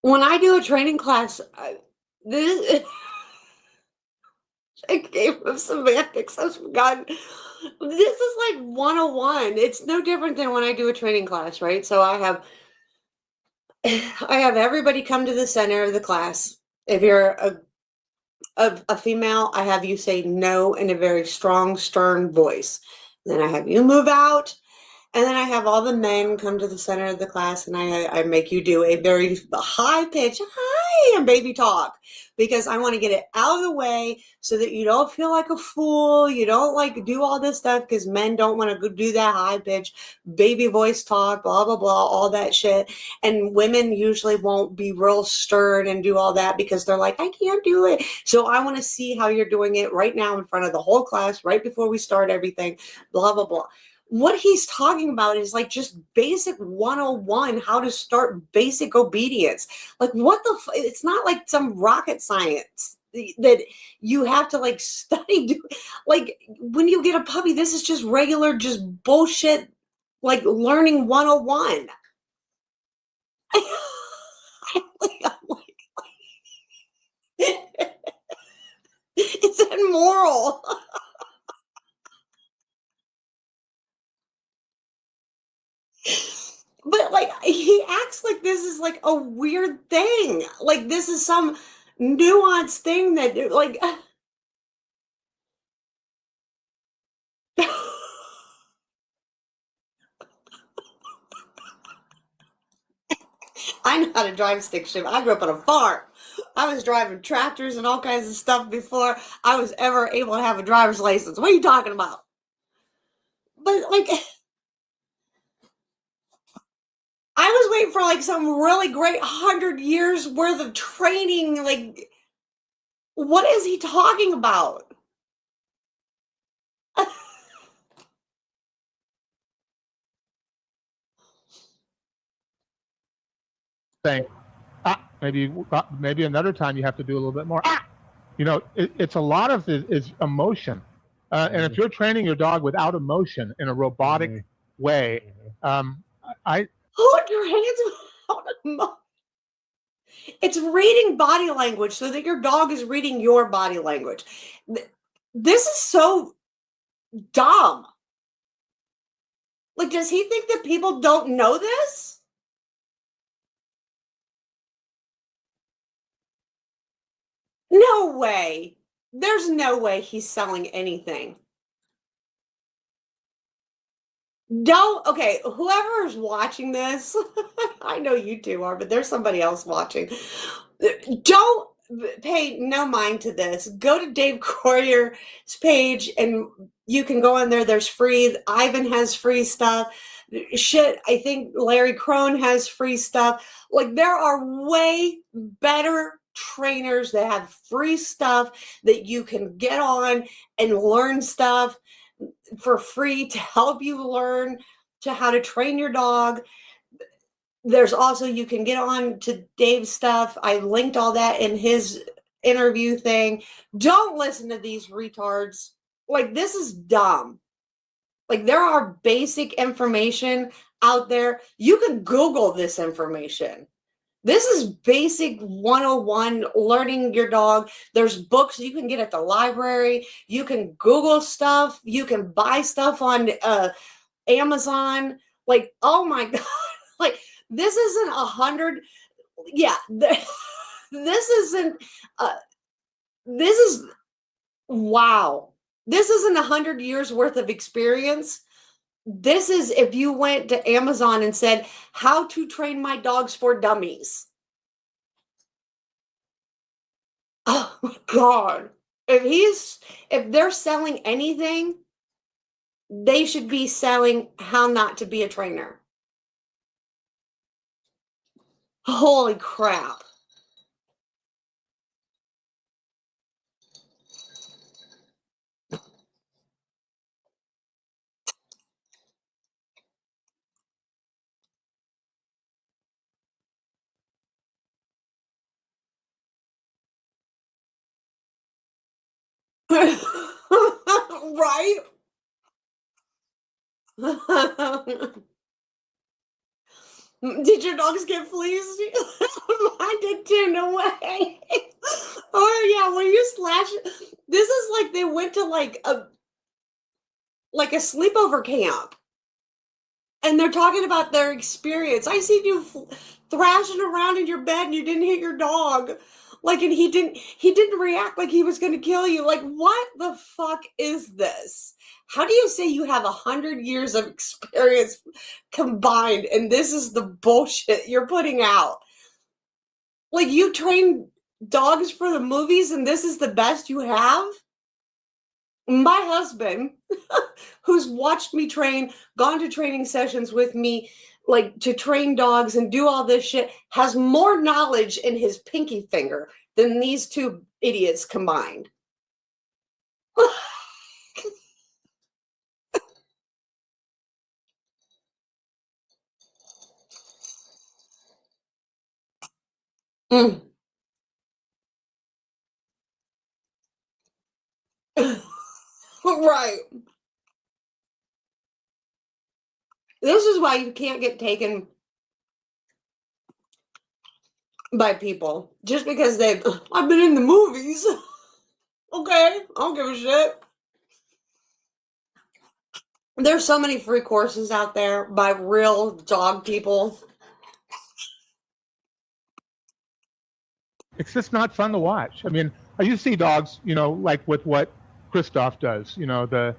when I do a training class, this I gave him semantics. I've forgotten. This is like 101. It's no different than when I do a training class, right? So I have everybody come to the center of the class. If you're a female, I have you say no in a very strong, stern voice. Then I have you move out. And then I have all the men come to the center of the class, and I make you do a very high-pitched, hi, and baby talk, because I want to get it out of the way so that you don't feel like a fool. You don't like do all this stuff because men don't want to go do that high-pitched baby voice talk, blah, blah, blah, all that shit. And women usually won't be real stern and do all that because they're like, I can't do it. So I want to see how you're doing it right now in front of the whole class, right before we start everything, blah, blah, blah. What he's talking about is like just basic 101, how to start basic obedience. Like what it's not like some rocket science that you have to like study. Like when you get a puppy, this is just regular, just bullshit, like learning 101. It's immoral. But like he acts like this is like a weird thing. Like this is some nuanced thing that like I know how to drive stick shift. I grew up on a farm. I was driving tractors and all kinds of stuff before I was ever able to have a driver's license. What are you talking about? But like I was waiting for like some really great 100 years worth of training. Like, what is he talking about?
saying, maybe another time you have to do a little bit more. It's a lot of it is emotion. And if you're training your dog without emotion in a robotic way,
Hold your hands without emotion. It's reading body language so that your dog is reading your body language. This is so dumb. Like, does he think that people don't know this? No way. There's no way he's selling anything. Okay, whoever is watching this, I know you two are, but there's somebody else watching. Don't pay no mind to this. Go to Dave Corrier's page and you can go on there. There's free. Ivan has free stuff. Shit, I think Larry Crone has free stuff. Like there are way better trainers that have free stuff that you can get on and learn stuff for free to help you learn to how to train your dog. There's also, you can get on to Dave's stuff. I linked all that in his interview thing. Don't listen to these retards. Like, this is dumb. Like there are basic information out there. You can Google this information. This is basic 101 learning your dog. There's books you can get at the library. You can Google stuff. You can buy stuff on Amazon. Like, oh my God. Like, this isn't 100. Yeah. This isn't, this is, wow. This isn't 100 years worth of experience. This is if you went to Amazon and said, how to train my dogs for dummies. Oh my God. If they're selling anything, they should be selling how not to be a trainer. Holy crap. Right? Did your dogs get fleas? Mine did too, no way. Oh yeah, when you slash, this is like they went to like a sleepover camp. And they're talking about their experience. I seen you thrashing around in your bed and you didn't hit your dog. Like, and he didn't react like he was going to kill you. Like, what the fuck is this? How do you say you have 100 years of experience combined and this is the bullshit you're putting out? Like, you train dogs for the movies and this is the best you have? My husband, who's watched me train, gone to training sessions with me, like to train dogs and do all this shit, has more knowledge in his pinky finger than these two idiots combined. Right. This is why you can't get taken by people just because I've been in the movies. Okay, I don't give a shit. There's so many free courses out there by real dog people.
It's just not fun to watch. I mean, you see dogs, like with what Christoph does, the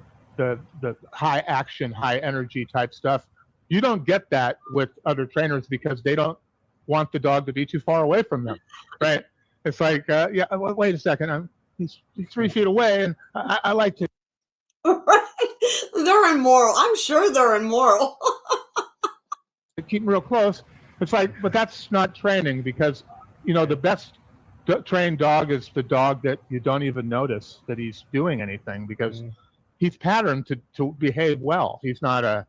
high action, high energy type stuff. You don't get that with other trainers because they don't want the dog to be too far away from them, right? It's like, yeah, wait a second, he's 3 feet away, and I like to.
They're immoral. I'm sure they're immoral.
Keep them real close. It's like, but that's not training because, the best trained dog is the dog that you don't even notice that he's doing anything because he's patterned to behave well. He's not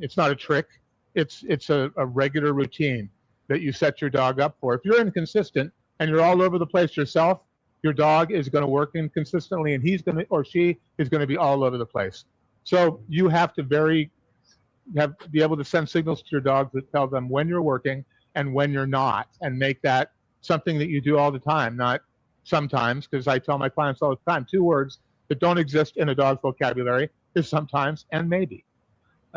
it's not a trick. It's a regular routine that you set your dog up for. If you're inconsistent and you're all over the place yourself, your dog is going to work inconsistently and she is going to be all over the place. So you have to be able to send signals to your dog that tell them when you're working and when you're not, and make that something that you do all the time, not sometimes, because I tell my clients all the time, 2 words that don't exist in a dog's vocabulary is sometimes and maybe.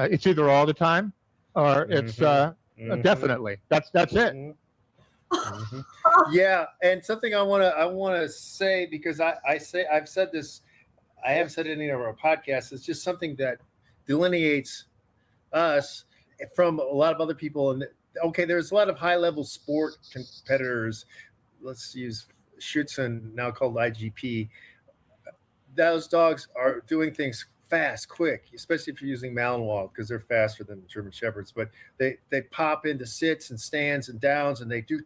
It's either all the time or it's definitely. That's it.
Yeah, and something I want to say, because I've said this, I haven't said it in any of our podcasts. It's just something that delineates us from a lot of other people. And okay, there's a lot of high-level sport competitors. Let's use Schutzen, now called IGP. Those dogs are doing things fast, quick, especially if you're using Malinois because they're faster than German Shepherds. But they pop into sits and stands and downs, and they do,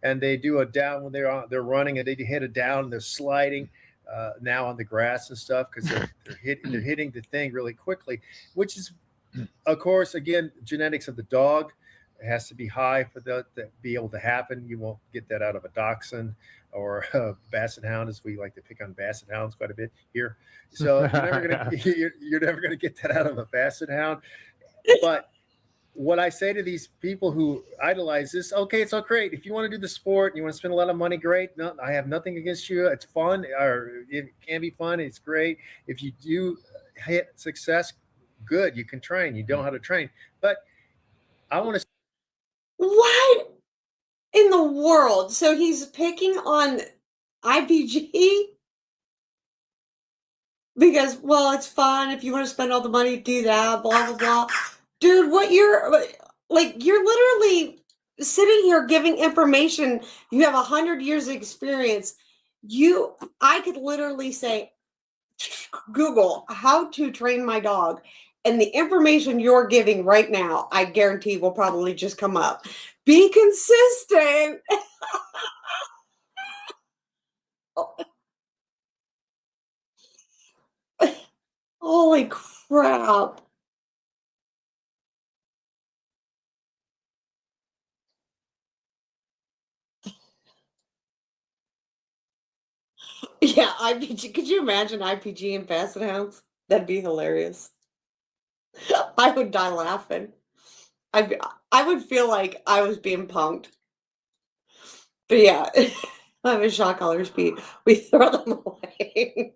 and they do a down when they're running, and they hit a down, and they're sliding now on the grass and stuff because they're hitting the thing really quickly, which is, of course, again, genetics of the dog. It has to be high for that to be able to happen. You won't get that out of a dachshund or a basset hound, as we like to pick on basset hounds quite a bit here. So you're never gonna get that out of a basset hound. But what I say to these people who idolize this, okay, it's all great. If you want to do the sport, you want to spend a lot of money, great. No, I have nothing against you. It's fun, or it can be fun. It's great. If you do hit success, good. You can train. You know how to train. But I want to.
What in the world? So he's picking on IPG because, well, it's fun. If you want to spend all the money, do that, blah, blah, blah. Dude, what you're literally sitting here giving information. You have 100 years of experience. I could literally say, Google how to train my dog. And the information you're giving right now, I guarantee will probably just come up. Be consistent. Holy crap. Yeah, IPG. Could you imagine IPG and Basset Hounds? That'd be hilarious. I would die laughing. I would feel like I was being punked. But yeah, I'm a shot collar speed. We throw them away.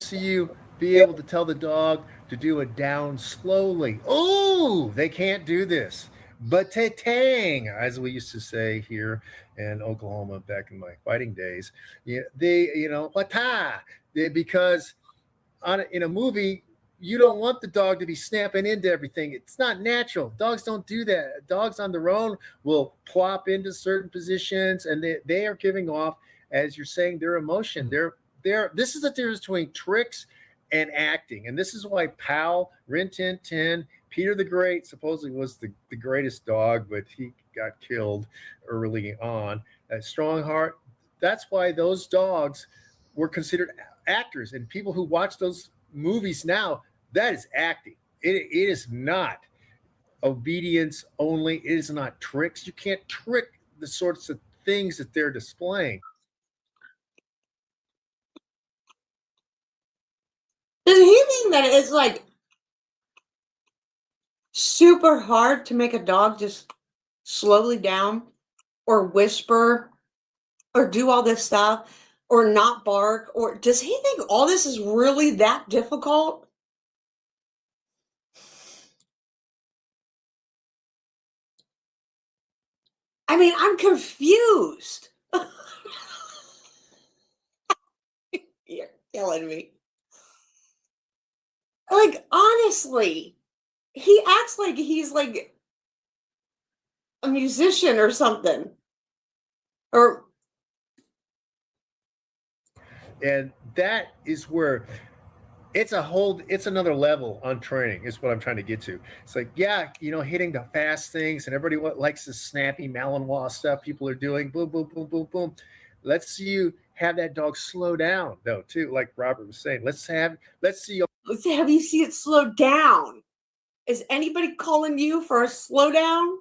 See you be able to tell the dog to do it down slowly. Oh, they can't do this. But tang, as we used to say here in Oklahoma back in my fighting days, wata, because in a movie, you don't want the dog to be snapping into everything. It's not natural. Dogs don't do that. Dogs on their own will plop into certain positions, and they are giving off, as you're saying, their emotion. This is the difference between tricks and acting. And this is why Pal, Rin Tin Tin, Peter the Great supposedly was the greatest dog, but he got killed early on. Strongheart, that's why those dogs were considered actors. And people who watch those movies now, that is acting. It is not obedience only. It is not tricks. You can't trick the sorts of things that they're displaying.
Does he think that it's like super hard to make a dog just slowly down or whisper or do all this stuff or not bark? Or does he think all this is really that difficult? I mean, I'm confused. You're killing me. Like, honestly, he acts like he's like a musician or something.
And that is where it's another level on training is what I'm trying to get to. It's like, yeah, hitting the fast things and everybody likes the snappy Malinois stuff people are doing. Boom, boom, boom, boom, boom. Let's see you have that dog slow down though, too. Like Robert was saying, let's have
you see it slow down. Is anybody calling you for a slowdown?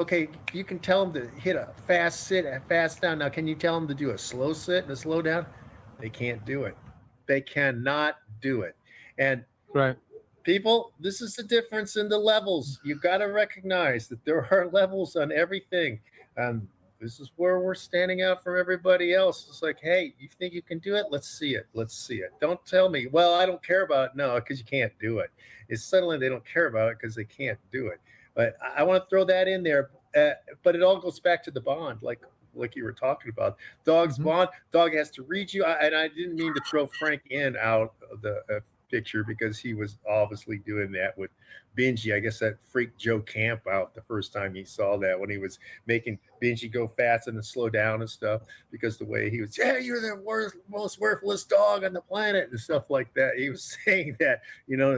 Okay, you can tell them to hit a fast sit, a fast down. Now, can you tell them to do a slow sit and a slow down? They can't do it. They cannot do it. And
right,
people, this is the difference in the levels. You've got to recognize that there are levels on everything. This is where we're standing out from everybody else. It's like, hey, you think you can do it? Let's see it. Let's see it. Don't tell me, well, I don't care about it. No, because you can't do it. It's suddenly they don't care about it because they can't do it. But I want to throw that in there. But it all goes back to the bond, like you were talking about. Dog's bond. Dog has to read you. And I didn't mean to throw Frank in out of the picture because he was obviously doing that with Benji. I guess that freaked Joe Camp out the first time he saw that when he was making Benji go fast and then slow down and stuff because the way he was, yeah, you're the most worthless dog on the planet and stuff like that. He was saying that,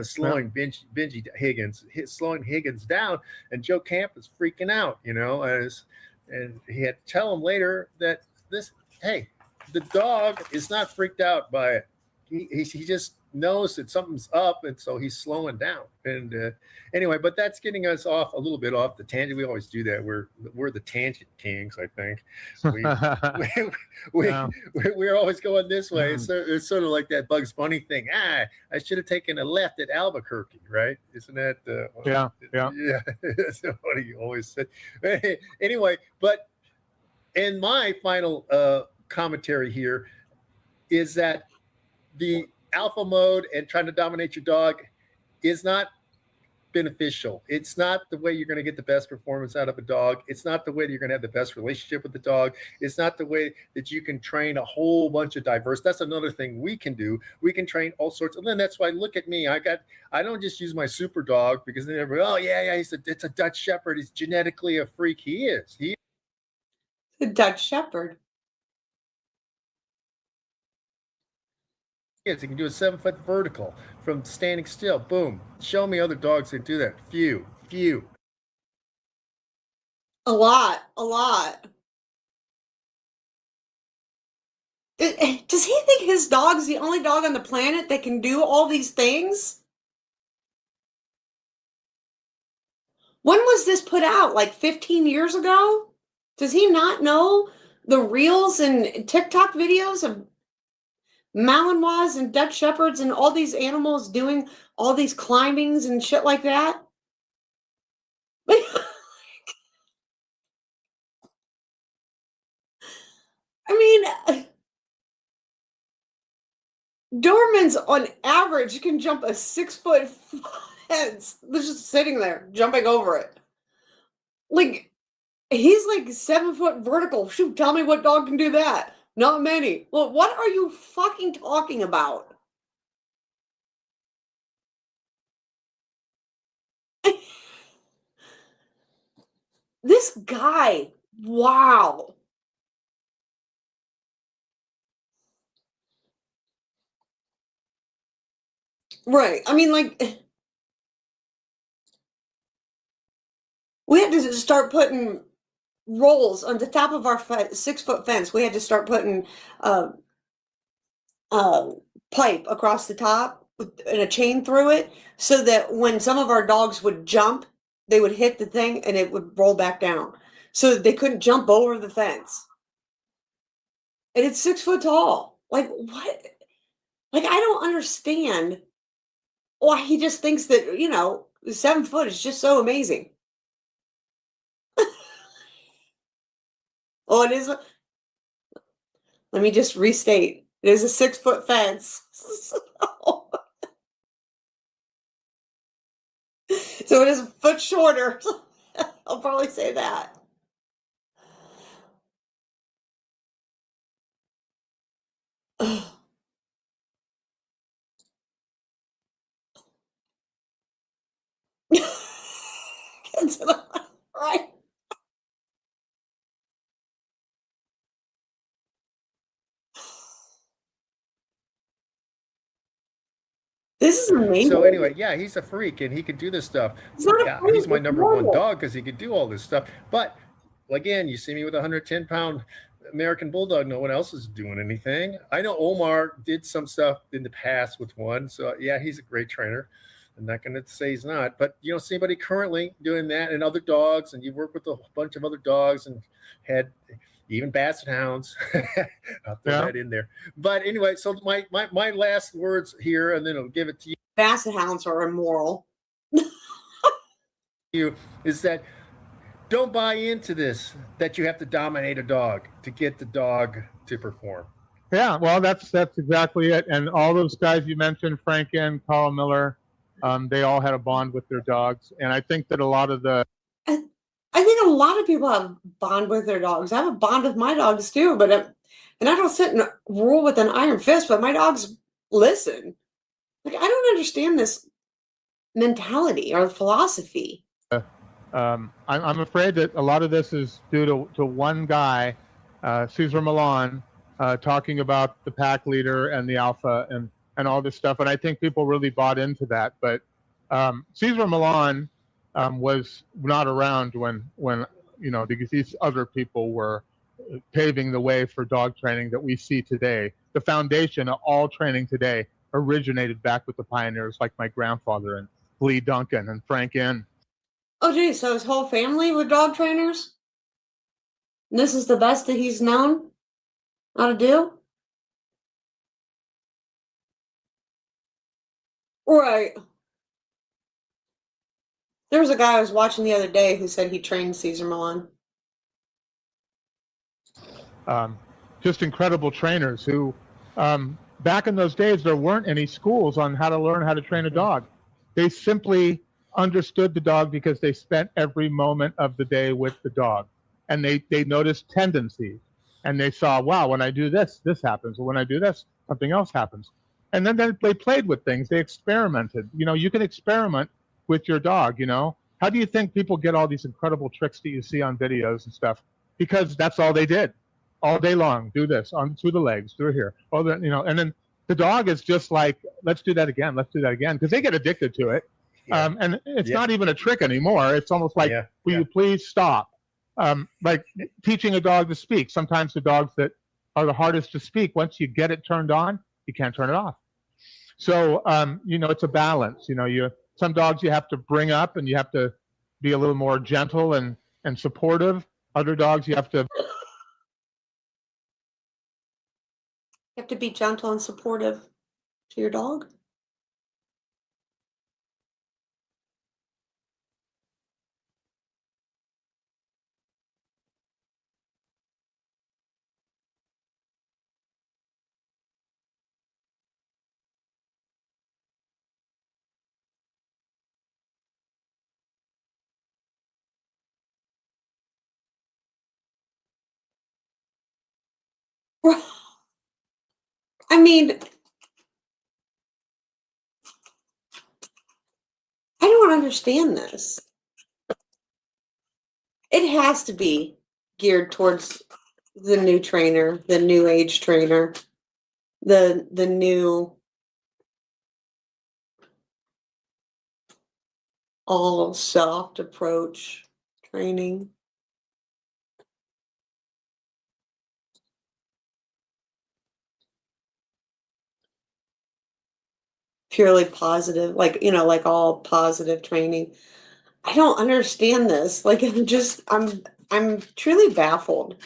slowing Benji Higgins down, and Joe Camp is freaking out, and he had to tell him later that the dog is not freaked out by it. He just knows that something's up, and so he's slowing down. And anyway, but that's getting us off a little bit off the tangent. We always do that. We're the tangent kings, I think. We're always going this way. It's sort of like that Bugs Bunny thing. I should have taken a left at Albuquerque, right? Isn't that?
Yeah.
That's what he always said. Anyway, but in my final commentary here is that the alpha mode and trying to dominate your dog is not beneficial. It's not the way you're going to get the best performance out of a dog. It's not the way that you're going to have the best relationship with the dog. It's not the way that you can train a whole bunch of diverse. That's another thing we can do. We can train all sorts. And then that's why, look at me. I don't just use my super dog because then everybody, oh yeah, it's a Dutch Shepherd. He's genetically a freak. He is.
The Dutch Shepherd.
He can do a 7-foot vertical from standing still. Boom. Show me other dogs that do that. Few.
A lot. Does he think his dog's the only dog on the planet that can do all these things? When was this put out? Like 15 years ago? Does he not know the reels and TikTok videos of Malinois and Dutch Shepherds and all these animals doing all these climbings and shit like that? I mean, Dobermans on average can jump a 6-foot fence. They're just sitting there, jumping over it. Like, he's like 7-foot vertical. Shoot, tell me what dog can do that. Not many. Well, what are you fucking talking about? This guy, wow. Right. I mean, like, we had to start putting rolls on the top of our 6-foot fence. We had to start putting pipe across the top and a chain through it so that when some of our dogs would jump, they would hit the thing and it would roll back down so that they couldn't jump over the fence. And it's 6 foot tall. Like, what? Like, I don't understand why he just thinks that, 7 foot is just so amazing. Oh, it is. Let me just restate. It is a 6-foot fence. So it is a foot shorter. I'll probably say that. Right. This is amazing.
So anyway, yeah, he's a freak and he can do this stuff. He's my number one dog because he could do all this stuff. But again, you see me with a 110-pound American Bulldog. No one else is doing anything. I know Omar did some stuff in the past with one. So yeah, he's a great trainer. I'm not going to say he's not, but you don't see anybody currently doing that, and other dogs, and you've worked with a bunch of other dogs and had even Basset Hounds. I'll throw that in there. But anyway, so my last words here, and then I'll give it to you.
Basset Hounds are immoral.
Is that don't buy into this, that you have to dominate a dog to get the dog to perform.
Yeah, well, that's exactly it. And all those guys you mentioned, Franken, Carl Miller, they all had a bond with their dogs. And I think that a lot of
people have a bond with their dogs. I have a bond with my dogs too, but and I don't sit and rule with an iron fist, but my dogs listen. Like, I don't understand this mentality or philosophy.
I'm afraid that a lot of this is due to one guy, Cesar Millan, talking about the pack leader and the alpha and all this stuff. And I think people really bought into that. But Cesar Millan was not around when these other people were paving the way for dog training that we see today. The foundation of all training today originated back with the pioneers like my grandfather and Lee Duncan and Frank Inn.
Oh, geez, so his whole family were dog trainers? And this is the best that he's known how to do? Right. There was a guy I was watching the other day who said he trained Caesar Milan.
Just incredible trainers who, back in those days, there weren't any schools on how to learn how to train a dog. They simply understood the dog because they spent every moment of the day with the dog. And they noticed tendencies. And they saw, wow, when I do this, this happens. Or when I do this, something else happens. And then they played with things. They experimented. You know, you can experiment with your dog, you know. How do you think people get all these incredible tricks that you see on videos and stuff? Because that's all they did. All day long, do this, on through the legs, through here. Oh, you know, and then the dog is just like, let's do that again, because they get addicted to it. Yeah. And it's not even a trick anymore. It's almost like, will you please stop? Like teaching a dog to speak. Sometimes the dogs that are the hardest to speak, once you get it turned on, you can't turn it off. So, you know, it's a balance. You know, some dogs you have to bring up and you have to be a little more gentle and supportive. Other dogs you have to...
You have to be gentle and supportive to your dog. I mean, I don't understand this. It has to be geared towards the new trainer, the new age trainer, the new all soft approach training. Purely positive, like, you know, like all positive training. I don't understand this. Like, I'm truly baffled.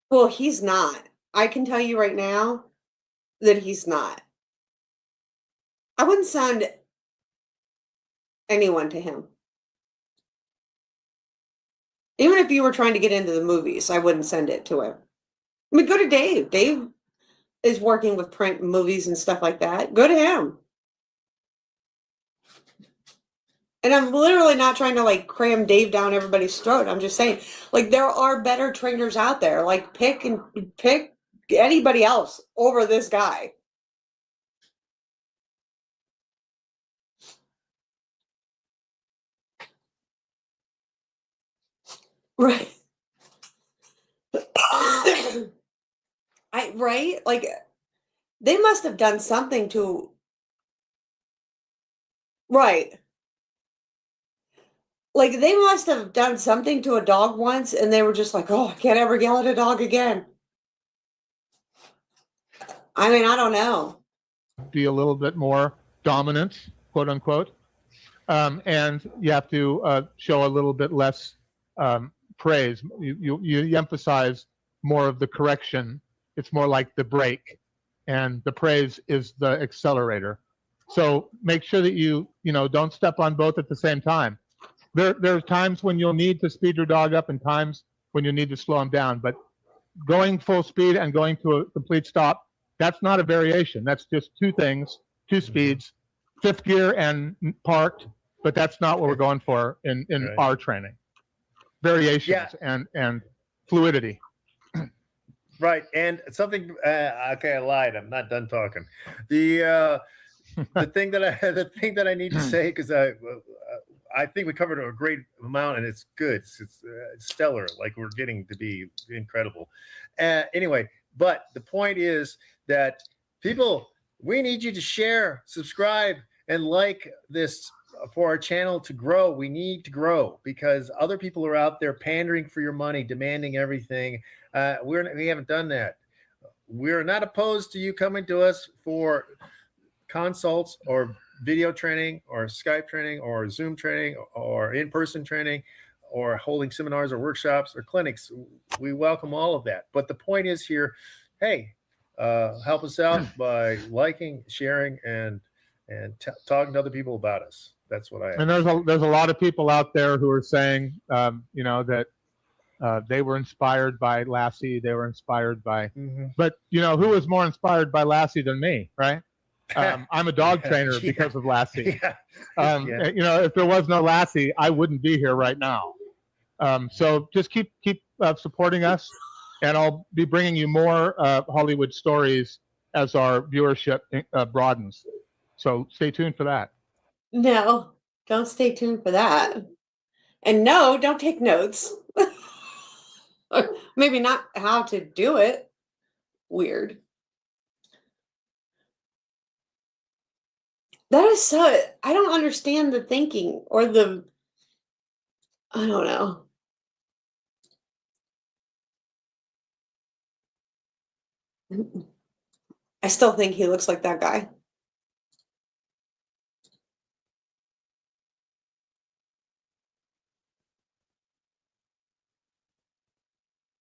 Well, he's not. I can tell you right now that he's not. I wouldn't send anyone to him. Even if you were trying to get into the movies, I wouldn't send it to him. I mean, go to Dave. Dave is working with print movies and stuff like that. Go to him. And I'm literally not trying to like cram Dave down everybody's throat. I'm just saying, like, there are better trainers out there. Like, pick anybody else over this guy. Right. Right? Like, they must have done something to... Right. Like, they must have done something to a dog once, and they were just like, oh, I can't ever yell at a dog again. I mean, I don't know.
Be a little bit more dominant, quote unquote. And you have to show a little bit less praise. You emphasize more of the correction. It's more like the brake, and the praise is the accelerator. So make sure that you don't step on both at the same time. There's times when you'll need to speed your dog up and times when you need to slow him down. But going full speed and going to a complete stop, that's not a variation. That's just two things, two speeds, fifth gear and parked. But that's not what we're going for in right. Our training. Variations and fluidity.
Right, and something. Okay, I lied. I'm not done talking. The thing that I need to say, because I think we covered a great amount, and it's good. It's stellar. Like, we're getting to be incredible. Anyway, but the point is that people, we need you to share, subscribe, and like this for our channel to grow, we need to grow because other people are out there pandering for your money, demanding everything. We haven't done that. We're not opposed to you coming to us for consults or video training or Skype training or Zoom training or in-person training or holding seminars or workshops or clinics. We welcome all of that. But the point is here, hey, help us out by liking, sharing, and talking to other people about us. That's what I have.
And there's a lot of people out there who are saying, you know, that they were inspired by Lassie. They were inspired by, but you know, who was more inspired by Lassie than me, right? I'm a dog trainer because of Lassie. You know, if there was no Lassie, I wouldn't be here right now. So just keep supporting us, and I'll be bringing you more Hollywood stories as our viewership broadens. So stay tuned for that.
No, don't stay tuned for that. And no, don't take notes. Or maybe not how to do it. Weird. That is so, I don't understand the thinking or the, I don't know. I still think he looks like that guy.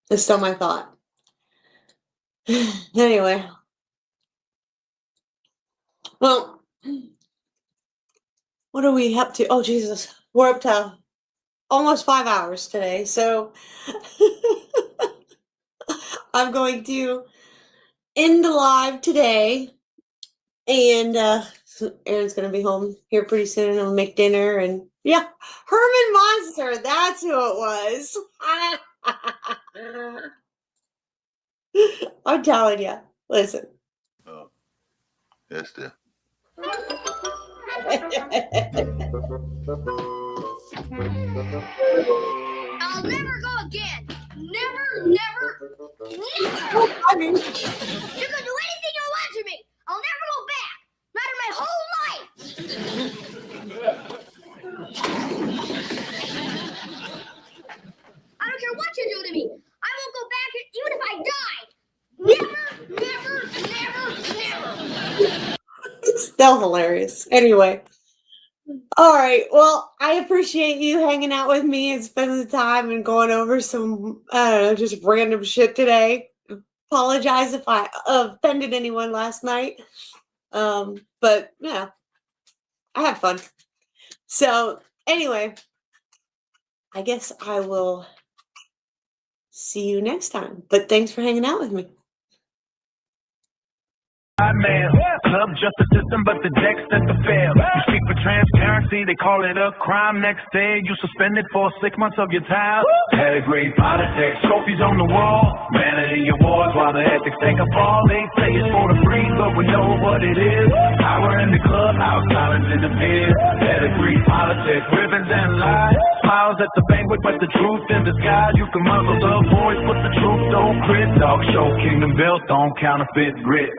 It's still my thought. Anyway. Well, what are we up to? Oh, Jesus. We're up to almost 5 hours today. So I'm going to end the live today. And Aaron's going to be home here pretty soon. And I'll make dinner. And yeah, Herman Monster. That's who it was. I'm telling you. Listen.
Oh, yes, dear.
I'll never go again. Never, never, never.
I mean,
you can do anything you want to me. I'll never go back. Not in my whole life. I don't care what you do to me. I won't go back even if I died. Never, never, never, never.
It's still hilarious. Anyway. All right. Well, I appreciate you hanging out with me and spending the time and going over some, I don't know, just random shit today. Apologize if I offended anyone last night. But yeah, I had fun. So anyway, I guess I will see you next time. But thanks for hanging out with me.
Man, club just a system, but the deck's set to fail. You speak for transparency, they call it a crime. Next day, you suspended for 6 months of your time. Pedigree, politics, trophies on the wall. Vanity awards while the ethics take a fall. They say it's for the free, but we know what it is. Power in the clubhouse, silence in the pit. Pedigree, politics, ribbons and lies. Smiles at the banquet, but the truth in disguise. You can muzzle the voice, but the truth don't quit. Dog show, kingdom built on counterfeit grit.